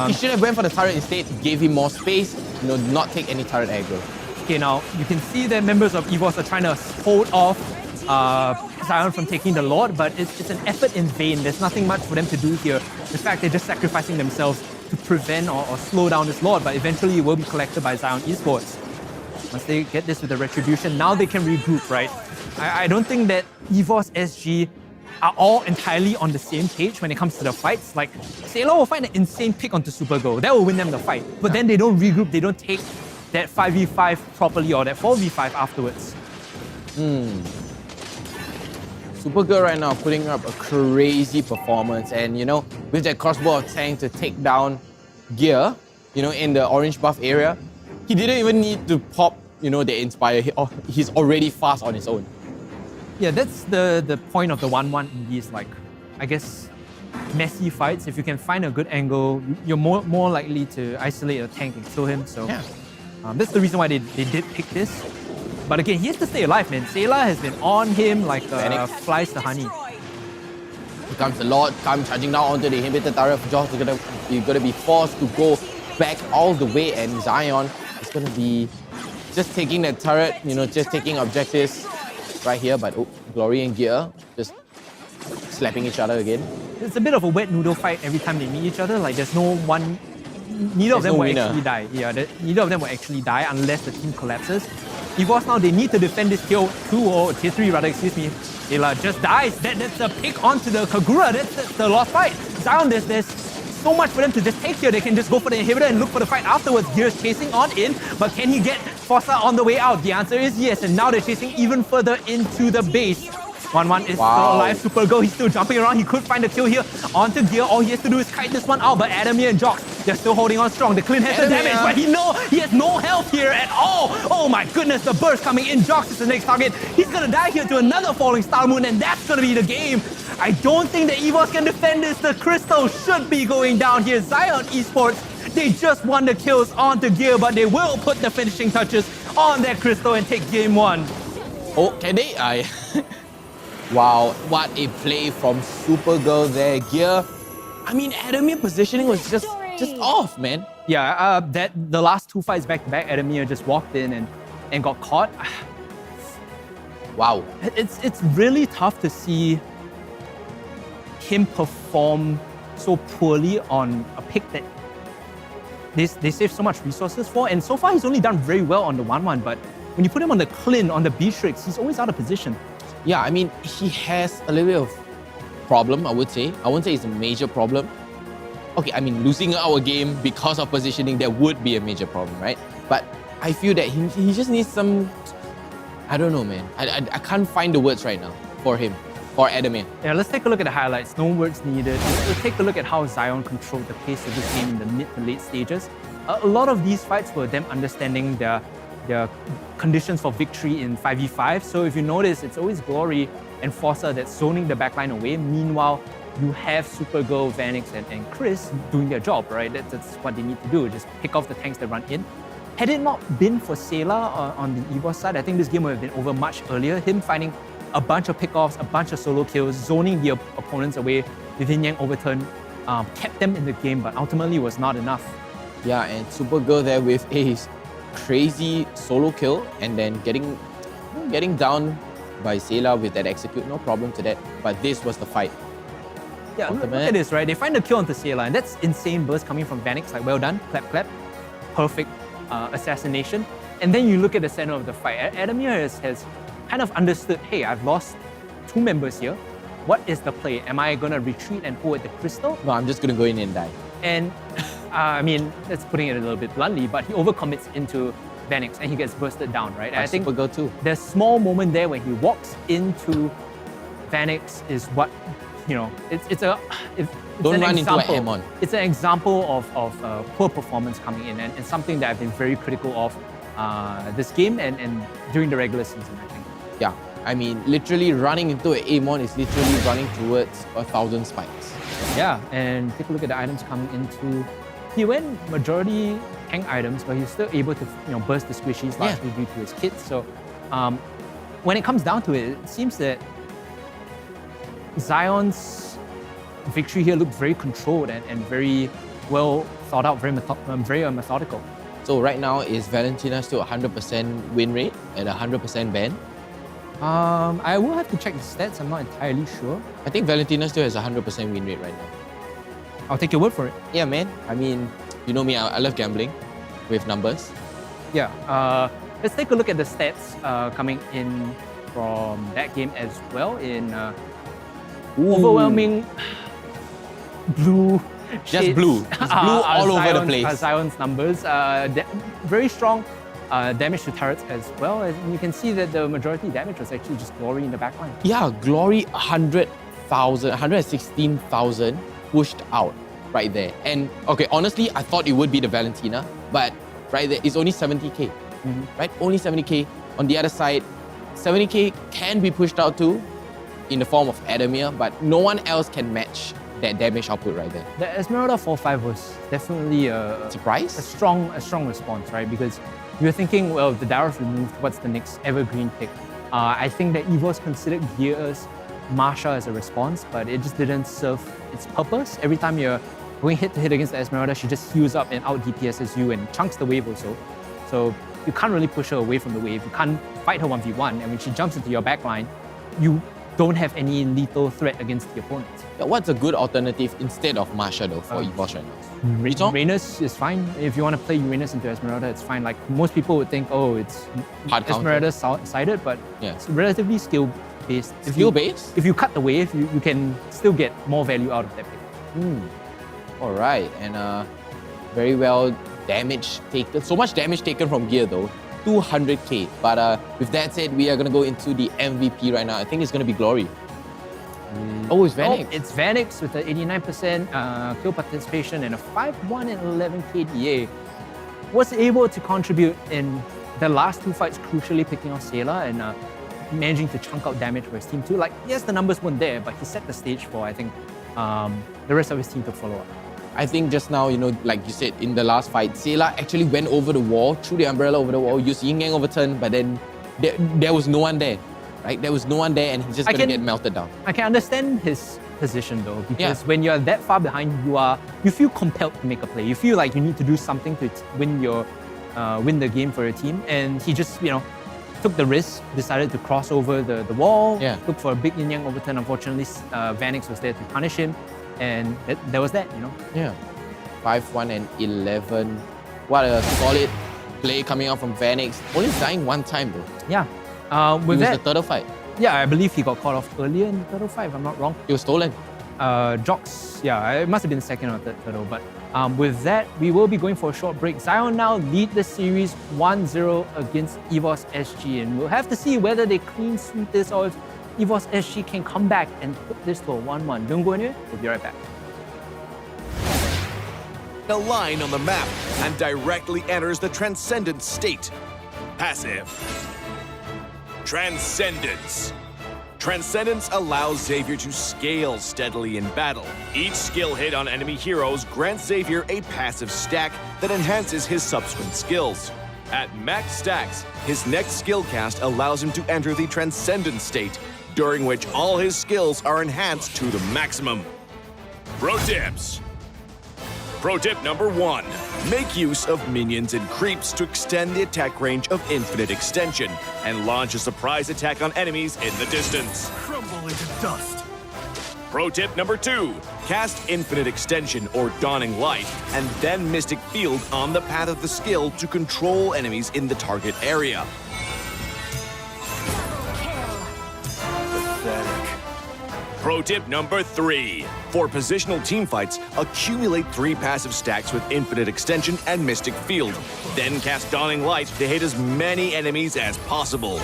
He should have went for the turret instead, gave him more space, not take any turret aggro. Okay, now you can see that members of EVOS are trying to hold off Zion from taking the Lord, but it's an effort in vain. There's nothing much for them to do here. In fact, they're just sacrificing themselves to prevent or slow down this Lord, but eventually it will be collected by Zion Esports. Once they get this with the retribution, now they can regroup, right? I don't think that EVOS SG are all entirely on the same page when it comes to the fights. Like, Sailor will find an insane pick onto Supergirl. That will win them the fight. But then they don't regroup, they don't take that 5v5 properly or that 4v5 afterwards. Supergirl right now putting up a crazy performance, and with that crossbow of tank to take down Gear, in the orange buff area, he didn't even need to pop, the Inspire. He's already fast on his own. Yeah, that's the point of the 1-1 in these, like, I guess, messy fights. If you can find a good angle, you're more likely to isolate a tank and kill him. So that's the reason why they did pick this. But again, he has to stay alive, man. Sailor has been on him like flies to honey. Here comes the Lord, come charging down onto the inhibitor turret. Josh is gonna be forced to go back all the way, and Zion is gonna be just taking that turret, just taking objectives. right here, but Glory and Gear just slapping each other again. It's a bit of a wet noodle fight every time they meet each other. Like there's no one, neither of them will actually die. Yeah, neither of them will actually die unless the team collapses. EVOS now, they need to defend this tier 2 or tier 3 rather, excuse me. Ela just dies. That's a pick onto the Kagura. That's the lost fight. Zion, there's so much for them to just take here. They can just go for the inhibitor and look for the fight afterwards. Gear's chasing on in, but can he get Fossa on the way out? The answer is yes, and now they're chasing even further into the base. 1-1 is still alive. Supergirl, he's still jumping around. He could find a kill here onto Gear. All he has to do is kite this one out, but Adamir and Jox, they're still holding on strong. The Clint has the damage, but he has no health here at all. Oh my goodness, the burst coming in. Jox is the next target. He's gonna die here to another falling Star Moon, and that's gonna be the game. I don't think that EVOS can defend this. The Crystal should be going down here. Zion Esports, they just won the kills onto Gear, but they will put the finishing touches on that Crystal and take game 1. Oh, can they? Wow, what a play from Supergirl there. Gear, I mean, Adamir positioning was just off, man. Yeah, the last 2 fights back to back, Adamir just walked in and got caught. Wow. It's really tough to see him perform so poorly on a pick that they save so much resources for, and so far he's only done very well on the 1-1, but when you put him on the Clint, on the Beatrix, he's always out of position. Yeah, I mean, he has a little bit of problem, I would say. I wouldn't say it's a major problem. Okay, I mean, losing our game because of positioning, that would be a major problem, right? But I feel that he just needs some, I don't know, man. I can't find the words right now for him, for Adamir. Yeah, let's take a look at the highlights. No words needed. Let's take a look at how Zion controlled the pace of this game in the mid to late stages. A lot of these fights were them understanding their conditions for victory in 5v5. So if you notice, it's always Glory and Fossa that's zoning the backline away. Meanwhile, you have Supergirl, Vanix, and Chris doing their job, right? That's what they need to do, just pick off the tanks that run in. Had it not been for Sela on the EVOS side, I think this game would have been over much earlier. Him finding a bunch of pickoffs, a bunch of solo kills, zoning the opponents away with Yin Yang overturn, kept them in the game, but ultimately was not enough. Yeah, and Supergirl there with a crazy solo kill and then getting down by Sela with that execute, no problem to that. But this was the fight. Yeah, look at this, right? They find the kill onto Sela, and that's insane burst coming from Vanix. Like, well done, clap, clap. Perfect assassination. And then you look at the center of the fight. Adamir has kind of understood, hey, I've lost 2 members here. What is the play? Am I going to retreat and hold the Crystal? No, I'm just going to go in and die. And I mean, that's putting it a little bit bluntly, but he overcommits into Vanix and he gets bursted down, right? I think Supergirl too. The small moment there when he walks into Vanix is what, you know, it's Don't run into an Aemon. It's an example of poor performance coming in and something that I've been very critical of this game and during the regular season, I think. Yeah, I mean, literally running into an Aemon is literally running towards 1,000 spikes. Yeah, and take a look at the items coming into. He went majority tank items, but he's still able to burst the squishies largely due to his kits. So when it comes down to it, it seems that Zion's victory here looked very controlled and very well thought out, very methodical. So right now, is Valentina still 100% win rate and 100% ban? I will have to check the stats, I'm not entirely sure. I think Valentina still has 100% win rate right now. I'll take your word for it. Yeah, man. I mean, you know me, I love gambling with numbers. Yeah, let's take a look at the stats coming in from that game as well in overwhelming blue Just shades. blue. It's blue all over the place. Zion's numbers. Very strong damage to turrets as well. And you can see that the majority damage was actually just Glory in the backline. Yeah, Glory 116,000 pushed out right there. And okay, honestly, I thought it would be the Valentina, but right there, it's only 70k, right? Only 70k. On the other side, 70k can be pushed out too in the form of Adamir, but no one else can match that damage output right there. The Esmeralda 4-5 was definitely a surprise, a strong response, right? Because you were thinking, well, if the Dara's removed, what's the next evergreen pick? I think that EVOS considered Gears Marsha as a response, but it just didn't serve its purpose. Every time you're going hit to hit against the Esmeralda, she just heals up and out DPSs you and chunks the wave also. So you can't really push her away from the wave. You can't fight her 1v1, and when she jumps into your backline, you don't have any lethal threat against the opponent. Yeah, what's a good alternative instead of Marsha though for EVOS right now? Uranus is fine. If you want to play Uranus into Esmeralda, it's fine. Like most people would think, oh, it's hard Esmeralda sided, but it's relatively skill-based. Skill-based? If you cut the wave, you can still get more value out of that pick. All right, and very well damage taken. So much damage taken from gear though. 200k. But with that said, we are going to go into the MVP right now. I think it's going to be Glory. Oh, it's Vanix. It's Vanix with an 89% kill participation and a 5-1 and 11 KDA. Was able to contribute in the last two fights, crucially picking off Sayla and managing to chunk out damage for his team too. Like, yes, the numbers weren't there, but he set the stage for, I think, the rest of his team to follow up. I think just now, you know, like you said, in the last fight, Sayla actually went over the wall, threw the umbrella over the wall, used Yin Yang overturn, but then there was no one there, right? There was no one there and he's just going to get melted down. I can understand his position though, because when you're that far behind, you feel compelled to make a play. You feel like you need to do something to win the game for your team, and he just, took the risk, decided to cross over the wall, look for a big Yin Yang overturn. Unfortunately, Vanix was there to punish him. And there was that, Yeah. 5-1 and 11. What a solid play coming out from Vanix. Only dying one time though. Yeah. With that, the turtle fight. Yeah, I believe he got caught off earlier in the turtle fight, if I'm not wrong. It was stolen. Jox, it must have been second or third turtle. But with that, we will be going for a short break. Zion now lead the series 1-0 against EVOS SG. And we'll have to see whether they clean sweep this or if EVOS SG can come back and put this to a 1-1. Don't go anywhere, we'll be right back. A line on the map and directly enters the Transcendent state. Passive. Transcendence. Transcendence allows Xavier to scale steadily in battle. Each skill hit on enemy heroes grants Xavier a passive stack that enhances his subsequent skills. At max stacks, his next skill cast allows him to enter the Transcendent state, during which all his skills are enhanced to the maximum. Pro tips. Pro tip number 1. Make use of minions and creeps to extend the attack range of Infinite Extension and launch a surprise attack on enemies in the distance. Crumble into dust. Pro tip number 2. Cast Infinite Extension or Dawning Light and then Mystic Field on the path of the skill to control enemies in the target area. Pro tip number 3. For positional teamfights, accumulate 3 passive stacks with Infinite Extension and Mystic Field. Then cast Dawning Light to hit as many enemies as possible.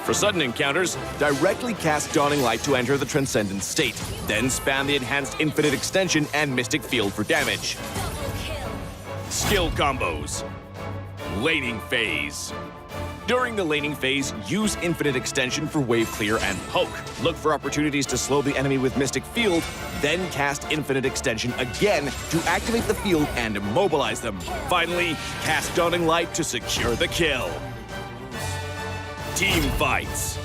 For sudden encounters, directly cast Dawning Light to enter the Transcendent state. Then spam the enhanced Infinite Extension and Mystic Field for damage. Skill combos. Laning phase. During the laning phase, use Infinite Extension for wave clear and poke. Look for opportunities to slow the enemy with Mystic Field, then cast Infinite Extension again to activate the field and immobilize them. Finally, cast Dawning Light to secure the kill. Team fights.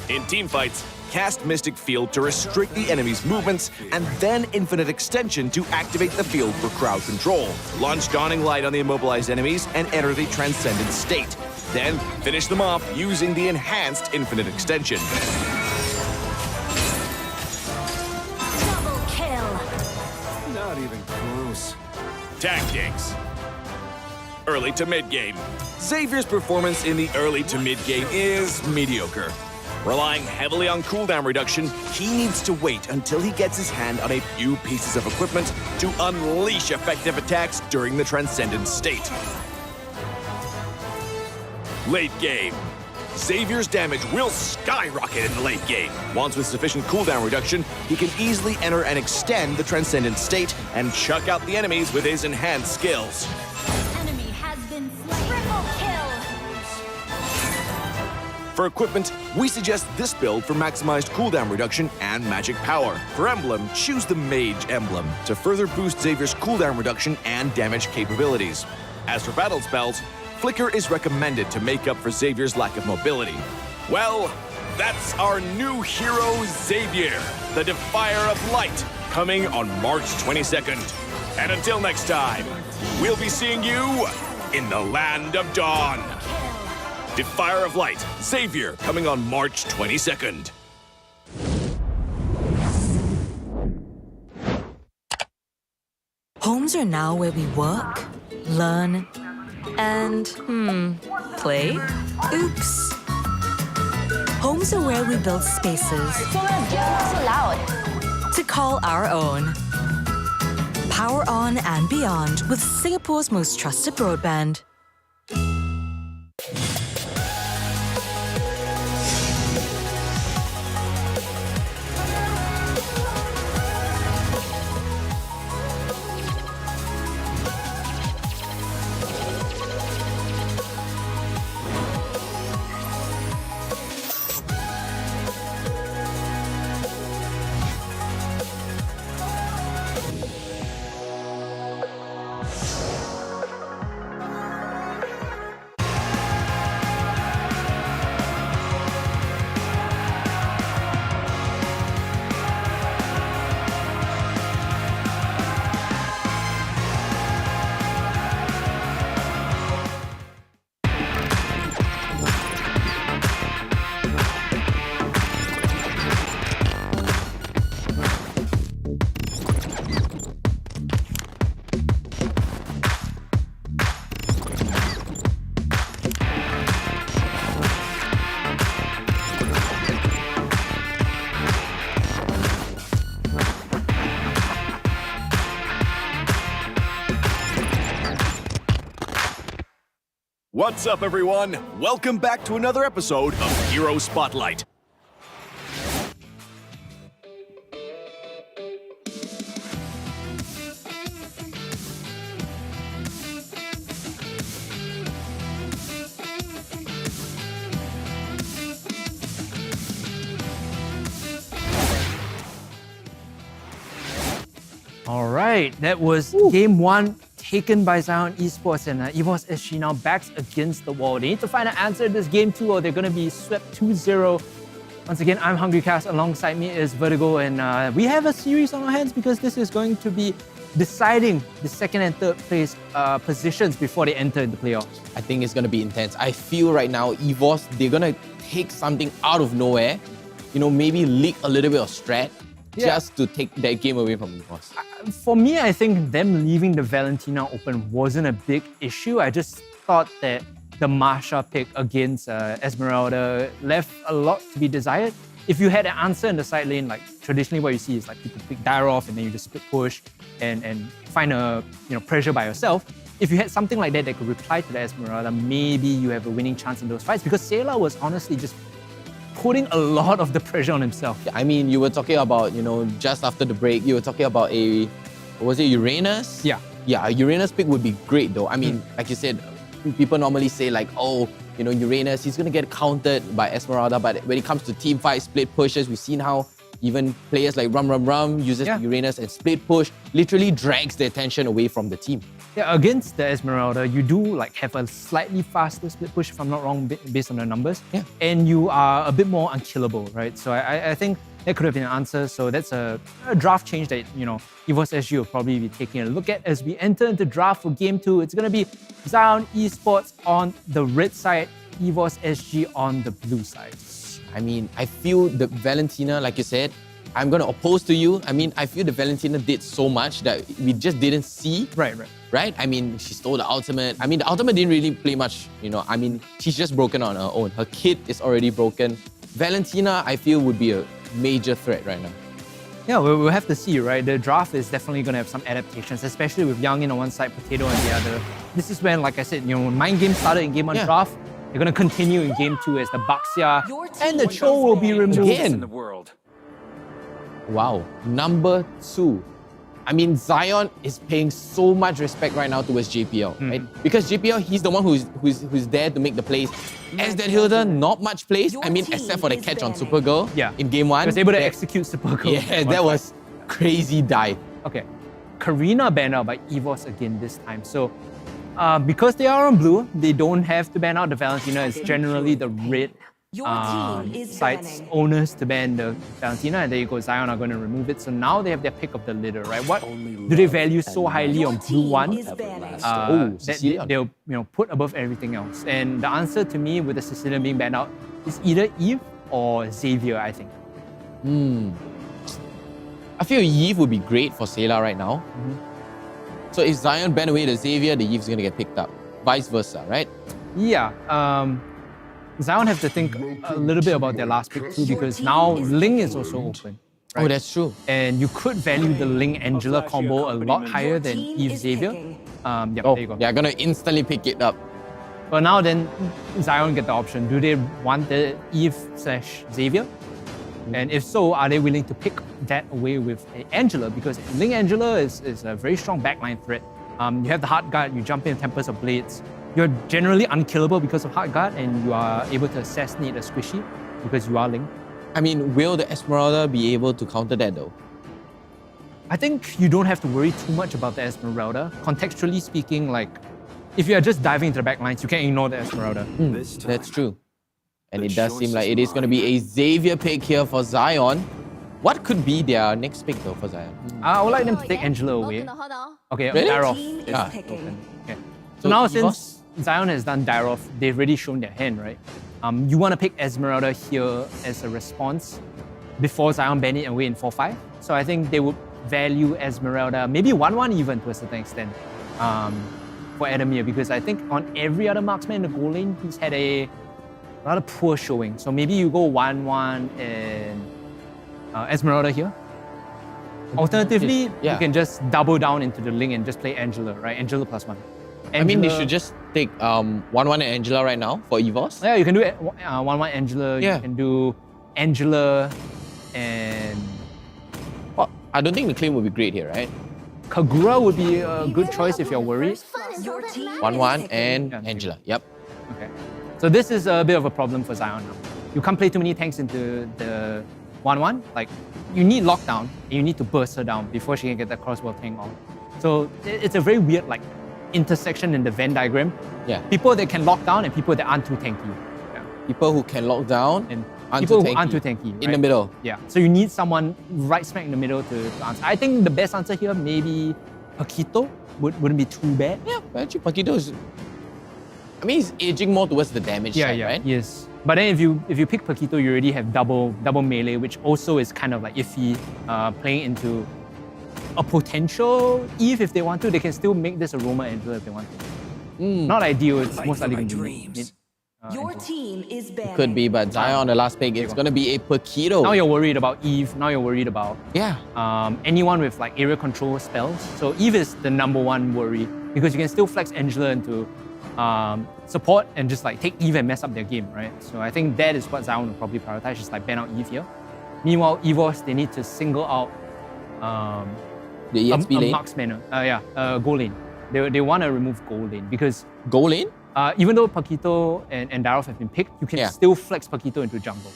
In team fights, cast Mystic Field to restrict the enemy's movements, and then Infinite Extension to activate the field for crowd control. Launch Dawning Light on the immobilized enemies and enter the Transcendent state. Then finish them off using the enhanced Infinite Extension. Double kill. Not even close. Tactics. Early to mid-game. Xavier's performance in the early to mid-game is mediocre. Relying heavily on cooldown reduction, he needs to wait until he gets his hand on a few pieces of equipment to unleash effective attacks during the Transcendent state. Late game. Xavier's damage will skyrocket in the late game. Once with sufficient cooldown reduction, he can easily enter and extend the Transcendent state and chuck out the enemies with his enhanced skills. Enemy has been slain. Triple kill. For equipment, we suggest this build for maximized cooldown reduction and magic power. For emblem, choose the Mage emblem to further boost Xavier's cooldown reduction and damage capabilities. As for battle spells, Flicker is recommended to make up for Xavier's lack of mobility. Well, that's our new hero, Xavier, the Defier of Light, coming on March 22nd. And until next time, we'll be seeing you in the Land of Dawn. Defier of Light, Xavier, coming on March 22nd. Homes are now where we work, learn, and, play? Oops. Homes are where we build spaces So let's get what's allowed. to call our own. Power on and beyond with Singapore's most trusted broadband. What's up, everyone? Welcome back to another episode of Hero Spotlight. All right, that was game one taken by Zion Esports, and EVOS SG now backs against the wall. They need to find an answer in this game 2 or they're going to be swept 2-0. Once again, I'm HungryCast. Alongside me is Vertigo, and we have a series on our hands because this is going to be deciding the second and third place positions before they enter the playoffs. I think it's going to be intense. I feel right now, EVOS, they're going to take something out of nowhere, maybe leak a little bit of strat just to take that game away from EVOS. For me, I think them leaving the Valentina open wasn't a big issue. I just thought that the Marsha pick against Esmeralda left a lot to be desired. If you had an answer in the side lane, like traditionally what you see is like people pick Dire off and then you just split push and find a pressure by yourself. If you had something like that that could reply to the Esmeralda, maybe you have a winning chance in those fights, because Sailor was honestly just putting a lot of the pressure on himself. I mean, you were talking about, just after the break, you were talking about was it Uranus? Yeah. Yeah, a Uranus pick would be great though. I mean, like you said, people normally say like, oh, Uranus, he's going to get countered by Esmeralda, but when it comes to team fight, split pushes, we've seen how even players like Rum uses Uranus and split push, literally drags the attention away from the team. Yeah, against the Esmeralda, you do have a slightly faster split push, if I'm not wrong, based on the numbers. Yeah. And you are a bit more unkillable, right? So I think that could have been an answer. So that's a draft change that, EVOS SG will probably be taking a look at as we enter into draft for game 2. It's going to be Zion Esports on the red side, EVOS SG on the blue side. I mean, I feel the Valentina, like you said, I'm going to oppose to you. I mean, I feel the Valentina did so much that we just didn't see. Right? I mean, she stole the ultimate. I mean, the ultimate didn't really play much, I mean, she's just broken on her own. Her kit is already broken. Valentina, I feel, would be a major threat right now. Yeah, we'll have to see, right? The draft is definitely going to have some adaptations, especially with Youngin on one side, Potato on the other. This is when, like I said, when Mind Game started in game 1 draft, they're going to continue in game 2 as the Baxia and the Cho will be removed. Again. Wow, number 2. I mean, Zion is paying so much respect right now towards JPL, right? Because JPL, he's the one who's there to make the plays. As that Hilda, not much plays. I mean, except for the catch on Supergirl in game 1. He was able to execute Supergirl. Yeah, that was crazy dive. Okay, Karina banned out by EVOS again this time. So, because they are on blue, they don't have to ban out the Valentina. It's generally the red sites owners to ban the Valentina, and there you go, Zion are going to remove it. So now they have their pick of the litter, right? What do they value so highly on blue one that they'll put above everything else? And the answer to me with the Sicilian being banned out is either Eve or Xavier, I think. I feel Eve would be great for Sayla right now. So if Zion ban away the Xavier, the Eve's going to get picked up. Vice versa, right? Yeah. Zion have to think a little bit about their last pick too, because now Ling is also open. Right? Oh, that's true. And you could value the Ling-Angela combo a lot higher than Eve-Xavier. There you go. They're going to instantly pick it up. But now then, Zion get the option. Do they want the Eve/Xavier? And if so, are they willing to pick that away with Angela? Because Ling-Angela is a very strong backline threat. You have the Heart Guard, you jump in Tempest of Blades. You're generally unkillable because of Heart Guard, and you are able to assassinate a squishy because you are Ling. I mean, will the Esmeralda be able to counter that though? I think you don't have to worry too much about the Esmeralda. Contextually speaking, like, if you are just diving into the backlines, you can ignore the Esmeralda. That's true. And it does seem like it is going to be a Xavier pick here for Zion. What could be their next pick though for Zion? I would like them to take Angela away. Okay, really? Daroff is open. Okay. So now since Zion has done Daroff, they've already shown their hand, right? You want to pick Esmeralda here as a response before Zion ban it away in 4-5. So I think they would value Esmeralda, maybe 1-1 even to a certain extent, for Adamir, because I think on every other marksman in the goal lane, he's had a rather poor showing. So maybe you go 1-1 and Esmeralda here. Alternatively, you can just double down into the Ling and just play Angela, right? Angela +1. I mean, they should just take 1-1 and Angela right now for EVOS. Yeah, you can do 1-1 Angela. You can do Angela and... Well, I don't think the claim would be great here, right? Kagura would be a good choice if you're worried. 1-1 and Angela, yep. Okay. So this is a bit of a problem for Zion now. You can't play too many tanks into the 1-1. Like, you need lockdown, and you need to burst her down before she can get the crossbow tank on. So it's a very weird, like, intersection in the Venn diagram. Yeah. People that can lock down and people that aren't too tanky. Yeah. People who can lock down and aren't people too who tanky. aren't too tanky. Right? In the middle. Yeah. So you need someone right smack in the middle to answer. I think the best answer here, maybe Paquito wouldn't be too bad. Yeah, but actually Paquito is... I mean, he's aging more towards the damage side, right? Yes. But then if you pick Paquito, you already have double melee, which also is kind of like iffy, playing into a potential Eve if they want to. They can still make this a Roma Angela if they want to. Not ideal, it's most likely going to be Your team is banned. Could be, but Zion on the last pick, it's going to be a Paquito. Now you're worried about Eve, now you're worried about anyone with like area control spells. So Eve is the #1 worry because you can still flex Angela into support and just like take Eve and mess up their game, right? So I think that is what Zion will probably prioritize, just like ban out Eve here. Meanwhile, EVOS, they need to single out the EXP lane? marksman, goal lane. They want to remove goal lane because... Goal lane? Even though Paquito and Daroff have been picked, you can still flex Paquito into jungle.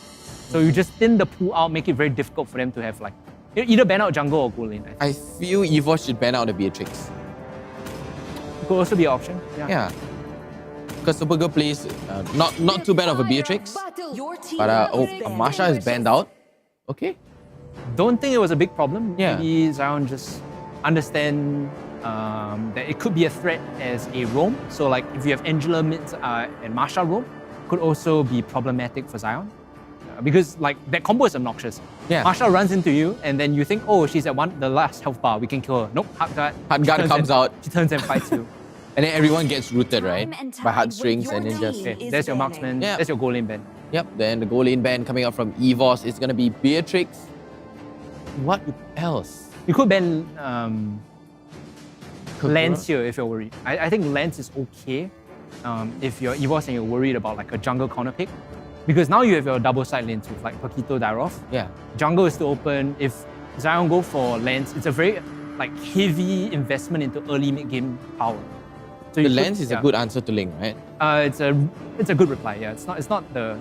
So you just thin the pool out, make it very difficult for them to have like, either ban out jungle or goal lane. I feel EVOS should ban out the Beatrix. Could also be an option. Yeah. Because Supergirl plays not too bad of a Beatrix, but Marsha is banned out. Okay. Don't think it was a big problem. Maybe Zion just understand that it could be a threat as a roam. So like if you have Angela mids and Marsha roam, could also be problematic for Zion. Because like that combo is obnoxious. Marsha runs into you and then you think, oh, she's at the last health bar, we can kill her. Nope, Heart Guard comes out. She turns and fights you. And then everyone gets rooted, right? By heartstrings and then just... Okay, there's your marksman, there's your goal lane ban. Yep, then the goal lane ban coming up from EVOS is going to be Beatrix. What else? You could ban Lance here if you're worried. I think Lance is okay if you're EVOS and you're worried about like a jungle counter pick. Because now you have your double side lanes with like Paquito, Daroff. Yeah. Jungle is still open. If Zion go for Lance, it's a very like heavy investment into early mid-game power. So the Lance is a good answer to Ling, right? It's a good reply, yeah. It's not the...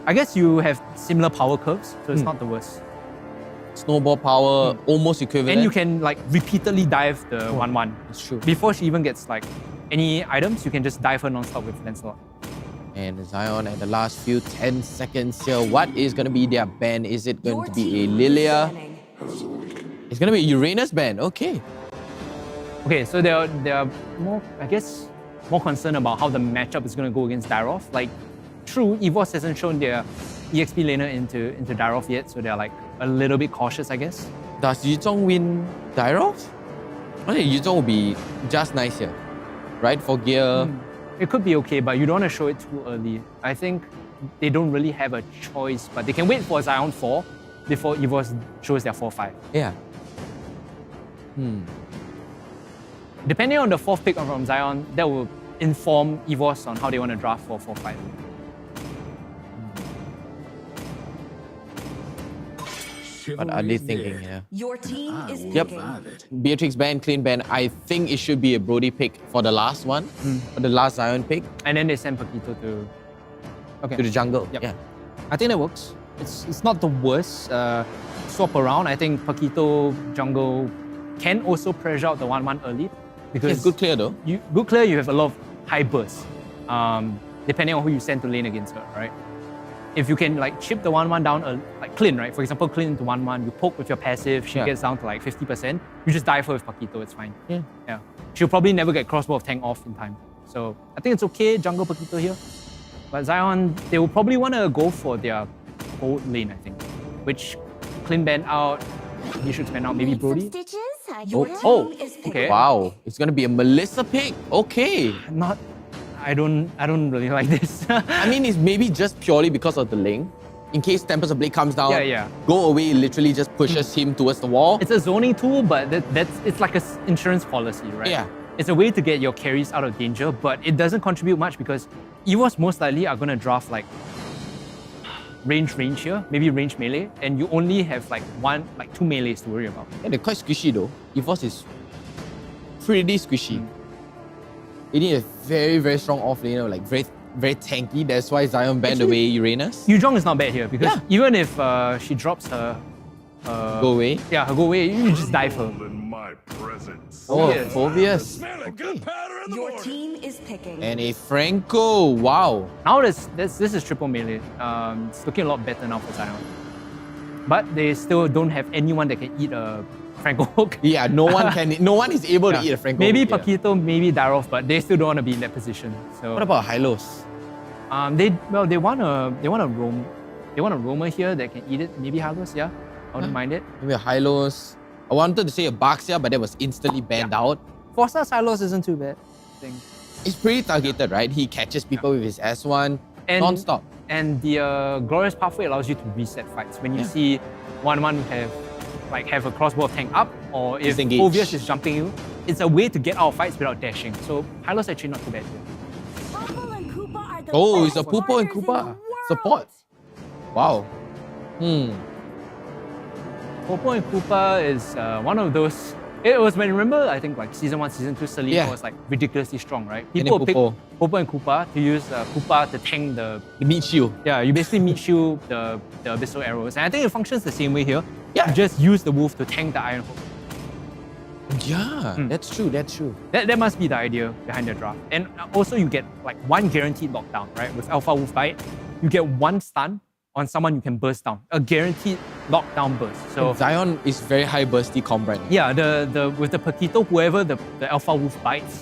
I guess you have similar power curves, so it's not the worst. Snowball power, almost equivalent. And you can like repeatedly dive the 1-1. That's true. Before she even gets like any items, you can just dive her non-stop with Lancelot. And Zion at the last few 10 seconds here. What is going to be their ban? Is it going to be a Lilia? It's going to be a Uranus ban. Okay. Okay, so they're more, I guess, more concerned about how the matchup is going to go against Dyrov. Like, true, EVOS hasn't shown their EXP laner into Dyrov yet, so they're like a little bit cautious, I guess. Does Yuzhong win Dyrov? I think Yuzhong will be just nice here, right? For gear. It could be okay, but you don't want to show it too early. I think they don't really have a choice, but they can wait for Zion 4 before EVOS shows their 4-5. Yeah. Depending on the 4th pick from Zion, that will inform EVOS on how they want to draft for 4-5. What are they thinking here? Your team is Yep. picking. Beatrix ban, clean ban. I think it should be a Brody pick for the last one, for the last Zion pick. And then they send Paquito to To the jungle. Yep. Yeah. I think that works. It's not the worst swap around. I think Paquito jungle can also pressure out the 1-1 early because It's good clear though. Good clear, you have a lot of high bursts. Depending on who you send to lane against her, right? If you can like chip the 1-1 down, like Clint, right? For example, Clint into 1-1, you poke with your passive, she gets down to like 50%, you just dive her with Paquito, it's fine. Yeah. She'll probably never get crossbow of tank off in time. So I think it's okay, jungle Paquito here. But Zion, they will probably want to go for their gold lane, I think. Which Clint ban out, he should spend out maybe Brody. Okay. Wow, it's gonna be a Melissa pick. Okay. I don't really like this. I mean, it's maybe just purely because of the link. In case Tempest of Blade comes down, Yeah. go away, literally just pushes him towards the wall. It's a zoning tool, but it's like an insurance policy, right? Yeah. It's a way to get your carries out of danger, but it doesn't contribute much because EVOS most likely are going to draft like range here, maybe range melee, and you only have like two melees to worry about. Yeah, they're quite squishy though. EVOS is pretty squishy. You need a very, very strong offlaner, like very, very tanky. That's why Zion banned away Uranus. Yuzhong is not bad here because even if she drops her go away. Yeah, her go away, you just dive her. Phobius. Your team is picking. And a Franco. Wow. Now this is triple melee. It's looking a lot better now for Zion. But they still don't have anyone that can eat a Franco hook. Yeah, no one is able to eat a Franco maybe hook. Paquito, maybe Dyrov, but they still don't want to be in that position. So what about Hylos? They want a roamer here that can eat it. Maybe Hylos, yeah. I wouldn't mind it. Maybe a Hylos. I wanted to say a Baxia, but that was instantly banned out. Forza Hylos isn't too bad, I think. It's pretty targeted, right? He catches people with his S1 non-stop. And the Glorious Pathway allows you to reset fights. When you see 1-1 have a crossbow of tank up, or if Disengage. Phobius is jumping you, it's a way to get out of fights without dashing. So Hylos actually not too bad here. Oh, it's a Pupo and Koopa support. Wow. Popo and Koopa is one of those. It was when, remember, I think like season 1, season 2, Celine was like ridiculously strong, right? People pick Popo and Koopa to use Koopa to tank the meat shield. Yeah, you basically meat shield the abyssal arrows. And I think it functions the same way here. Yeah. You just use the wolf to tank the iron hook. Yeah, that's true, that's true. That must be the idea behind the draft. And also you get like one guaranteed lockdown, right? With Alpha Wolf Bite, you get one stun on someone you can burst down. A guaranteed lockdown burst. So And Zion is very high bursty comp right now. Yeah, with the Paquito, whoever the Alpha Wolf bites,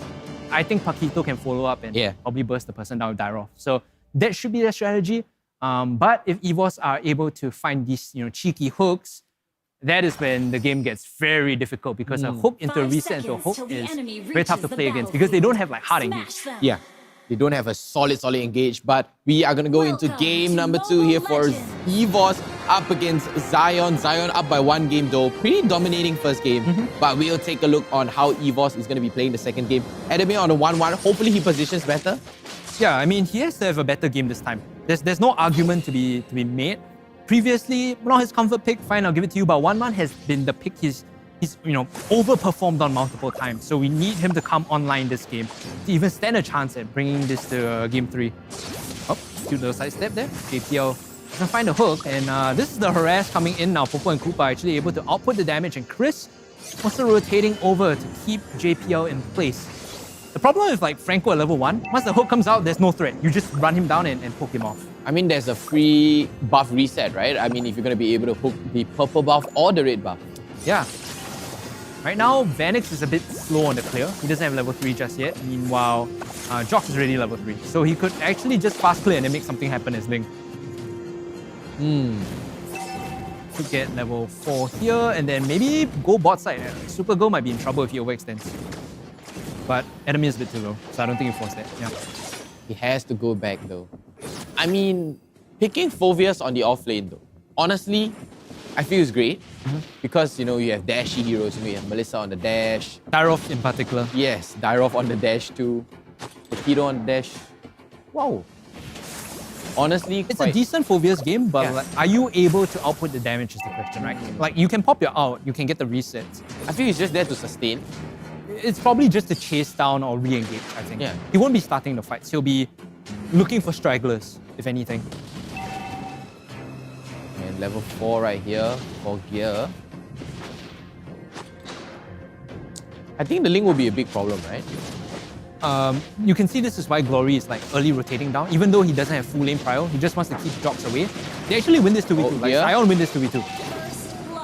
I think Paquito can follow up and probably burst the person down with Dyrov. So that should be their strategy. But if EVOS are able to find these cheeky hooks, that is when the game gets very difficult because a hook into a reset into a hook is very tough to play against because they don't have like hard engage. Yeah, they don't have a solid engage. But we are going to go into game number 2 here for EVOS up against Zion. Zion up by 1 game though. Pretty dominating first game. But we'll take a look on how EVOS is going to be playing the second game. Adamir on a 1-1. Hopefully he positions better. Yeah, I mean, he has to have a better game this time. There's no argument to be made. Previously, not his comfort pick, fine, I'll give it to you, but 1-1 has been the pick he's overperformed on multiple times. So we need him to come online this game to even stand a chance at bringing this to game 3. Oh, cute little sidestep there. JPL doesn't find the hook, and this is the harass coming in now. Popo and Koopa are actually able to output the damage, and Chris also rotating over to keep JPL in place. The problem with like Franco at level 1, once the hook comes out, there's no threat. You just run him down and poke him off. I mean, there's a free buff reset, right? I mean, if you're going to be able to hook the purple buff or the red buff. Yeah. Right now, Vanix is a bit slow on the clear. He doesn't have level 3 just yet. Meanwhile, Jox is already level 3. So he could actually just fast clear and then make something happen as Link. Could get level 4 here and then maybe go bot side. Supergirl might be in trouble if he overextends. But enemy is a bit too low, so I don't think he forced that. Yeah. He has to go back though. I mean, picking Phoveus on the off lane though, honestly, I feel it's great because, you know, you have dashy heroes. You know, you have Melissa on the dash. Dyrov in particular. Yes, Dyrov on the dash too. Potato on the dash. Wow. Honestly, it's a decent Phoveus game, but like, are you able to output the damage is the question, right? Like, you can pop your out, you can get the resets. I feel he's just there to sustain. It's probably just to chase down or re-engage, I think. Yeah. He won't be starting the fights. He'll be looking for stragglers, if anything. And level 4 right here for gear. I think the Link will be a big problem, right? You can see this is why Glory is like early rotating down. Even though he doesn't have full lane prio, he just wants to keep Jox away. They actually win this 2v2. Like, Zion win this 2v2.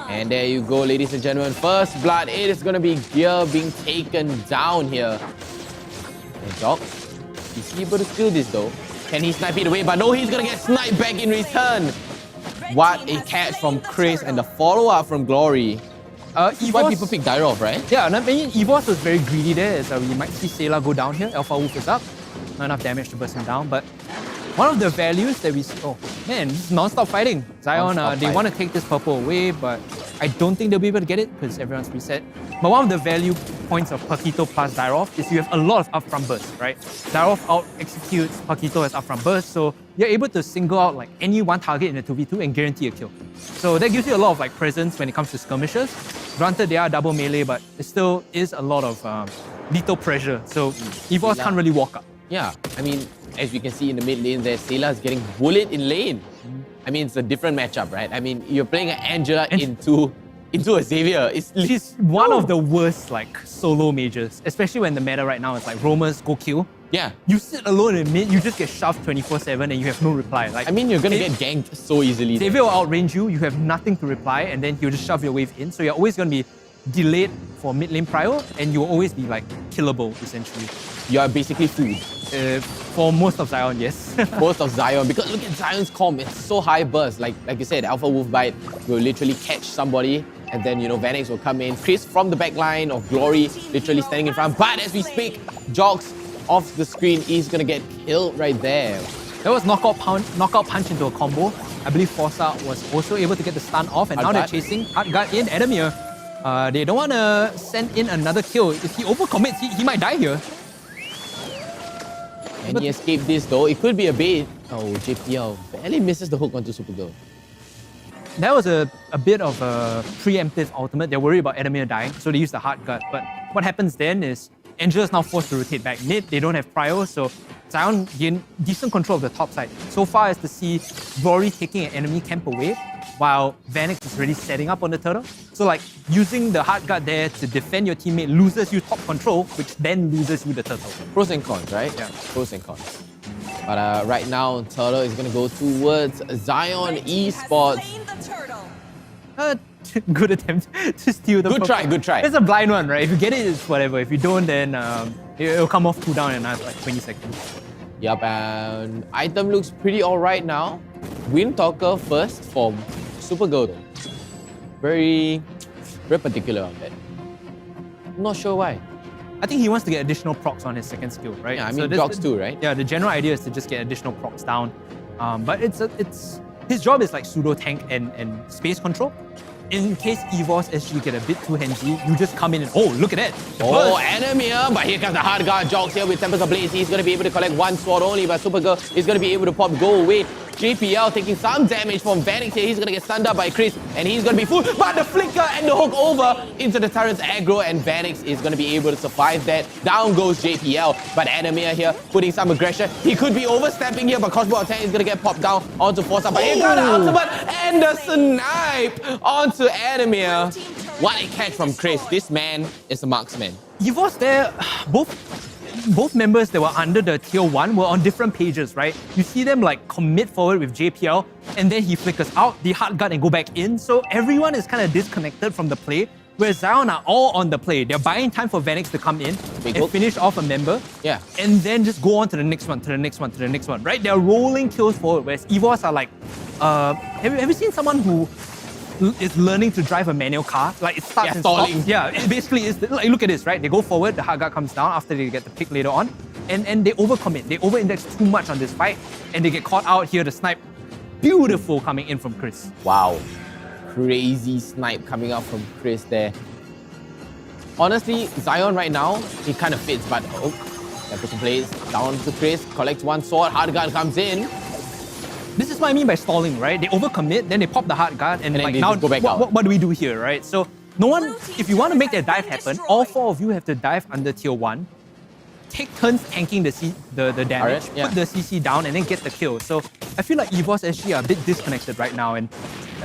And there you go, ladies and gentlemen. First blood. It is going to be Gear being taken down here. And Jox, is he able to steal this though? Can he snipe it away? But no, he's going to get sniped back in return. What a catch from Chris and the follow-up from Glory. This is why people pick Dyrov, right? Yeah, and I mean, EVOS was very greedy there, as we might see Sayla go down here. Alpha Wolf is up. Not enough damage to burst him down, but one of the values that we see... Oh, man, this is non-stop fighting. Zion, they want to take this purple away, but I don't think they'll be able to get it because everyone's reset. But one of the value points of Paquito plus Dyrov is you have a lot of upfront burst, right? Dyrov out-executes, Paquito has upfront burst, so you're able to single out like any one target in a 2v2 and guarantee a kill. So that gives you a lot of like presence when it comes to skirmishes. Granted, they are double melee, but it still is a lot of lethal pressure. So EVOS can't really walk up. Yeah, I mean, as we can see in the mid lane there, Sayla is getting bullied in lane. I mean, it's a different matchup, right? I mean, you're playing an Angela into a Xavier. She's one of the worst like solo mages, especially when the meta right now is like roamers go kill. Yeah. You sit alone in mid, you just get shoved 24/7 and you have no reply. Like, I mean, you're gonna get ganked so easily. Xavier will outrange you, you have nothing to reply, and then he'll just shove your wave in. So you're always gonna be delayed for mid lane prio, and you will always be like killable essentially. You are basically food. For most of Zion, yes. Most of Zion, because look at Zion's comp, it's so high burst. Like you said, Alpha Wolf Bite will literally catch somebody, and then, you know, Vanix will come in. Chris from the back line of Glory, literally standing in front. But as we speak, Jox off the screen is gonna get killed right there. That was knockout punch into a combo. I believe Forza was also able to get the stun off, and now they're chasing Hardguard in Adamir. They don't want to send in another kill. If he overcommits, he might die here. Can he escape this though? It could be a bait. Oh, JPL barely misses the hook onto Supergirl. That was a bit of a preemptive ultimate. They're worried about Adamir dying, so they use the Hardguard. But what happens then is Angela's now forced to rotate back mid. They don't have prio, so Zion gain decent control of the top side. So far as to see Glory taking an enemy camp away, while Vanix is really setting up on the turtle. So like using the Hardguard there to defend your teammate loses you top control, which then loses you the turtle. Pros and cons, right? Yeah. Pros and cons. But right now, Turtle is going to go towards Zion Esports. Good attempt to steal the Good try. It's a blind one, right? If you get it, it's whatever. If you don't, then it'll come off cooldown in another like 20 seconds. Yup, and item looks pretty alright now. Windtalker first from Supergirl though. Very particular on that. Not sure why. I think he wants to get additional procs on his second skill, right? Yeah, I mean, Jox too, right? Yeah, the general idea is to just get additional procs down. But his job is like pseudo tank and space control. In case EVOS SG get a bit too handsy, you just come in and, oh, look at that. Oh, enemy, but here comes the Hardguard Jox here with Tempest Ablaze. He's going to be able to collect one sword only, but Supergirl is going to be able to go away. JPL taking some damage from Vanix here. He's going to get stunned up by Chris, and he's going to be full. But the flicker and the hook over into the turret's aggro, and Vanix is going to be able to survive that. Down goes JPL, but Adamir here putting some aggression. He could be overstepping here, but Cosmo Attack is going to get popped down onto Forza. But he got the ultimate and the snipe onto Adamir. What a catch from Chris. This man is a marksman. EVOS there, both both members that were under the tier 1 were on different pages, right? You see them like commit forward with JPL, and then he flickers out, the hard guard and go back in. So everyone is kind of disconnected from the play, whereas Zion are all on the play. They're buying time for Vanix to come in and finish off a member. Yeah. And then just go on to the next one, to the next one, to the next one, right? They're rolling kills forward, whereas EVOS are like, have you seen someone who is learning to drive a manual car? Like it starts and stalling. stops. Yeah, it basically is, like, look at this, right? They go forward, the hard guard comes down after they get the pick later on, and they overcommit. They over-index too much on this fight, and they get caught out here to snipe. Beautiful coming in from Chris. Wow. Crazy snipe coming out from Chris there. Honestly, Zion right now, he kind of fits, but that person plays down to Chris, collects one sword, hard guard comes in. This is what I mean by stalling, right? They overcommit, then they pop the hard guard, and like they now, just go back out. what do we do here, right? So no one, if you want to make that dive happen, all 4 of you have to dive under tier 1, take turns tanking the damage, yeah. put the CC down, and then get the kill. So I feel like EVOS SG are a bit disconnected right now, and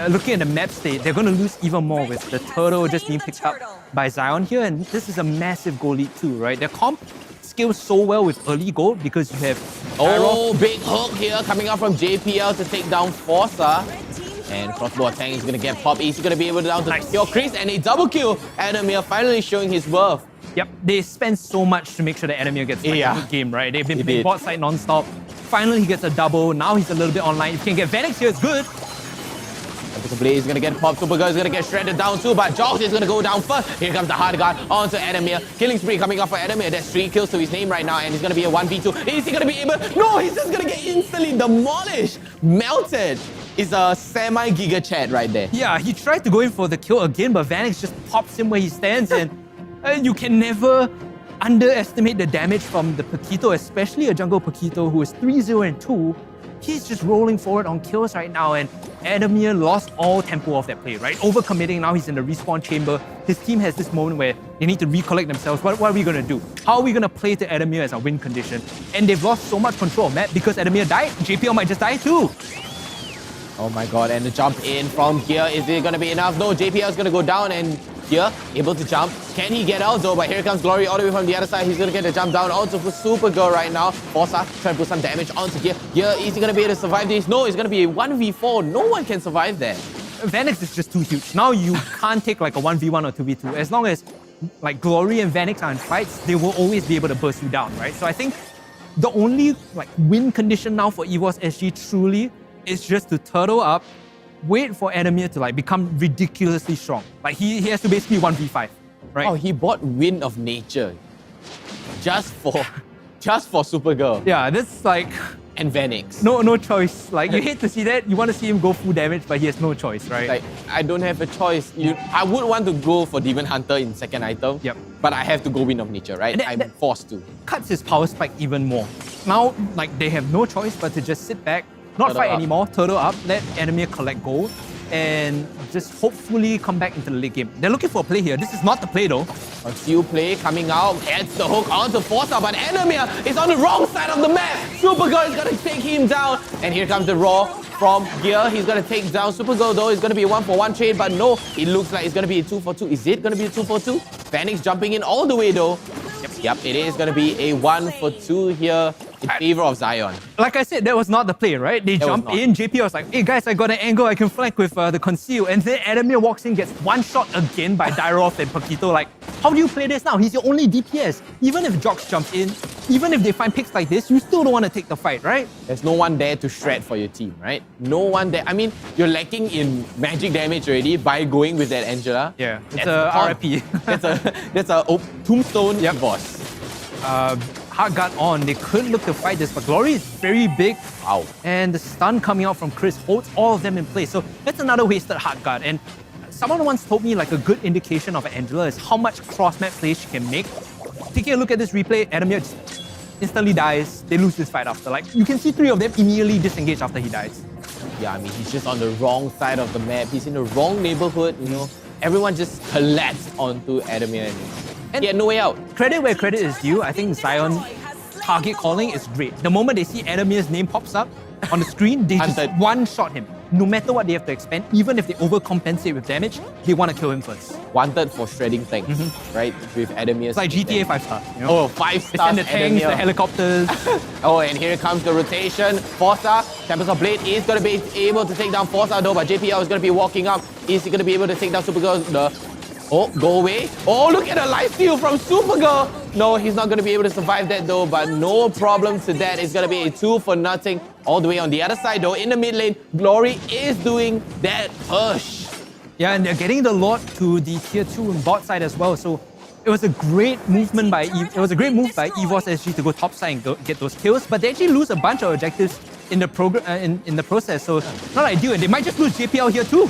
looking at the map state, they're going to lose even more with the turtle just being picked up by Zion here, and this is a massive goal lead too, right? Their comp scales so well with early gold because you have big hook here coming out from JPL to take down Forza. And crossbow attack is going to get popped. Is he going to be able to down to kill Chris? And a double kill. Adamir finally showing his worth. Yep, they spend so much to make sure that Adamir gets like, a good game, right? They've been playing bot side non-stop. Finally, he gets a double. Now he's a little bit online. If you can get Vanix here, it's good. Blaze is gonna get popped, Supergirl is gonna get shredded down too, but Josh is gonna go down first. Here comes the hard guard onto Adamir. Killing spree coming off for Adamir. There's 3 kills to his name right now, and he's gonna be a 1v2. Is he gonna be able? No, he's just gonna get instantly demolished. Melted. It's a semi-giga chat right there. Yeah, he tried to go in for the kill again, but Vanix just pops him where he stands, and you can never underestimate the damage from the Paquito, especially a jungle Paquito who is 3-0 and 2. He's just rolling forward on kills right now, and Adamir lost all tempo of that play, right? Overcommitting, now he's in the respawn chamber. His team has this moment where they need to recollect themselves. What are we going to do? How are we going to play to Adamir as a win condition? And they've lost so much control of map because Adamir died. JPL might just die too. Oh my god, and the jump in from here, is it going to be enough? No, JPL is going to go down, and here, able to jump. Can he get out though? But here comes Glory all the way from the other side. He's going to get the jump down onto Supergirl right now. Forza trying to put some damage onto here. Here, is he going to be able to survive this? No, it's going to be a 1v4. No one can survive that. Vanix is just too huge. Now you can't take like a 1v1 or 2v2. As long as like Glory and Vanix are in fights, they will always be able to burst you down, right? So I think the only like win condition now for EVOS SG truly is just to turtle up, wait for Adamir to like become ridiculously strong. Like he has to basically 1v5, right? Oh, he bought Wind of Nature just for Supergirl. Yeah, that's like... And Vanix. No choice. Like you hate to see that. You want to see him go full damage, but he has no choice, right? Like I don't have a choice. I would want to go for Demon Hunter in second item. Yep. But I have to go Wind of Nature, right? I'm forced to. Cuts his power spike even more. Now, like they have no choice but to just sit back, not Turtle fight up. anymore, turtle up, let Adamir collect gold, and just hopefully come back into the late game. They're looking for a play here. This is not the play though. A few play coming out, heads the hook onto Forza, but Adamir is on the wrong side of the map. Supergirl is gonna take him down, and here comes the Raw from here. He's gonna take down Supergirl though. It's gonna be a 1-for-1 trade, but no, it looks like it's gonna be a 2-for-2. Is it gonna be a 2-for-2? Vanix jumping in all the way though. Yep, it is gonna be a 1-for-2 here in favor of Zion. Like I said, that was not the play, right? They jump in, JP was like, hey guys, I got an angle, I can flank with the conceal. And then Adamir walks in, gets one shot again by Dairoth and Paquito. Like, how do you play this now? He's your only DPS. Even if Jox jumps in, even if they find picks like this, you still don't want to take the fight, right? There's no one there to shred for your team, right? No one there. I mean, you're lacking in magic damage already by going with that Angela. Yeah, it's a RIP. That's a tombstone boss. Hard guard on. They could look to fight this, but Glory is very big. Wow. And the stun coming out from Chris holds all of them in place. So that's another wasted hard guard. And someone once told me like a good indication of an Angela is how much cross-map play she can make. Taking a look at this replay, Adamir just instantly dies. They lose this fight after. Like, you can see 3 of them immediately disengage after he dies. Yeah, I mean, he's just on the wrong side of the map. He's in the wrong neighborhood, you know. Everyone just collapsed onto Adamir and he had no way out. Credit where credit is due. I think Zion target calling is great. The moment they see Adamir's name pops up on the screen, they just one-shot him. no matter what they have to expend, even if they overcompensate with damage, they want to kill him first. Wanted for shredding tanks, right? With Adamir. It's like GTA 5 star. You know? Oh, 5 They stars. send the tanks, the helicopters. Oh, and here comes the rotation. Forza, Tempest of Blade is going to be able to take down Forza though, but JPL is going to be walking up. Is he going to be able to take down Supergirl? Oh, go away. Oh, look at the life steal from Supergirl. No, he's not going to be able to survive that though, but no problem to that. It's going to be a 2-0 all the way on the other side though. In the mid lane, Glory is doing that push. Yeah, and they're getting the Lord to the tier 2 and bot side as well. So it was a great movement by it was a great move by EVOS SG to go top side and get those kills, but they actually lose a bunch of objectives in the in the process. So not ideal, and they might just lose JPL here too.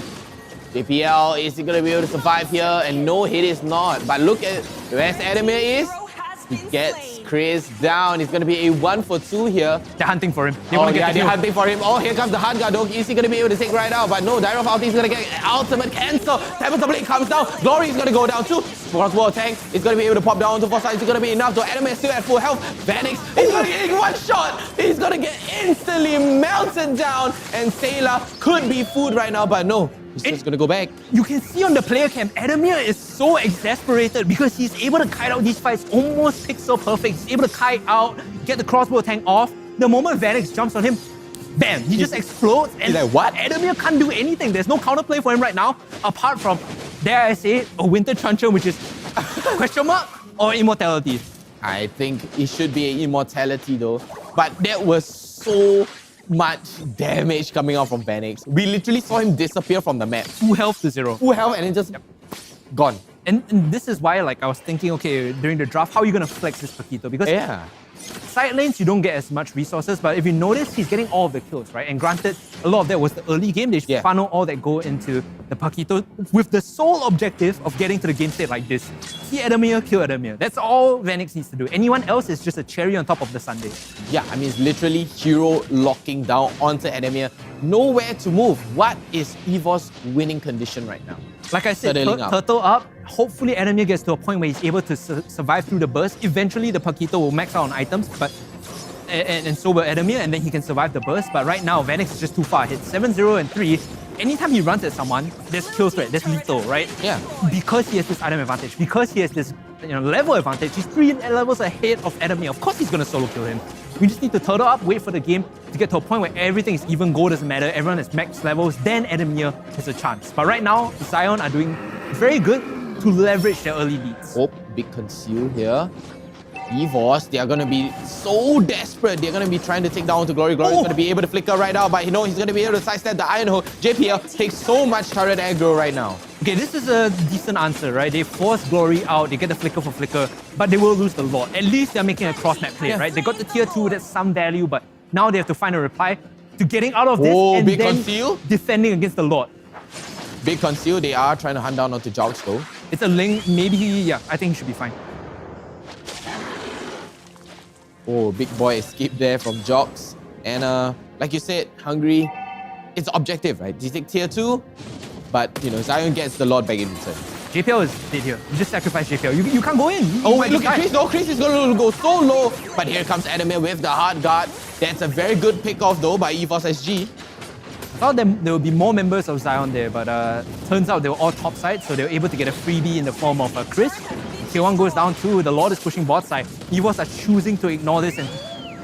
JPL, is he going to be able to survive here? And no, it is not. But look at where Adamir is. He gets Chris down. He's going to be a 1-for-2 here. They're hunting for him. They want to get they're hunting for him. Oh, here comes the hard guard. Is he going to be able to take right out? But no, Dire of Ulti is going to get ultimate cancel. Tempest of Blade comes down. Glory is going to go down too. Crossbow tank is going to be able to pop down onto Forza. Is it going to be enough? So Adamir is still at full health. Vanix is going to get one shot. He's going to get instantly melted down. And Sailor could be food right now, but no. He's just going to go back. You can see on the player cam, Adamir is so exasperated because he's able to kite out these fights almost pixel perfect. He's able to kite out, get the crossbow tank off. The moment Vanix jumps on him, bam, he just explodes. And he's like, what? Adamir can't do anything. There's no counterplay for him right now, apart from, dare I say, a Winter Truncheon, which is question mark or immortality. I think it should be an immortality though. But that was so much damage coming out from Vanix. We literally saw him disappear from the map. Full health to 0. Full health and then just gone. And this is why I was thinking, okay, during the draft, how are you going to flex this Paquito? Because side lanes, you don't get as much resources, but if you notice, he's getting all of the kills, right? And granted, a lot of that was the early game. They funnel all that go into the Paquito with the sole objective of getting to the game state like this. See Adamir, kill Adamir. That's all Vanix needs to do. Anyone else is just a cherry on top of the sundae. Yeah, I mean, it's literally hero locking down onto Adamir. Nowhere to move. What is EVO's winning condition right now? Like I said, turtle up. Hopefully Adamir gets to a point where he's able to survive through the burst. Eventually the Paquito will max out on items, but and so will Adamir, and then he can survive the burst. But right now, Vanix is just too far ahead. 7-0 and 3. Anytime he runs at someone, there's kill threat, there's lethal, right? Yeah. Because he has this item advantage, because he has this level advantage, he's 3 levels ahead of Adamir. Of course he's going to solo kill him. We just need to turtle up, wait for the game to get to a point where everything is even, gold doesn't matter, everyone has max levels, then Adamir has a chance. But right now, Zion are doing very good to leverage their early leads. Oh, big conceal here. EVOS, they are going to be so desperate. They're going to be trying to take down to Glory. Glory is going to be able to flicker right out, but he's going to be able to sidestep the Iron Hook. JPL takes so much turret aggro right now. Okay, this is a decent answer, right? They force Glory out, they get the flicker for flicker, but they will lose the Lord. At least they're making a cross-map play, right? They got the tier 2, that's some value, but now they have to find a reply to getting out of this and big then conceal. Defending against the Lord. Big conceal, they are trying to hunt down onto Jogs though. It's a link, maybe, I think he should be fine. Oh, big boy escaped there from Jogs. And like you said, Hungry, it's objective, right? You take tier 2, but Zion gets the Lord back in return. JPL is dead here. You just sacrifice JPL. You can't go in. Oh wait, look at Chris. No, Chris is going to go so low. But here comes Adamir with the hard guard. That's a very good pick off though by EVOS SG. I thought there would be more members of Zion there, but turns out they were all top side, so they were able to get a freebie in the form of Chris. Tier 1 goes down too. The Lord is pushing bot side. EVOS are choosing to ignore this, and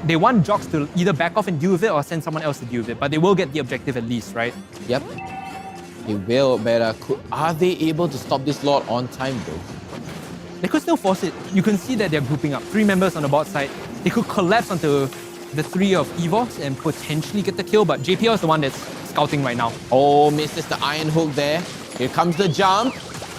they want Jogs to either back off and deal with it or send someone else to deal with it. But they will get the objective at least, right? Yep. They will, but are they able to stop this Lord on time though? They could still force it. You can see that they're grouping up. 3 members on the bot side. They could collapse onto the 3 of EVOS and potentially get the kill, but JPL is the one that's scouting right now. Oh, misses the Iron Hook there. Here comes the jump.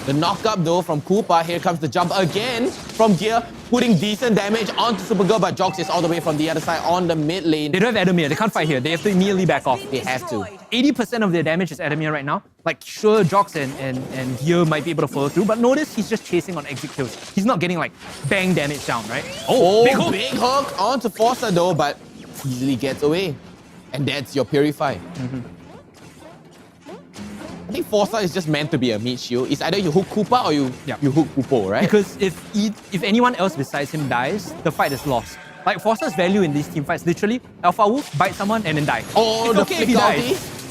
The knock-up though from Koopa. Here comes the jump again from Gear, putting decent damage onto Supergirl, but Jogs is all the way from the other side on the mid lane. They don't have Adamir. They can't fight here. They have to immediately back off. They have to. 80% of their damage is Adamir right now. Like, sure, Jogs and Gear might be able to follow through, but notice he's just chasing on exit kills. He's not getting, like, bang damage down, right? Oh, big hook onto Forza though, but easily gets away. And that's your Purify. I think Forza is just meant to be a meat shield. It's either you hook Koopa or you hook Poopo, right? Because if anyone else besides him dies, the fight is lost. Like, Forza's value in these team fights, literally, Alpha Wolf, bite someone and then die. Oh, it's the okay if he dies.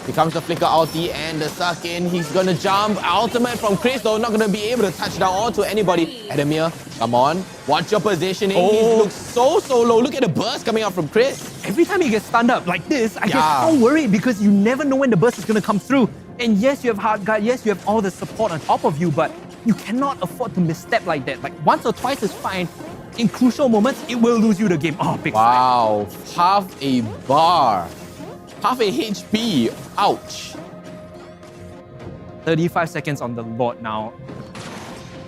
Here comes the flicker ulti and the suck in. He's gonna jump. Ultimate from Chris, though, not gonna be able to touch down onto anybody. Adamir, come on. Watch your positioning. He looks so low. Look at the burst coming out from Chris. Every time he gets stunned up like this, I get so worried because you never know when the burst is gonna come through. And yes, you have hard guard. Yes, you have all the support on top of you, but you cannot afford to misstep like that. Like once or twice is fine. In crucial moments, it will lose you the game. Oh, big wow, half a bar. Half a HP. Ouch. 35 seconds on the Lord now.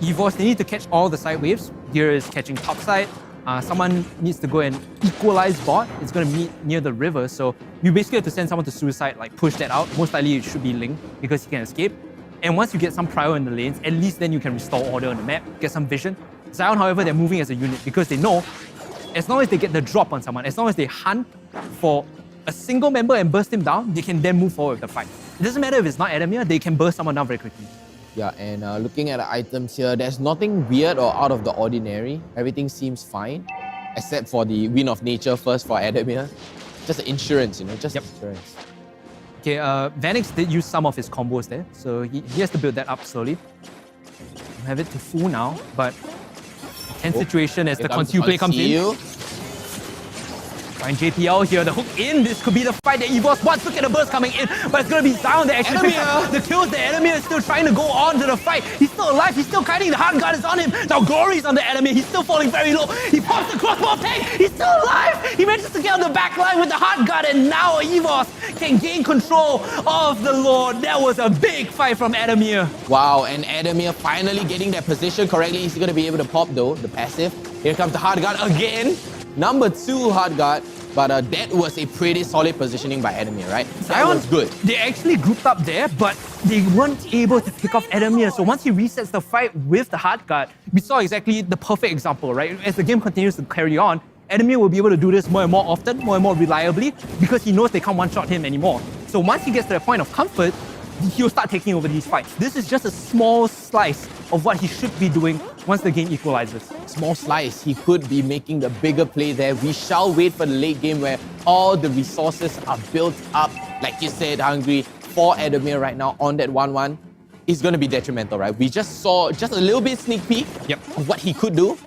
EVOS, they need to catch all the side waves. Gear is catching top side. Someone needs to go and equalize bot. It's going to meet near the river. So you basically have to send someone to suicide, like push that out. Most likely it should be Ling because he can escape. And once you get some prio in the lanes, at least then you can restore order on the map, get some vision. Zion, however, they're moving as a unit because they know as long as they get the drop on someone, as long as they hunt for a single member and burst him down, they can then move forward with the fight. It doesn't matter if it's not Adamir, they can burst someone down very quickly. Yeah, and looking at the items here, there's nothing weird or out of the ordinary. Everything seems fine, except for the Wind of Nature first for Adamir. Just insurance, just insurance. Okay, Vanix did use some of his combos there, so he has to build that up slowly. Have it to full now, but tense situation as the conceal play comes in. Find JPL here, the hook in. This could be the fight that EVOS wants. Look at the burst coming in, but it's going to be Zion that actually picks up the kills. The Adamir is still trying to go on to the fight. He's still alive. He's still kiting. The hard guard is on him. Now Glory's on the Adamir. He's still falling very low. He pops the crossbow tank. He's still alive. He manages to get on the back line with the hard guard, and now EVOS can gain control of the Lord. That was a big fight from Adamir. Wow, and Adamir finally getting that position correctly. He's going to be able to pop though, the passive. Here comes the hard guard again. Number 2 hard guard. But that was a pretty solid positioning by Adamir, right? That was good. They actually grouped up there, but they weren't able to pick off Adamir. So once he resets the fight with the hard guard, we saw exactly the perfect example, right? As the game continues to carry on, Adamir will be able to do this more and more often, more and more reliably, because he knows they can't one-shot him anymore. So once he gets to that point of comfort, he'll start taking over these fights. This is just a small slice of what he should be doing once the game equalizes. Small slice. He could be making the bigger play there. We shall wait for the late game where all the resources are built up. Like you said, Hungry, for Adamir right now on that 1-1 is going to be detrimental, right? We just saw just a little bit sneak peek of what he could do.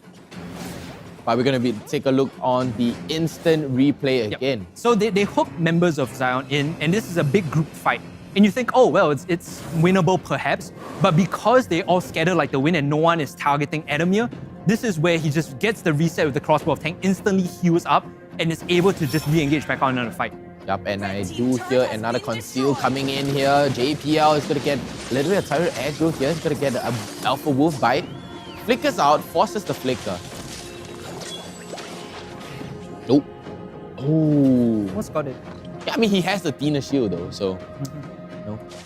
But we're going to take a look on the instant replay again. So they hook members of Zion in, and this is a big group fight. And you think, oh, well, it's winnable perhaps. But because they all scatter like the wind and no one is targeting Adamir, this is where he just gets the reset with the crossbow of tank, instantly heals up, and is able to just re-engage back on another fight. Yup, and I do hear another conceal coming in here. JPL is going to get a little bit of Tyrant aggro here. He's going to get an Alpha Wolf bite. Flickers out, forces the flicker. Nope. Oh. What's got it? Yeah, I mean, he has the Tina shield though, so...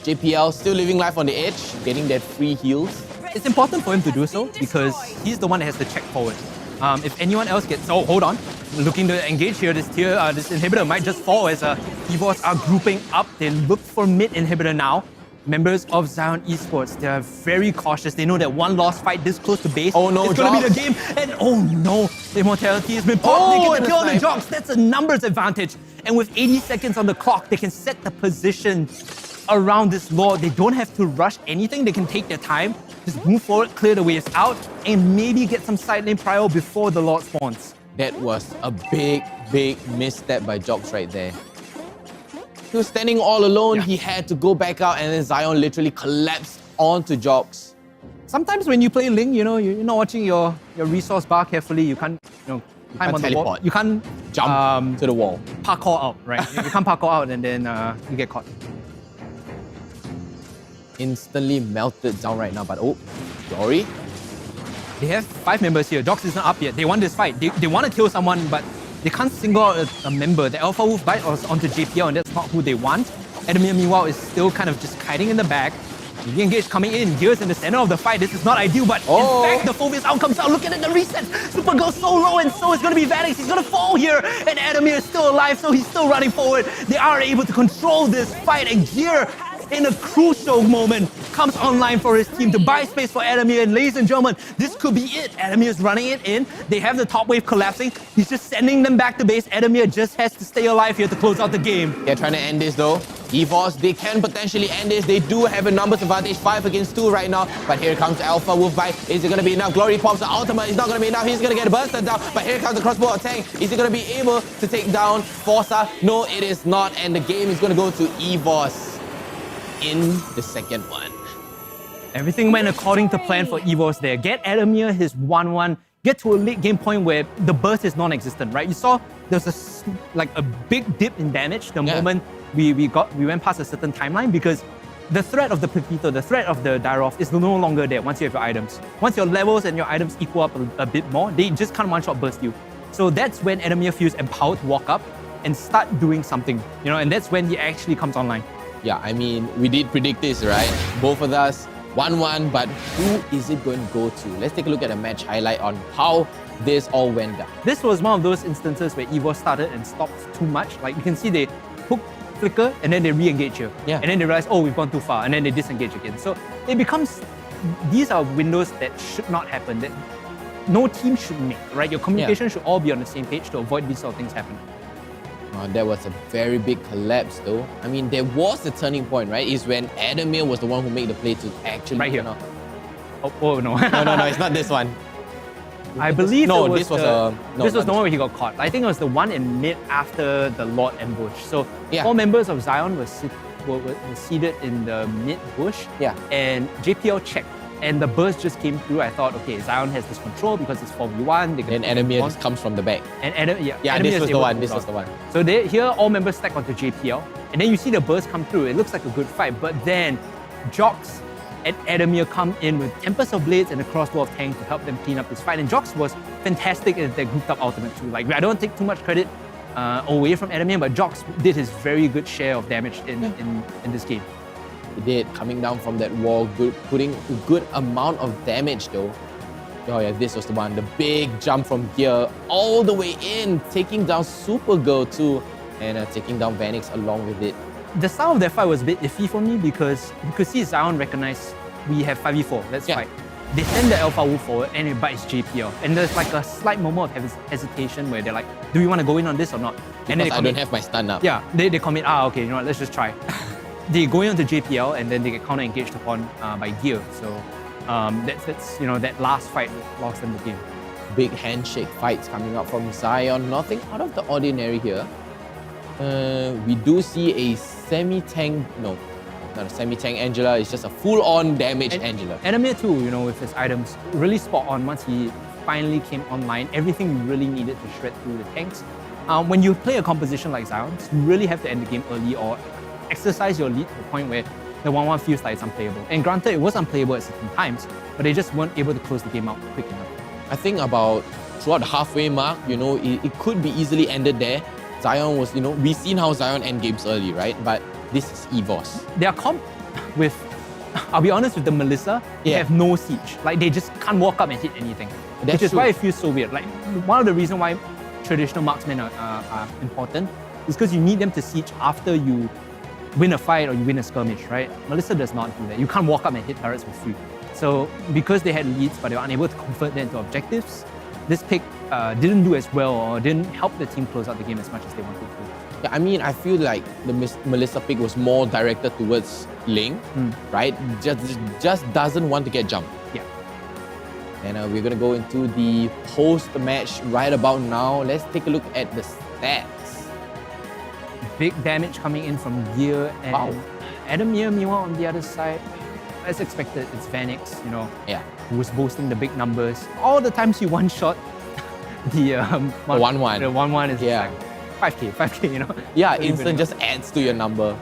JPL still living life on the edge, getting that free heals. It's important for him to do so because he's the one that has to check forward. If anyone else gets... Oh, hold on. Looking to engage here, this inhibitor might just fall as EVOS are grouping up. They look for mid inhibitor now. Members of Zion Esports, they're very cautious. They know that one lost fight this close to base is going to be the game. And oh no, the immortality has been popped. They get the kill on the Jocks. That's a numbers advantage. And with 80 seconds on the clock, they can set the position around this Lord. They don't have to rush anything. They can take their time, just move forward, clear the waves out, and maybe get some side lane prio before the Lord spawns. That was a big misstep by Jocks right there. He was standing all alone. He had to go back out, and then Zion literally collapsed onto Jocks. Sometimes when you play Ling, you're not watching your resource bar carefully. You can't, climb on the wall. You can't jump to the wall. Parkour out, right? You can't parkour out, and then you get caught. Instantly melted down right now, but oh, Glory. They have 5 members here. Jocks isn't up yet. They want this fight. They want to kill someone, but they can't single out a member. The Alpha Wolf bite was onto JPL, and that's not who they want. Adamir, meanwhile, is still kind of just kiting in the back. Re-engage coming in. Gears in the center of the fight. This is not ideal, but in fact, the Phobius out comes out. Look at it, the reset. Supergirl's so low, and so is going to be Vanix. He's going to fall here, and Adamir is still alive, so he's still running forward. They are able to control this fight, and Gear, in a crucial moment, comes online for his team to buy space for Adamir. And ladies and gentlemen, this could be it. Adamir is running it in. They have the top wave collapsing. He's just sending them back to base. Adamir just has to stay alive here to close out the game. Yeah, trying to end this though. EVOS, they can potentially end this. They do have a numbers advantage, 5 against 2 right now. But here comes Alpha Wolf Bite. Is it going to be enough? Glory pops the ultimate. It's not going to be enough. He's going to get bursted down. But here comes the crossbow attack. Is he going to be able to take down Forza? No, it is not. And the game is going to go to EVOS in the second one. Everything went according to plan for EVOS there. Get Adamir his 1-1. Get to a late game point where the burst is non-existent, right? You saw there's a big dip in damage the moment we went past a certain timeline, because the threat of the Pepito, the threat of the Dairoth is no longer there once you have your items. Once your levels and your items equal up a bit more, they just can't one-shot burst you. So that's when Adamir feels empowered to walk up and start doing something, and that's when he actually comes online. Yeah, I mean, we did predict this, right? Both of us, 1-1, but who is it going to go to? Let's take a look at a match highlight on how this all went down. This was one of those instances where EVOS started and stopped too much. Like, you can see they hook, flicker, and then they re-engage here. Yeah. And then they realize, oh, we've gone too far, and then they disengage again. So it becomes, these are windows that should not happen, that no team should make, right? Your communication should all be on the same page to avoid these sort of things happening. That was a very big collapse though. I mean, there was a turning point, right? Is when Adamir was the one who made the play to actually... Right here. Oh no. no, it's not this one. I believe this was the one where he got caught. I think it was the one in mid after the Lord ambush. So 4 members of Zion were seated in the mid bush. Yeah. And JPL checked. And the burst just came through. I thought, okay, Zion has this control because it's 4v1. Then Adamir just comes from the back. And this was the one. This was the one. So here, all members stack onto JPL. And then you see the burst come through. It looks like a good fight. But then Jox and Adamir come in with Tempest of Blades and a crossbow of Tank to help them clean up this fight. And Jox was fantastic at their grouped up ultimate too. Like, I don't take too much credit away from Adamir, but Jox did his very good share of damage in this game. He did, coming down from that wall, putting a good amount of damage though. Oh yeah, this was the one. The big jump from here all the way in, taking down Supergirl too, and taking down Vanix along with it. The start of that fight was a bit iffy for me because you could see Zion recognize we have 5v4, let's fight. They send the Alpha Wolf forward and it bites JPL. And there's like a slight moment of hesitation where they're like, do we want to go in on this or not? And then I don't have my stun up. Yeah, they commit, okay, you know what, let's just try. They go into JPL and then they get counter-engaged upon by Gear. So that's that last fight lost them the game. Big handshake fights coming up from Zion. Nothing out of the ordinary here. We do see a semi-tank, no, not a semi-tank Angela, it's just a full-on damage Angela. Adamir too, with his items, really spot on once he finally came online. Everything really needed to shred through the tanks. When you play a composition like Zion's, you really have to end the game early or exercise your lead to the point where the 1-1 feels like it's unplayable. And granted, it was unplayable at certain times, but they just weren't able to close the game out quick enough. I think about throughout the halfway mark, it could be easily ended there. Zion was, we've seen how Zion end games early, right? But this is EVOS. Their comp with, I'll be honest, with the Melissa, they have no siege. Like, they just can't walk up and hit anything. Which is why it feels so weird. Like, one of the reasons why traditional marksmen are important is because you need them to siege after you win a fight or you win a skirmish, right? Melissa does not do that. You can't walk up and hit turrets for free. So because they had leads but they were unable to convert them into objectives, this pick didn't do as well or didn't help the team close out the game as much as they wanted to. Yeah, I mean, I feel like the Melissa pick was more directed towards Ling, right? Just doesn't want to get jumped. Yeah. And we're going to go into the post-match right about now. Let's take a look at the stats. Big damage coming in from Gear and Adamir, meanwhile, on the other side, as expected, it's Vanix, who was boasting the big numbers. All the times you one-shot the 1-1. The 1-1 is like 5k, Yeah, instant just adds to your number.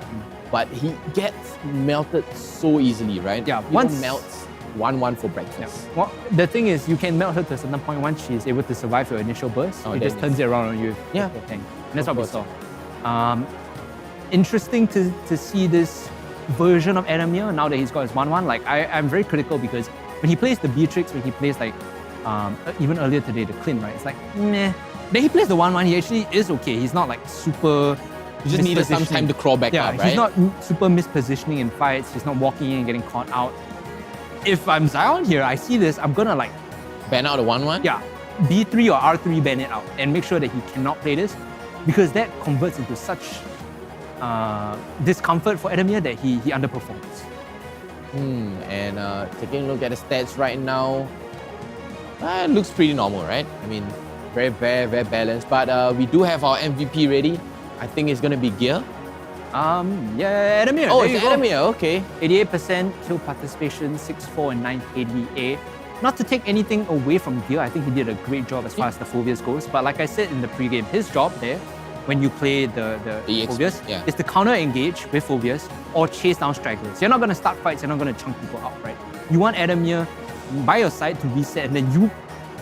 But he gets melted so easily, right? Yeah, once melts 1-1 for breakfast. Yeah. Well, the thing is, you can melt her to a certain point once she's able to survive your initial burst. It just turns it around on you. Yeah. And that's what we saw. Interesting to see this version of Adamir now that he's got his 1-1. Like, I'm very critical because when he plays the Beatrix, when he plays like even earlier today the Clint, right? It's like meh. Then he plays the 1-1. He actually is okay. He's not like super. You just needed some time to crawl back up, right? He's not super mispositioning in fights. He's not walking in and getting caught out. If I'm Zion here, I see this, I'm gonna like ban out the 1-1. Yeah, B3 or R3 ban it out and make sure that he cannot play this, because that converts into such discomfort for Adamir that he underperforms. And taking a look at the stats right now, it looks pretty normal, right? I mean, very balanced. But we do have our MVP ready. I think it's gonna be Gear. Yeah, Adamir. Oh, there it's you go. Adamir, okay. 88% kill participation, 6-4 and 9 KDA. Not to take anything away from Gear, I think he did a great job as far as the Phobias goes. But like I said in the pregame, his job there, when you play the Phobias, is to counter-engage with Phobias or chase down stragglers. You're not going to start fights, you're not going to chunk people out, right? You want Adamir by your side to reset, and then you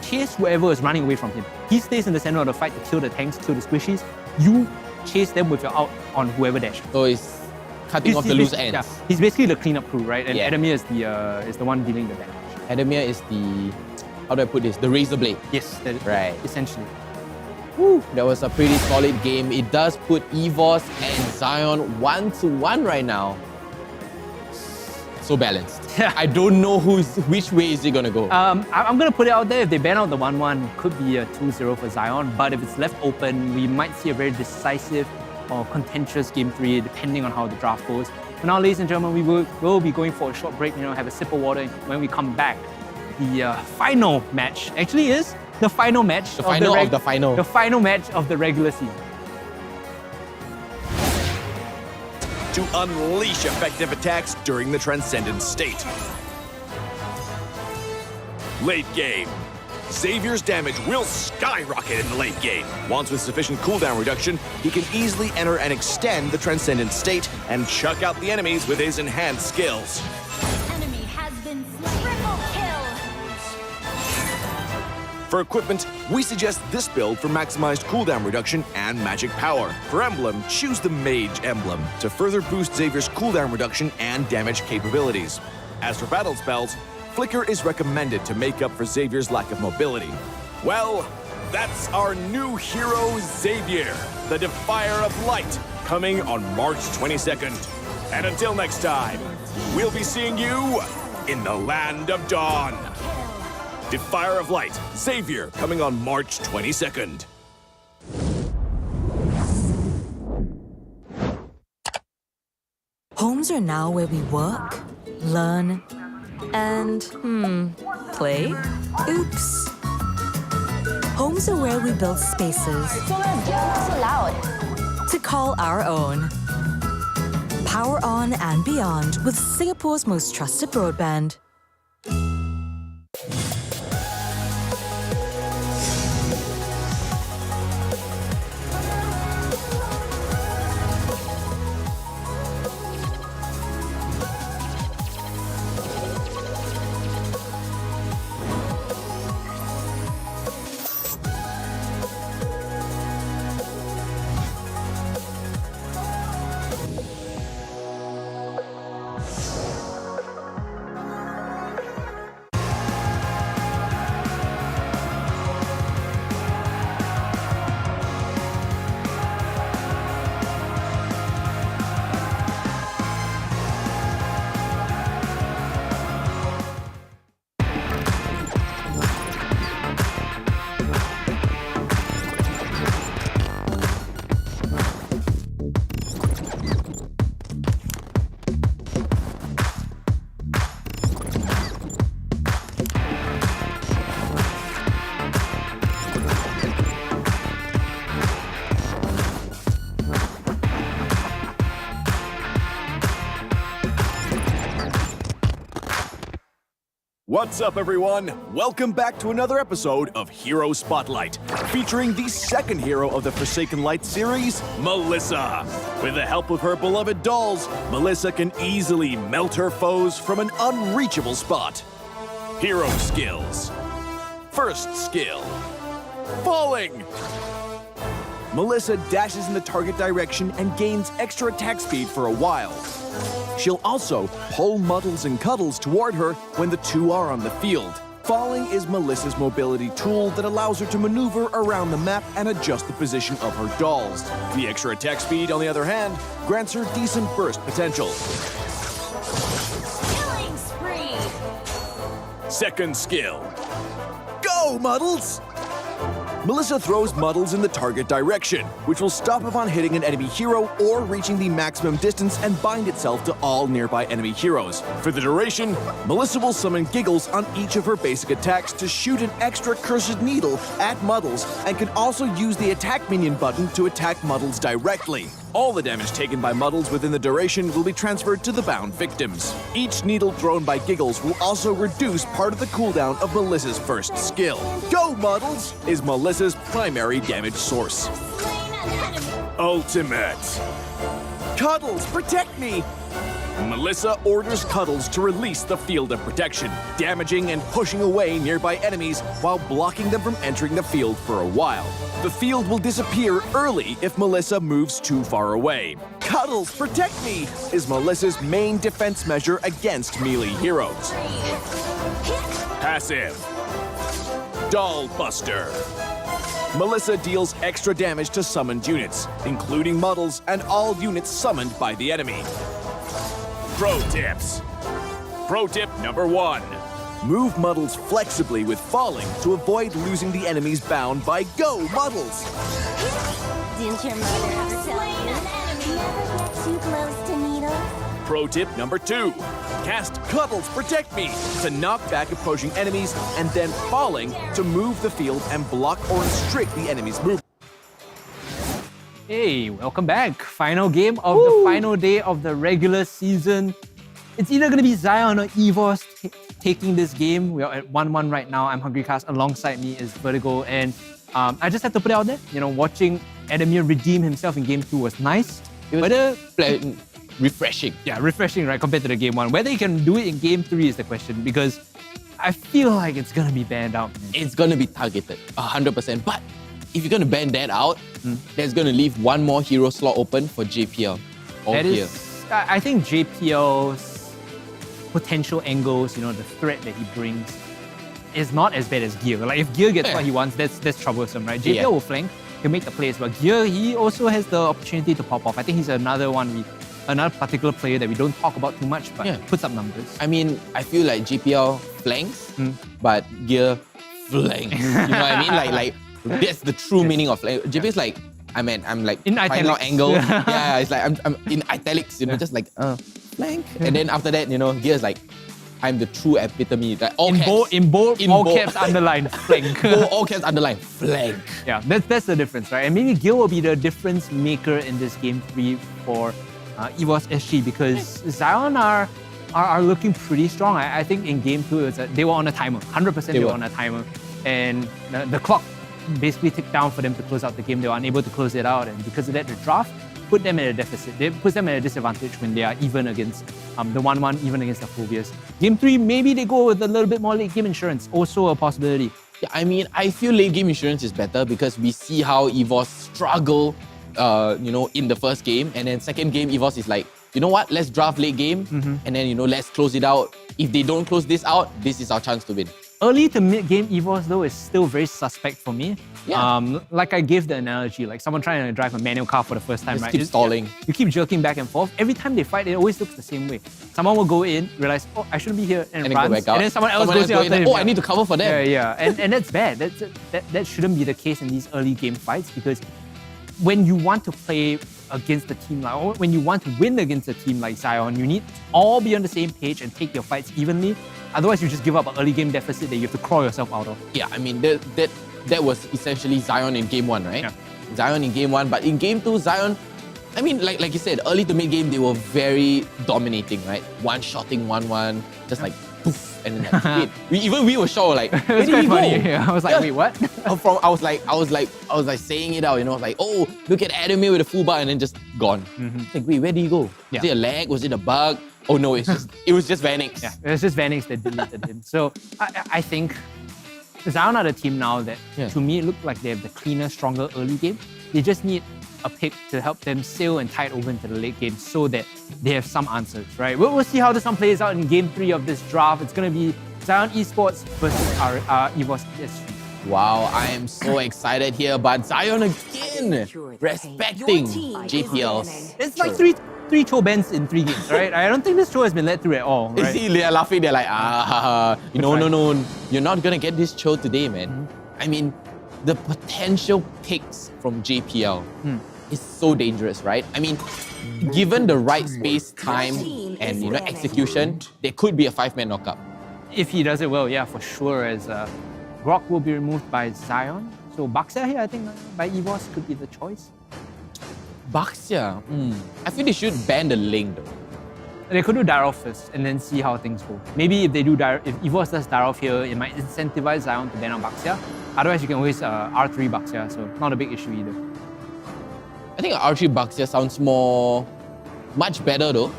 chase whoever is running away from him. He stays in the center of the fight to kill the tanks, kill the squishies. You chase them with your out on whoever dashes. So it's cutting off the loose ends. Yeah, he's basically the cleanup crew, right? And Adamir is the one dealing the damage. Adamir is the, how do I put this? The razor blade. Yes, that is right. Essentially. Woo, that was a pretty solid game. It does put EVOS and Zion 1-1 right now. So balanced. I don't know which way is it gonna go. I'm gonna put it out there. If they ban out the 1-1, could be a 2-0 for Zion. But if it's left open, we might see a very decisive or contentious game 3, depending on how the draft goes. For now, ladies and gentlemen, we will be going for a short break. Have a sip of water. And when we come back, the final match actually is the final match. The final of the final. The final match of the regular season. To unleash effective attacks during the Transcendent state. Late game. Xavier's damage will skyrocket in the late game. Once with sufficient cooldown reduction, he can easily enter and extend the Transcendent state and chuck out the enemies with his enhanced skills. Enemy has been slain. Triple kill. For equipment, we suggest this build for maximized cooldown reduction and magic power. For emblem, choose the Mage emblem to further boost Xavier's cooldown reduction and damage capabilities. As for battle spells, Flicker is recommended to make up for Xavier's lack of mobility. Well, that's our new hero, Xavier, the Defier of Light, coming on March 22nd. And until next time, we'll be seeing you in the Land of Dawn. Defier of Light, Xavier, coming on March 22nd. Homes are now where we work, learn, and, play? Oops. Homes are where we build spaces So let's get not so loud. to call our own. Power on and beyond with Singapore's most trusted broadband. What's up, everyone? Welcome back to another episode of Hero Spotlight, featuring the second hero of the Forsaken Light series, Melissa. With the help of her beloved dolls, Melissa can easily melt her foes from an unreachable spot. Hero skills. First skill, falling. Melissa dashes in the target direction and gains extra attack speed for a while. She'll also pull Muddles and Cuddles toward her when the two are on the field. Falling is Melissa's mobility tool that allows her to maneuver around the map and adjust the position of her dolls. The extra attack speed, on the other hand, grants her decent burst potential. Killing spree. Second skill, go Muddles! Melissa throws Muddles in the target direction, which will stop upon hitting an enemy hero or reaching the maximum distance and bind itself to all nearby enemy heroes. For the duration, Melissa will summon Giggles on each of her basic attacks to shoot an extra Cursed Needle at Muddles, and can also use the attack minion button to attack Muddles directly. All the damage taken by Muddles within the duration will be transferred to the bound victims. Each needle thrown by Giggles will also reduce part of the cooldown of Melissa's first skill. Go Muddles is Melissa's primary damage source. Ultimate. Cuddles, protect me! Melissa orders Cuddles to release the field of protection, damaging and pushing away nearby enemies while blocking them from entering the field for a while. The field will disappear early if Melissa moves too far away. Cuddles, protect me! Is Melissa's main defense measure against melee heroes. Passive. Doll Buster. Melissa deals extra damage to summoned units, including Muddles and all units summoned by the enemy. Pro tips. Pro tip number 1. Move Muddles flexibly with falling to avoid losing the enemies bound by Go Muddles. Didn't your mother ever tell you? Never get too close to Needles. Pro tip number 2. Cast Cuddles Protect Me to knock back approaching enemies, and then falling to move the field and block or restrict the enemy's movement. Hey, welcome back. Final game of the final day of the regular season. It's either going to be Zion or EVOS taking this game. We are at 1-1 right now. I'm HungryCast. Alongside me is Vertigo. And I just had to put it out there. You know, watching Adamir redeem himself in game 2 was nice. It was refreshing. Yeah, refreshing, right, compared to the game 1. Whether he can do it in game 3 is the question, because I feel like it's going to be banned out. Man. It's going to be targeted, 100%. But if you're going to ban that out, that's going to leave one more hero slot open for JPL. I think JPL's potential angles, you know, the threat that he brings is not as bad as Gear. Like if Gear gets what he wants, that's troublesome, right? JPL will flank, he'll make the plays, but Gear, he also has the opportunity to pop off. I think he's another particular player that we don't talk about too much, but puts up numbers. I mean, I feel like JPL flanks, but Gear flanks. You know what I mean? Like that's the true meaning of flank. JPL is like, I'm like in finding out italics. angle. Yeah, it's like I'm in italics, you know, just like flank. And then after that, you know, Gear's like, I'm the true epitome. Like all caps. In bold, all caps underlined flank. All caps underlined flank. Yeah, that's the difference, right? And maybe Gil will be the difference maker in this game 3 for EVOS SG, because Zion are looking pretty strong. I think in game 2 they were on a timer. 100% they were on a timer, and the clock basically ticked down for them to close out the game. They were unable to close it out, and because of that, the draft put them at a deficit. It puts them at a disadvantage when they are even against the 1-1, even against the Phobias. Game 3, maybe they go with a little bit more late game insurance. Also a possibility. Yeah, I mean, I feel late game insurance is better because we see how EVOS struggle, you know, in the first game, and then second game EVOS is like, you know what? Let's draft late game, and then, you know, let's close it out. If they don't close this out, this is our chance to win. Early to mid-game EVOS, though, is still very suspect for me. Yeah. Like I gave the analogy, like someone trying to drive a manual car for the first time, right? Keep stalling. You keep jerking back and forth. Every time they fight, it always looks the same way. Someone will go in, realize, oh, I shouldn't be here, and runs. Go back out. And then someone else goes in after him. Oh, I need to cover for them. Yeah. And that's bad. That shouldn't be the case in these early game fights, because when you want to play against a team like, or when you want to win against a team like Zion, you need to all be on the same page and take your fights evenly. Otherwise, you just give up an early game deficit that you have to crawl yourself out of. Yeah, I mean, that was essentially Zion in game 1, right? Yeah. Zion in game 1, but in game 2, Zion, I mean, like you said, early to mid game, they were very dominating, right? One-shotting 1-1, just like poof, and then that's it. We were shocked, like, where did he go? Yeah, I was like, wait, what? I was like saying it out, you know, like, oh, look at Adamir with a full bar, and then just gone. Like, wait, where did he go? Was it a lag? Was it a bug? Oh no, it was just Vanix. Yeah, it was just Vanix that deleted him. So I think Zion are the team now that, to me, it looked like they have the cleaner, stronger early game. They just need a pick to help them sail and tide over into the late game so that they have some answers, right? We'll see how this one plays out in game 3 of this draft. It's going to be Zion Esports versus our EVOS SG. Wow, I am so excited here, but Zion again, respecting JPLs. It's like three Chobens in 3 games, right? I don't think this Cho has been let through at all, right? See, they're laughing, they're like, no, you're not gonna get this Cho today, man. I mean, the potential picks from JPL is so dangerous, right? I mean, given the right space, time, and execution, there could be a 5-man knockup. If he does it well, yeah, for sure. As Grok will be removed by Zion. So Baxia here, I think, by EVOS could be the choice. Baxia, I feel they should ban the Ling though. They could do Daroff first and then see how things go. Maybe if they do if EVOS does Daroff here, it might incentivize Zion to ban on Baxia. Otherwise, you can always R3 Baxia, so not a big issue either. I think R3 Baxia sounds much better though.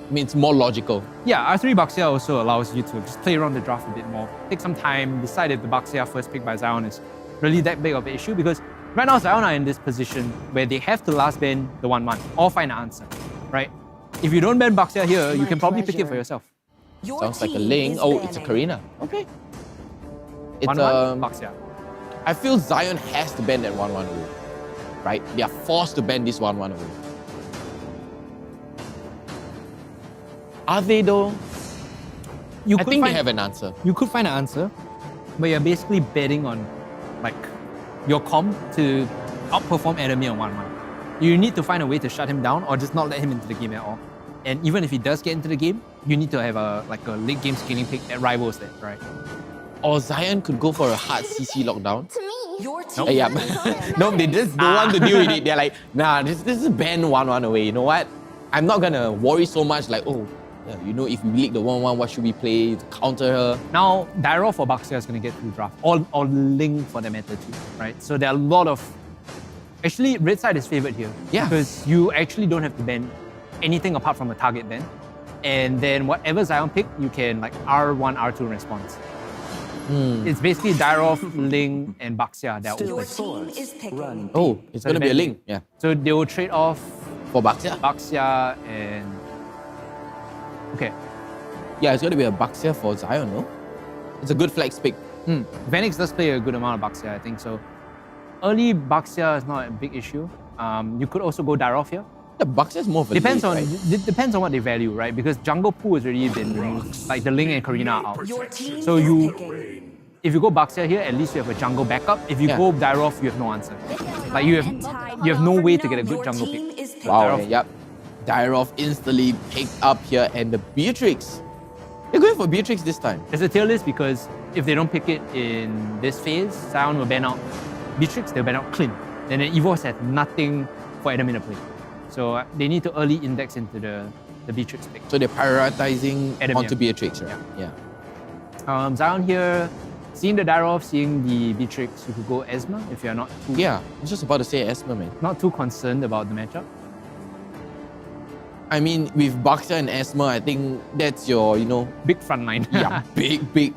I mean, it's more logical. Yeah, R3 Baxia also allows you to just play around the draft a bit more. Take some time, decide if the Baxia first pick by Zion is really that big of an issue, because right now Zion are in this position where they have to last ban the 1-1 or find an answer, right? If you don't ban Baxia here, you can probably pick it for yourself. Sounds like a Ling. Oh, it's a Karina. Okay. It's 1-1 Baxia. I feel Zion has to ban that 1-1 away, right? They are forced to ban this 1-1 away. Are they though? I think they have an answer. You could find an answer, but you're basically betting on your comp to outperform enemy on 1-1. You need to find a way to shut him down or just not let him into the game at all. And even if he does get into the game, you need to have a late game scaling pick that rivals that, right? Or Zion could go for a hard CC lockdown. To me, your Nope. No, they just don't want to deal with it. They're like, nah, this is ban 1-1 away. You know what? I'm not gonna worry so much like, oh, yeah, if we leak the 1-1, what should we play to counter her? Now, Daroff or Baxia is going to get through draft, or Ling for that matter too, right? So there are a lot of... Actually, red side is favored here. Yeah. Because you actually don't have to ban anything apart from a target ban. And then whatever Zion pick, you can R1, R2 in response. It's basically Daroff, Ling, and Baxia that will play. Oh, it's going to be a Ling. Yeah. So they will trade off... For Baxia? Baxia and... Okay. Yeah, it's going to be a Baxia for Zion, no? It's a good flex pick. Vanix does play a good amount of Baxia, I think. So early Baxia is not a big issue. You could also go Daroff here. The Baxia is more of a depends lead, on right? Depends on what they value, right? Because jungle pool has already been removed. Like the Ling and Karina are out. So if you go Baxia here, at least you have a jungle backup. If you go Daroff, you have no answer. Like you have no way to get a good jungle pick. Wow, yep. Daroff instantly picked up here, and the Beatrix. They're going for Beatrix this time. There's a tier list because if they don't pick it in this phase, Zion will ban out Beatrix, they'll ban out Clint. Then EVOS has nothing for enemy to play. So they need to early index into the Beatrix pick. So they're prioritizing Enemy. onto Beatrix, right? Yeah. Zion here, seeing the Daroff, seeing the Beatrix, you could go Esma if you're not too... Yeah, I was just about to say Esma, man. Not too concerned about the matchup. I mean, with Baxia and Esma, I think that's your, big frontline. Yeah, big,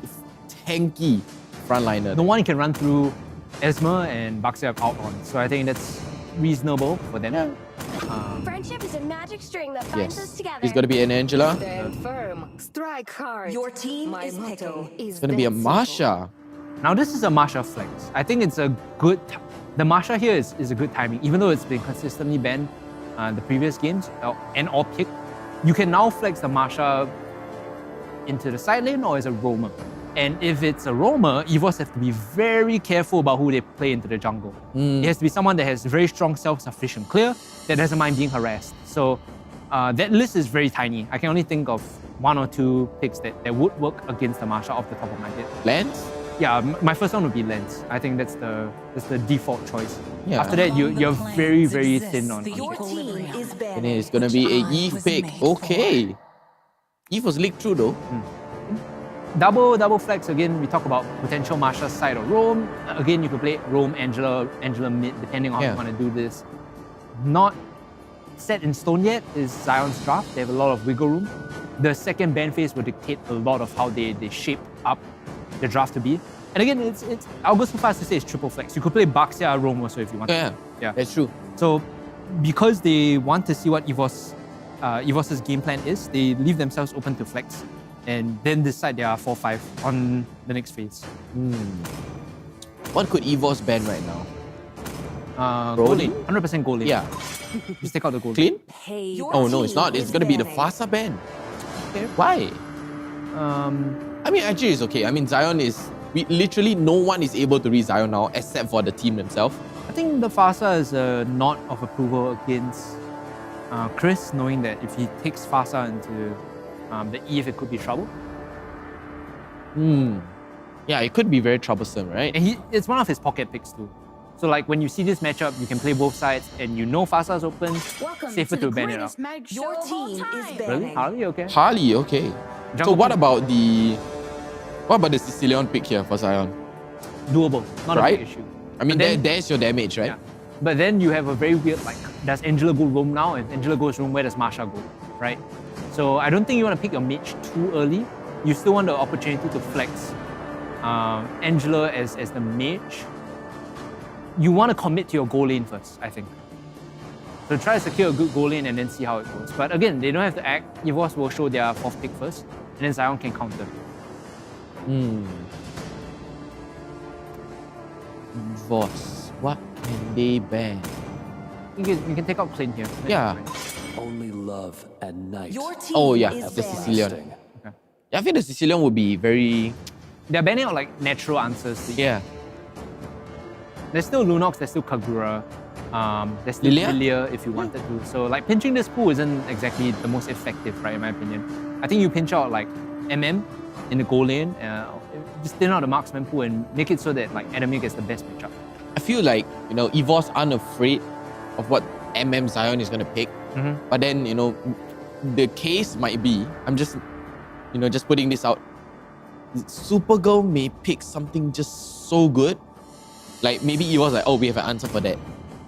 tanky frontliner. No one can run through Esma and Baxia out on. So I think that's reasonable for them. friendship is a magic string that binds us together. It's going to be an Angela. Stand firm. Strike hard. Your team is picking. It's going to be a Marsha. Now this is a Marsha flex. I think it's a good... The Marsha here is a good timing. Even though it's been consistently banned the previous games and or picked, you can now flex the Marsha into the side lane or as a roamer. And if it's a roamer, EVOS have to be very careful about who they play into the jungle. It has to be someone that has very strong self-sufficient clear, that doesn't mind being harassed. So that list is very tiny. I can only think of 1 or 2 picks that would work against the Marsha off the top of my head. Lance? Yeah, my first one would be Lens. I think that's the default choice. Yeah. After that, you're very, very thin on Your team is And it's going to be a Eve pick. Okay. Eve was leaked through though. Double flex again. We talk about potential Marsha side or roam. Again, you could play roam Angela mid, depending on how you want to do this. Not set in stone yet is Zion's draft. They have a lot of wiggle room. The second ban phase will dictate a lot of how they shape up the draft to be. And again, it's I'll go so far as to say it's triple flex. You could play Baxia roam also if you want. Yeah, that's true. So because they want to see what EVOS's game plan is, they leave themselves open to flex and then decide they are 4-5 on the next phase. What could EVOS ban right now? Gold lane. 100% gold lane. Yeah. Just take out the gold Clean? lane. Oh no, it's not. It's going to be the Fasa ban. Okay. Why? I mean, actually it's okay. I mean, Zion is literally no one is able to read Zion now except for the team themselves. I think the Fasa is a nod of approval against Chris, knowing that if he takes Fasa into the Eve, it could be trouble. Yeah, it could be very troublesome, right? And it's one of his pocket picks too. So like when you see this matchup, you can play both sides and you know Fasa is open, safer to ban it out. Your team is Really? Harley, okay. Harley, okay. So what about the Sicilian pick here for Zion? Doable, not a Right? big issue. I mean, But then- there's your damage, right? Yeah. But then you have a very weird, like, does Angela go roam now? If Angela goes roam, where does Marsha go, right? So I don't think you want to pick your mage too early. You still want the opportunity to flex Angela as the mage. You want to commit to your goal lane first, I think. So try to secure a good goal lane and then see how it goes. But again, they don't have to act. EVOS will show their 4th pick first, and then Zion can counter. Voss, what can they ban? You can take out Clint here. Yeah. Only love at night. Your team Oh yeah, is the banned. Sicilian. Okay. Yeah, I think the Sicilian would be very... They're banning out like natural answers. Yeah. There's still Lunox, there's still Kagura, there's still Lilia if you wanted to. So like pinching this pool isn't exactly the most effective, right, in my opinion. I think you pinch out like MM in the goal lane, just thin out the marksman pool and make it so that like enemy gets the best matchup. I feel like, EVOS aren't afraid of what MM Zion is going to pick. But then, the case might be, I'm just, just putting this out. Supergirl may pick something just so good. Like maybe EVOS like, oh, we have an answer for that.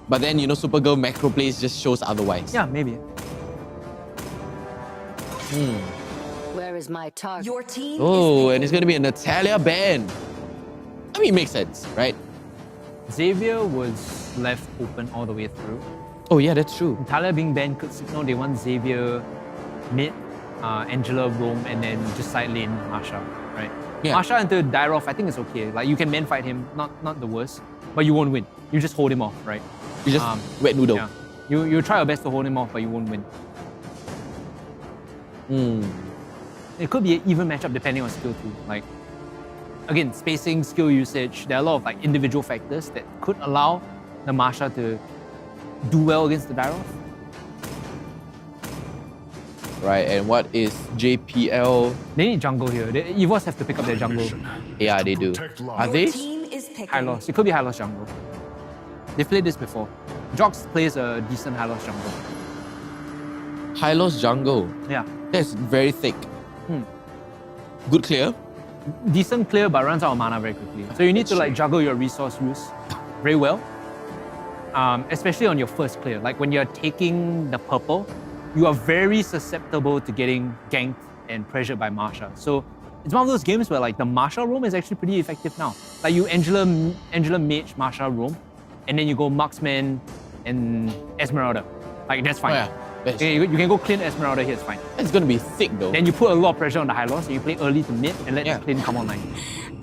But then, Supergirl macro plays just shows otherwise. Yeah, maybe. Where is my target? Your team Oh, and it's going to be a Natalia ban. I mean, it makes sense, right? Xavier was left open all the way through. Oh yeah, that's true. Natalia being banned could signal they want Xavier mid, Angela roam, and then just side lane Marsha, right? Yeah. Marsha into Dyrov, I think it's okay. Like you can man fight him, not the worst, but you won't win. You just hold him off, right? You just wet noodle. Yeah. You try your best to hold him off, but you won't win. It could be an even matchup depending on skill too. Like again, spacing, skill usage, there are a lot of like individual factors that could allow the Marsha to do well against the Dyrov. Right, and what is JPL? They need jungle here. EVOS have to pick up their jungle. Yeah, they do. Are they? High loss. It could be high loss jungle. They've played this before. Jox plays a decent high loss jungle. High loss jungle. Yeah. That's very thick. Good clear. Decent clear, but runs out of mana very quickly. So you need to like juggle your resource use very well. Especially on your first clear. Like when you're taking the purple, you are very susceptible to getting ganked and pressured by Marsha. So it's one of those games where like the Marsha roam is actually pretty effective now. Like you Angela Mage Marsha roam, and then you go Marksman and Esmeralda. Like that's fine. Oh, yeah. Okay, you can go clean Esmeralda here, it's fine. It's gonna be thick though. Then you put a lot of pressure on the high loss, so you play early to mid and let the clean come online.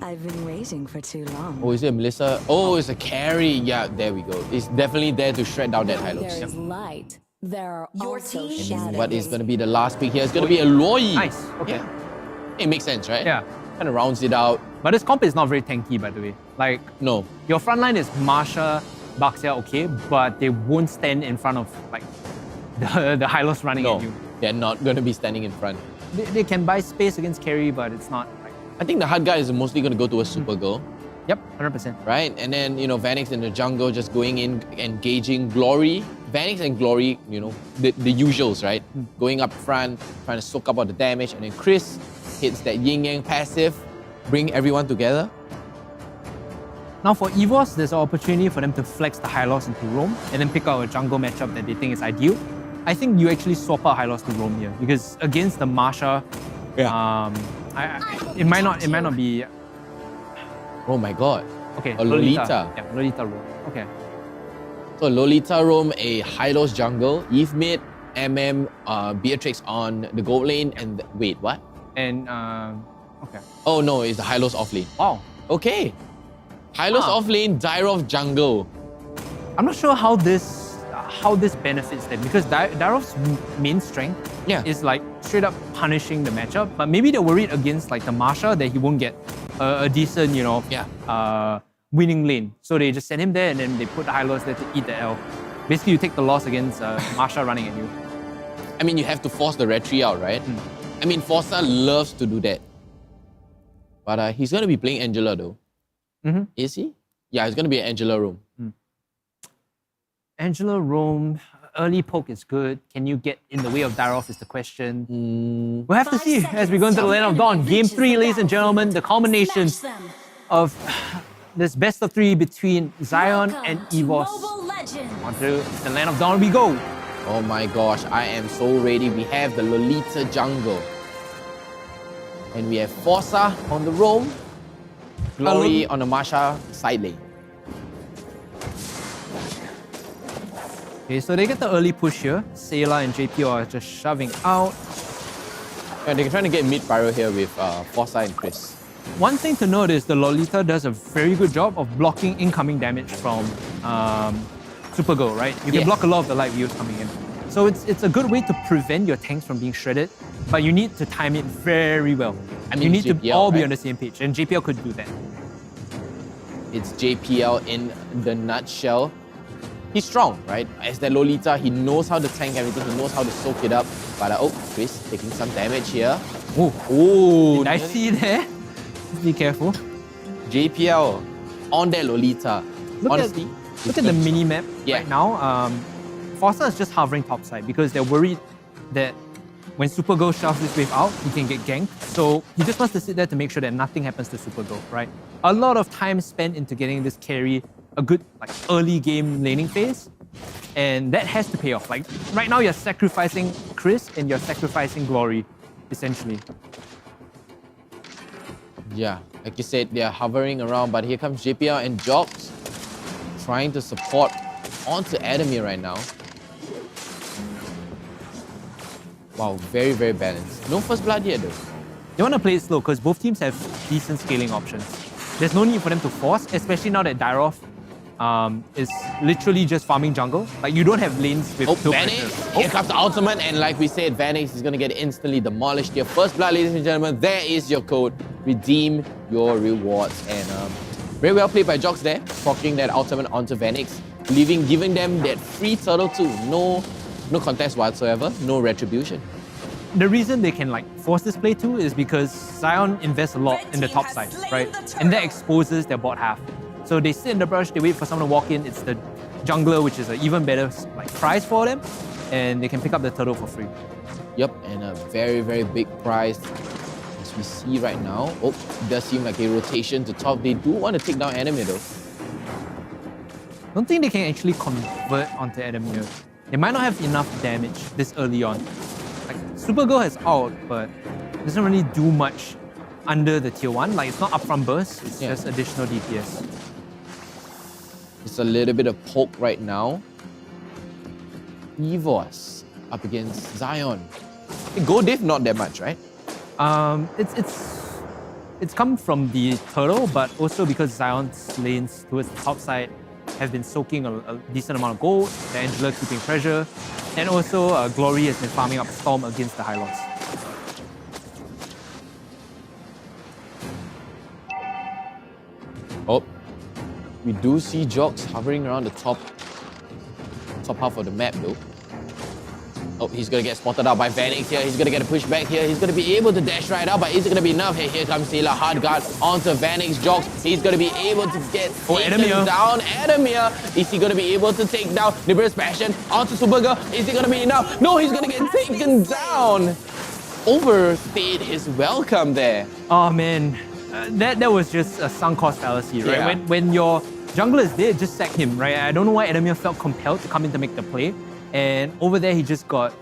I've been waiting for too long. Oh, is it Melissa? Oh, it's a carry. Yeah, there we go. It's definitely there to shred down that high loss. There is light. There are also And shadows. what is gonna be the last pick here? It's gonna be a Loi. Nice, okay. Yeah. It makes sense, right? Yeah. Kind of rounds it out. But this comp is not very tanky, by the way. Like, no. Your front line is Marsha, Baxia, okay, but they won't stand in front of like the high loss running at you. They're not gonna be standing in front. They can buy space against carry, but it's not like... I think the hard guy is mostly gonna go to a Supergirl. Yep, 100%. Right? And then, Vanix in the jungle just going in, engaging Glory. Vanix and Glory, the usuals, right? Going up front, trying to soak up all the damage, and then Chris hits that yin-yang passive, bring everyone together. Now for EVOS, there's an opportunity for them to flex the high loss into roam and then pick out a jungle matchup that they think is ideal. I think you actually swap out high loss to roam here because against the Marsha, it might not be. Oh my god. Okay. A Lolita. Yeah, Lolita roam. Okay. So Lolita roam a high loss jungle, Eve mid, MM, Beatrix on the gold lane, and wait, what? And okay. Oh no, it's the high loss off lane. Wow. Okay. High loss off lane, Dyrov jungle. I'm not sure how this benefits them because Dyrov's main strength is like straight up punishing the matchup, but maybe they're worried against like the Marsha that he won't get a decent, winning lane. So they just send him there and then they put the Hylos there to eat the L. Basically, you take the loss against Marsha running at you. I mean, you have to force the retry out, right? I mean, Forza loves to do that. But he's going to be playing Angela though. Is he? Yeah, it's going to be an Angela roam. Angela roam, early poke is good. Can you get in the way of Daroff is the question. We'll have to see as we go into the Land of Dawn. Game 3, ladies and gentlemen, the culmination of this best of 3 between Zion and Evos. Onto the Land of Dawn we go. Oh my gosh, I am so ready. We have the Lolita jungle. And we have Forza on the roam. Glory on the Marsha side lane. Okay, so they get the early push here. Sayla and JP are just shoving out. And they're trying to get mid pyro here with Forza and Chris. One thing to note is the Lolita does a very good job of blocking incoming damage from Supergirl, right? You can block a lot of the light wheels coming in. So it's a good way to prevent your tanks from being shredded, but you need to time it very well. I mean, you need JPL, to all be on the same page, and JPL could do that. It's JPL in the nutshell. He's strong, right? As that Lolita, he knows how to tank everything, he knows how to soak it up. But Chris taking some damage here. Did I see there? Be careful. JPL on that Lolita. Honestly, look at the mini map right now. Forza is just hovering topside because they're worried that when Supergirl shoves this wave out, he can get ganked. So he just wants to sit there to make sure that nothing happens to Supergirl, right? A lot of time spent into getting this carry, a good early game laning phase, and that has to pay off. Like right now, you're sacrificing Chris and you're sacrificing Glory, essentially. Yeah, like you said, they're hovering around, but here comes JPL and Jobs trying to support onto Adamir right now. Wow, very, very balanced. No first blood yet though. They want to play it slow because both teams have decent scaling options. There's no need for them to force, especially now that Daroff is literally just farming jungle. Like you don't have lanes with Vanix. Here comes the ultimate, and like we said, Vanix is going to get instantly demolished here. First blood, ladies and gentlemen. There is your code. Redeem your rewards. And very well played by Jox there, proccing that ultimate onto Vanix, giving them that free turtle too. No contest whatsoever, no retribution. The reason they can force this play too is because Zion invests a lot in the top side, right? And that exposes their bot half. So they sit in the brush, they wait for someone to walk in. It's the jungler, which is an even better prize for them, and they can pick up the turtle for free. Yep, and a very, very big prize. As we see right now, it does seem like a rotation to top. They do want to take down Adamir though. Don't think they can actually convert onto Adamir. They might not have enough damage this early on. Supergirl has ult, but doesn't really do much under the tier 1. It's not upfront burst, it's just additional DPS. It's a little bit of poke right now. Evos up against Zion. Go diff not that much, right? It's come from the turtle, but also because Zion's lanes towards the top side have been soaking a decent amount of gold, the Angela keeping pressure, and also Glory has been farming up Storm against the Hylos. We do see Jox hovering around the top half of the map though. He's gonna get spotted out by Vanix here. He's gonna get a pushback here. He's gonna be able to dash right out, but is it gonna be enough? Hey, here comes Sailor, hard guard onto Vanix. Jox, he's gonna be able to get Adamir down. Adamir, is he gonna be able to take down Liberous Passion onto Supergirl? Is it gonna be enough? No, he's gonna get taken down. Overstayed his welcome there. Oh man, that was just a sunk cost fallacy, right? Yeah. When your jungler is dead, just sack him, right? I don't know why Adamir felt compelled to come in to make the play. And over there, he just got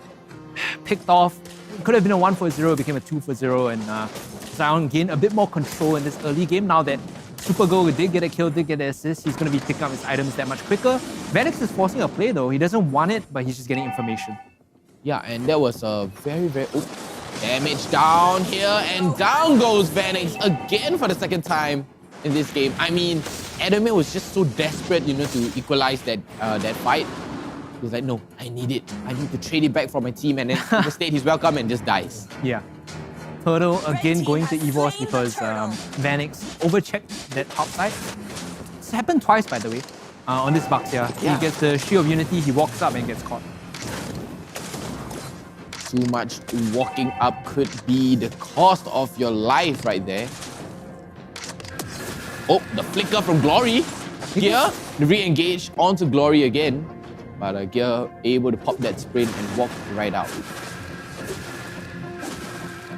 picked off. It could have been a 1-0, became a 2-0, and Zion gained a bit more control in this early game. Now that Supergirl did get a kill, did get an assist, he's going to be picking up his items that much quicker. Vanix is forcing a play though. He doesn't want it, but he's just getting information. Yeah, and that was a very, very... damage down here, and down goes Vanix again for the second time in this game. I mean, Adamir was just so desperate, to equalize that fight. He's like, no, I need it. I need to trade it back for my team, and then overstayed his welcome and just dies. Yeah. Turtle again going to EVOS because Vanix overchecked that top side. It's happened twice, by the way, on this Baxia. Yeah. He gets the Shield of Unity, he walks up and gets caught. Too much walking up could be the cost of your life right there. Oh, the flicker from Glory. Gear, re-engage onto Glory again. But Gear able to pop that sprint and walk right out.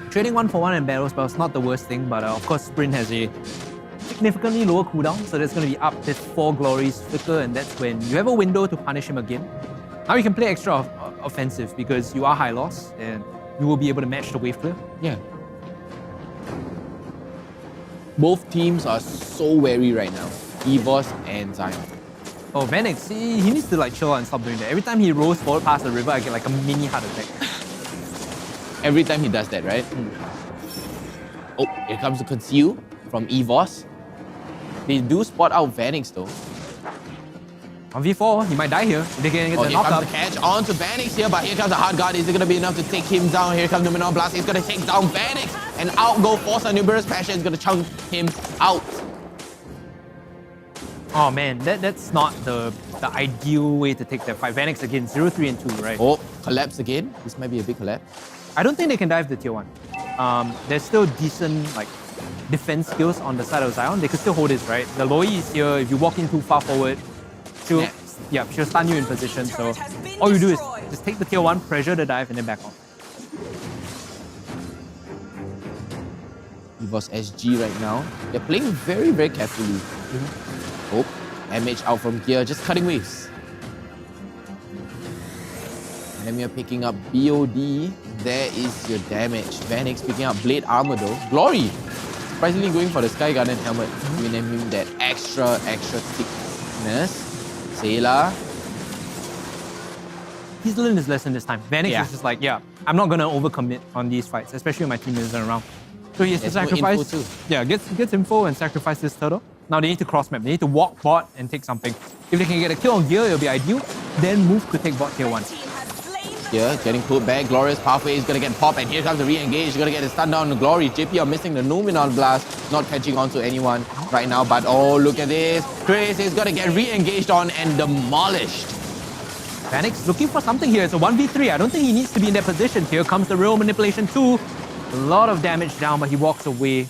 Trading 1-for-1 in battle spell is not the worst thing, but of course Sprint has a significantly lower cooldown, so that's going to be up with 4 Glories flicker, and that's when you have a window to punish him again. Now you can play extra offensive because you are high loss and you will be able to match the wave clear. Yeah. Both teams are so wary right now, EVOS and Zion. Oh, Vanix, he needs to like chill out and stop doing that. Every time he rolls forward past the river, I get like a mini heart attack. Every time he does that, right? Oh, here comes the conceal from EVOS. They do spot out Vanix though. 1v4, he might die here. They can get the here knock comes up. the catch onto Vanix here, but here comes the hard guard. Is it gonna be enough to take him down? Here comes the Numenor Blast. He's gonna take down Vanix, and out go Force Numerous Passion. Is gonna chunk him out. Oh man, that's not the ideal way to take that fight. Vanix again, 0-3 and 2, right? Oh, collapse again. This might be a big collapse. I don't think they can dive the tier 1. There's still decent like defense skills on the side of Zion. They could still hold this, right? The Loi is here. If you walk in too far forward, she'll stun you in position. So all you do is just take the tier 1, pressure the dive, and then back off. EVOS SG right now. They're playing very, very carefully. Oh, damage out from Gear, just cutting waves. And then we are picking up BOD. There is your damage. Vanix picking up Blade Armor though. Glory! Surprisingly going for the Sky Garden helmet. Giving him that extra thickness. Sailor. He's learned his lesson this time. Vanix is just like, I'm not gonna overcommit on these fights, especially when my team isn't around. So he has to sacrifice. Gets info and sacrifice this turtle. Now they need to cross map. They need to walk bot and take something. If they can get a kill on Gear, it'll be ideal. Then move to take bot tier 1. Here, getting pulled back. Glorious pathway is gonna get popped, and here comes the re-engage. He's gonna get a stun down to Glory. JP are missing the Numenor Blast, not catching on to anyone right now. But oh, look at this. Chris is gonna get re-engaged on and demolished. Vanix looking for something here. It's a 1v3. I don't think he needs to be in that position. Here comes the real manipulation too. A lot of damage down, but he walks away.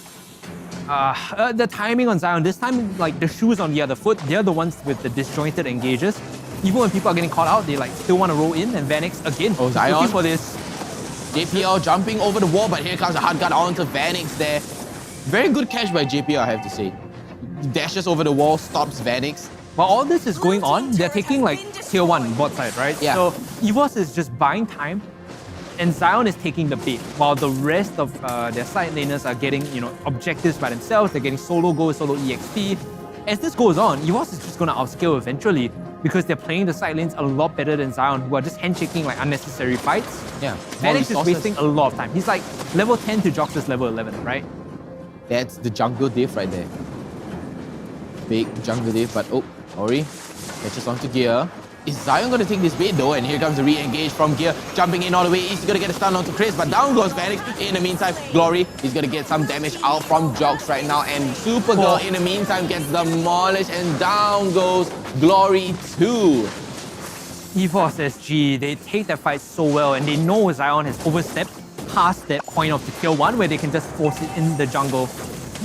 The timing on Zion, this time, like the shoes on the other foot, they're the ones with the disjointed engages. Even when people are getting caught out, they like still want to roll in, and Vanix again Zion looking for this. JPL jumping over the wall, but here comes the hard guard onto Vanix there. Very good catch by JPL, I have to say. Dashes over the wall, stops Vanix. While all this is going on, they're taking like tier 1 bot side, right? Yeah. So EVOS is just buying time, and Zion is taking the bait, while the rest of their side laners are getting, objectives by themselves. They're getting solo goals, solo EXP. As this goes on, EVOS is just going to upscale eventually because they're playing the side lanes a lot better than Zion, who are just handshaking like unnecessary fights. Yeah. Vanix is wasting a lot of time. He's like level 10 to Jox's level 11, right? That's the jungle diff right there. Big jungle diff, but oh, sorry. Catches onto Gear. Is Zion going to take this bait though? And here comes the re-engage from Gear, jumping in all the way. He's going to get a stun onto Chris, but down goes Vanix. In the meantime, Glory is going to get some damage out from Jox right now. And Supergirl in the meantime gets demolished, and down goes Glory too. EVOS SG, they take that fight so well, and they know Zion has overstepped past that point of the tier 1 where they can just force it in the jungle.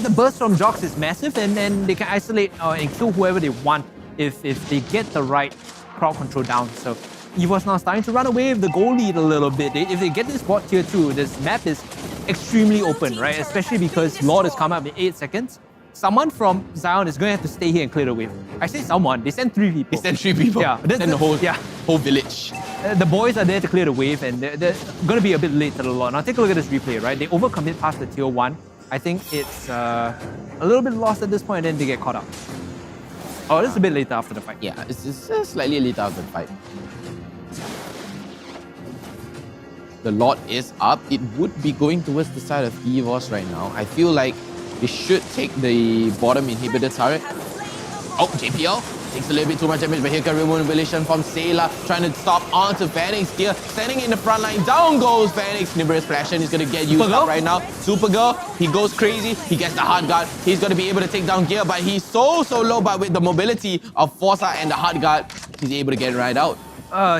The burst from Jox is massive, and then they can isolate and kill whoever they want if they get the right crowd control down. So EVOS now starting to run away with the goal lead a little bit. If they get this bot tier 2, this map is extremely open, right? Especially because Lord has come up in 8 seconds. Someone from Zion is going to have to stay here and clear the wave. I say someone, they send 3 people. They send 3 people. Yeah, then the whole village. The boys are there to clear the wave, and they're going to be a bit late to the Lord. Now take a look at this replay, right? They overcommit past the tier 1. I think it's a little bit lost at this point, and then they get caught up. Oh, this is a bit later after the fight. Yeah, it's slightly later after the fight. The Lord is up. It would be going towards the side of EVOS right now. I feel like they should take the bottom inhibitor turret. Oh, JPL Takes a little bit too much damage, but here comes manipulation from Sayla, trying to stop onto Phoenix here. Standing in the front line, down goes Phoenix. Nimbus Passion is going to get used up right now. Supergirl, he goes crazy. He gets the hard guard. He's going to be able to take down Gear, but he's so low, but with the mobility of Forza and the hard guard, he's able to get right out.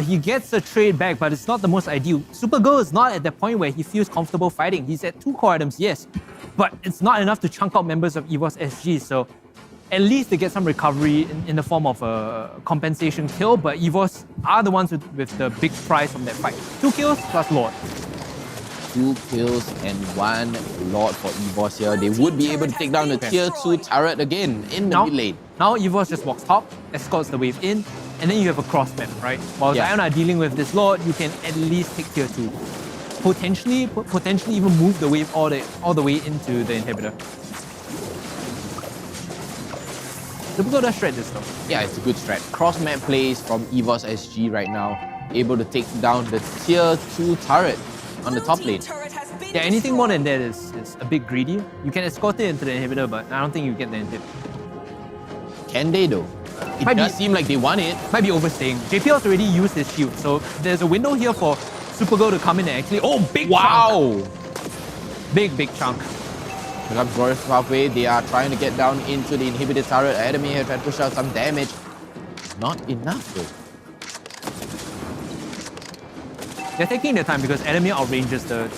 He gets a trade back, but it's not the most ideal. Supergirl is not at the point where he feels comfortable fighting. He's at 2 core items, yes, but it's not enough to chunk out members of EVOS SG, so at least they get some recovery in the form of a compensation kill, but EVOS are the ones with the big prize from that fight. 2 kills plus Lord. 2 kills and 1 Lord for EVOS here. They would be able to take down the tier 2 turret again in the mid lane. Now EVOS just walks top, escorts the wave in, and then you have a cross map, right? While Zion are dealing with this Lord, you can at least take tier 2. Potentially even move the wave all the way into the inhibitor. Supergirl does shred this though. Yeah, it's a good strat. Cross map plays from EVOS SG right now, able to take down the tier 2 turret on the top lane. Yeah, anything more than that is a bit greedy. You can escort it into the inhibitor, but I don't think you get the inhib. Can they though? It does seem like they want it. Might be overstaying. JPL's already used his shield, so there's a window here for Supergirl to come in and actually... Oh, big chunk! Big chunk. Here comes Glorious halfway. They are trying to get down into the inhibited turret. Enemy here trying to push out some damage. Not enough though. They're taking their time because enemy outranges the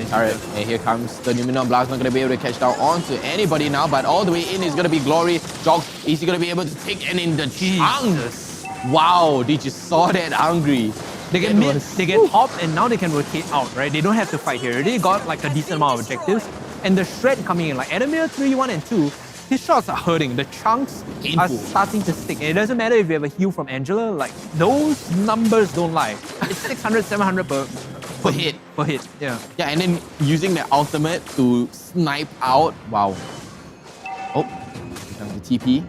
turret. And here comes the Numenor Blast. Not going to be able to catch down onto anybody now, but all the way in is going to be Glory. Jogs, is he going to be able to take and in the chunks? Wow, did you saw that hungry? They get mid, they get top, and now they can rotate out, right? They don't have to fight here. They already got like a decent amount of objectives. And the shred coming in, like Adamir 3, 1, and 2, his shots are hurting. The chunks are starting to stick. And it doesn't matter if you have a heal from Angela, like those numbers don't lie. It's 600, 700 per hit. Per hit, yeah. Yeah, and then using the ultimate to snipe out. Wow. Oh, here comes the TP.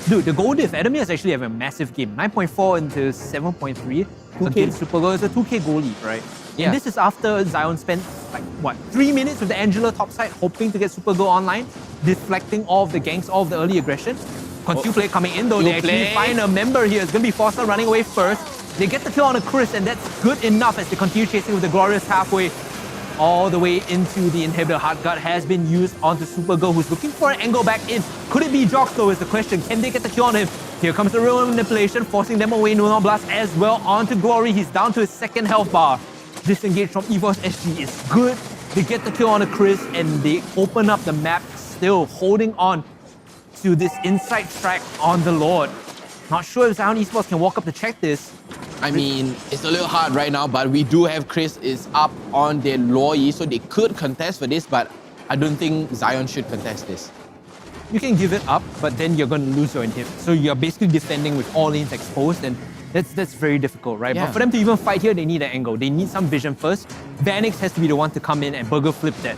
Dude, the goal diff, Adamir is actually having a massive game. 9.4 into 7.3 against Supergirl. It's a 2k goal lead, right? Yeah. And this is after Zion spent, like, what, 3 minutes with the Angela topside, hoping to get Supergirl online, deflecting all of the ganks, all of the early aggression. Continue play coming in though, they actually find a member here. It's going to be Forza running away first. They get the kill on a Chris, and that's good enough as they continue chasing with the Glorious halfway. All the way into the inhibitor. Hard guard has been used onto Supergirl, who's looking for an angle back in. Could it be Jox though is the question. Can they get the kill on him? Here comes the real manipulation, forcing them away. Numenor Blast as well onto Glory. He's down to his 2nd health bar. Disengage from EVOS SG is good. They get the kill on a Chris, and they open up the map, still holding on to this inside track on the Lord. Not sure if Zion Esports can walk up to check this. I mean, it's a little hard right now, but we do have Chris is up on their Loyi, so they could contest for this, but I don't think Zion should contest this. You can give it up, but then you're going to lose your inhib. So you're basically defending with all lanes exposed, and that's very difficult, right? Yeah. But for them to even fight here, they need an angle. They need some vision first. Vanix has to be the one to come in and burger flip that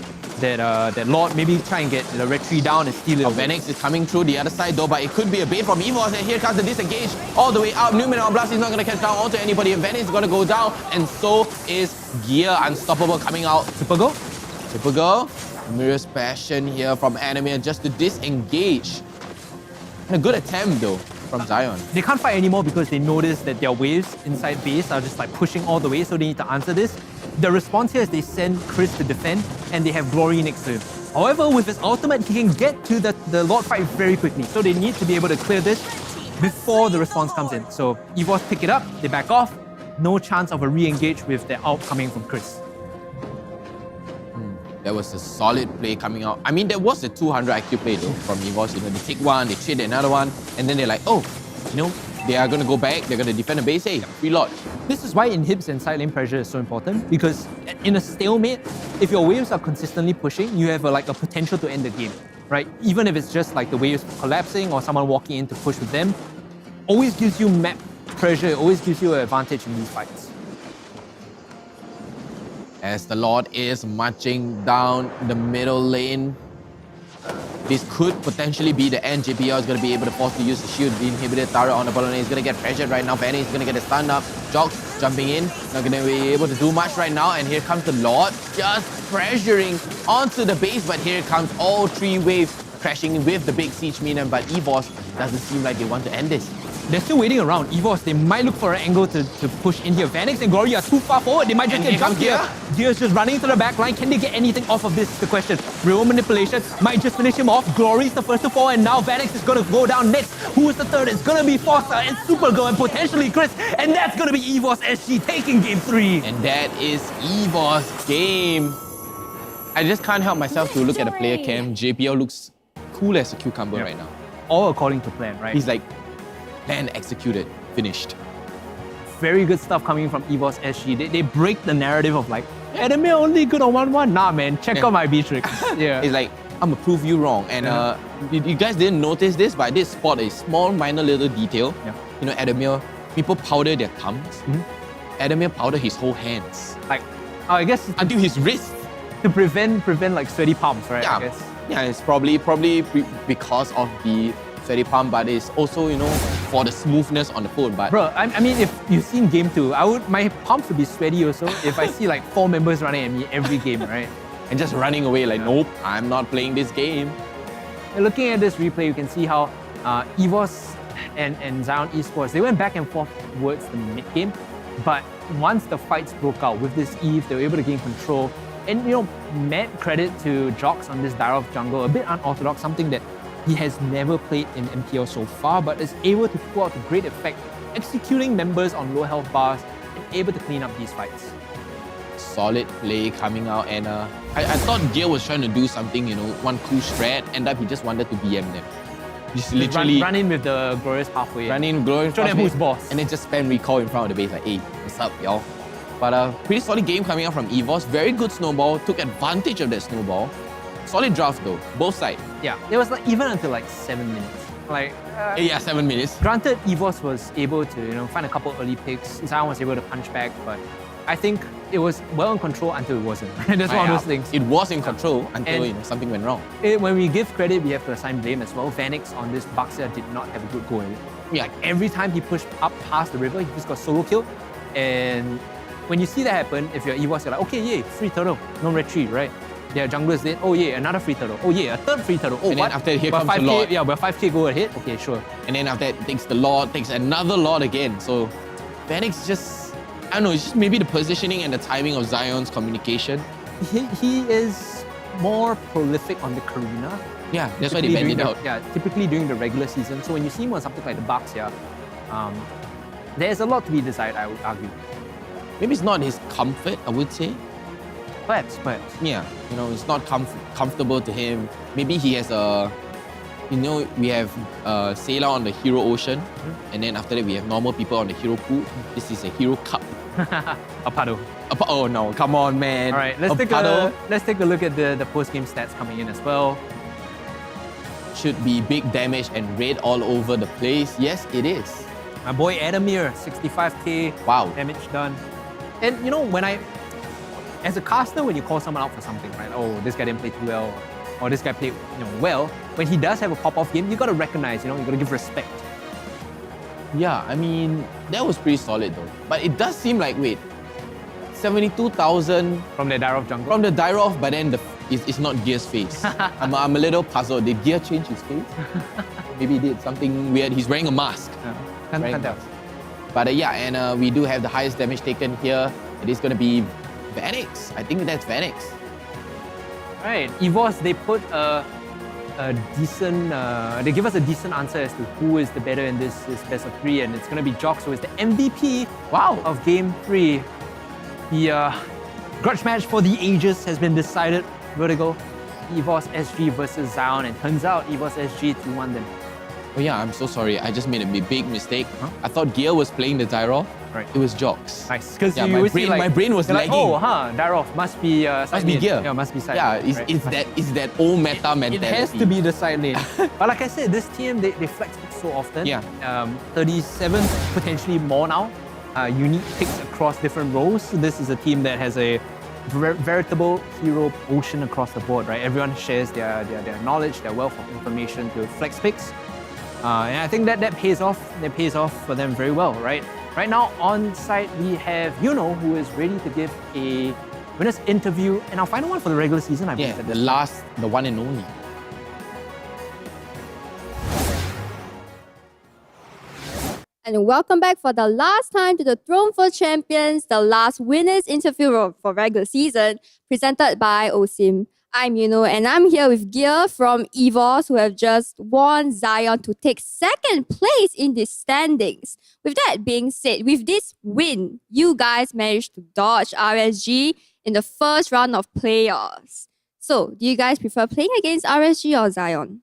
Lord. Maybe try and get the red tree down and steal it. Vanix is coming through the other side though, but it could be a bait from EVOS, and here comes the disengage all the way up. Numenor Blast is not going to catch down onto anybody, and Vanix is going to go down, and so is Gear Unstoppable coming out. Supergirl. Mirror's Passion here from Anime just to disengage. And a good attempt though from Zion. They can't fight anymore because they notice that their waves inside base are just like pushing all the way, so they need to answer this. The response here is they send Chris to defend, and they have Glory next to him. However, with his ultimate, he can get to the Lord fight very quickly, so they need to be able to clear this before the response comes in. So EVOS pick it up, they back off. No chance of a re-engage with the ult coming from Chris. That was a solid play coming out. I mean, there was a 200 IQ play though from EVOS. You know, they take one, they trade another one, and then they're like, oh, you know, they are going to go back, they're going to defend the base, hey, free Lord. This is why inhibs and side lane pressure is so important, because in a stalemate, if your waves are consistently pushing, you have a potential to end the game, right? Even if it's just like the waves collapsing or someone walking in to push with them, always gives you map pressure, it always gives you an advantage in these fights. As the Lord is marching down the middle lane. This could potentially be the end. JPL is going to be able to force to use the shield. The inhibited turret on the bottom lane is going to get pressured right now. Vanny is going to get a stun up. Jox jumping in. Not going to be able to do much right now. And here comes the Lord just pressuring onto the base. But here comes all 3 waves crashing with the big siege minion. But EVOS doesn't seem like they want to end this. they're still waiting around. EVOS, they might look for an angle to push in here. Vanix and Glory are too far forward. They might just get jumped here. Gear's just running to the back line. Can they get anything off of this is the question. Real manipulation might just finish him off. Glory's the first to fall, and now Vanix is going to go down next. Who is the third? It's going to be Foster and Supergirl and potentially Chris. And that's going to be EVOS SG taking game 3. And that is EVOS game. I just can't help myself to look at the player cam. JPL looks cool as a cucumber right now. All according to plan, right? He's like, plan executed, finished. Very good stuff coming from EVOS SG. They break the narrative of like, enemy only good on 1-1. Nah, man, check out my B-trick. Yeah. It's like, I'm gonna prove you wrong. And you guys didn't notice this, but I did spot a small, minor little detail. Yeah. You know, Adamir, people powder their thumbs. Adamir powder his whole hands. Like, I guess until his wrist. To prevent like sweaty palms, right? Yeah. I guess. Yeah, it's probably because of the sweaty palm, but it's also, you know, for the smoothness on the phone. But bro, I mean, if you've seen game 2, my palms would be sweaty also if I see like 4 members running at me every game, right? And just running away like, nope, I'm not playing this game. Looking at this replay, you can see how EVOS and Zion Esports, they went back and forth towards the mid game, but once the fights broke out with this Eve, they were able to gain control. And you know, mad credit to Jox on this Darov jungle, a bit unorthodox, something that he has never played in MPL so far, but is able to pull out to great effect, executing members on low health bars and able to clean up these fights. Solid play coming out, and I thought Gale was trying to do something, you know, one cool strat, end up he just wanted to BM them. Just literally run in with the Glorious pathway. Run in, Glorious show them who's boss. And then just spam recall in front of the base like, hey, what's up, y'all? But pretty solid game coming out from EVOS. Very good snowball, took advantage of that snowball. Solid draft though, both sides. Yeah, it was like even until like 7 minutes. Like yeah, 7 minutes. Granted, EVOS was able to find a couple early picks. Zion was able to punch back, but I think it was well in control until it wasn't. That's one of those things. It was in control until something went wrong. When we give credit, we have to assign blame as well. Vanix on this Baxia did not have a good go in it. Yeah, like every time he pushed up past the river, he just got solo killed. And when you see that happen, if you're EVOS, you're like, okay, yay, free turtle, no retreat, right? Their junglers did, oh yeah, another free turtle. Oh yeah, a third free turtle. Oh, and then after here comes the Lord. Yeah, but 5k go ahead. Okay, sure. And then after that, takes the Lord, takes another Lord again. So Vanix just, I don't know, it's just maybe the positioning and the timing of Zion's communication. He is more prolific on the Karina. Yeah, that's why they banned it out. Yeah, typically during the regular season. So when you see him on something like the Bucks here, there's a lot to be desired, I would argue. Maybe it's not his comfort, I would say. Perhaps. Yeah, you know, it's not comfortable to him. Maybe he has a, you know, we have Sailor on the Hero Ocean, and then after that we have normal people on the Hero Pool. This is a Hero Cup. A puddle. Oh no, come on, man. All right, let's take a look at the post-game stats coming in as well. Should be big damage and red all over the place. Yes, it is. My boy Adamir, 65k damage done. And you know, as a caster, when you call someone out for something, right? Oh, this guy didn't play too well, or this guy played well. When he does have a pop-off game, you gotta recognize, you gotta give respect. Yeah, I mean, that was pretty solid though. But it does seem like, wait, 72,000 from the Darov jungle. From the Darov, but then it's not Gear's face. I'm a little puzzled. Did Gear change his face? Maybe he did something weird. He's wearing a mask. Can't tell. But yeah, and we do have the highest damage taken here. It is gonna be Vanix. I think that's Vanix. Right, EVOS, they put a decent, they give us a decent answer as to who is the better in this best of 3, and it's going to be Jox, who is the MVP of Game 3. The grudge match for the ages has been decided. Vertigo, EVOS SG versus Zion, and turns out EVOS SG 2-1 them. Oh yeah, I'm so sorry. I just made a big mistake. I thought Gear was playing the Darov. Right. It was Jox. Nice. Because my brain was lagging. Like, Darov must be must be Gear. Yeah, must be side Yeah, lane, it's that old meta mentality. It has to be the side lane. But like I said, this team, they flex picks so often. Yeah. 37, potentially more now. Unique picks across different roles. This is a team that has a veritable hero ocean across the board, right? Everyone shares their knowledge, their wealth of information to flex picks. And I think that pays off. That pays off for them very well, right? Right now on site we have Yuno, who is ready to give a winner's interview, and our final one for the regular season. I believe. Yeah, the one and only. And welcome back for the last time to the Throne for Champions, the last winners interview for regular season, presented by Osim. I'm Yuno, and I'm here with Gear from EVOS, who have just won Zion to take second place in the standings. With that being said, with this win, you guys managed to dodge RSG in the first round of playoffs. So, do you guys prefer playing against RSG or Zion?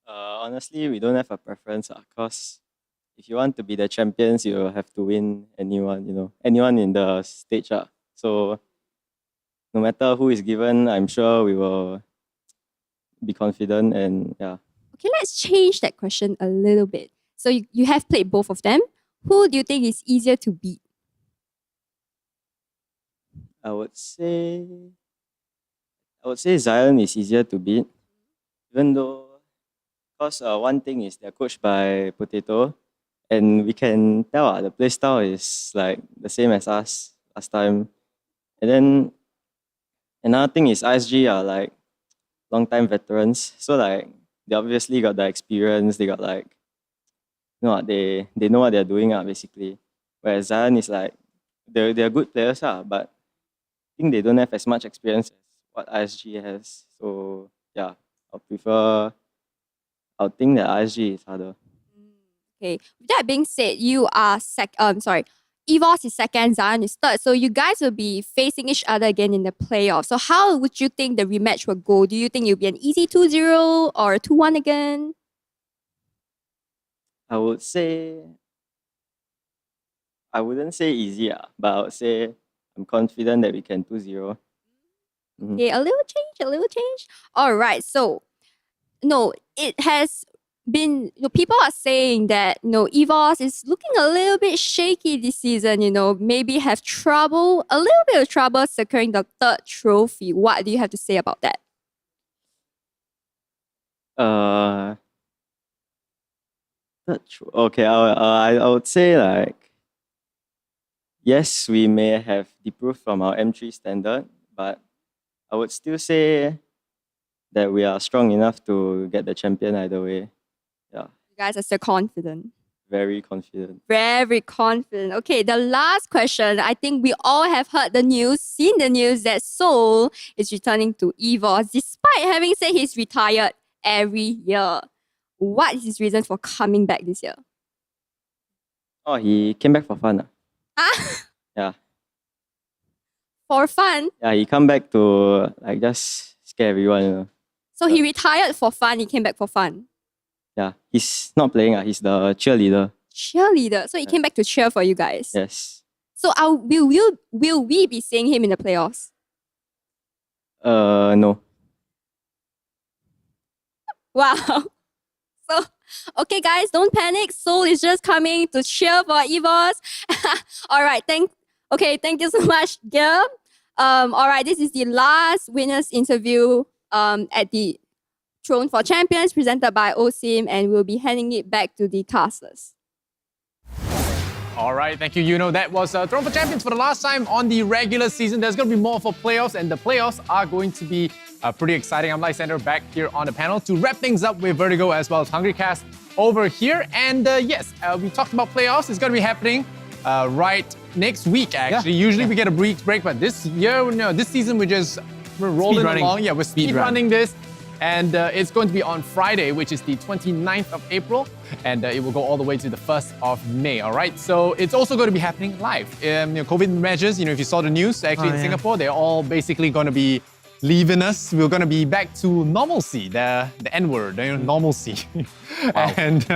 Honestly, we don't have a preference because if you want to be the champions, you have to win anyone in the stage. So no matter who is given, I'm sure we will be confident and yeah. Okay, let's change that question a little bit. So you have played both of them. Who do you think is easier to beat? I would say Zion is easier to beat, even though because one thing is they're coached by Potato, and we can tell the play style is like the same as us last time. And then another thing is ISG are like long-time veterans, so like they obviously got the experience. They got like they know what they're doing basically. Whereas Zion is like they're good players but I think they don't have as much experience as what ISG has. So yeah, I think that ISG is harder. Okay, with that being said, you are EVOS is second, Zion is third. So you guys will be facing each other again in the playoffs. So how would you think the rematch will go? Do you think it'll be an easy 2-0 or 2-1 again? I wouldn't say easy, but I would say I'm confident that we can 2-0. Okay, a little change. All right, so no, it has been, people are saying that, EVOS is looking a little bit shaky this season, maybe have a little bit of trouble securing the third trophy. What do you have to say about that? Okay, I would say like, yes, we may have improved from our M3 standard, but I would still say that we are strong enough to get the champion either way. Yeah. You guys are still confident. Very confident. Very confident. Okay, the last question. I think we all have heard the news, seen the news that Seoul is returning to EVOS despite having said he's retired every year. What is his reason for coming back this year? Oh, he came back for fun. Yeah. For fun? Yeah, he come back to like just scare everyone. So he retired for fun, he came back for fun. Yeah, he's not playing. He's the cheerleader. Cheerleader. So he came back to cheer for you guys. Yes. So will we be seeing him in the playoffs? No. Wow. So, okay guys, don't panic. Seoul is just coming to cheer for EVOS. All right, thank you so much, Gil. All right, this is the last winners interview at the Throne for Champions presented by Osim, and we'll be handing it back to the casters. All right, thank you, Yuno. That was Throne for Champions for the last time on the regular season. There's going to be more for playoffs, and the playoffs are going to be pretty exciting. I'm Lysander back here on the panel to wrap things up with Vertigo as well as HungryCast over here. And yes, we talked about playoffs. It's going to be happening right next week, actually. Yeah. Usually we get a brief break, but this year, this season, we're rolling along. Yeah, we're speed running this. And it's going to be on Friday, which is the 29th of April. And it will go all the way to the 1st of May, all right? So it's also going to be happening live. COVID measures, if you saw the news, actually in Singapore, they're all basically going to be leaving us. We're going to be back to normalcy, the N-word, normalcy. Wow. And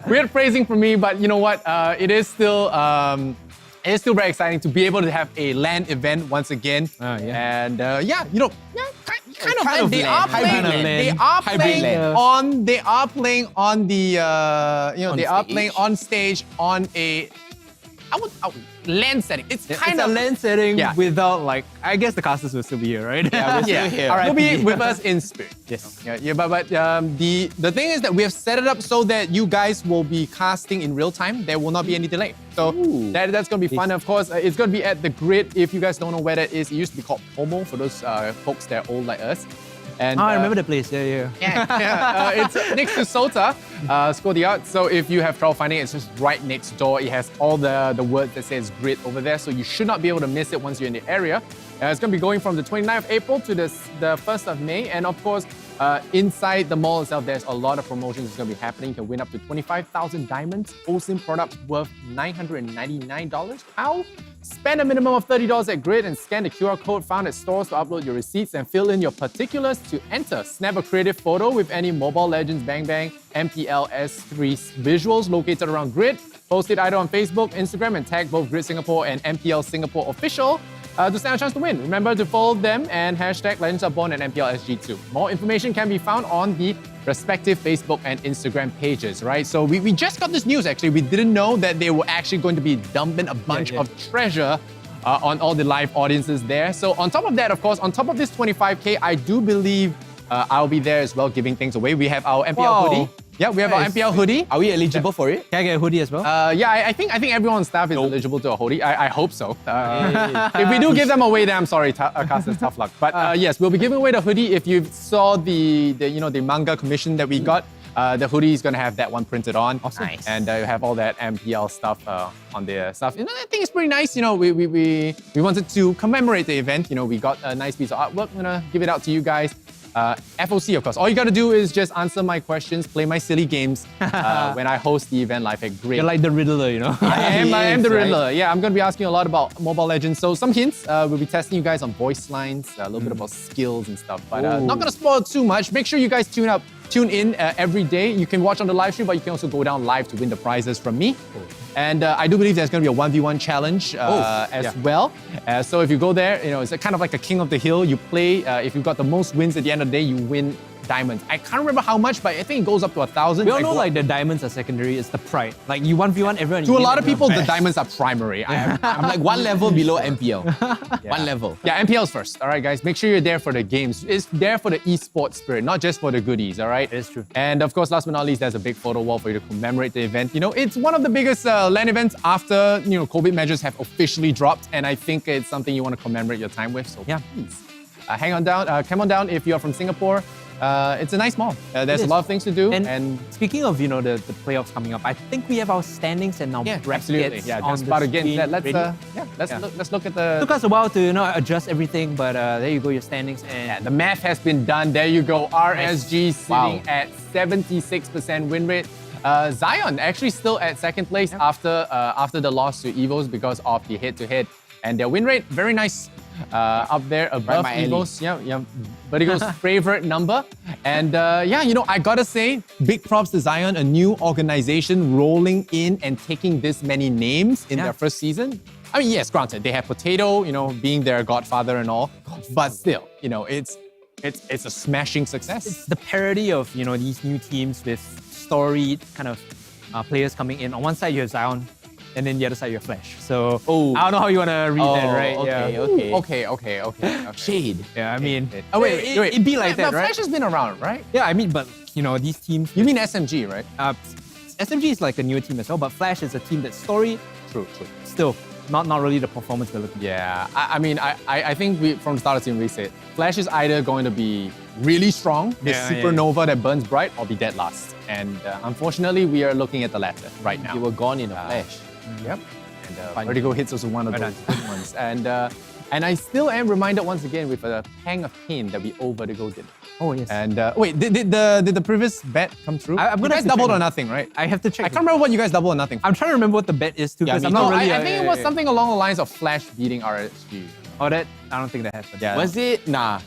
weird phrasing for me, but you know what? It is still very exciting to be able to have a LAN event once again. And they are playing on stage on a LAN setting. It's kind of a LAN setting without I guess the casters will still be here, right? Yeah, we're still here. All right, you'll be with us in spirit. Yes. But the thing is that we have set it up so that you guys will be casting in real time. There will not be any delay. So that's going to be fun. Of course, it's going to be at the Grid. If you guys don't know where that is, it used to be called Pomo for those folks that are old like us. And I remember the place. Yeah. It's next to Sota, Score the Art. So if you have trouble finding it, it's just right next door. It has all the words that says grid over there. So you should not be able to miss it once you're in the area. It's going to be going from the 29th of April to the 1st of May. And of course, inside the mall itself, there's a lot of promotions that's going to be happening. You can win up to 25,000 diamonds, OSIM products worth $999. How? Spend a minimum of $30 at Grid and scan the QR code found at stores to upload your receipts and fill in your particulars to enter. Snap a creative photo with any Mobile Legends Bang Bang MPL S3 visuals located around Grid. Post it either on Facebook, Instagram, and tag both Grid Singapore and MPL Singapore Official to stand a chance to win. Remember to follow them and hashtag Legends Are Born and MPL SG2. More information can be found on the respective Facebook and Instagram pages, right? So we just got this news actually. We didn't know that they were actually going to be dumping a bunch of treasure on all the live audiences there. So on top of that, of course, on top of this 25K, I do believe I'll be there as well giving things away. We have our MPL hoodie. Yeah, we have our MPL hoodie. Are we eligible for it? Can I get a hoodie as well? Yeah, I think everyone on staff is eligible to a hoodie. I hope so. If we do give them away, then I'm sorry, Akasa's tough luck. But yes, we'll be giving away the hoodie. If you saw the manga commission that we got, the hoodie is going to have that one printed on. Awesome. Nice. And you have all that MPL stuff on the stuff. You know, I think it's pretty nice. You know, we wanted to commemorate the event. You know, we got a nice piece of artwork. I'm going to give it out to you guys. FOC, of course. All you got to do is just answer my questions, play my silly games when I host the event live at Grid. You're like the Riddler, you know? I am the Riddler. Right? Yeah, I'm going to be asking you a lot about Mobile Legends. So some hints, we'll be testing you guys on voice lines, a little bit about skills and stuff. But not going to spoil too much. Make sure you guys tune in every day. You can watch on the live stream, but you can also go down live to win the prizes from me. And I do believe there's going to be a 1v1 challenge as well. So if you go there, you know, it's kind of like a king of the hill. You play, if you've got the most wins at the end of the day, you win diamonds. I can't remember how much, but I think it goes up to 1,000. We all know like the diamonds are secondary, it's the pride. Like you 1v1 everyone. To a lot of people, the diamonds are primary. I'm like one level below MPL. One level. Yeah, MPL's first. All right, guys, make sure you're there for the games. It's there for the esports spirit, not just for the goodies, all right? It is true. And of course, last but not least, there's a big photo wall for you to commemorate the event. You know, it's one of the biggest LAN events after, you know, COVID measures have officially dropped. And I think it's something you want to commemorate your time with. So yeah, please, hang on down, come on down if you're from Singapore. It's a nice mall. There's a lot of things to do. And speaking of, you know, the playoffs coming up, I think we have our standings and our brackets. Absolutely. Yeah, on just about again. Let's let's look at the. It took us a while to, you know, adjust everything, but there you go, your standings. And the math has been done. There you go. RSG sitting at 76% win rate. Zion actually still at second place after the loss to Evos because of the head-to-head, and their win rate very nice. Up there above Evo's, Vertigo's favorite number. And yeah, you know, I gotta say, big props to Zion, a new organization rolling in and taking this many names in their first season. I mean, yes, granted, they have Potato, you know, being their godfather and all, but still, you know, it's a smashing success. It's the parody of, you know, these new teams with storied kind of players coming in. On one side, you have Zion, and then the other side you have Flash. So I don't know how you want to read that, right? Okay. Shade. Yeah, I mean, wait. It'd be like that, right? Flash has been around, right? Yeah, I mean, but you know, these teams. You mean SMG, right? SMG is like a newer team as well, but Flash is a team that's storied. True. Still, not really the performance we're looking for. Yeah, I mean, I think from the start of the season we said Flash is either going to be really strong, this supernova that burns bright, or be dead last. And unfortunately, we are looking at the latter right now. You were gone in a flash. Yep. And Vertigo hits also one of those good ones. And I still am reminded once again with a pang of pain that we owe Vertigo dinner. Oh yes. And wait, did the previous bet come true? I'm gonna you guys doubled or nothing, right? I have to check. I can't remember what you guys doubled or nothing. I'm trying to remember what the bet is too, because I'm not really. I think it was something along the lines of Flash beating RSG. Oh, I don't think that happened. Yeah. Was it? Nah.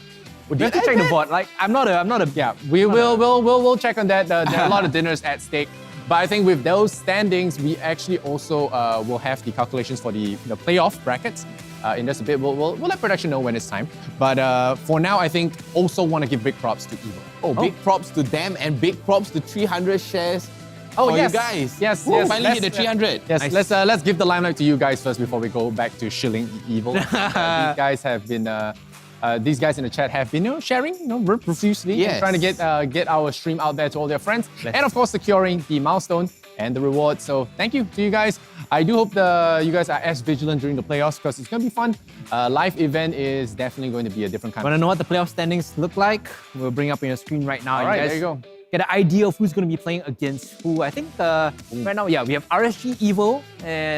We have to check the board. Like, I'm not a. Yeah, we'll check on that. There are a lot of dinners at stake. But I think with those standings, we actually also will have the calculations for the playoff brackets in just a bit. We'll let production know when it's time. But for now, I think also want to give big props to Evo. Big props to them and big props to 300 shares. Oh, yes. You guys. Yes. Finally hit the 300. Yes, nice. Let's give the limelight to you guys first before we go back to shilling Evil. These guys have been. These guys in the chat have been sharing profusely, and trying to get our stream out there to all their friends, and of course securing the milestone and the reward. So thank you to you guys. I do hope you guys are as vigilant during the playoffs because it's going to be fun. Live event is definitely going to be a different kind Want to of... know what the playoff standings look like? We'll bring up on your screen right now. All right, guys there you go. Get an idea of who's going to be playing against who. I think right now, yeah, we have RSG Evo,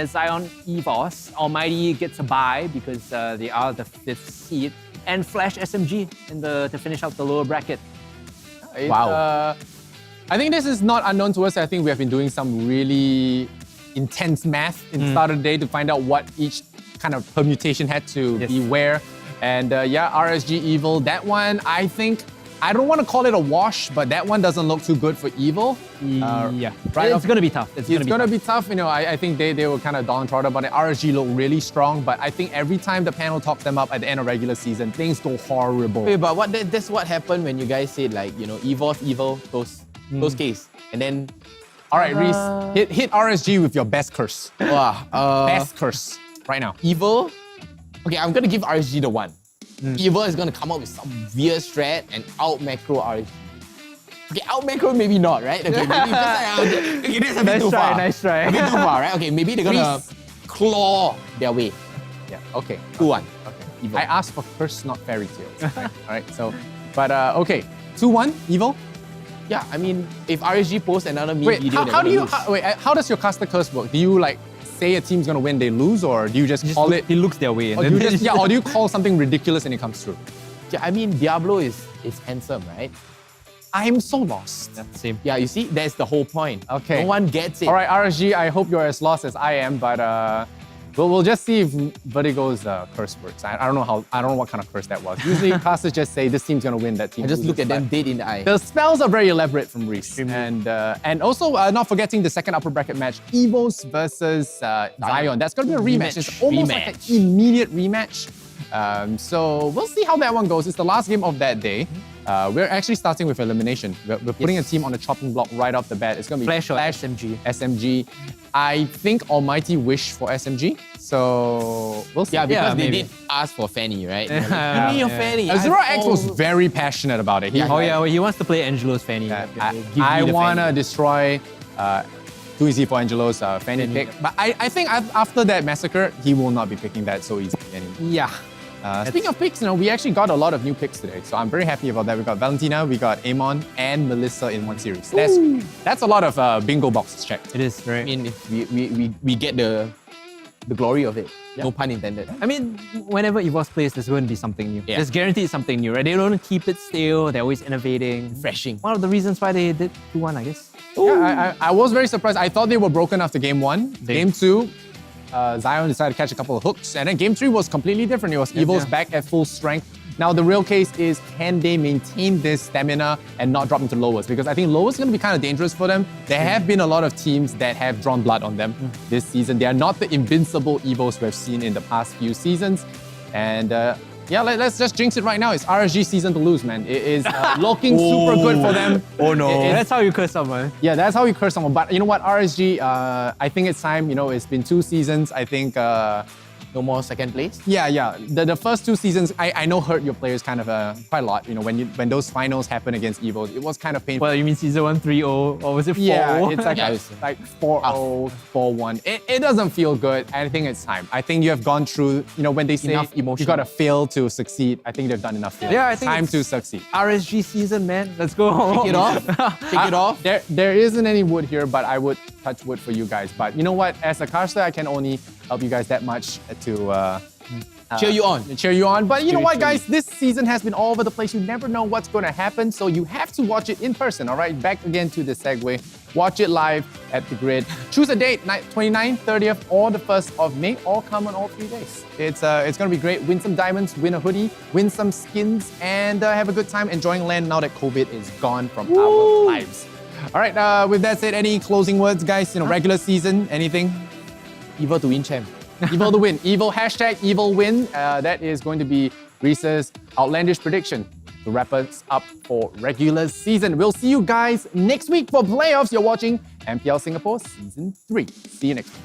Zion Evos. Almighty gets a bye because they are the 5th seed. And Flash SMG to finish out the lower bracket. Wow. I think this is not unknown to us. I think we have been doing some really intense math in the start of the day to find out what each kind of permutation had to be where. And yeah, RSG Evil, that one, I think, I don't want to call it a wash, but that one doesn't look too good for Evil. Yeah, right. It's going to be tough. It's going to be tough. You know, I think they were kind of downtrodden about it. RSG looked really strong, but I think every time the panel talks them up at the end of regular season, things go horrible. Wait, but that's what happened when you guys said like, you know, Evil, those case. And then... All right, Reese, hit RSG with your best curse. Wow. Best curse right now. Evil. Okay, I'm going to give RSG the 1. Evil is going to come up with some weird strat and out macro RSG. Okay, out macro maybe not, right? Okay, maybe okay, that's a bit too far. Nice try. A bit too far, right? Okay, maybe they're going to claw their way. Yeah, okay. 2-1. Okay. Evil. I asked for curse, not fairy tales. All right, so, but okay. 2-1, Evil? Yeah, I mean, if RSG posts another meme video, how does your caster curse work? Do you like say a team's gonna win, they lose, or do you just call it? He looks their way. Or do you just, or do you call something ridiculous and it comes through? Yeah, I mean, Diablo is handsome, right? I'm so lost. Same. Yeah, you see, that's the whole point. Okay. No one gets it. All right, RSG, I hope you're as lost as I am, but we'll just see if Vertigo's curse works. I don't know what kind of curse that was. Usually casters just say this team's gonna win, that team. I just loses, look at them dead in the eye. The spells are very elaborate from Reese. And also not forgetting the second upper bracket match, Evos versus Zion. That's gonna be a rematch. It's almost like an immediate rematch. So we'll see how that one goes. It's the last game of that day. We're actually starting with elimination. We're putting a team on the chopping block right off the bat. It's going to be Flash or SMG. SMG. I think Almighty wish for SMG. So we'll see. Yeah, because they did ask for Fanny, right? Give me your Fanny. Zero X was very passionate about it. He wants to play Angelo's Fanny. I want to destroy too easy for Angelo's Fanny pick. But I think after that massacre, he will not be picking that so easily anymore. Yeah. Speaking of picks, we actually got a lot of new picks today, so I'm very happy about that. We got Valentina, we got Amon, and Melissa in one series. That's a lot of bingo boxes checked. It is, right? I mean, we get the glory of it. Yeah. No pun intended. I mean, whenever EVOS plays, there's going to be something new. Yeah. There's guaranteed something new, right? They don't keep it stale. They're always innovating. Refreshing. One of the reasons why they did 2-1, I guess. Yeah, I was very surprised. I thought they were broken after game 1. Game 2, Zion decided to catch a couple of hooks. And then game 3 was completely different. It was Evil's back at full strength. Now, the real case is, can they maintain this stamina and not drop into lowers? Because I think lowers is going to be kind of dangerous for them. There have been a lot of teams that have drawn blood on them this season. They are not the invincible Evos we've seen in the past few seasons. And yeah, let's just jinx it right now. It's RSG season to lose, man. It is looking super good for them. Oh no. That's how you curse someone. Yeah, that's how you curse someone. But you know what, RSG, I think it's time. It's been 2 seasons. I think no more second place? Yeah. The first 2 seasons, I know hurt your players kind of quite a lot. When those finals happen against Evo, it was kind of painful. Well, you mean season 1 3-0, or was it 4-0? Yeah, it's like 4-0, 4-1. It doesn't feel good. I think it's time. I think you have gone through, when they say enough emotion. You gotta fail to succeed, I think they've done enough. Yeah, I think time to succeed. RSG season, man. Let's go. Kick it off. Kick it off. There isn't any wood here, but I would touch wood for you guys. But you know what? As a caster, I can only help you guys that much to cheer you on. Cheer you on. But you know what, guys? This season has been all over the place. You never know what's going to happen, so you have to watch it in person, all right? Back again to the segue. Watch it live at the grid. Choose a date, 29th, 30th, or the 1st of May. All come on all 3 days. It's going to be great. Win some diamonds, win a hoodie, win some skins, and have a good time enjoying LAN now that COVID is gone from our lives. All right, with that said, any closing words, guys? Regular season, anything? Evil to win, champ. Evil to win. Evil, #Evil win. That is going to be Reese's outlandish prediction to wrap us up for regular season. We'll see you guys next week for playoffs. You're watching MPL Singapore Season 3. See you next week.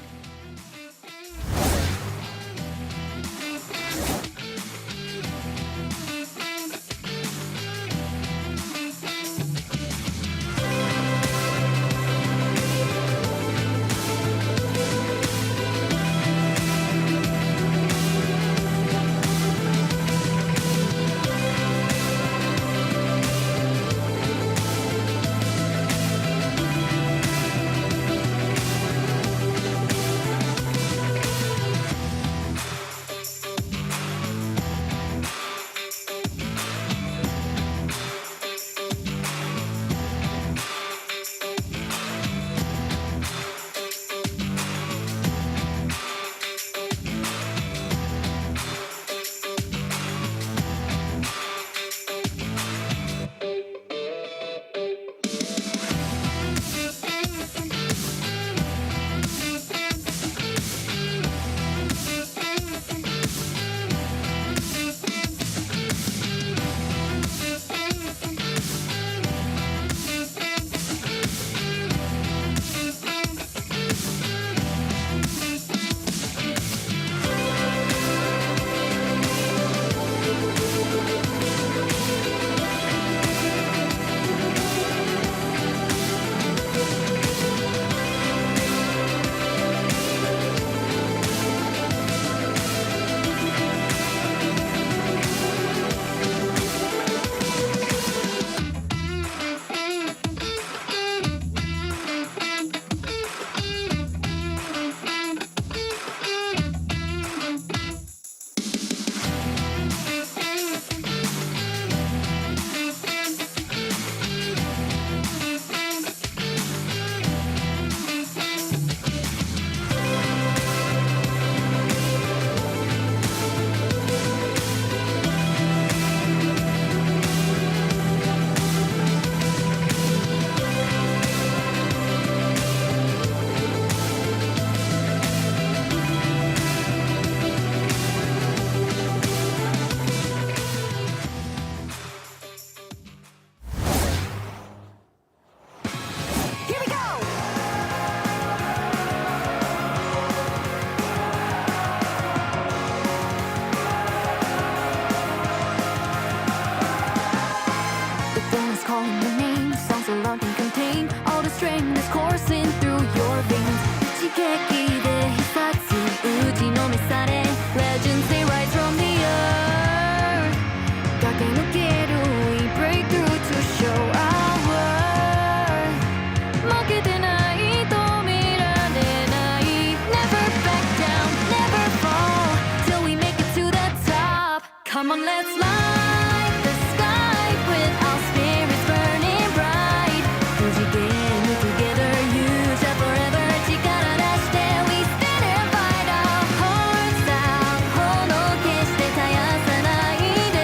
calling your name. Songs alone can contain all the strength that's coursing through your veins. 地形で必殺打ちのめされ Legends they rise from the earth 駆け抜ける We break through to show our worth 負けてない止められない Never back down, never fall Till we make it to the top Come on, let's light the sky with our spirits burning bright くじけぬ together, you shall forever 力出して We stand and fight our hearts out 炎決して絶やさないで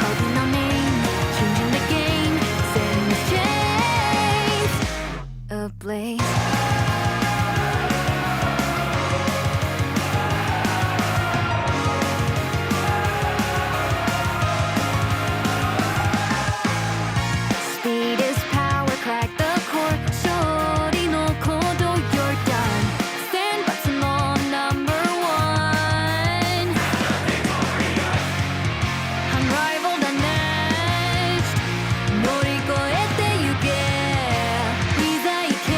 Calling our name, changing the game Setting the chains ablaze Speed is power, crack the core 勝利のコード You're done Stand by small number one Unrivaled, unmatched 乗り越えてゆけいざ行け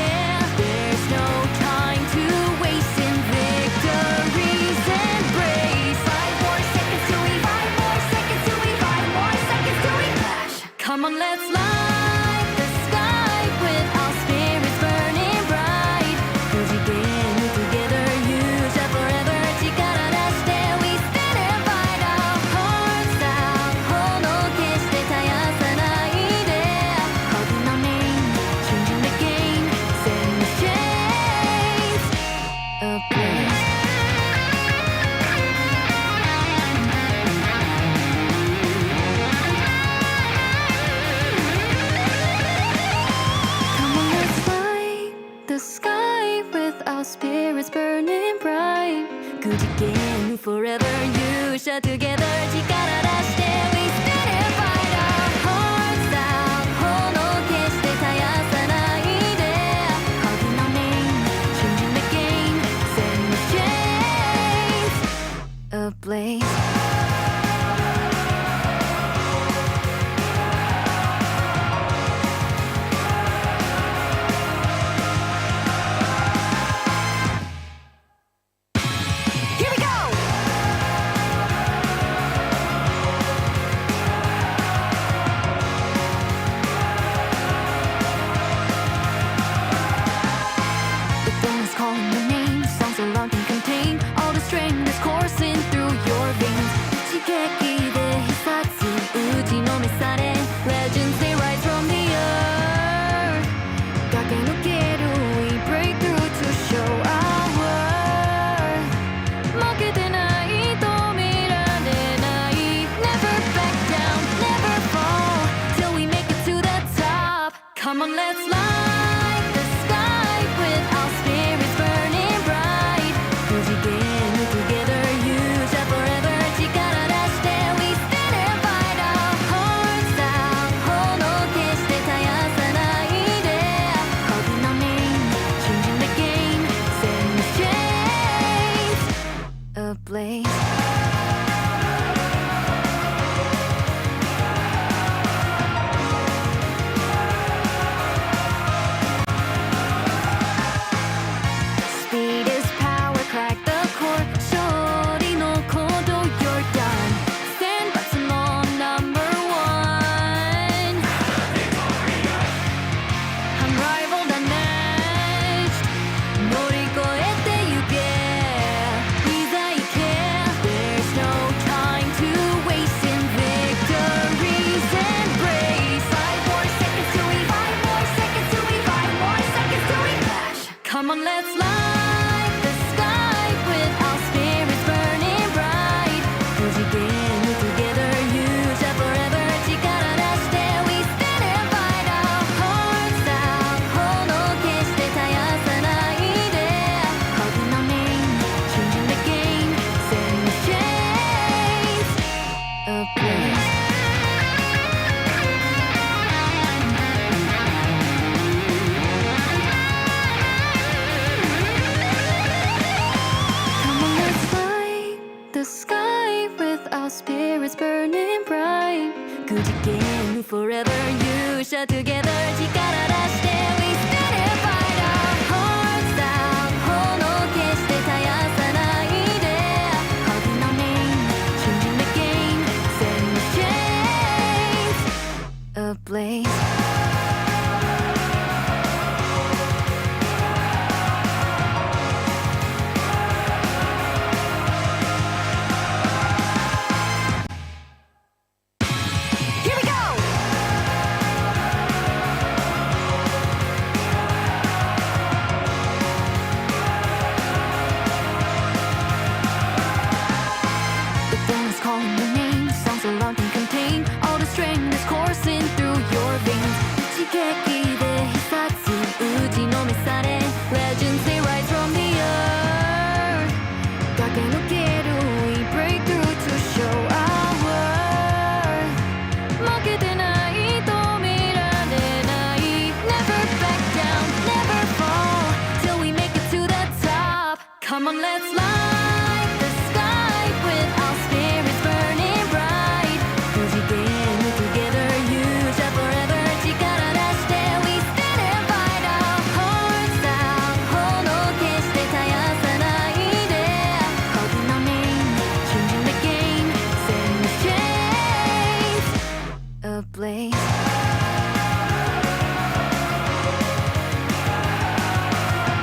There's no time to waste in victories embrace 5 more seconds till we 5 more seconds till we 5 more seconds till we clash Come on, let's light the sky with our spirits burning bright くじけぬ together, you shall forever 力出して We stand and fight our hearts out 炎決して絶やさないで Calling our name, changing the game Setting the chains ablaze Come on, let's light the sky with our spirits burning bright くじけぬ forever, you shall together 力出して We stand and fight our hearts out 炎決して絶やさないで Calling our name, changing the game Setting the chains ablaze Here we go! The dawn is calling your name. Songs alone can contain all the strength that's coursing through your veins. 地形で必殺打ちのめされ Legends they rise from the earth 駆け抜ける We break through to show our worth 負けてない止められない Never back down, never fall Till we make it to the top Come on, let's light the sky with our spirits burning bright くじけぬ together, you shall forever 力出して We stand and fight our hearts out 炎決して絶やさないで Calling our name, changing the game Setting the chains ablaze together 力出して We stand and fight our hearts out 炎決して絶やさないで Calling our name changing the game setting the chains ablaze calling your name, sounds alarm can contain all the strength is coursing through your veins.